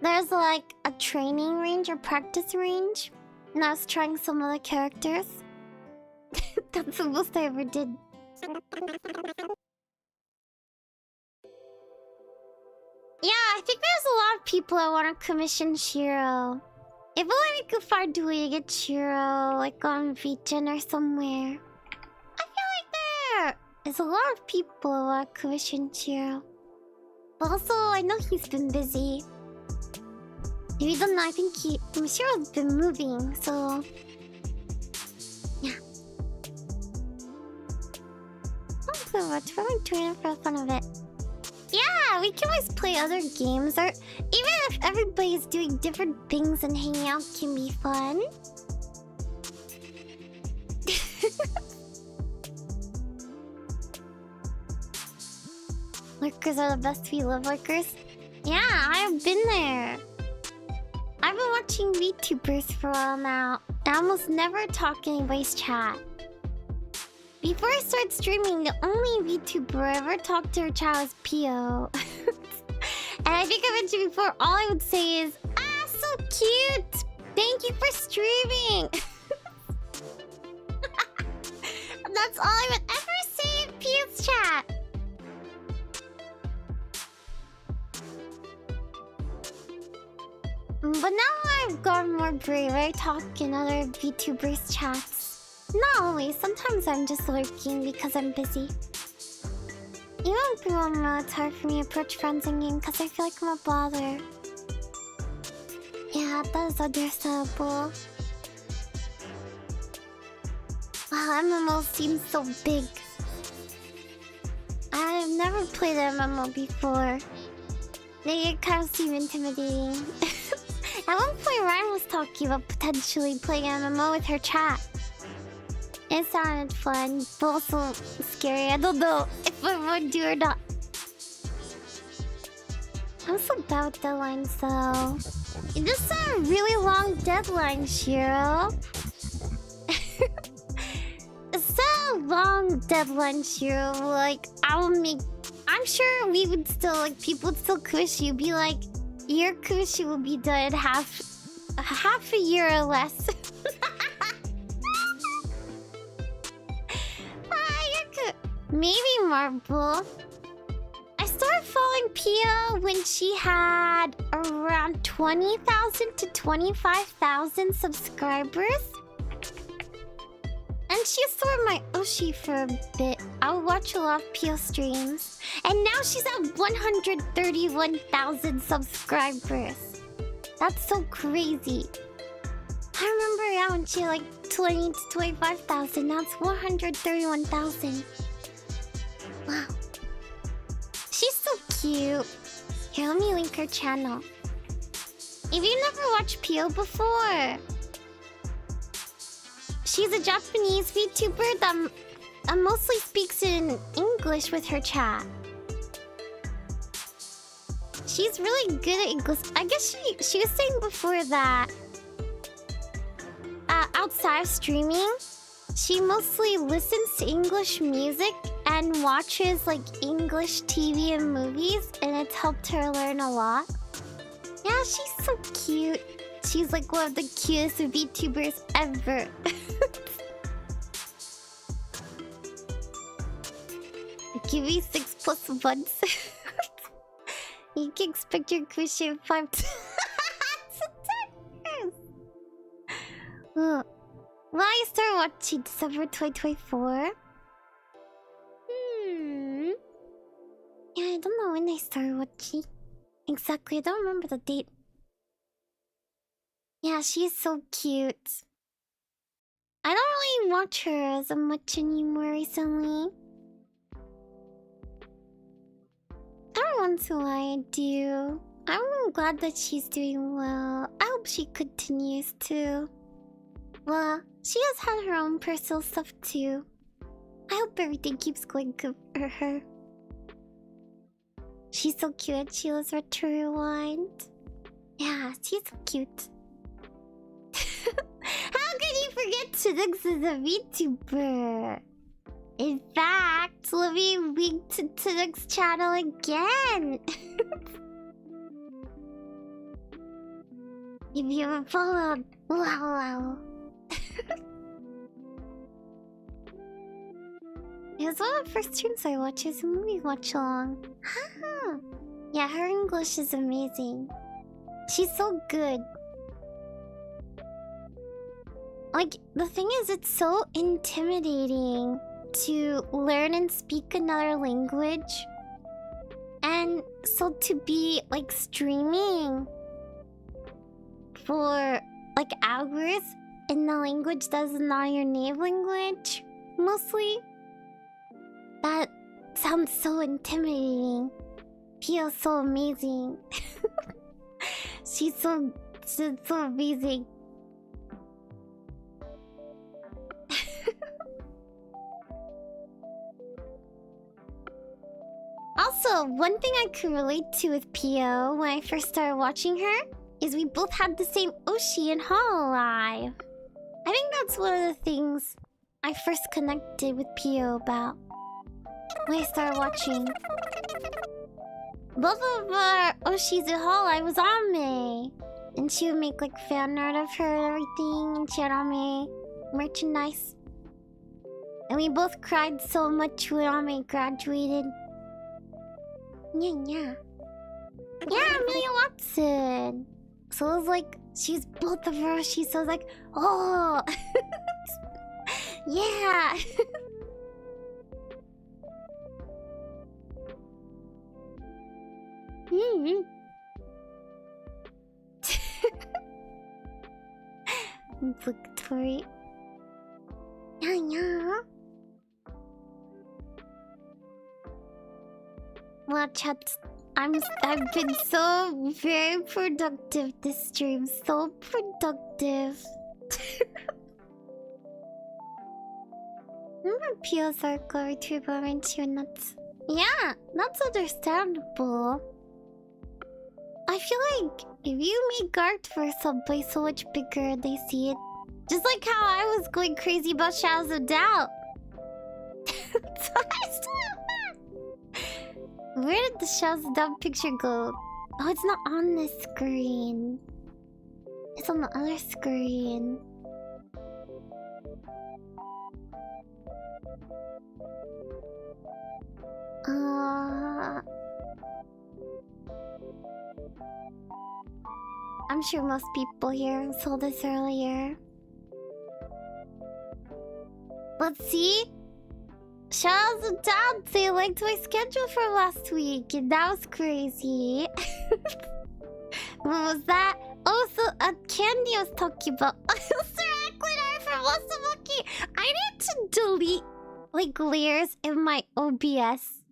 there's like a training range or practice range, and I was trying some other characters. That's the most I ever did. Yeah, I think there's a lot of people I want to commission Shiro. If only we could find a way to get Shiro, like on VGen or somewhere. I feel like there's a lot of people I want to commission Shiro. But also, I know he's been busy. If you don't know, I think Shiro's been moving, so... Yeah. so much for joining for the fun of it. Yeah, we can always play other games, or even if everybody's doing different things and hanging out can be fun. Lurkers are the best. We love lurkers. Yeah, I've been there. I've been watching VTubers for a while now. I almost never talk in anybody's chat. Before I started streaming, the only VTuber I ever talked to her chat was Pio. And I think I mentioned before, all I would say is, "Ah, so cute! Thank you for streaming!" That's all I would ever say in Pio's chat. But now I've gotten more brave. I talk in other VTubers' chats. Not always. Sometimes I'm just lurking because I'm busy. Even with people, it's hard for me to approach friends in game because I feel like I'm a bother. Yeah, that is understandable. Wow, MMO seems so big. I've never played an MMO before. They kind of seem intimidating. At one point, Ryan was talking about potentially playing MMO with her chat. It sounded fun, but also scary. I don't know if I would do or not. I'm so bad with deadlines, though. This is a really long deadline, Shiro. It's a long deadline, Shiro. Like, I'm sure we would still, like, people would still push you. Be like, your kushi will be done in half a year or less. Maybe Marble. I started following Pia when she had around 20,000 to 25,000 subscribers. And she started my Oshi for a bit. I would watch a lot of Pia streams. And now she's at 131,000 subscribers. That's so crazy. I remember when she had like 20 to 25,000. Now it's 131,000. Wow. She's so cute. Here, let me link her channel. If you've never watched Pio before, she's a Japanese VTuber that mostly speaks in English with her chat. She's really good at English. I guess she was saying before that outside of streaming, she mostly listens to English music and watches like English TV and movies, and it's helped her learn a lot. Yeah, she's so cute. She's like one of the cutest VTubers ever. Give me 6+ months. You can expect your cushion in 5 to 10 years. Well, I started watching December 2024. Yeah, I don't know when I started watching. Exactly, I don't remember the date. Yeah, she's so cute. I don't really watch her as much anymore recently. Every once in a while I do. I'm glad that she's doing well. I hope she continues to. Well, she has had her own personal stuff too. I hope everything keeps going good for her. She's so cute. She was Retro Rewind. Yeah, she's so cute. How could you forget Chinix is a VTuber? In fact, let me link to Chinix's channel again. If you haven't followed, wow. It was one of the first streams I watched. It was a movie watch along. Yeah, her English is amazing. She's so good. Like, the thing is, it's so intimidating to learn and speak another language. And so to be, like, streaming for, like, hours in the language that is not your native language, mostly. sounds so intimidating. Feels so amazing. She's so amazing. Also, one thing I could relate to with Pio when I first started watching her is we both had the same Oshi in Hololive. I think that's one of the things I first connected with Pio about when I started watching. Both of our Oshis in Hololive was Ame. And she would make like fan art of her and everything, and she had Ame merchandise. And we both cried so much when Ame graduated. Yeah. Yeah, Amelia Watson. So it was like, she's both of her. She's so like, oh. Yeah. Victory. Yeah. Well, chat, I've been so very productive this stream. So productive. Remember Pio Circle retrieval and you nuts? Yeah, that's understandable. I feel like if you make art for somebody so much bigger, they see it. Just like how I was going crazy about Shadows of Doubt. Where did the Shadows of Doubt picture go? Oh, it's not on this screen. It's on the other screen. I'm sure most people here saw this earlier. Let's see. Shadows of Doubt, they liked my schedule for last week, and that was crazy. What was that? Oh, so Candy was talking about Sir Equidor from Wasamuki. I need to delete like layers in my OBS.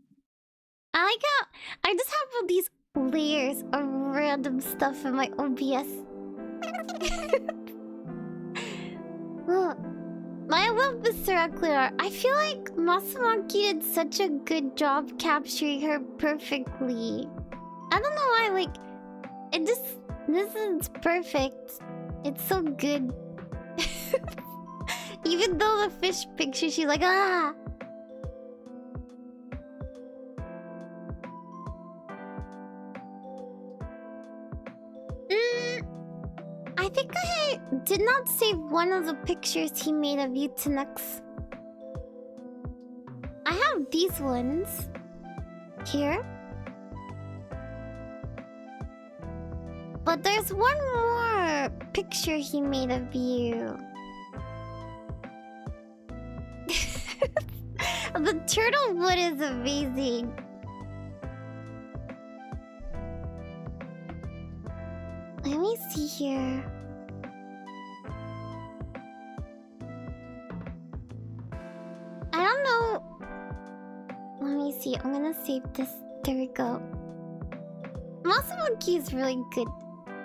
I like how I just have all these layers of random stuff in my OBS. Well, I love Mr. Equidor. I feel like Masamaki did such a good job capturing her perfectly. I don't know why, like, this is perfect. It's so good. Even though the fish picture, she's like, ah! I think I did not save one of the pictures he made of you to next. I have these ones here. But there's one more picture he made of you. The turtle wood is amazing. Let me see here. I don't know. Let me see. I'm gonna save this. There we go. Masamaki is really good.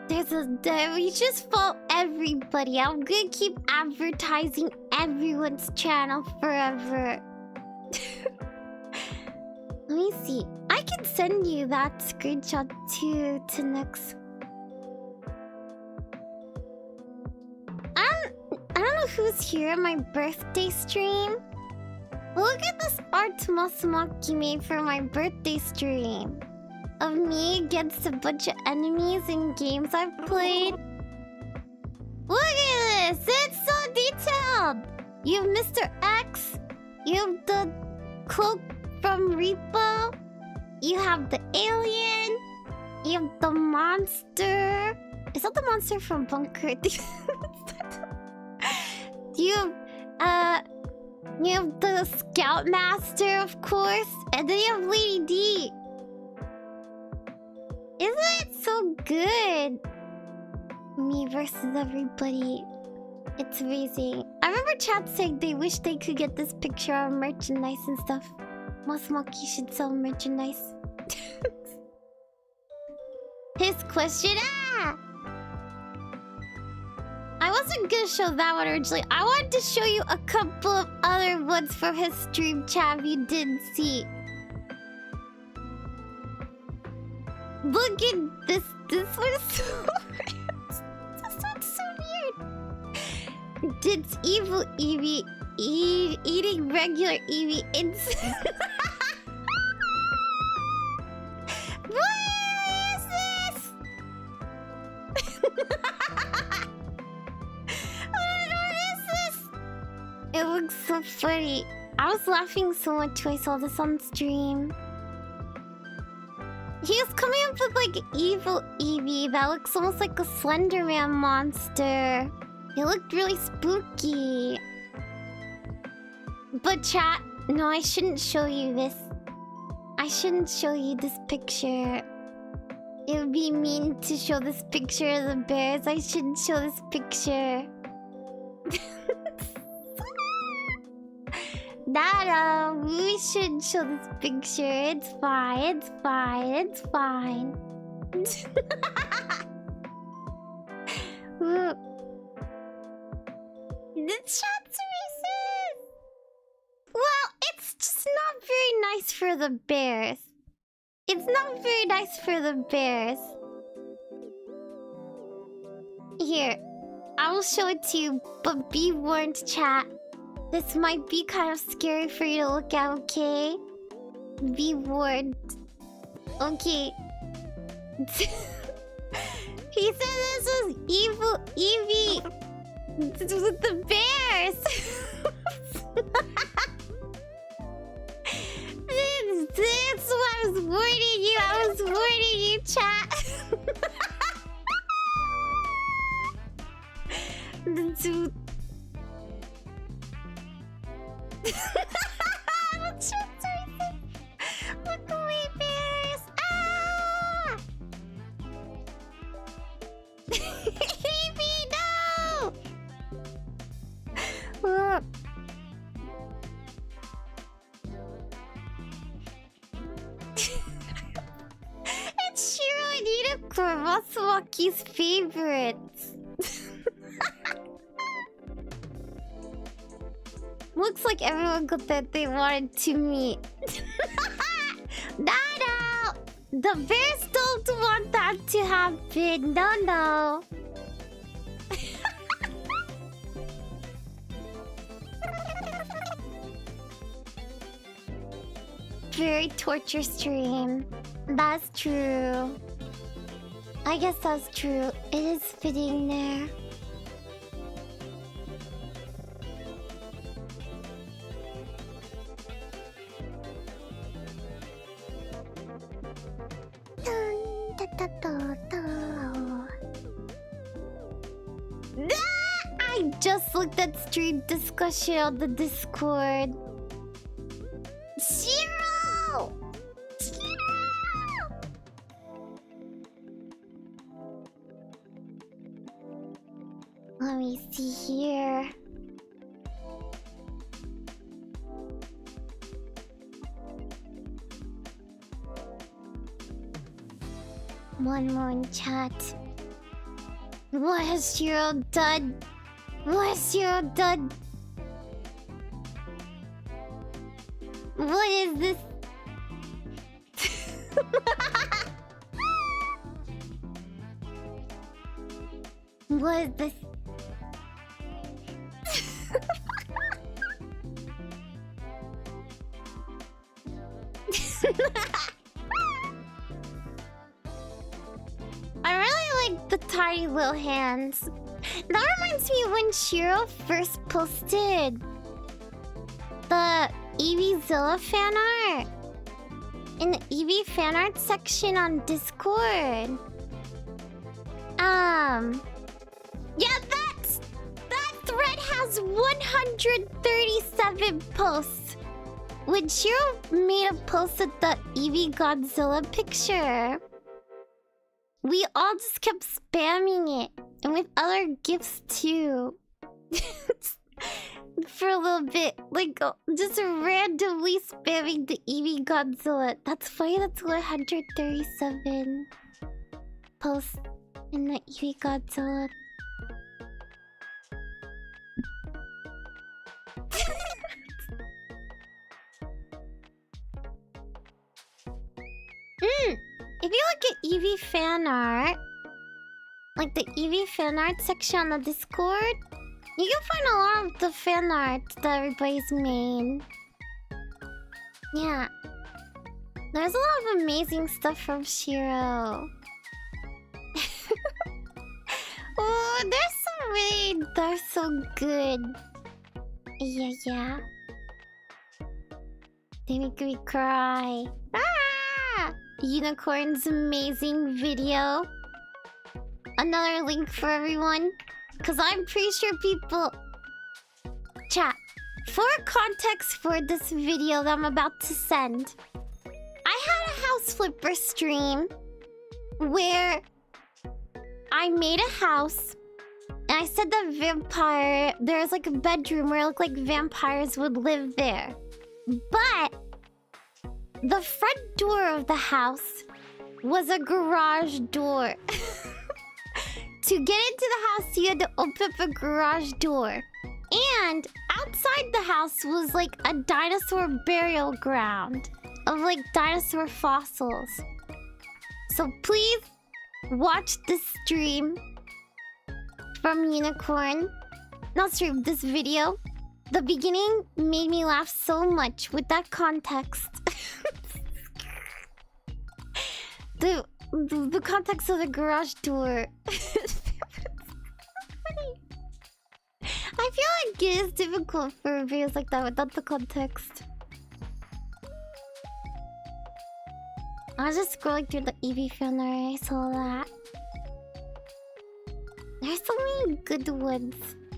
We just follow everybody. I'm gonna keep advertising everyone's channel forever. Let me see. I can send you that screenshot too to next. I don't know who's here at my birthday stream. Look at this art Masamaki made for my birthday stream. Of me against a bunch of enemies in games I've played. Look at this! It's so detailed! You have Mr. X. You have the cloak from Repo. You have the alien. You have the monster. Is that the monster from Bunker? You have the Scoutmaster, of course. And then you have Lady D. Isn't it so good? Me versus everybody. It's amazing. I remember chat saying they wish they could get this picture on merchandise and stuff. Masumaki should sell merchandise. His question, I wasn't gonna show that one originally. I wanted to show you a couple of other ones from his stream chat if you didn't see. Look at this. This one's so this one's so weird. It's evil Eevee eating regular Eevee inside. What is this? What is this? It looks so funny. I was laughing so much when I saw this on stream. He was coming up with like evil Eevee that looks almost like a Slender Man monster. It looked really spooky. But chat, no, I shouldn't show you this. I shouldn't show you this picture. It would be mean to show this picture of the bears. I shouldn't show this picture. Nada, we shouldn't show this picture. It's fine, it's fine, it's fine. The chat's racist! Well, it's just not very nice for the bears. It's not very nice for the bears. Here, I will show it to you, but be warned, chat. This might be kind of scary for you to look at, okay? Be warned. Okay. He said this was evil Eevee with the bears. That's what I was warning you. I was warning you, chat. Look away, bears! Ah! Eevee, no! Look. It's Shiro and Unicorn, Masumaki's favorites. Looks like everyone got that they wanted to meet. No! The bears don't want that to happen. No. Very torture stream. That's true. I guess that's true. It is fitting there. I just looked at stream discussion on the Discord. Shiro! Let me see here. One more in chat. What has Shiro done? What has Shiro done? What is this? What is this? I really like the tiny little hands. That reminds me of when Shiro first posted the EeveeZilla fan art in the Eevee fan art section on Discord. Yeah, that thread has 137 posts. When Shiro made a post with the Eevee Godzilla picture, we all just kept spamming it, and with other gifts too. For a little bit. Like, just randomly spamming the Eevee Godzilla. That's funny, that's 137 posts in the Eevee Godzilla. If you look at Eevee fan art, like the Eevee fan art section on the Discord, you can find a lot of the fan art that everybody's made. Yeah. There's a lot of amazing stuff from Shiro. Oh, there's so many that are so good. Yeah. They make me cry. Ah! Unicorn's amazing video. Another link for everyone. Because I'm pretty sure people... Chat. For context for this video that I'm about to send, I had a house flipper stream where I made a house and I said that there's like a bedroom where it looked like vampires would live there. But the front door of the house was a garage door. To get into the house, you had to open up a garage door. And outside the house was like a dinosaur burial ground of like dinosaur fossils. So please watch this stream from Unicorn. Not stream, this video. The beginning made me laugh so much with that context. The context of the garage door. I feel like it is difficult for videos like that without the context. I was just scrolling through the Eevee fan art, I saw that. There's so many good ones.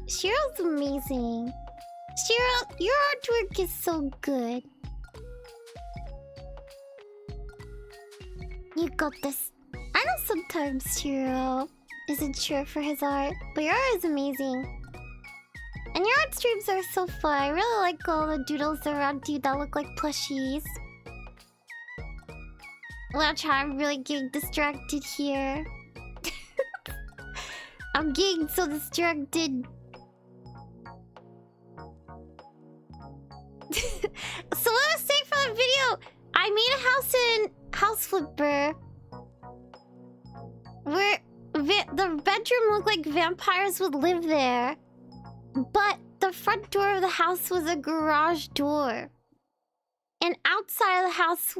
Shiro's amazing. Shiro, your artwork is so good. You got this. I know sometimes Shiro isn't sure for his art, but your art is amazing. And your art streams are so fun. I really like all the doodles around you that look like plushies. Watch how I'm really getting distracted here. I'm getting so distracted. So what I was saying for the video, I made a house in House Flipper where the bedroom looked like vampires would live there. But the front door of the house was a garage door. And outside of the house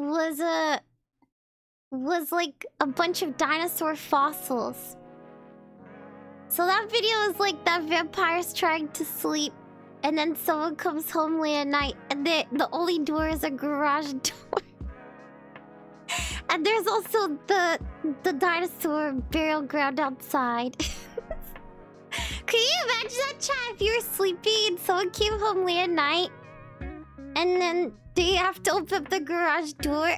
was like a bunch of dinosaur fossils. So that video is like that vampire's trying to sleep and then someone comes home late at night and the only door is a garage door. And there's also the dinosaur burial ground outside. Can you imagine that, chat? If you were sleeping and someone came home late at night and then they have to open up the garage door?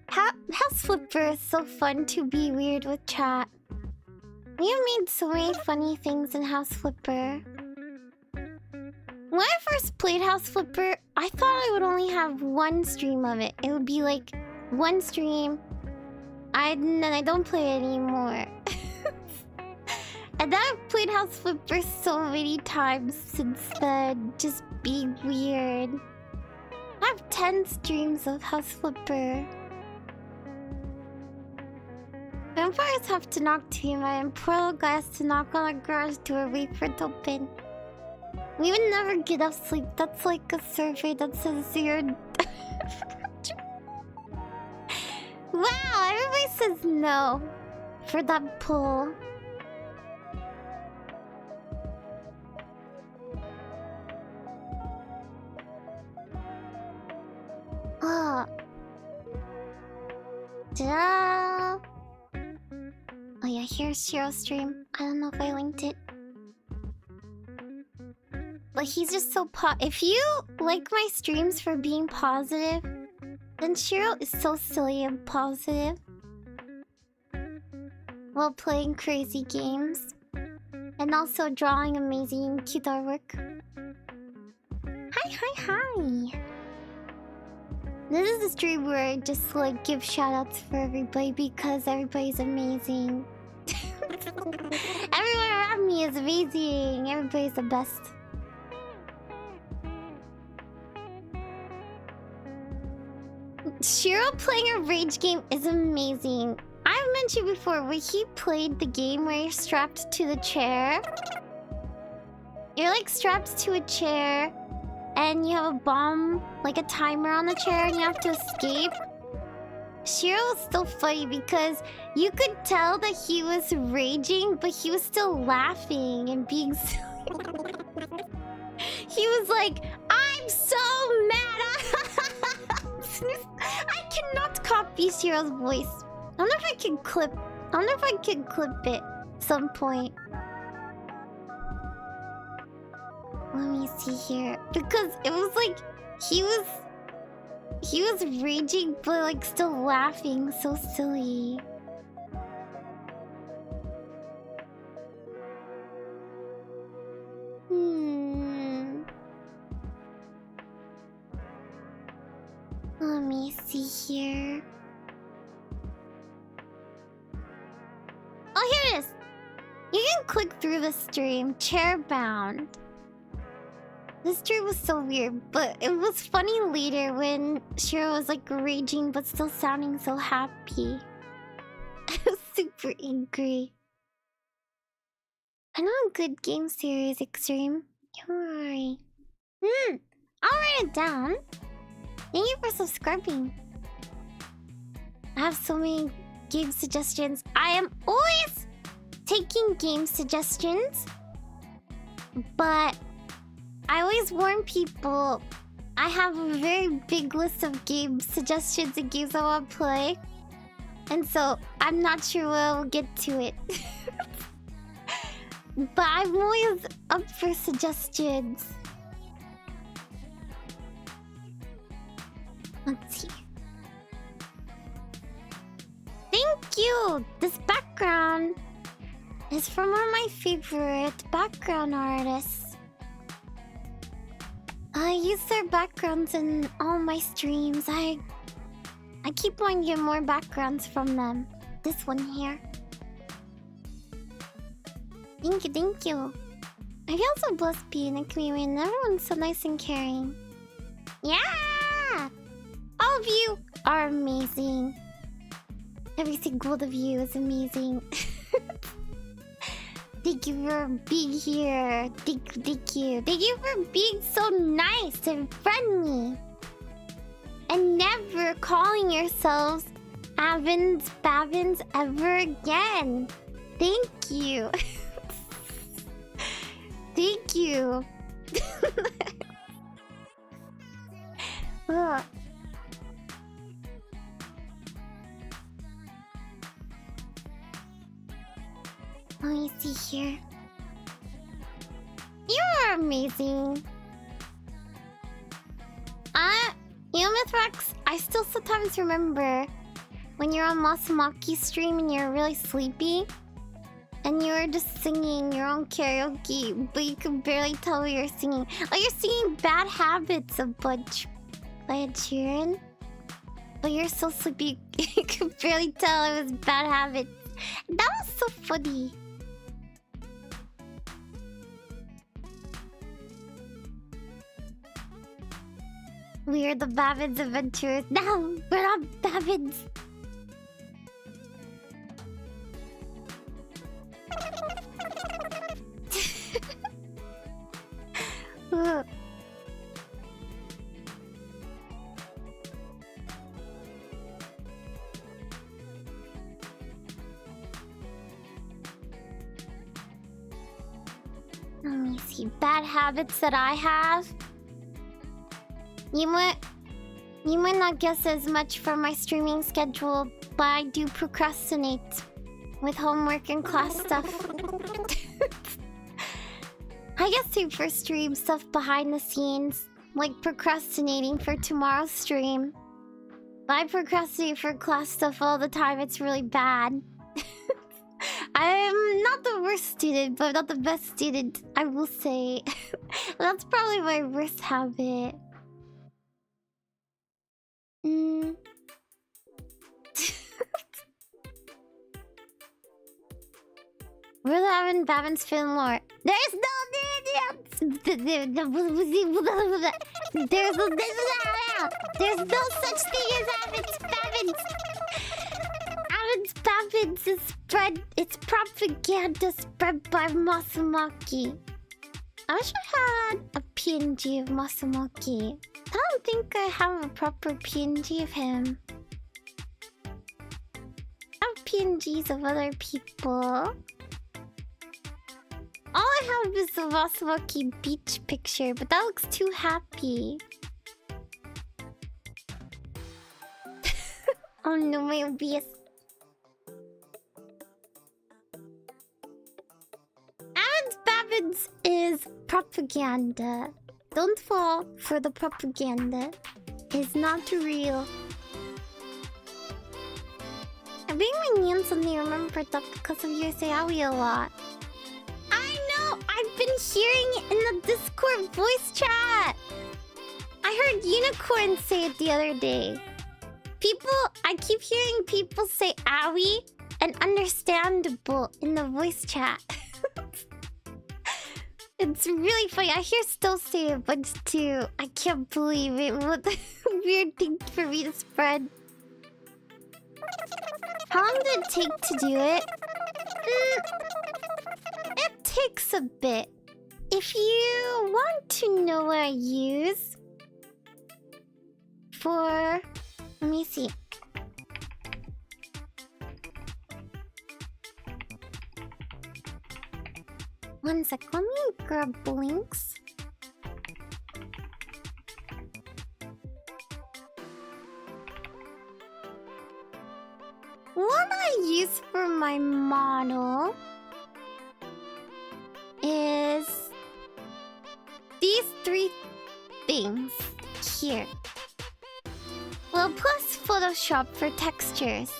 House Flipper is so fun to be weird with, chat. We have made so many funny things in House Flipper. When I first played House Flipper, I thought I would only have one stream of it. It would be like one stream, and then I don't play it anymore. And then I've played House Flipper so many times since then, just being weird. I have 10 streams of House Flipper. Vampires have to knock to you, and poor little guy has to knock on a garage door, wait for it to open. We would never get enough sleep. That's like a survey that says you're... Wow, everybody says no for that poll. Oh. Ta-da! Oh yeah, here's Shiro's stream. I don't know if I linked it. But he's just so if you like my streams for being positive, then Shiro is so silly and positive. while playing crazy games. And also drawing amazing cute artwork. Hi. This is a stream where I just like give shoutouts for everybody because everybody's amazing. Everyone around me is amazing. Everybody's the best. Shiro playing a rage game is amazing. I've mentioned before when he played the game where you're strapped to the chair. You're like strapped to a chair and you have a bomb, like a timer on the chair, and you have to escape. Shiro was still funny because you could tell that he was raging, but he was still laughing and being silly. He was like, I'm so mad. I cannot copy Shiro's voice. I wonder if I can clip. I wonder if I can clip it some point. Let me see here. Because it was like he was raging but like still laughing. So silly. Let me see here. Oh, here it is. You can click through the stream. Chairbound. This stream was so weird, but it was funny later when Shiro was like raging but still sounding so happy. I was super angry. I know a good game series, Extreme. Don't worry. I'll write it down. Thank you for subscribing. I have so many game suggestions. I am always taking game suggestions, but I always warn people I have a very big list of game suggestions and games I want to play, and so I'm not sure when I'll get to it. But I'm always up for suggestions. Let's see. Thank you! This background is from one of my favorite background artists. I use their backgrounds in all my streams. I keep wanting to get more backgrounds from them. This one here. Thank you. I feel so blessed being in a community and everyone's so nice and caring. Yeah! All of you are amazing. Every single one of you is amazing. Thank you for being here. Thank you. Thank you for being so nice and friendly. And never calling yourselves Avins, Bavins ever again. Thank you. Thank you. Ugh. Let me see here. You're amazing. Mithrax, I still sometimes remember when you're on Masamaki stream and you're really sleepy and you're just singing your own karaoke, but you can barely tell what you're singing. Like you're singing Bad Habits a bunch by Ed Sheeran, but you're so sleepy you can barely tell it was Bad Habits. That was so funny. We are the Bavids adventurers. No, we're not Bavids. Let me see. Bad habits that I have. You might not guess as much from my streaming schedule, but I do procrastinate with homework and class stuff. I guess too for stream stuff behind the scenes, like procrastinating for tomorrow's stream. But I procrastinate for class stuff all the time. It's really bad. I'm not the worst student, but not the best student, I will say. That's probably my worst habit. We're having Bavin's film lore. There's no... There's no such thing as Bavin's. Bavin's is spread... It's propaganda spread by Masumaki. I wish I had a PNG of Masumaki. I don't think I have a proper PNG of him. I have PNGs of other people. All I have is the Masumaki beach picture, but that looks too happy. Oh no, my OBS. Babbins is propaganda. Don't fall for the propaganda. It's not real. I'm being my name suddenly remembered that because of your Sayawi a lot. I know! I've been hearing it in the Discord voice chat! I heard Unicorn say it the other day. I keep hearing people say owie and understandable in the voice chat. It's really funny. I hear Still say a bunch too. I can't believe it. What a weird thing for me to spread. How long did it take to do it? It takes a bit. If you want to know what I use for... Let me see. One sec, let me grab links. What I use for my model is these three things here. Well, plus Photoshop for textures.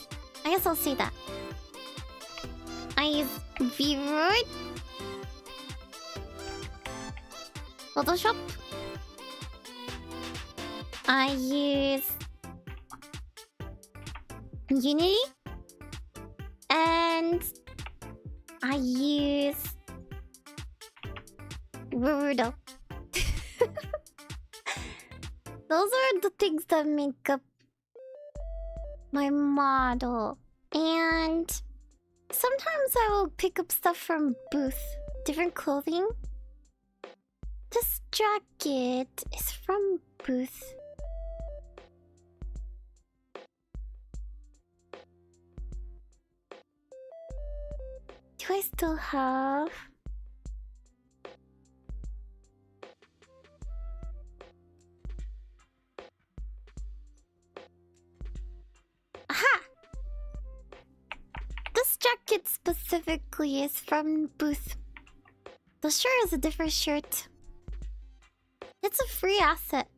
I guess I'll say that. I use Vroid, Photoshop. I use Unity. And I use Vroid. Those are the things that make up my model. And sometimes I will pick up stuff from Booth. Different clothing. This jacket is from Booth. Do I still have... Aha! This jacket specifically is from Booth. The shirt is a different shirt. It's a free asset.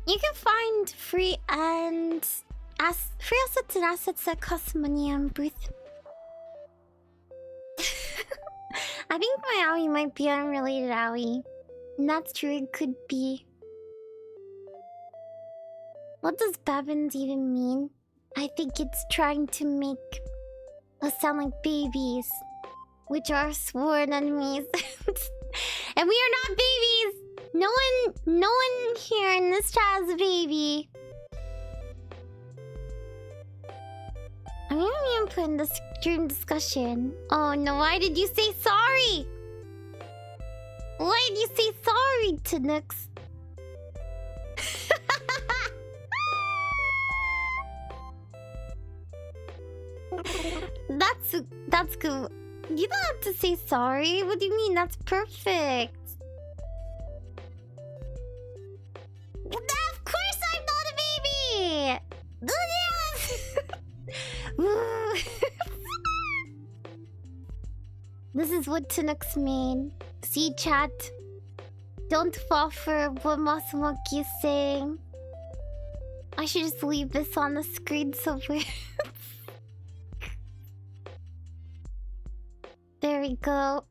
You can find free assets and assets that cost money on Booth. I think my owie might be unrelated owie. And that's true, it could be. What does Babbins even mean? I think it's trying to make us sound like babies, which are sworn enemies. And we are not babies! No one here in this chat is a baby. I'm gonna even put in the stream discussion. Oh no, why did you say sorry? Why did you say sorry, Tunux? That's good. You don't have to say sorry. What do you mean? That's perfect. Of course I'm not a baby! This is what Tunux mean. See, chat? Don't fall for what Masumaki is saying. I should just leave this on the screen somewhere. we go.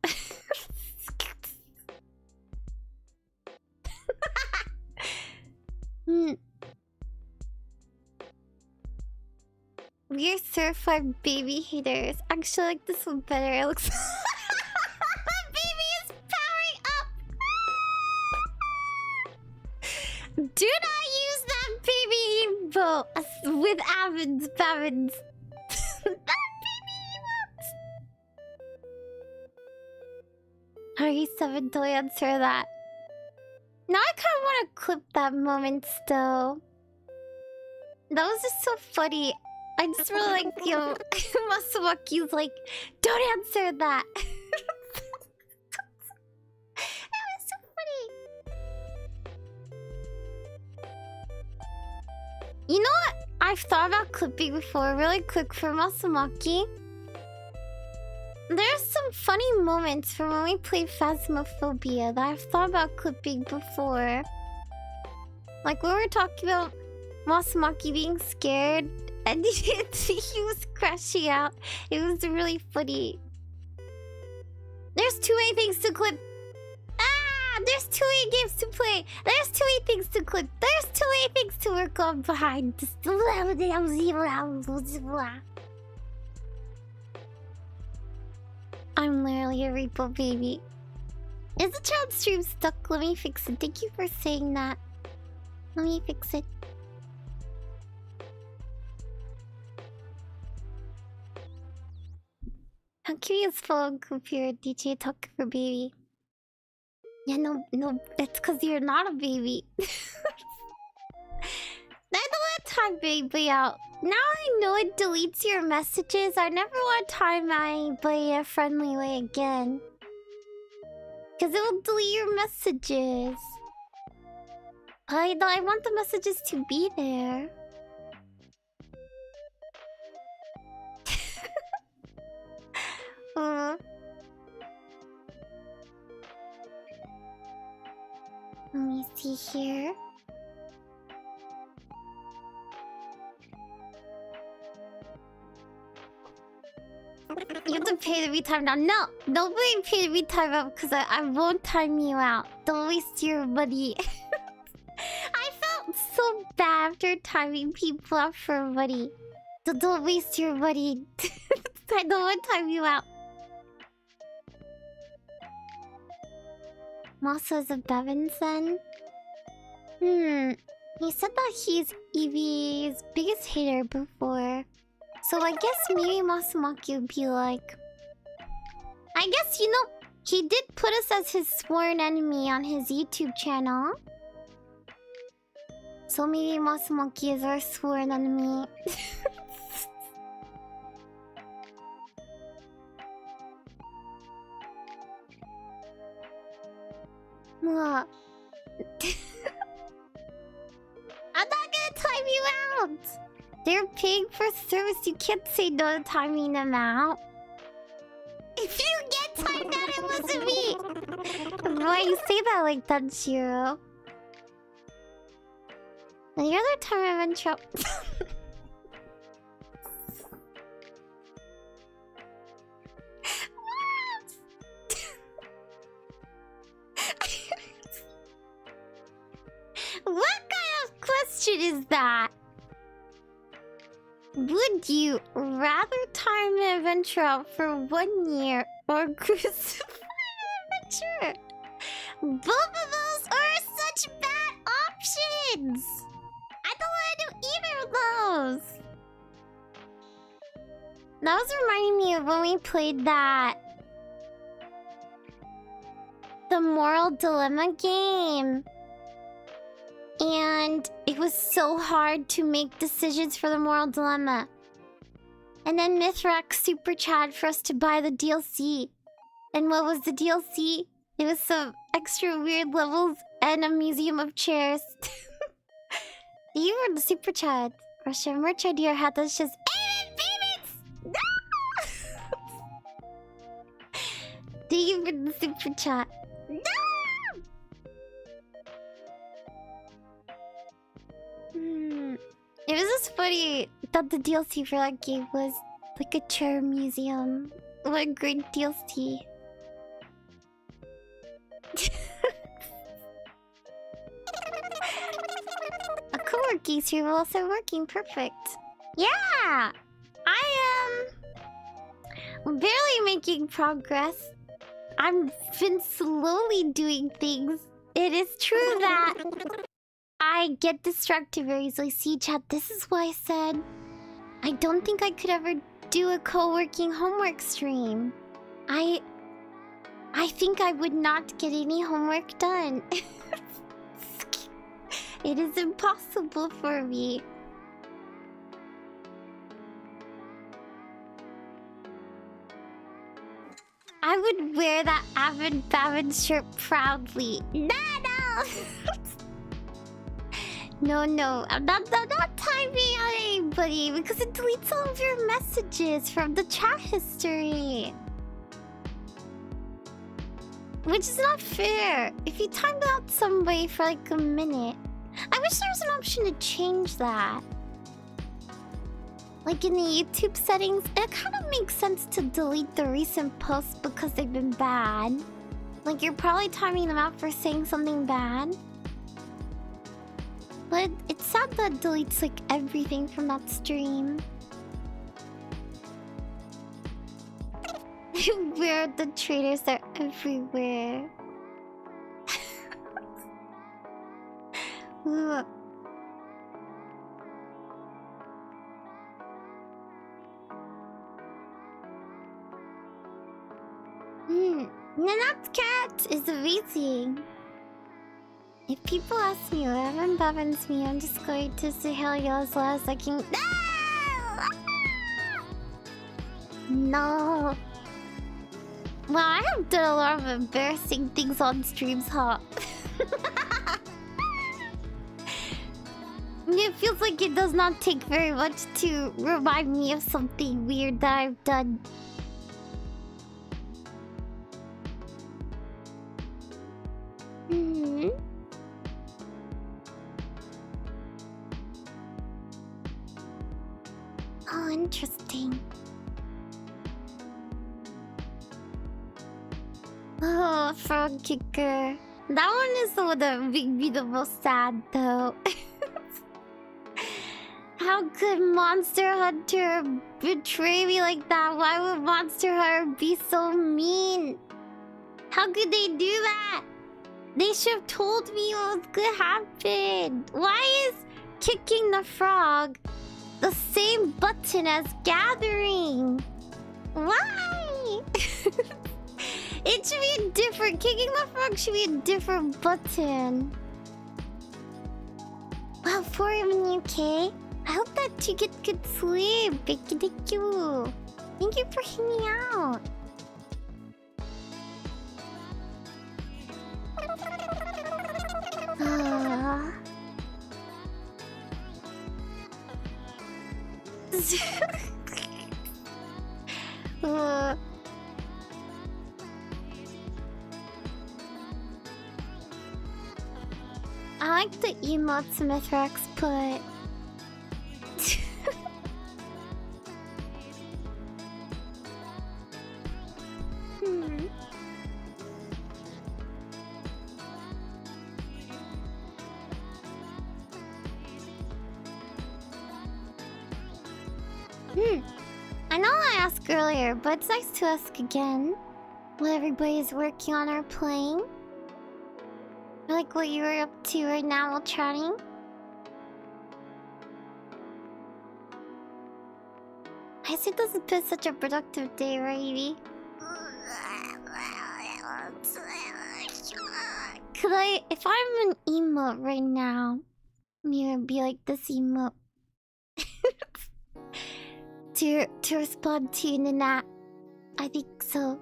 We're certified baby haters. Actually, I like this one better. It looks. Baby is powering up. Do not use that baby emote with Avens, Bavens. That baby emote. Hurry 7 to answer that. Now I kind of want to clip that moment still. That was just so funny. I just really like, yo, Masumaki's like, don't answer that. That was so funny. You know what? I've thought about clipping before, really quick for Masumaki. There's some funny moments from when we played Phasmophobia that I've thought about clipping before. Like when we were talking about Masumaki being scared and he was crashing out. It was really funny. There's too many things to clip. Ah! There's too many games to play. There's too many things to clip. There's too many things to work on behind. I'm literally a repo baby. Is the child stream stuck? Let me fix it. Thank you for saying that. Let me fix it. How curious phone computer DJ talk for baby. Yeah, no, that's because you're not a baby. I don't want to time baby out. Now I know it deletes your messages. I never want to time my by a friendly way again. Because it will delete your messages. I want the messages to be there. Let me see here. You have to pay to be timed out. No! Nobody pay to be timed out because I won't time you out. Don't waste your money. I felt so bad after timing people out for money. So don't waste your money. I don't want to time you out. Masa is a Bevinson. He said that he's Eevee's biggest hater before. So I guess maybe Masumaki would be like... I guess, you know, he did put us as his sworn enemy on his YouTube channel. So maybe Masumaki is our sworn enemy. What? I'm not gonna time you out! They're paying for service, you can't say no to timing them out. If you get timed out, it wasn't me! Why you say that like that, Shiro? The other time I went shop. What kind of question is that? Would you rather time an adventure out for 1 year or crucify an adventure? Both of those are such bad options! I don't want to do either of those! That was reminding me of when we played that... the Moral Dilemma game. And it was so hard to make decisions for the Moral Dilemma. And then Mithrak super chat for us to buy the DLC. And what was the DLC? It was some extra weird levels and a museum of chairs. You were the super chat. Russia merch idea hat that's just payments! No! Thank you for the super chat. No! It was just funny that the DLC for that game was like a chair museum. What great deals tea? A co-working stream will also working perfect. Yeah! I am barely making progress. I've been slowly doing things. It is true that I get distracted very easily. See, chat, this is why I said I don't think I could ever do a co-working homework stream. I think I would not get any homework done. It is impossible for me. I would wear that Avid Bavin shirt proudly. No! No, I'm not typing on anybody because it deletes all of your messages from the chat history. Which is not fair. If you timed out somebody for like a minute, I wish there was an option to change that. Like in the YouTube settings, it kind of makes sense to delete the recent posts because they've been bad. Like you're probably timing them out for saying something bad. But it's sad that it deletes like everything from that stream. Where the traders are everywhere. Look. Nanat's cat is amazing. If people ask me what Evan Bevins me, I'm just going to say hell yeah as loud as I can. No! Well, I have done a lot of embarrassing things on streams, huh? It feels like it does not take very much to remind me of something weird that I've done. Oh, interesting. Oh, frog kicker. That one is the one that made me the most sad, though. How could Monster Hunter betray me like that? Why would Monster Hunter be so mean? How could they do that? They should have told me what was gonna happen. Why is kicking the frog the same button as gathering? Why? It should be a different... Kicking the frog should be a different button. Wow, 4 AM in the UK. I hope that you get good sleep. Thank you. Thank you for hanging out. I like the emotes Mithrax put. I know I asked earlier, but it's nice to ask again what everybody is working on or playing. Or like what you were up to right now while chatting. I see this has been such a productive day, right, Evie? Could I, if I'm an emote right now, maybe I'd be like this emote. to respond to you, Nanat. I think so.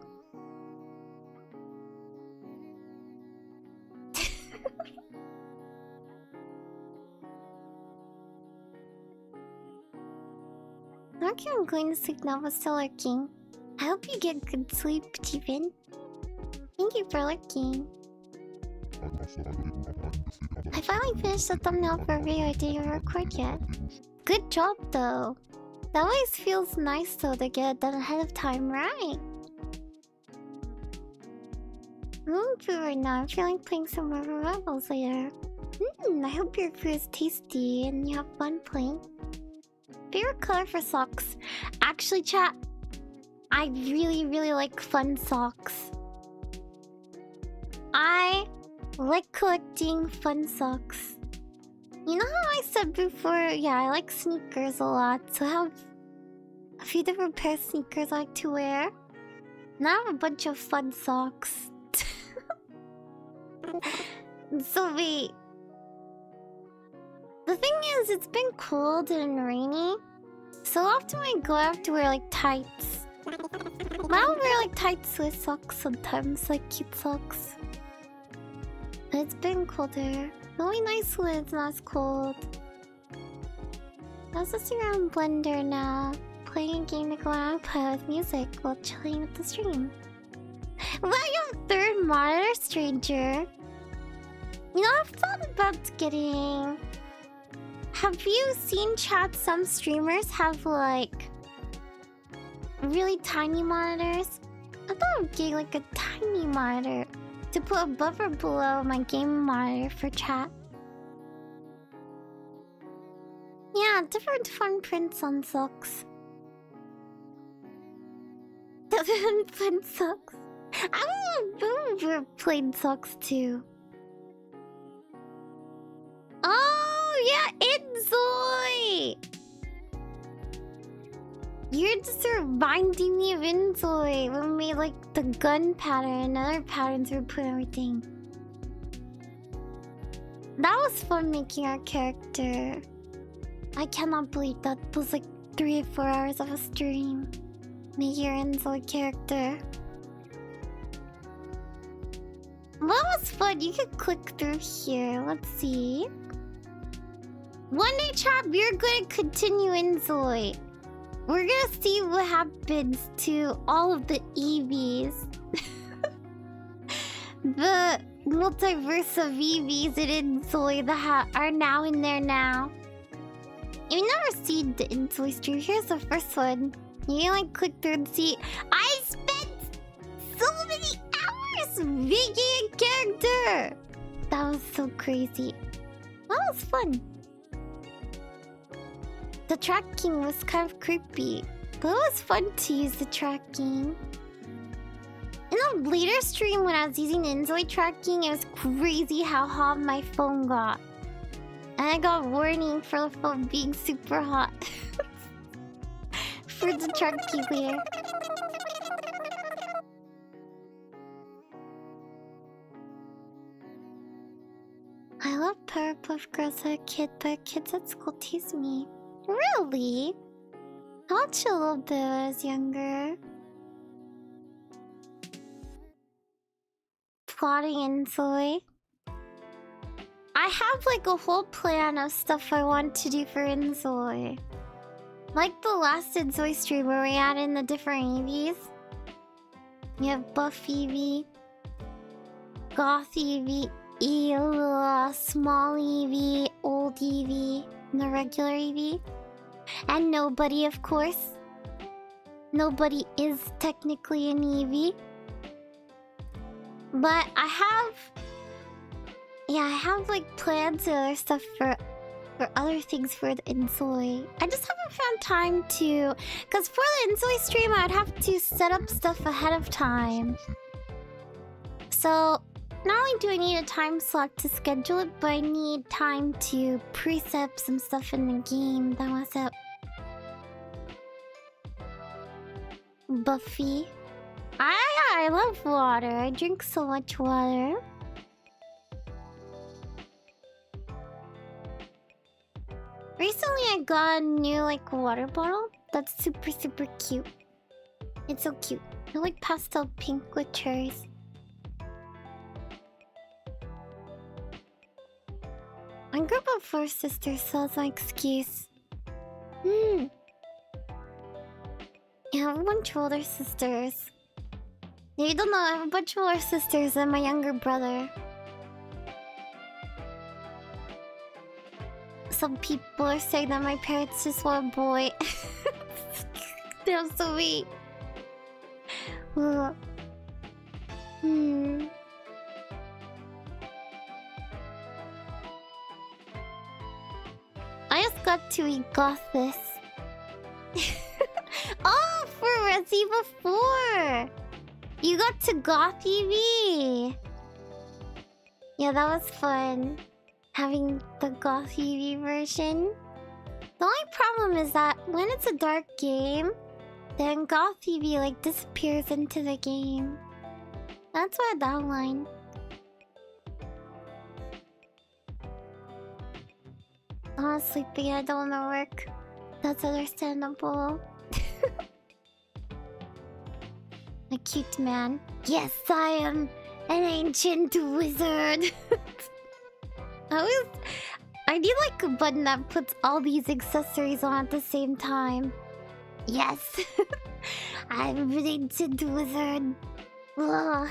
Okay, I'm going to sleep now, but still lurking. I hope you get good sleep, Steven. Thank you for lurking. I finally finished the thumbnail for a video I didn't even record yet. Good job, though. That always feels nice, though, to get it done ahead of time, right? I'm food right now. I'm feeling playing some River Rebels later. I hope your food is tasty and you have fun playing. Favorite color for socks? Actually, chat, I really like fun socks. I like collecting fun socks. You know how I said before, yeah, I like sneakers a lot, so I have a few different pairs of sneakers I like to wear. Now I have a bunch of fun socks. So wait. The thing is, it's been cold and rainy, so often when I go I have to wear like tights. But I'll wear like tights with socks sometimes, like cute socks. But it's been colder. Really nice when it's not as cold. I was just around Blender now, playing a game to go out with music while chilling with the stream. Well, you have a third monitor, stranger. You know, I've thought about getting... Have you seen, chat, some streamers have like really tiny monitors? I thought of getting like a tiny monitor to put above or below my game monitor for chat. Yeah, different fun prints on socks. Different fun socks. I want to wear plain socks too. Oh yeah, Inzoy! You're just reminding me of Inzoy when we made like the gun pattern and other patterns we put everything. That was fun making our character. I cannot believe that was like 3 or 4 hours of a stream. Making your Inzoy character. Well, that was fun. You could click through here. Let's see. One day, chat, we're gonna continue Inzoy. We're gonna see what happens to all of the EVs. The multiverse of EVs in Inzoy that are now in there now. If you've never seen the Inzoy stream, here's the first one. You can like click through and see. I spent so many hours making a character! That was so crazy. That was fun. The tracking was kind of creepy, but it was fun to use the tracking. In a later stream when I was using Inzoy tracking, it was crazy how hot my phone got. And I got warning for the phone being super hot. For the tracking layer. I love Powerpuff Girls as a kid, but kids at school tease me. Really? I watched a little bit when I was younger. Plotting Inzoy. I have like a whole plan of stuff I want to do for Inzoy. Like the last Inzoy stream where we added in the different EVs. We have Buff EV, Goth EV, Small EV, Old EV, and the regular EV. And nobody, of course. Nobody is technically an EV. But I have... Yeah, I have like plans and other stuff for other things for the Inzoy. I just haven't found time to... Because for the Inzoy stream, I'd have to set up stuff ahead of time. So, not only do I need a time slot to schedule it, but I need time to preset some stuff in the game that was up. Buffy. I love water. I drink so much water. Recently I got a new like water bottle that's super cute. It's so cute. I like pastel pink with cherries. I grew up with 4 sisters, so that's my excuse. Yeah, I have a bunch of older sisters. Yeah, you don't know, I have a bunch of older sisters and my younger brother. Some people are saying that my parents just want a boy. They're so sweet. I just got to eat Gothis. Oh, for Resident Evil 4! You got to Goth EV! Yeah, that was fun. Having the Goth EV version. The only problem is that when it's a dark game, then Goth EV like disappears into the game. That's why I downline. Honestly, I don't wanna work. That's understandable. A cute man. Yes, I am an ancient wizard. I need like a button that puts all these accessories on at the same time. Yes. I'm an ancient wizard. Ugh.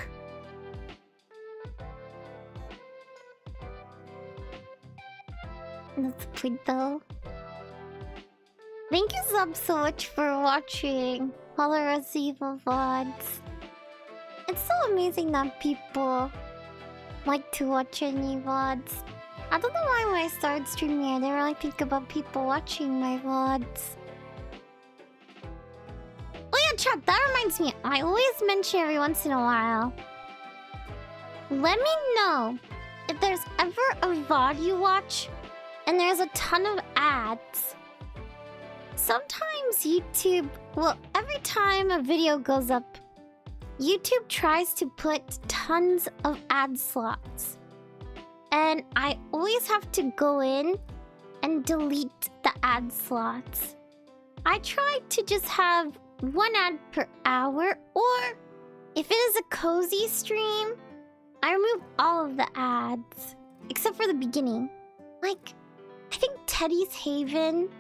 That's the point though. Thank you so much for watching all the Resident Evil VODs. It's so amazing that people like to watch any VODs. I don't know why when I started streaming I didn't really think about people watching my VODs. Oh yeah, chat, that reminds me. I always mention every once in a while. Let me know if there's ever a VOD you watch and there's a ton of ads. Sometimes YouTube... Well, every time a video goes up, YouTube tries to put tons of ad slots. And I always have to go in and delete the ad slots. I try to just have one ad per hour, or if it is a cozy stream, I remove all of the ads. Except for the beginning. Like, I think Teddy's Haven.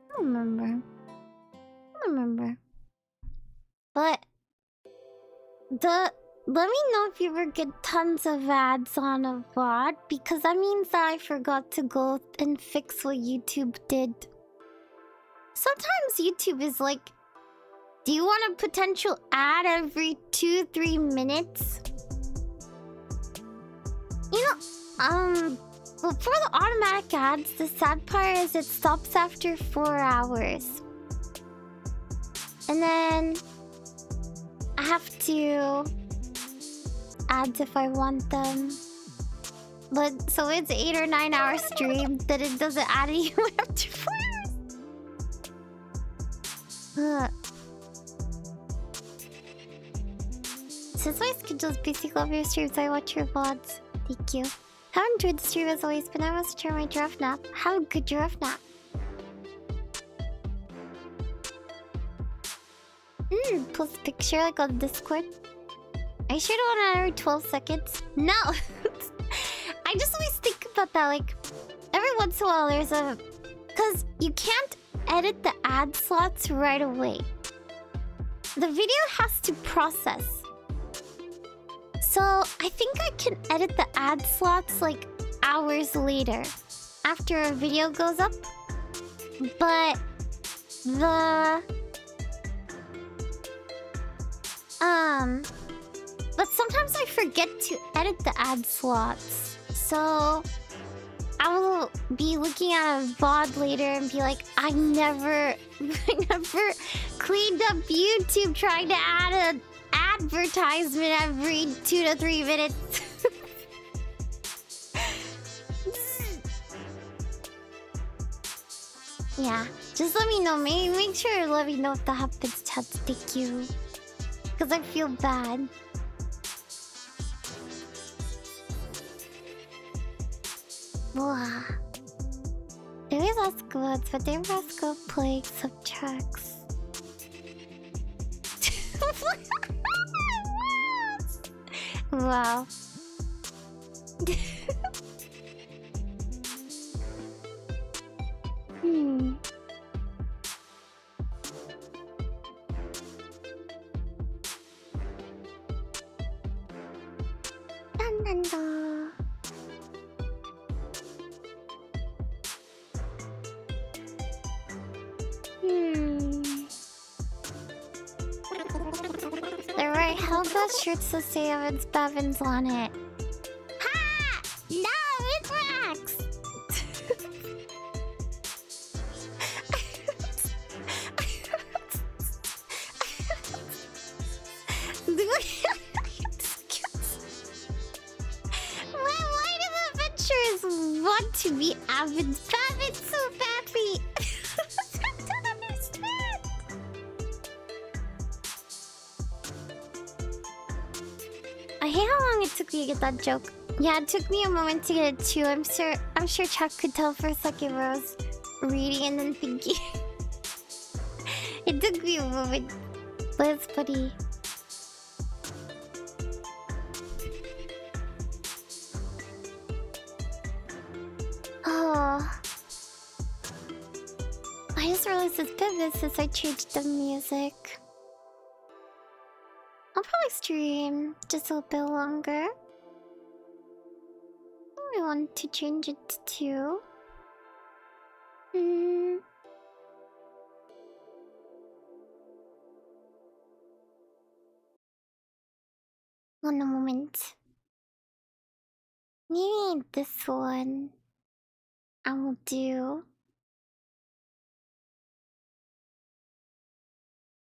I don't remember. But let me know if you ever get tons of ads on a VOD, because that means that I forgot to go and fix what YouTube did. Sometimes YouTube is like, do you want a potential ad every 2-3 minutes? You know, well, for the automatic ads, the sad part is it stops after 4 hours. And then I have to ads if I want them. But so it's 8 or 9 hour stream that it doesn't add anymore after 4 hours. Since my schedule is basically off your streams, I watch your VODs. Thank you. Have enjoyed the stream as always, but I must try my giraffe nap. Have a good giraffe nap. Post a picture like on Discord. Are you sure to want it every 12 seconds? No! I just always think about that, like, every once in a while there's a... Because you can't edit the ad slots right away. The video has to process. So I think I can edit the ad slots like hours later after a video goes up. But but sometimes I forget to edit the ad slots. So I will be looking at a VOD later and be like, I never cleaned up YouTube trying to add an advertisement every 2 to 3 minutes. Yeah, just let me know. Make sure to let me know if that happens, chat. Thank you. Because I feel bad. Wow. They always ask about, but they never ask about playing some tracks. Wow. Dun, dun, dun. They're right. Helga shirts to say Evans Bevins on it. Ha! No, it rocks! want to be avid Babbitt so badly. I don't understand. I hate how long it took me to get that joke. Yeah, it took me a moment to get it too. I'm sure Chuck could tell for a second where I was reading and then thinking. It took me a moment, but it's funny. Oh, I just realized it's been since I changed the music. I'll probably stream just a little bit longer. I want to change it to. One moment. Maybe this one I will do.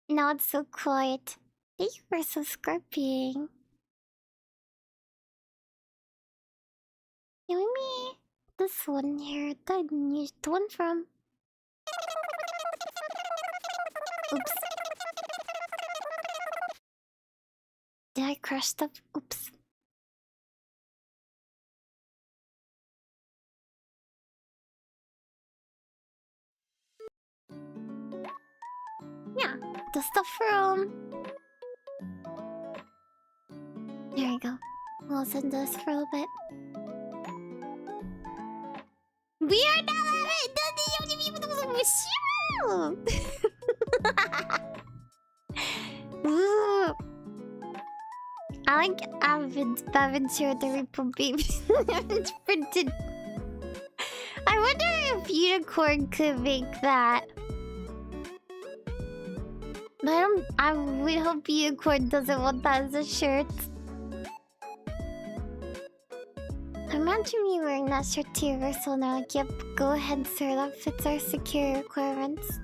Now it's so quiet. Thank you for subscribing. Yeah, maybe this one here. That I used the one from. Oops. Did I crush stuff? Oops. Yeah, the stuff from. There we go. We'll send this for a little bit. We are now Shiro! Ooh. I like Avid Shiro the Repo Baby. It's printed. I wonder if Unicorn could make that. But I would hope Unicorn doesn't want that as a shirt. Imagine me wearing that shirt to Universal and they're like, yep, go ahead sir, that fits our security requirements.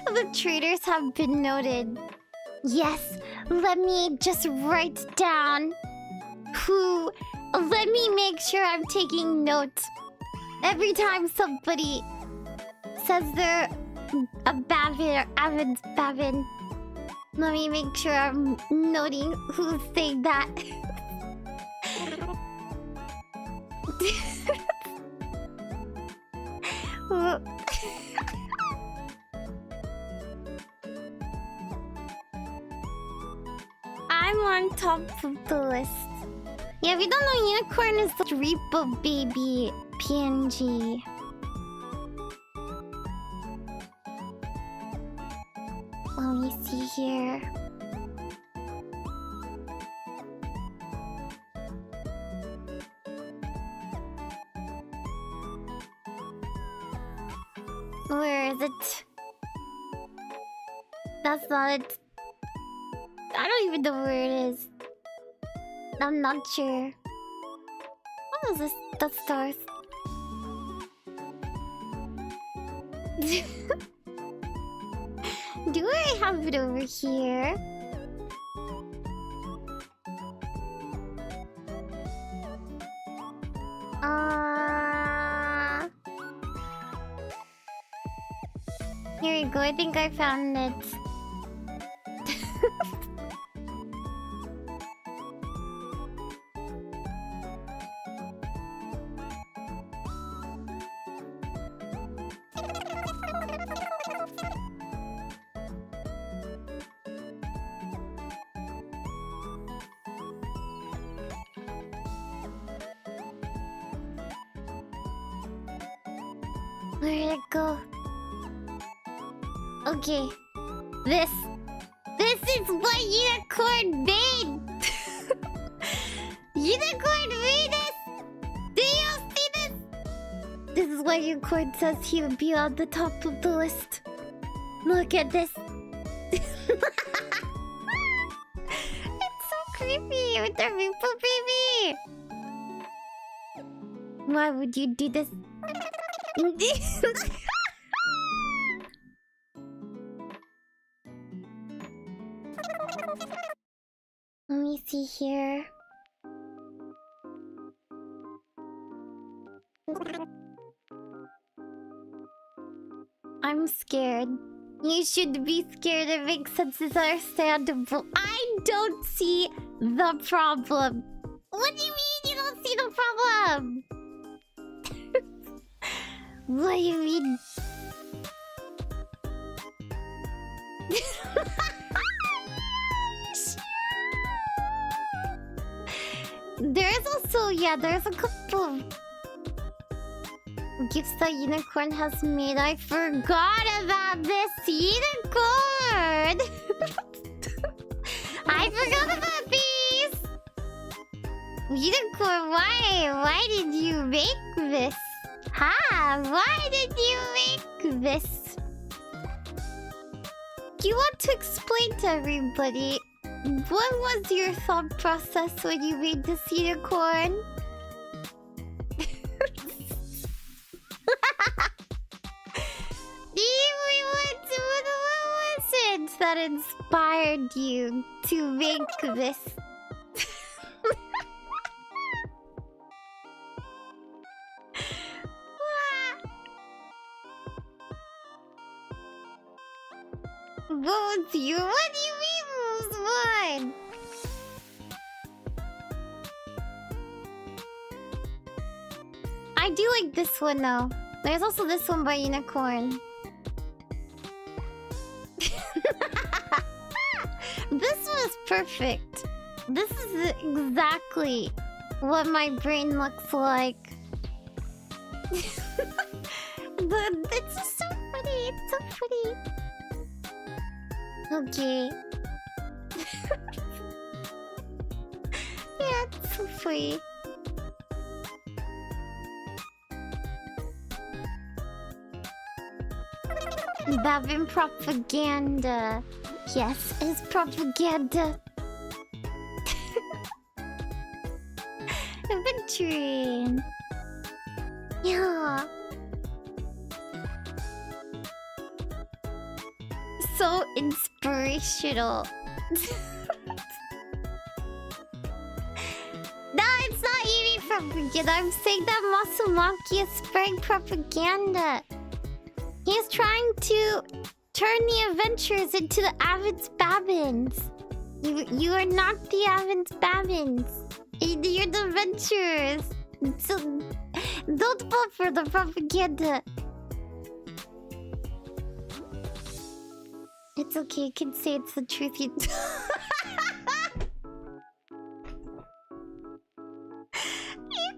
The traders have been noted. Yes, let me just write down who... Let me make sure I'm taking notes. Every time somebody says they're a Bavin or Avid Bavin, let me make sure I'm noting who's saying that. I'm on top of the list. Yeah, if you don't know, Unicorn is the Repo Baby PNG. Let me see here. Where is it? That's not it. I don't even know where it is. I'm not sure. What is this? The stars. Do I have it over here? Here we go. I think I found it. Where did it go? Okay. This is what Unicorn made! Unicorn made this! Do you see this? This is why Unicorn says he would be on the top of the list. Look at this. It's so creepy with the Repo Baby! Why would you do this? Let me see here. I'm scared. You should be scared. It makes sense. It's understandable. I don't see the problem. What do you mean you don't see the problem? What do you mean? There's also, yeah, there's a couple of gifts that Unicorn has made. I forgot about this Unicorn! I forgot about these! Unicorn, why did you make this? Ha! Why did you make this? You want to explain to everybody what was your thought process when you made this unicorn? What was it that inspired you to make this? What do you mean what was one? I do like this one though. There's also this one by Unicorn. This was perfect. This is exactly what my brain looks like. It's just so funny. It's so funny. Okay. Yeah, it's so funny. Babin propaganda. Yes, it's propaganda. Adventuring. Yeah. So inspirational. No, it's not eating propaganda. I'm saying that Masumaki is spreading propaganda. He's trying to turn the adventurers into the Avid's Babbins. You are not the Avid's Babbins. You're the adventurers. So don't fall for the propaganda. It's okay, you can say it's the truth. You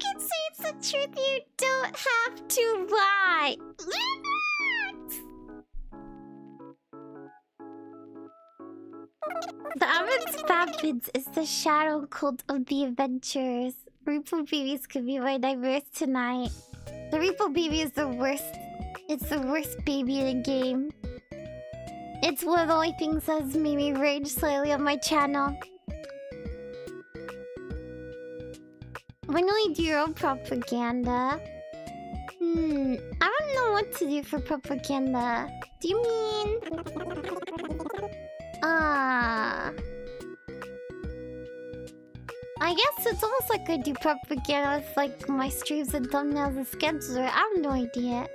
can say it's the truth, you don't have to lie. The Avid's Babbins is the shadow cult of the adventurers. Repo babies could be my nightmares tonight. The Repo baby is the worst. It's the worst baby in the game. It's one of the only things that's made me rage slightly on my channel. When will you do your own propaganda? I don't know what to do for propaganda. Do you mean... I guess it's almost like I do propaganda with like my streams and thumbnails and schedules. I have no idea.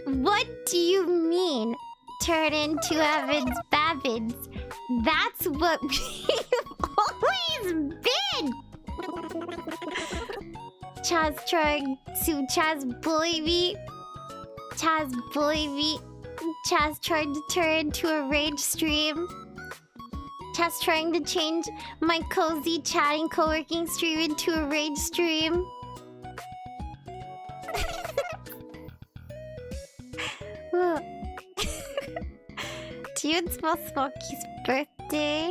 What do you mean? Turn into Avid's Babbins? That's what we've always been! Chaz trying to bully me. Chaz bully me. Chaz trying to turn into a rage stream. Chaz trying to change my cozy chatting co-working stream into a rage stream. It's Smoky's birthday.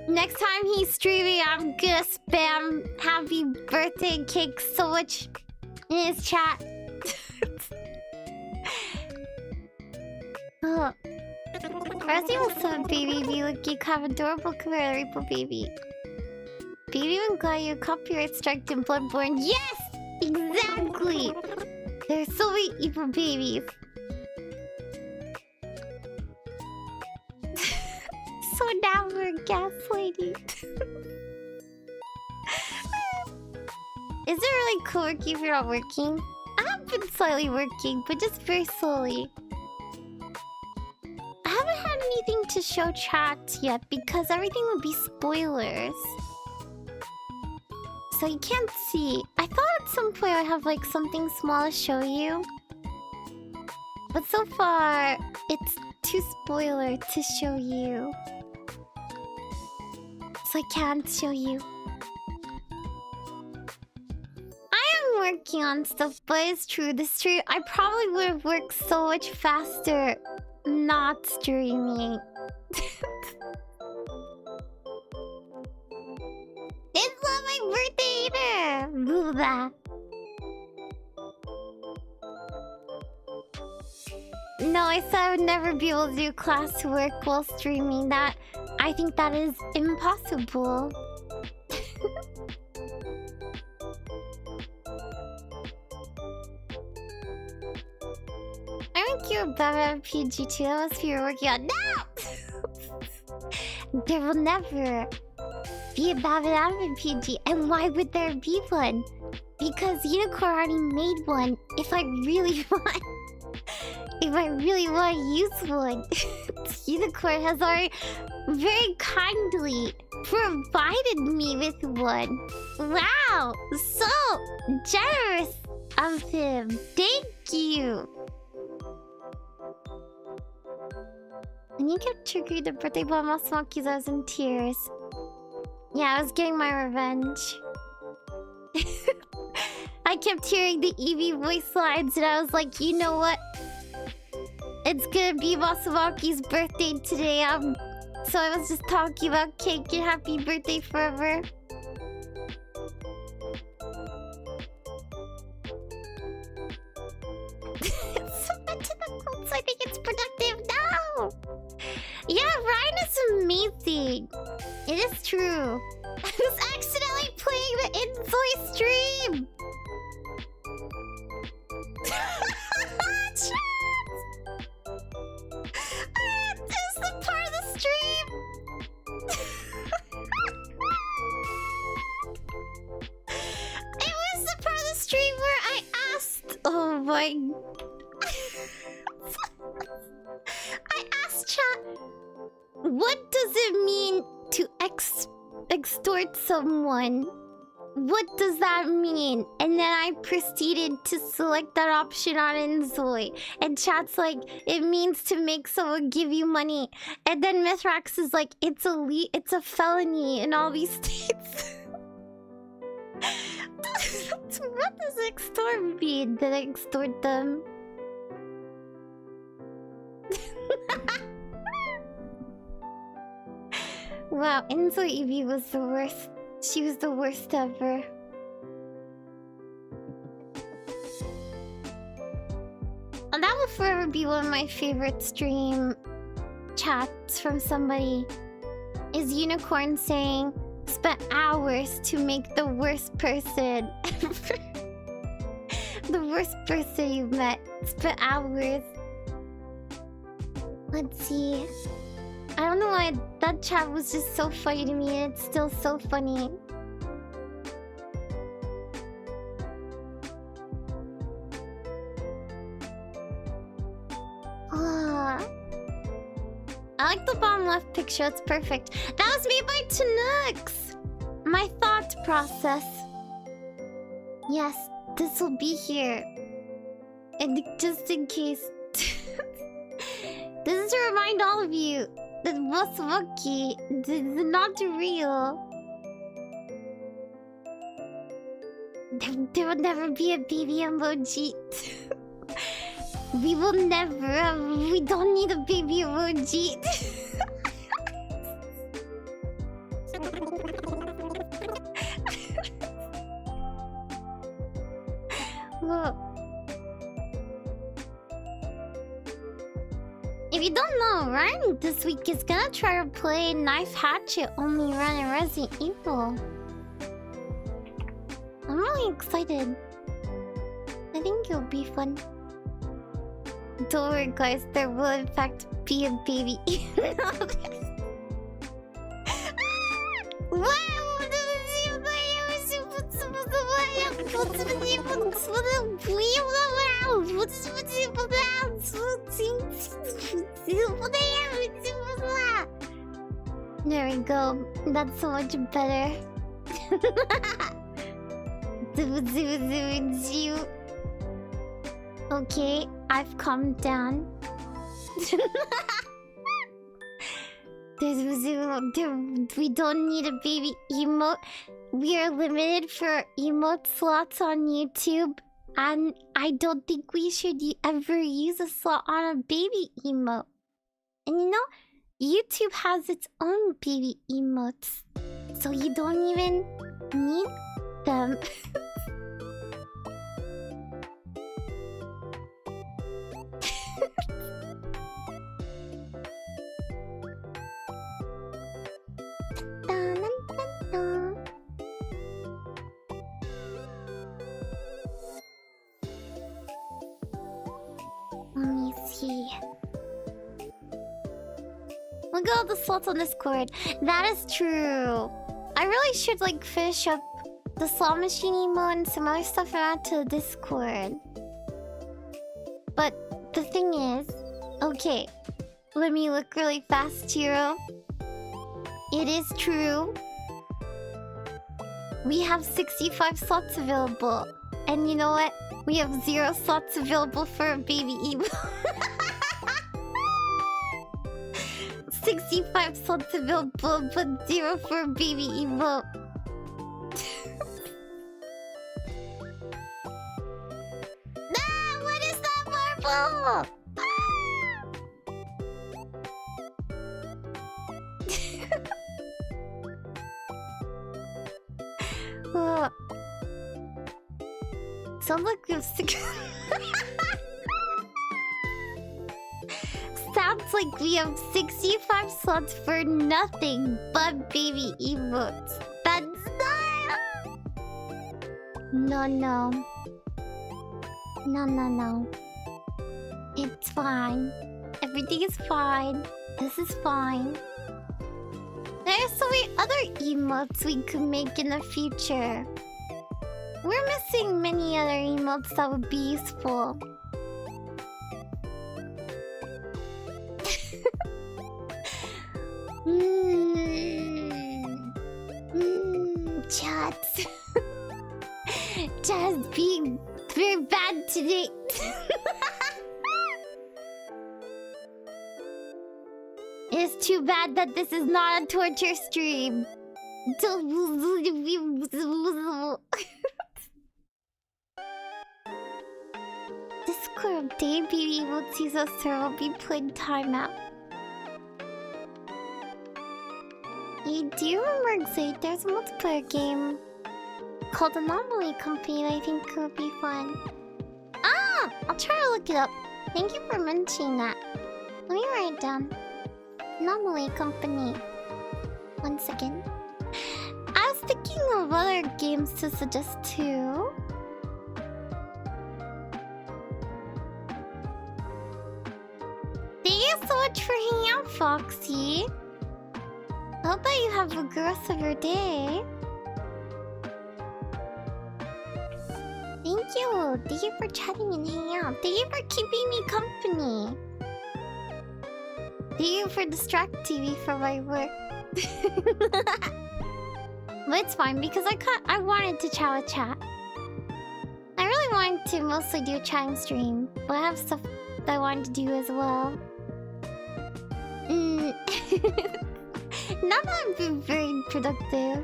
Next time he's streaming, I'm gonna spam happy birthday cake so much in his chat. Oh. Resident Evil 7 baby, be like you have adorable career, Reaper baby. Baby, I'm glad you copyright strike in Bloodborne. Yes! Exactly! There's so many evil babies. So now we're gaslighting. Is it really co-working if you're not working? I have been slightly working, but just very slowly. I haven't had anything to show chat yet because everything would be spoilers. So you can't see. I thought at some point I'd have like something small to show you. But so far, it's too spoiler to show you. So I can't show you. I am working on stuff, but it's true. The stream, I probably would have worked so much faster not streaming. It's not my birthday either! Boo that. No, I said I would never be able to do classwork while streaming. That, I think that is impossible. I think you're better at PG too. That must be you're working on. No! There will never be a Babadam PG. And why would there be one? Because Unicorn already made one. If I really want... If I really want to use one, Unicorn has already very kindly provided me with one. Wow! So generous of him. Thank you. And you kept triggering the birthday bomb off Smokies. I was in tears. Yeah, I was getting my revenge. I kept hearing the Eevee voice lines and I was like, you know what? It's gonna be Masumaki's birthday today, so I was just talking about cake and happy birthday forever. Submit to the quotes, I think it's productive now! Yeah, Ryan is amazing. It is true. I was accidentally playing the Insoy stream! This is the part of the stream. It was the part of the stream where I asked. Oh my! I asked chat, what does it mean to extort someone? What does that mean? And then I proceeded to select that option on Inzoi. And chat's like, it means to make someone give you money. And then Mithrax is like, it's a felony in all these states. What does extort mean? Did I extort them? Wow, Inzoi Eevee was the worst. She was the worst ever. And that will forever be one of my favorite stream chats from somebody. Is Unicorn saying, spent hours to make the worst person ever. The worst person you've met. Spent hours. Let's see. I don't know why that chat was just so funny to me. It's still so funny. Ah, I like the bottom left picture. It's perfect. That was made by Tanooks. My thought process. Yes, this will be here. And just in case. This is to remind all of you that Masumoki is not real. There will never be a baby emoji. We will never. We don't need a baby emoji. Whoa. If you don't know, Ryan this week is gonna try to play Knife Hatchet only run in Resident Evil. I'm really excited. I think it'll be fun. Don't worry guys, there will in fact be a baby. Wow! There we go. That's so much better. Okay, I've calmed down. We don't need a baby emote. We are limited for emote slots on YouTube. And I don't think we should ever use a slot on a baby emote. And you know, YouTube has its own baby emotes. So you don't even need them. Let me see. Look at all the slots on Discord. That is true. I really should like finish up the slot machine emote and some other stuff and add to Discord. But the thing is, okay, let me look really fast, Shiro. It is true. We have 65 slots available. And you know what? We have 0 slots available for a baby emote. 65 slots available, but 0 for a baby emote. Ah, what is that marble? Oh. Sounds like we have Sounds like we have 65 slots for nothing but baby emotes. That's not... No. It's fine. Everything is fine. This is fine. There are so many other emotes we could make in the future. We're missing many other emotes that would be useful. Chats. Chats being very bad today. It's too bad that this is not a torture stream. Discord update, baby emotes use a server will be played timeout. You do remember Xate? There's a multiplayer game called Anomaly Company that I think could be fun. Ah! I'll try to look it up. Thank you for mentioning that. Let me write it down. Anomaly Company. 1 second. I was thinking of other games to suggest too. Thank you so much for hanging out, Foxy. I hope that you have a good rest of your day. Thank you. Thank you for chatting and hanging out. Thank you for keeping me company. Thank you for distracting me from my work. But it's fine because I wanted to chat with chat. I really wanted to mostly do a chatting stream, but I have stuff that I wanted to do as well. Not that I've been very productive.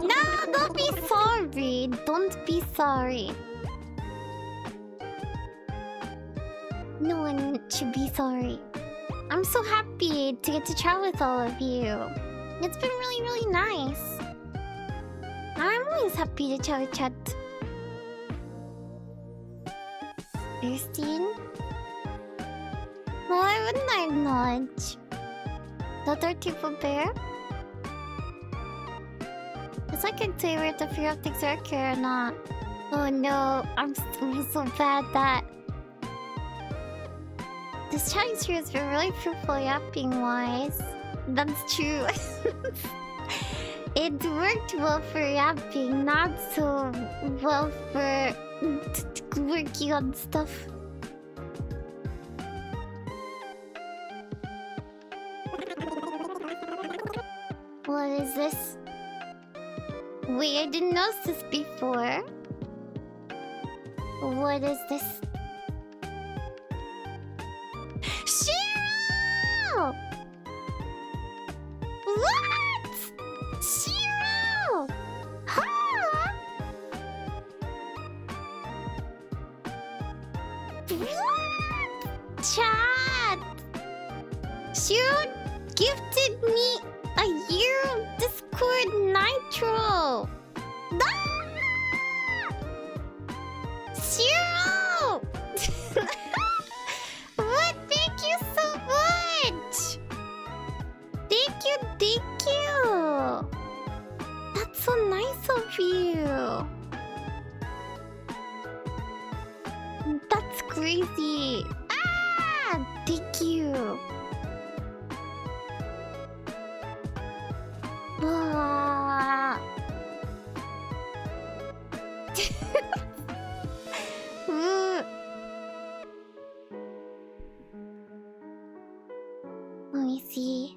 No, don't be sorry. Don't be sorry. No one should be sorry. I'm so happy to get to chat with all of you. It's been really, really nice. I'm always happy to chat with chat. Christine? Why wouldn't I acknowledge? The 30th bear? It's like I say we have to figure out things are accurate or not. Oh no, I'm so bad that... This chatting stream has been really fruitful yapping wise. That's true. It worked well for rapping, not so well for working on stuff. What is this? Wait, I didn't notice this before. What is this? Shiro! What? Shiro! Huh? What? Chat! Shiro gifted me a year of Discord Nitro! Ah! Shiro! What? Thank you so much! Thank you, thank you! That's so nice of you! That's crazy! Ah! Thank you! Ah. Let me see.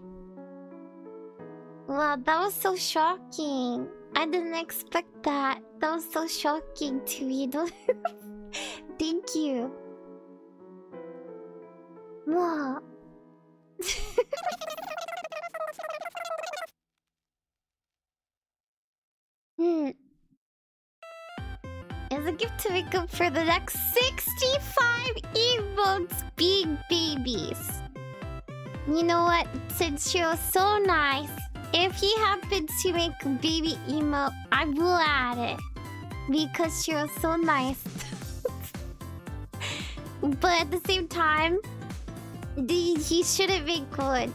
Wow, that was so shocking. I didn't expect that. That was so shocking to read. Thank you. Wow. As a gift to make up for the next 65 emotes being babies. You know what? Since Shiro's so nice, if he happens to make a baby emote, I will add it. Because Shiro's so nice. But at the same time, he shouldn't make one.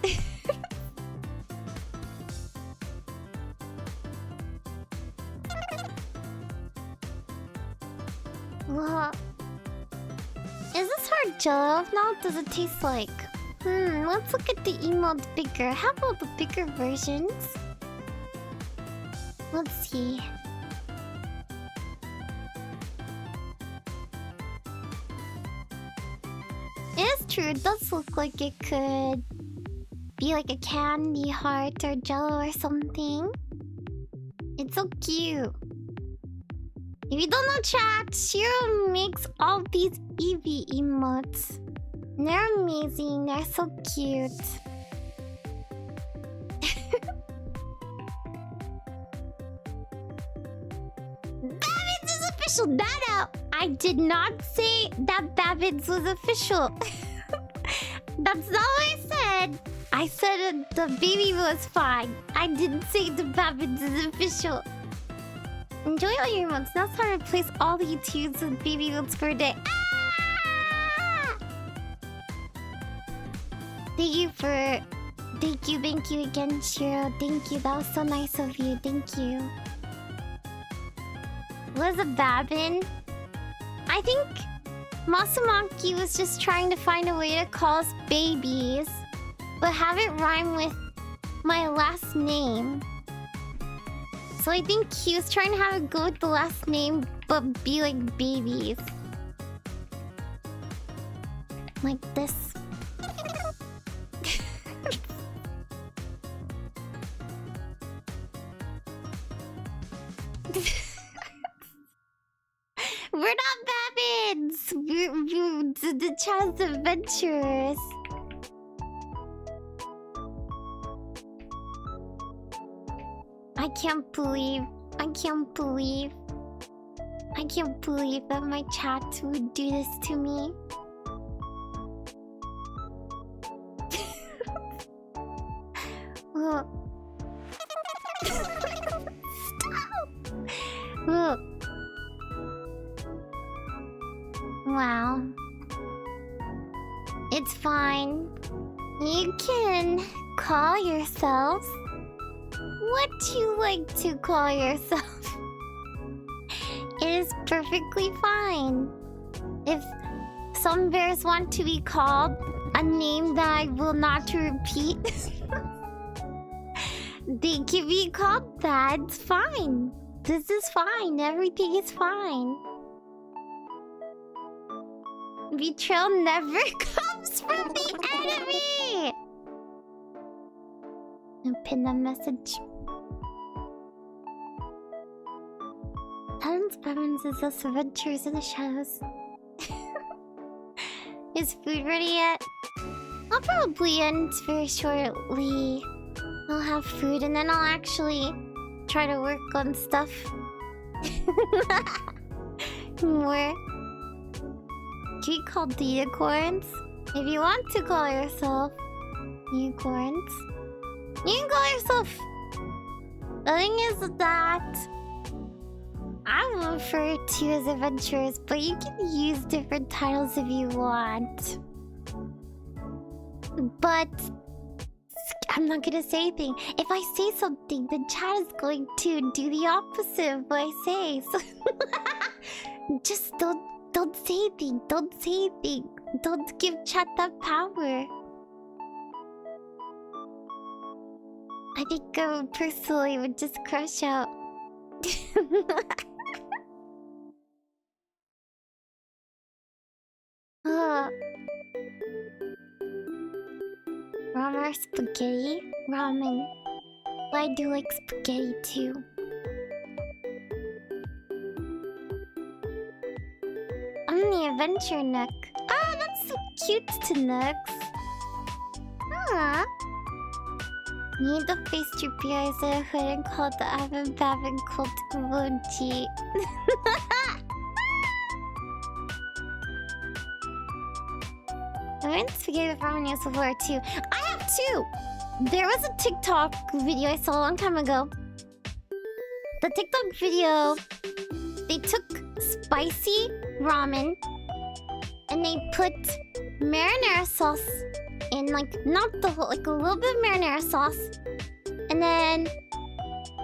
Well, is this hard jello? If not, what does it taste like? Let's look at the emotes bigger. How about the bigger versions? Let's see. It is true, it does look like it could be like a candy heart or jello or something. It's so cute. If you don't know, chat, Shiro makes all these Eevee emotes. They're amazing, they're so cute. Babbins is official! Nana! I did not say that Babbins was official. That's not what I said. I said the baby was fine. I didn't say the Babbins is official. Enjoy all your emotes. Now it's time to replace all the YouTubes with baby emotes for a day. Ah! Thank you again, Shiro. Thank you. That was so nice of you. Thank you. Was a Babbin? I think Masumaki was just trying to find a way to call us babies, but have it rhyme with my last name. So I think he was trying to have it go with the last name, but be like babies. Like this. We're not Babbins! We're the child's adventures. I can't believe that my chat would do this to me. Stop! Wow. It's fine. You can call yourselves what you like to call yourself. It is perfectly fine. If some bears want to be called a name that I will not repeat, They can be called that. It's fine. This is fine. Everything is fine. Betrayal never comes from the enemy! And pin a message. Talon's preference is us adventures in the shadows. Is food ready yet? I'll probably end very shortly. I'll have food and then I'll actually try to work on stuff. More. Can you call the unicorns? If you want to call yourself unicorns, you can call yourself. The thing is that I will refer to you as adventurers, but you can use different titles if you want. But I'm not gonna say anything. If I say something, the chat is going to do the opposite of what I say. So just don't say anything. Don't say anything. Don't give chat that power. I think I personally would just crush out. Ramen or spaghetti? Ramen. But I do like spaghetti too. I'm the adventure Nook. Ah, that's so cute to Nooks. Ah. Need the face droopy eyes at a hood and called the Avon Bavin called Emoji. I went spaghetti with ramen noodles before too. I have two! There was a TikTok video I saw a long time ago. The TikTok video, they took spicy ramen and they put marinara sauce in, like, not the whole, like a little bit of marinara sauce, and then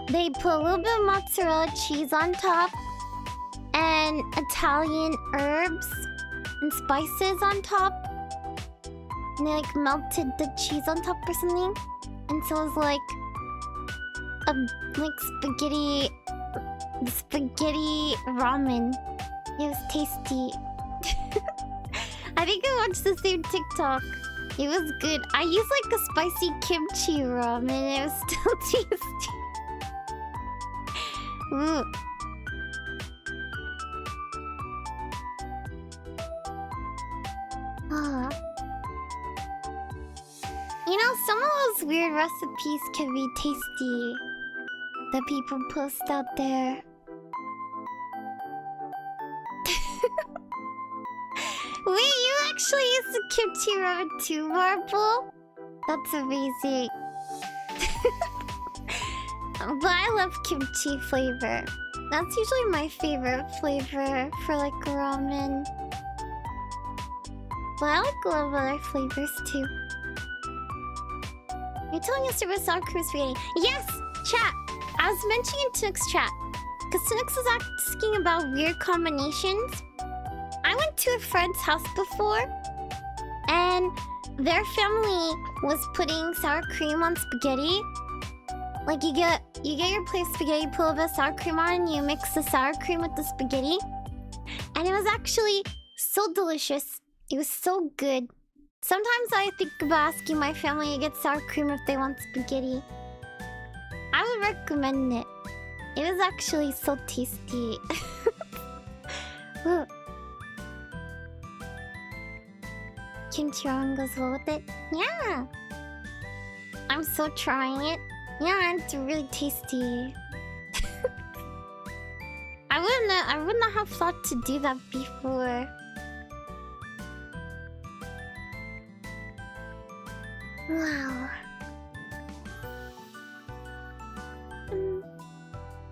they put a little bit of mozzarella cheese on top and Italian herbs and spices on top, and they like melted the cheese on top or something, and so it was like a spaghetti ramen. It was tasty. I think I watched the same TikTok. It was good. I used like a spicy kimchi ramen and it was still tasty. Ooh. You know, some of those weird recipes can be tasty that people post out there. Wait, you actually used the kimchi ramen too, Marble? That's amazing. But I love kimchi flavor. That's usually my favorite flavor for like ramen. But I like a lot of other flavors too. You're telling us to do sour cream spaghetti? Yes! Chat! I was mentioning in Tinook's chat. Because Tinook was asking about weird combinations. I went to a friend's house before. And their family was putting sour cream on spaghetti. Like you get your plate of spaghetti, you put a little bit of sour cream on, and you mix the sour cream with the spaghetti. And it was actually so delicious. It was so good. Sometimes I think about asking my family to get sour cream if they want spaghetti. I would recommend it. It was actually so tasty. Kimchi ramen goes well with it. Yeah. I'm so trying it. Yeah, it's really tasty. I wouldn't have thought to do that before. Wow.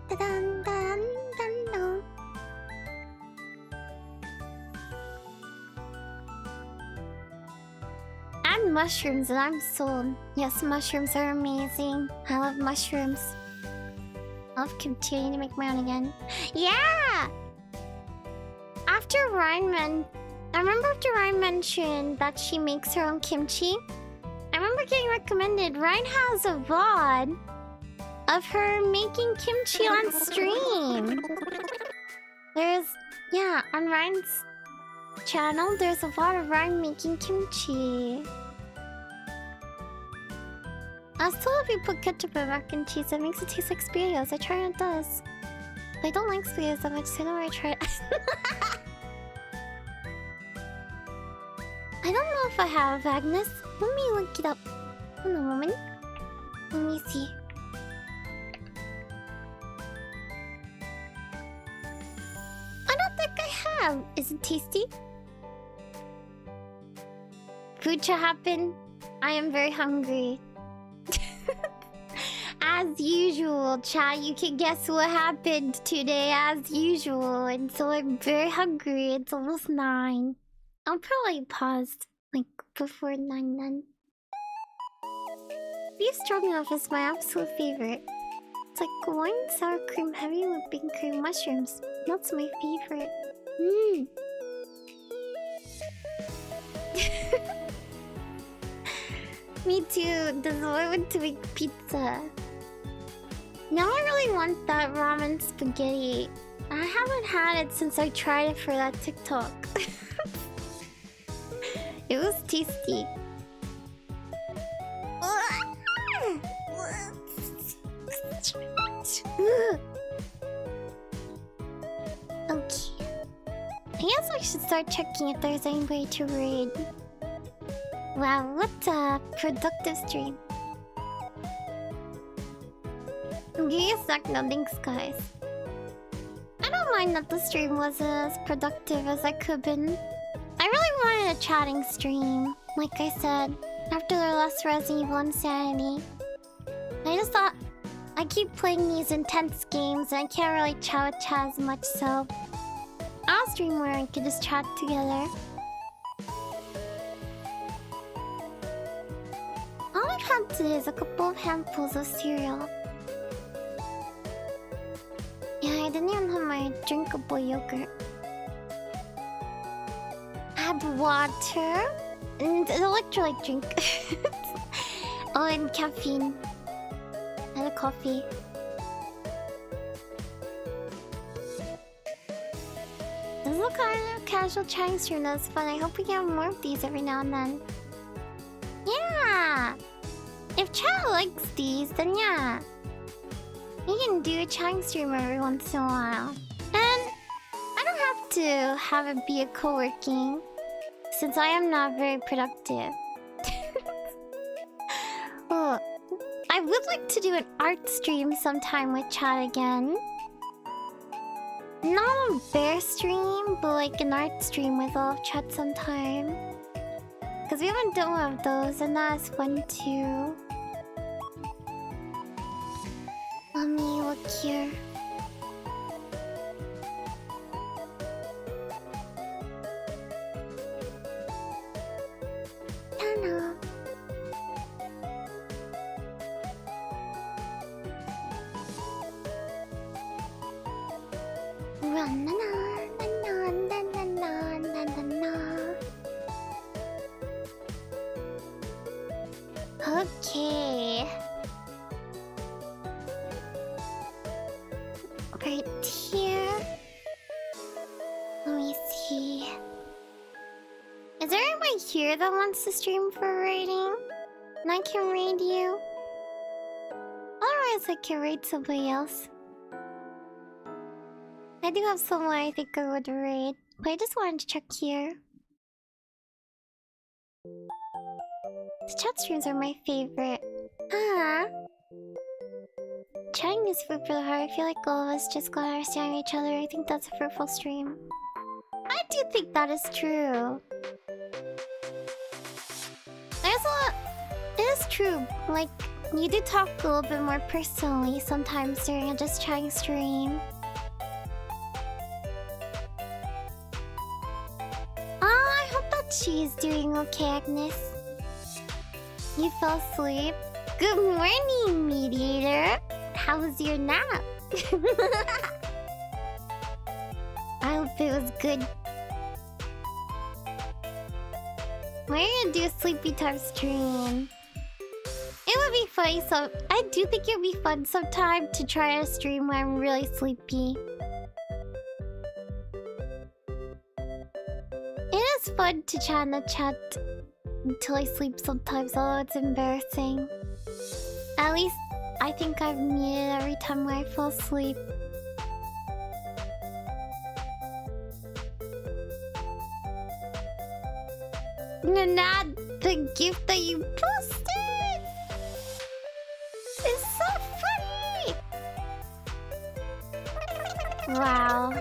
Dun, dun, dun, dun. Add mushrooms and I'm sold. Yes, mushrooms are amazing. I love mushrooms. I'll continue to make my own again. Yeah! I remember after Ryan mentioned that she makes her own kimchi. I remember getting recommended. Ryan has a VOD of her making kimchi on stream. Yeah, on Ryan's channel, there's a lot of Ryan making kimchi. I still if you put ketchup in mac and cheese, it makes it taste like Spaghettios. I try and it does. But I don't like Spaghettios that much, so I don't really try it. I don't know if I have, Agnes. Let me look it up. Hold on a moment. Let me see. I don't think I have. Is it tasty? Food chat happened. I am very hungry. As usual, chat, you can guess what happened today as usual. And so I'm very hungry. It's almost 9. I'll probably pause like before 9. Beef stroganoff is my absolute favorite. It's like wine, sour cream, heavy whipping cream, mushrooms. That's my favorite. Me too. This is why I went to make pizza. Now I really want that ramen spaghetti. I haven't had it since I tried it for that TikTok. It was tasty. Okay. I guess I should start checking if there's anybody to raid. Wow, what a productive stream. Give me a sec, no thanks guys. I don't mind that the stream wasn't as productive as I could have been. I really wanted a chatting stream, like I said, after the last Resident Evil Insanity. I just thought, I keep playing these intense games and I can't really chat with chat as much, so I'll stream where I could just chat together. All I've had today is a couple of handfuls of cereal. Yeah, I didn't even have my drinkable yogurt. I had water and an electrolyte drink. Oh, and caffeine. And a coffee. This is a kind of casual chatting stream. That's fun. I hope we get more of these every now and then. Yeah! If chat likes these, then yeah. You can do a chatting stream every once in a while. And I don't have to have it be a co-working, since I am not very productive. Oh, I would like to do an art stream sometime with chat again. Not a bear stream, but like an art stream with all of chat sometime. Because we haven't done one of those, and that is fun too. Let me look here. Tana. Run na na na na na na na na na. Okay. Right here. Let me see. Is there anybody here that wants to stream for raiding? And I can raid you? Otherwise I can raid somebody else. I do have someone I think I would raid, but I just wanted to check here. The chat streams are my favorite. Chatting is food for the heart. I feel like all of us just got understanding each other. I think that's a fruitful stream. I do think that is true. There's a lot... It is true. Like, you do talk a little bit more personally sometimes during a just chatting stream. Oh, I hope that she's doing okay, Agnes. You fell asleep? Good morning, Mediator! How was your nap? I hope it was good. We're gonna do a sleepy time stream. It would be funny, so I do think it would be fun sometime to try a stream when I'm really sleepy. It is fun to chat in the chat until I sleep sometimes, although it's embarrassing. At least I think I've muted every time when I fall asleep. Not the gift that you posted! It's so funny! Wow.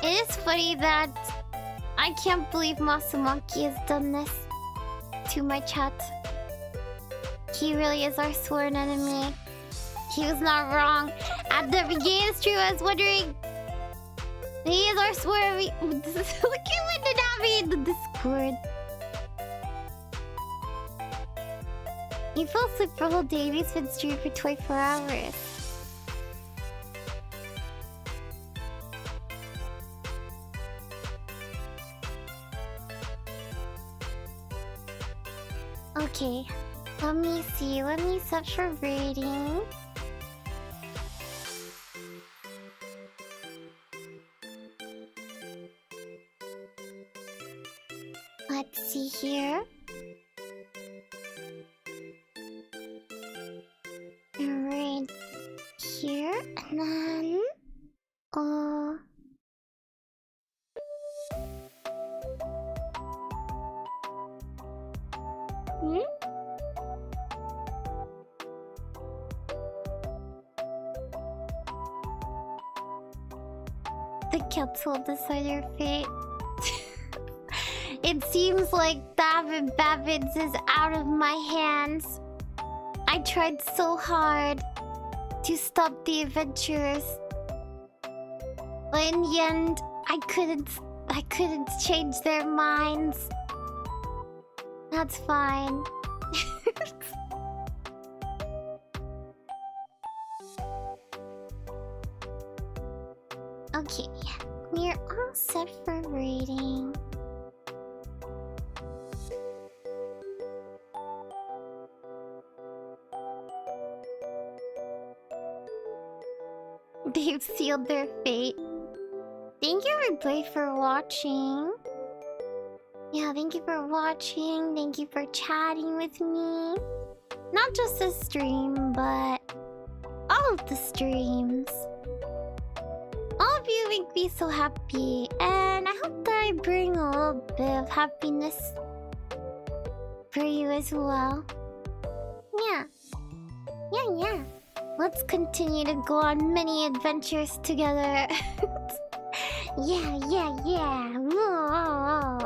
It is funny that I can't believe Masumaki has done this to my chat. He really is our sworn enemy. He was not wrong. At the beginning of the stream, I was wondering... He is our sworn enemy. Look at what did Navi in the Discord. He fell asleep for a whole day. He's been streaming for 24 hours. Okay, let me see. Let me set for rating. Let's see here. Right here, and then the cats will decide your fate. It seems like David Babbins is out of my hands. I tried so hard to stop the adventures, but in the end, I couldn't change their minds. That's fine. Okay, we're all set for rating. They've sealed their fate. Thank you everybody for watching. Yeah, thank you for watching. Thank you for chatting with me. Not just this stream, but all of the streams. All of you make me so happy, and I hope that I bring a little bit of happiness for you as well. Yeah. Yeah. Let's continue to go on many adventures together. Yeah. Whoa.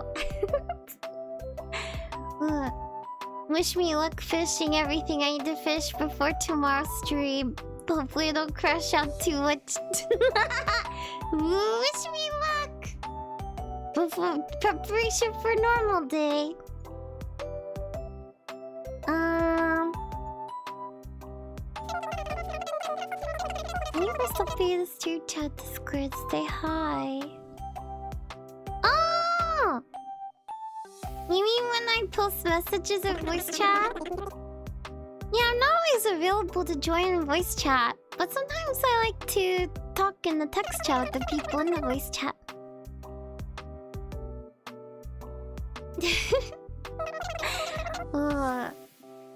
Wish me luck fishing everything I need to fish before tomorrow's stream. Hopefully I don't crash out too much. Wish me luck! Before preparation for normal day. Maybe somebody in the stream chat Discord say hi. Oh! You mean when I post messages in voice chat? Yeah, I'm not always available to join in voice chat, but sometimes I like to talk in the text chat with the people in the voice chat.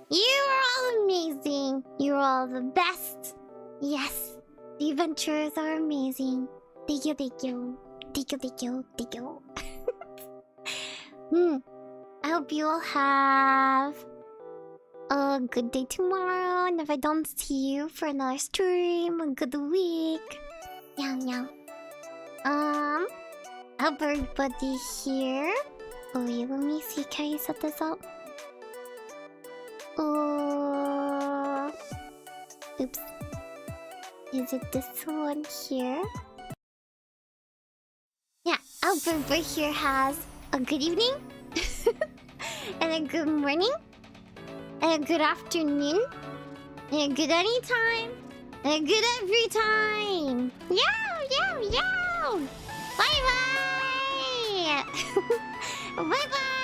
You are all amazing. You're all the best. Yes, the adventurers are amazing. Thank you. I hope you all have a good day tomorrow, and if I don't see you for another stream, a good week. Yeah. I hope everybody here. Oh wait, let me see. Can you set this up? Oops. Is it this one here? Yeah, I hope everybody here has a good evening, and a good morning, and a good afternoon, and a good anytime, and a good every time. Yow! Bye bye! Bye bye!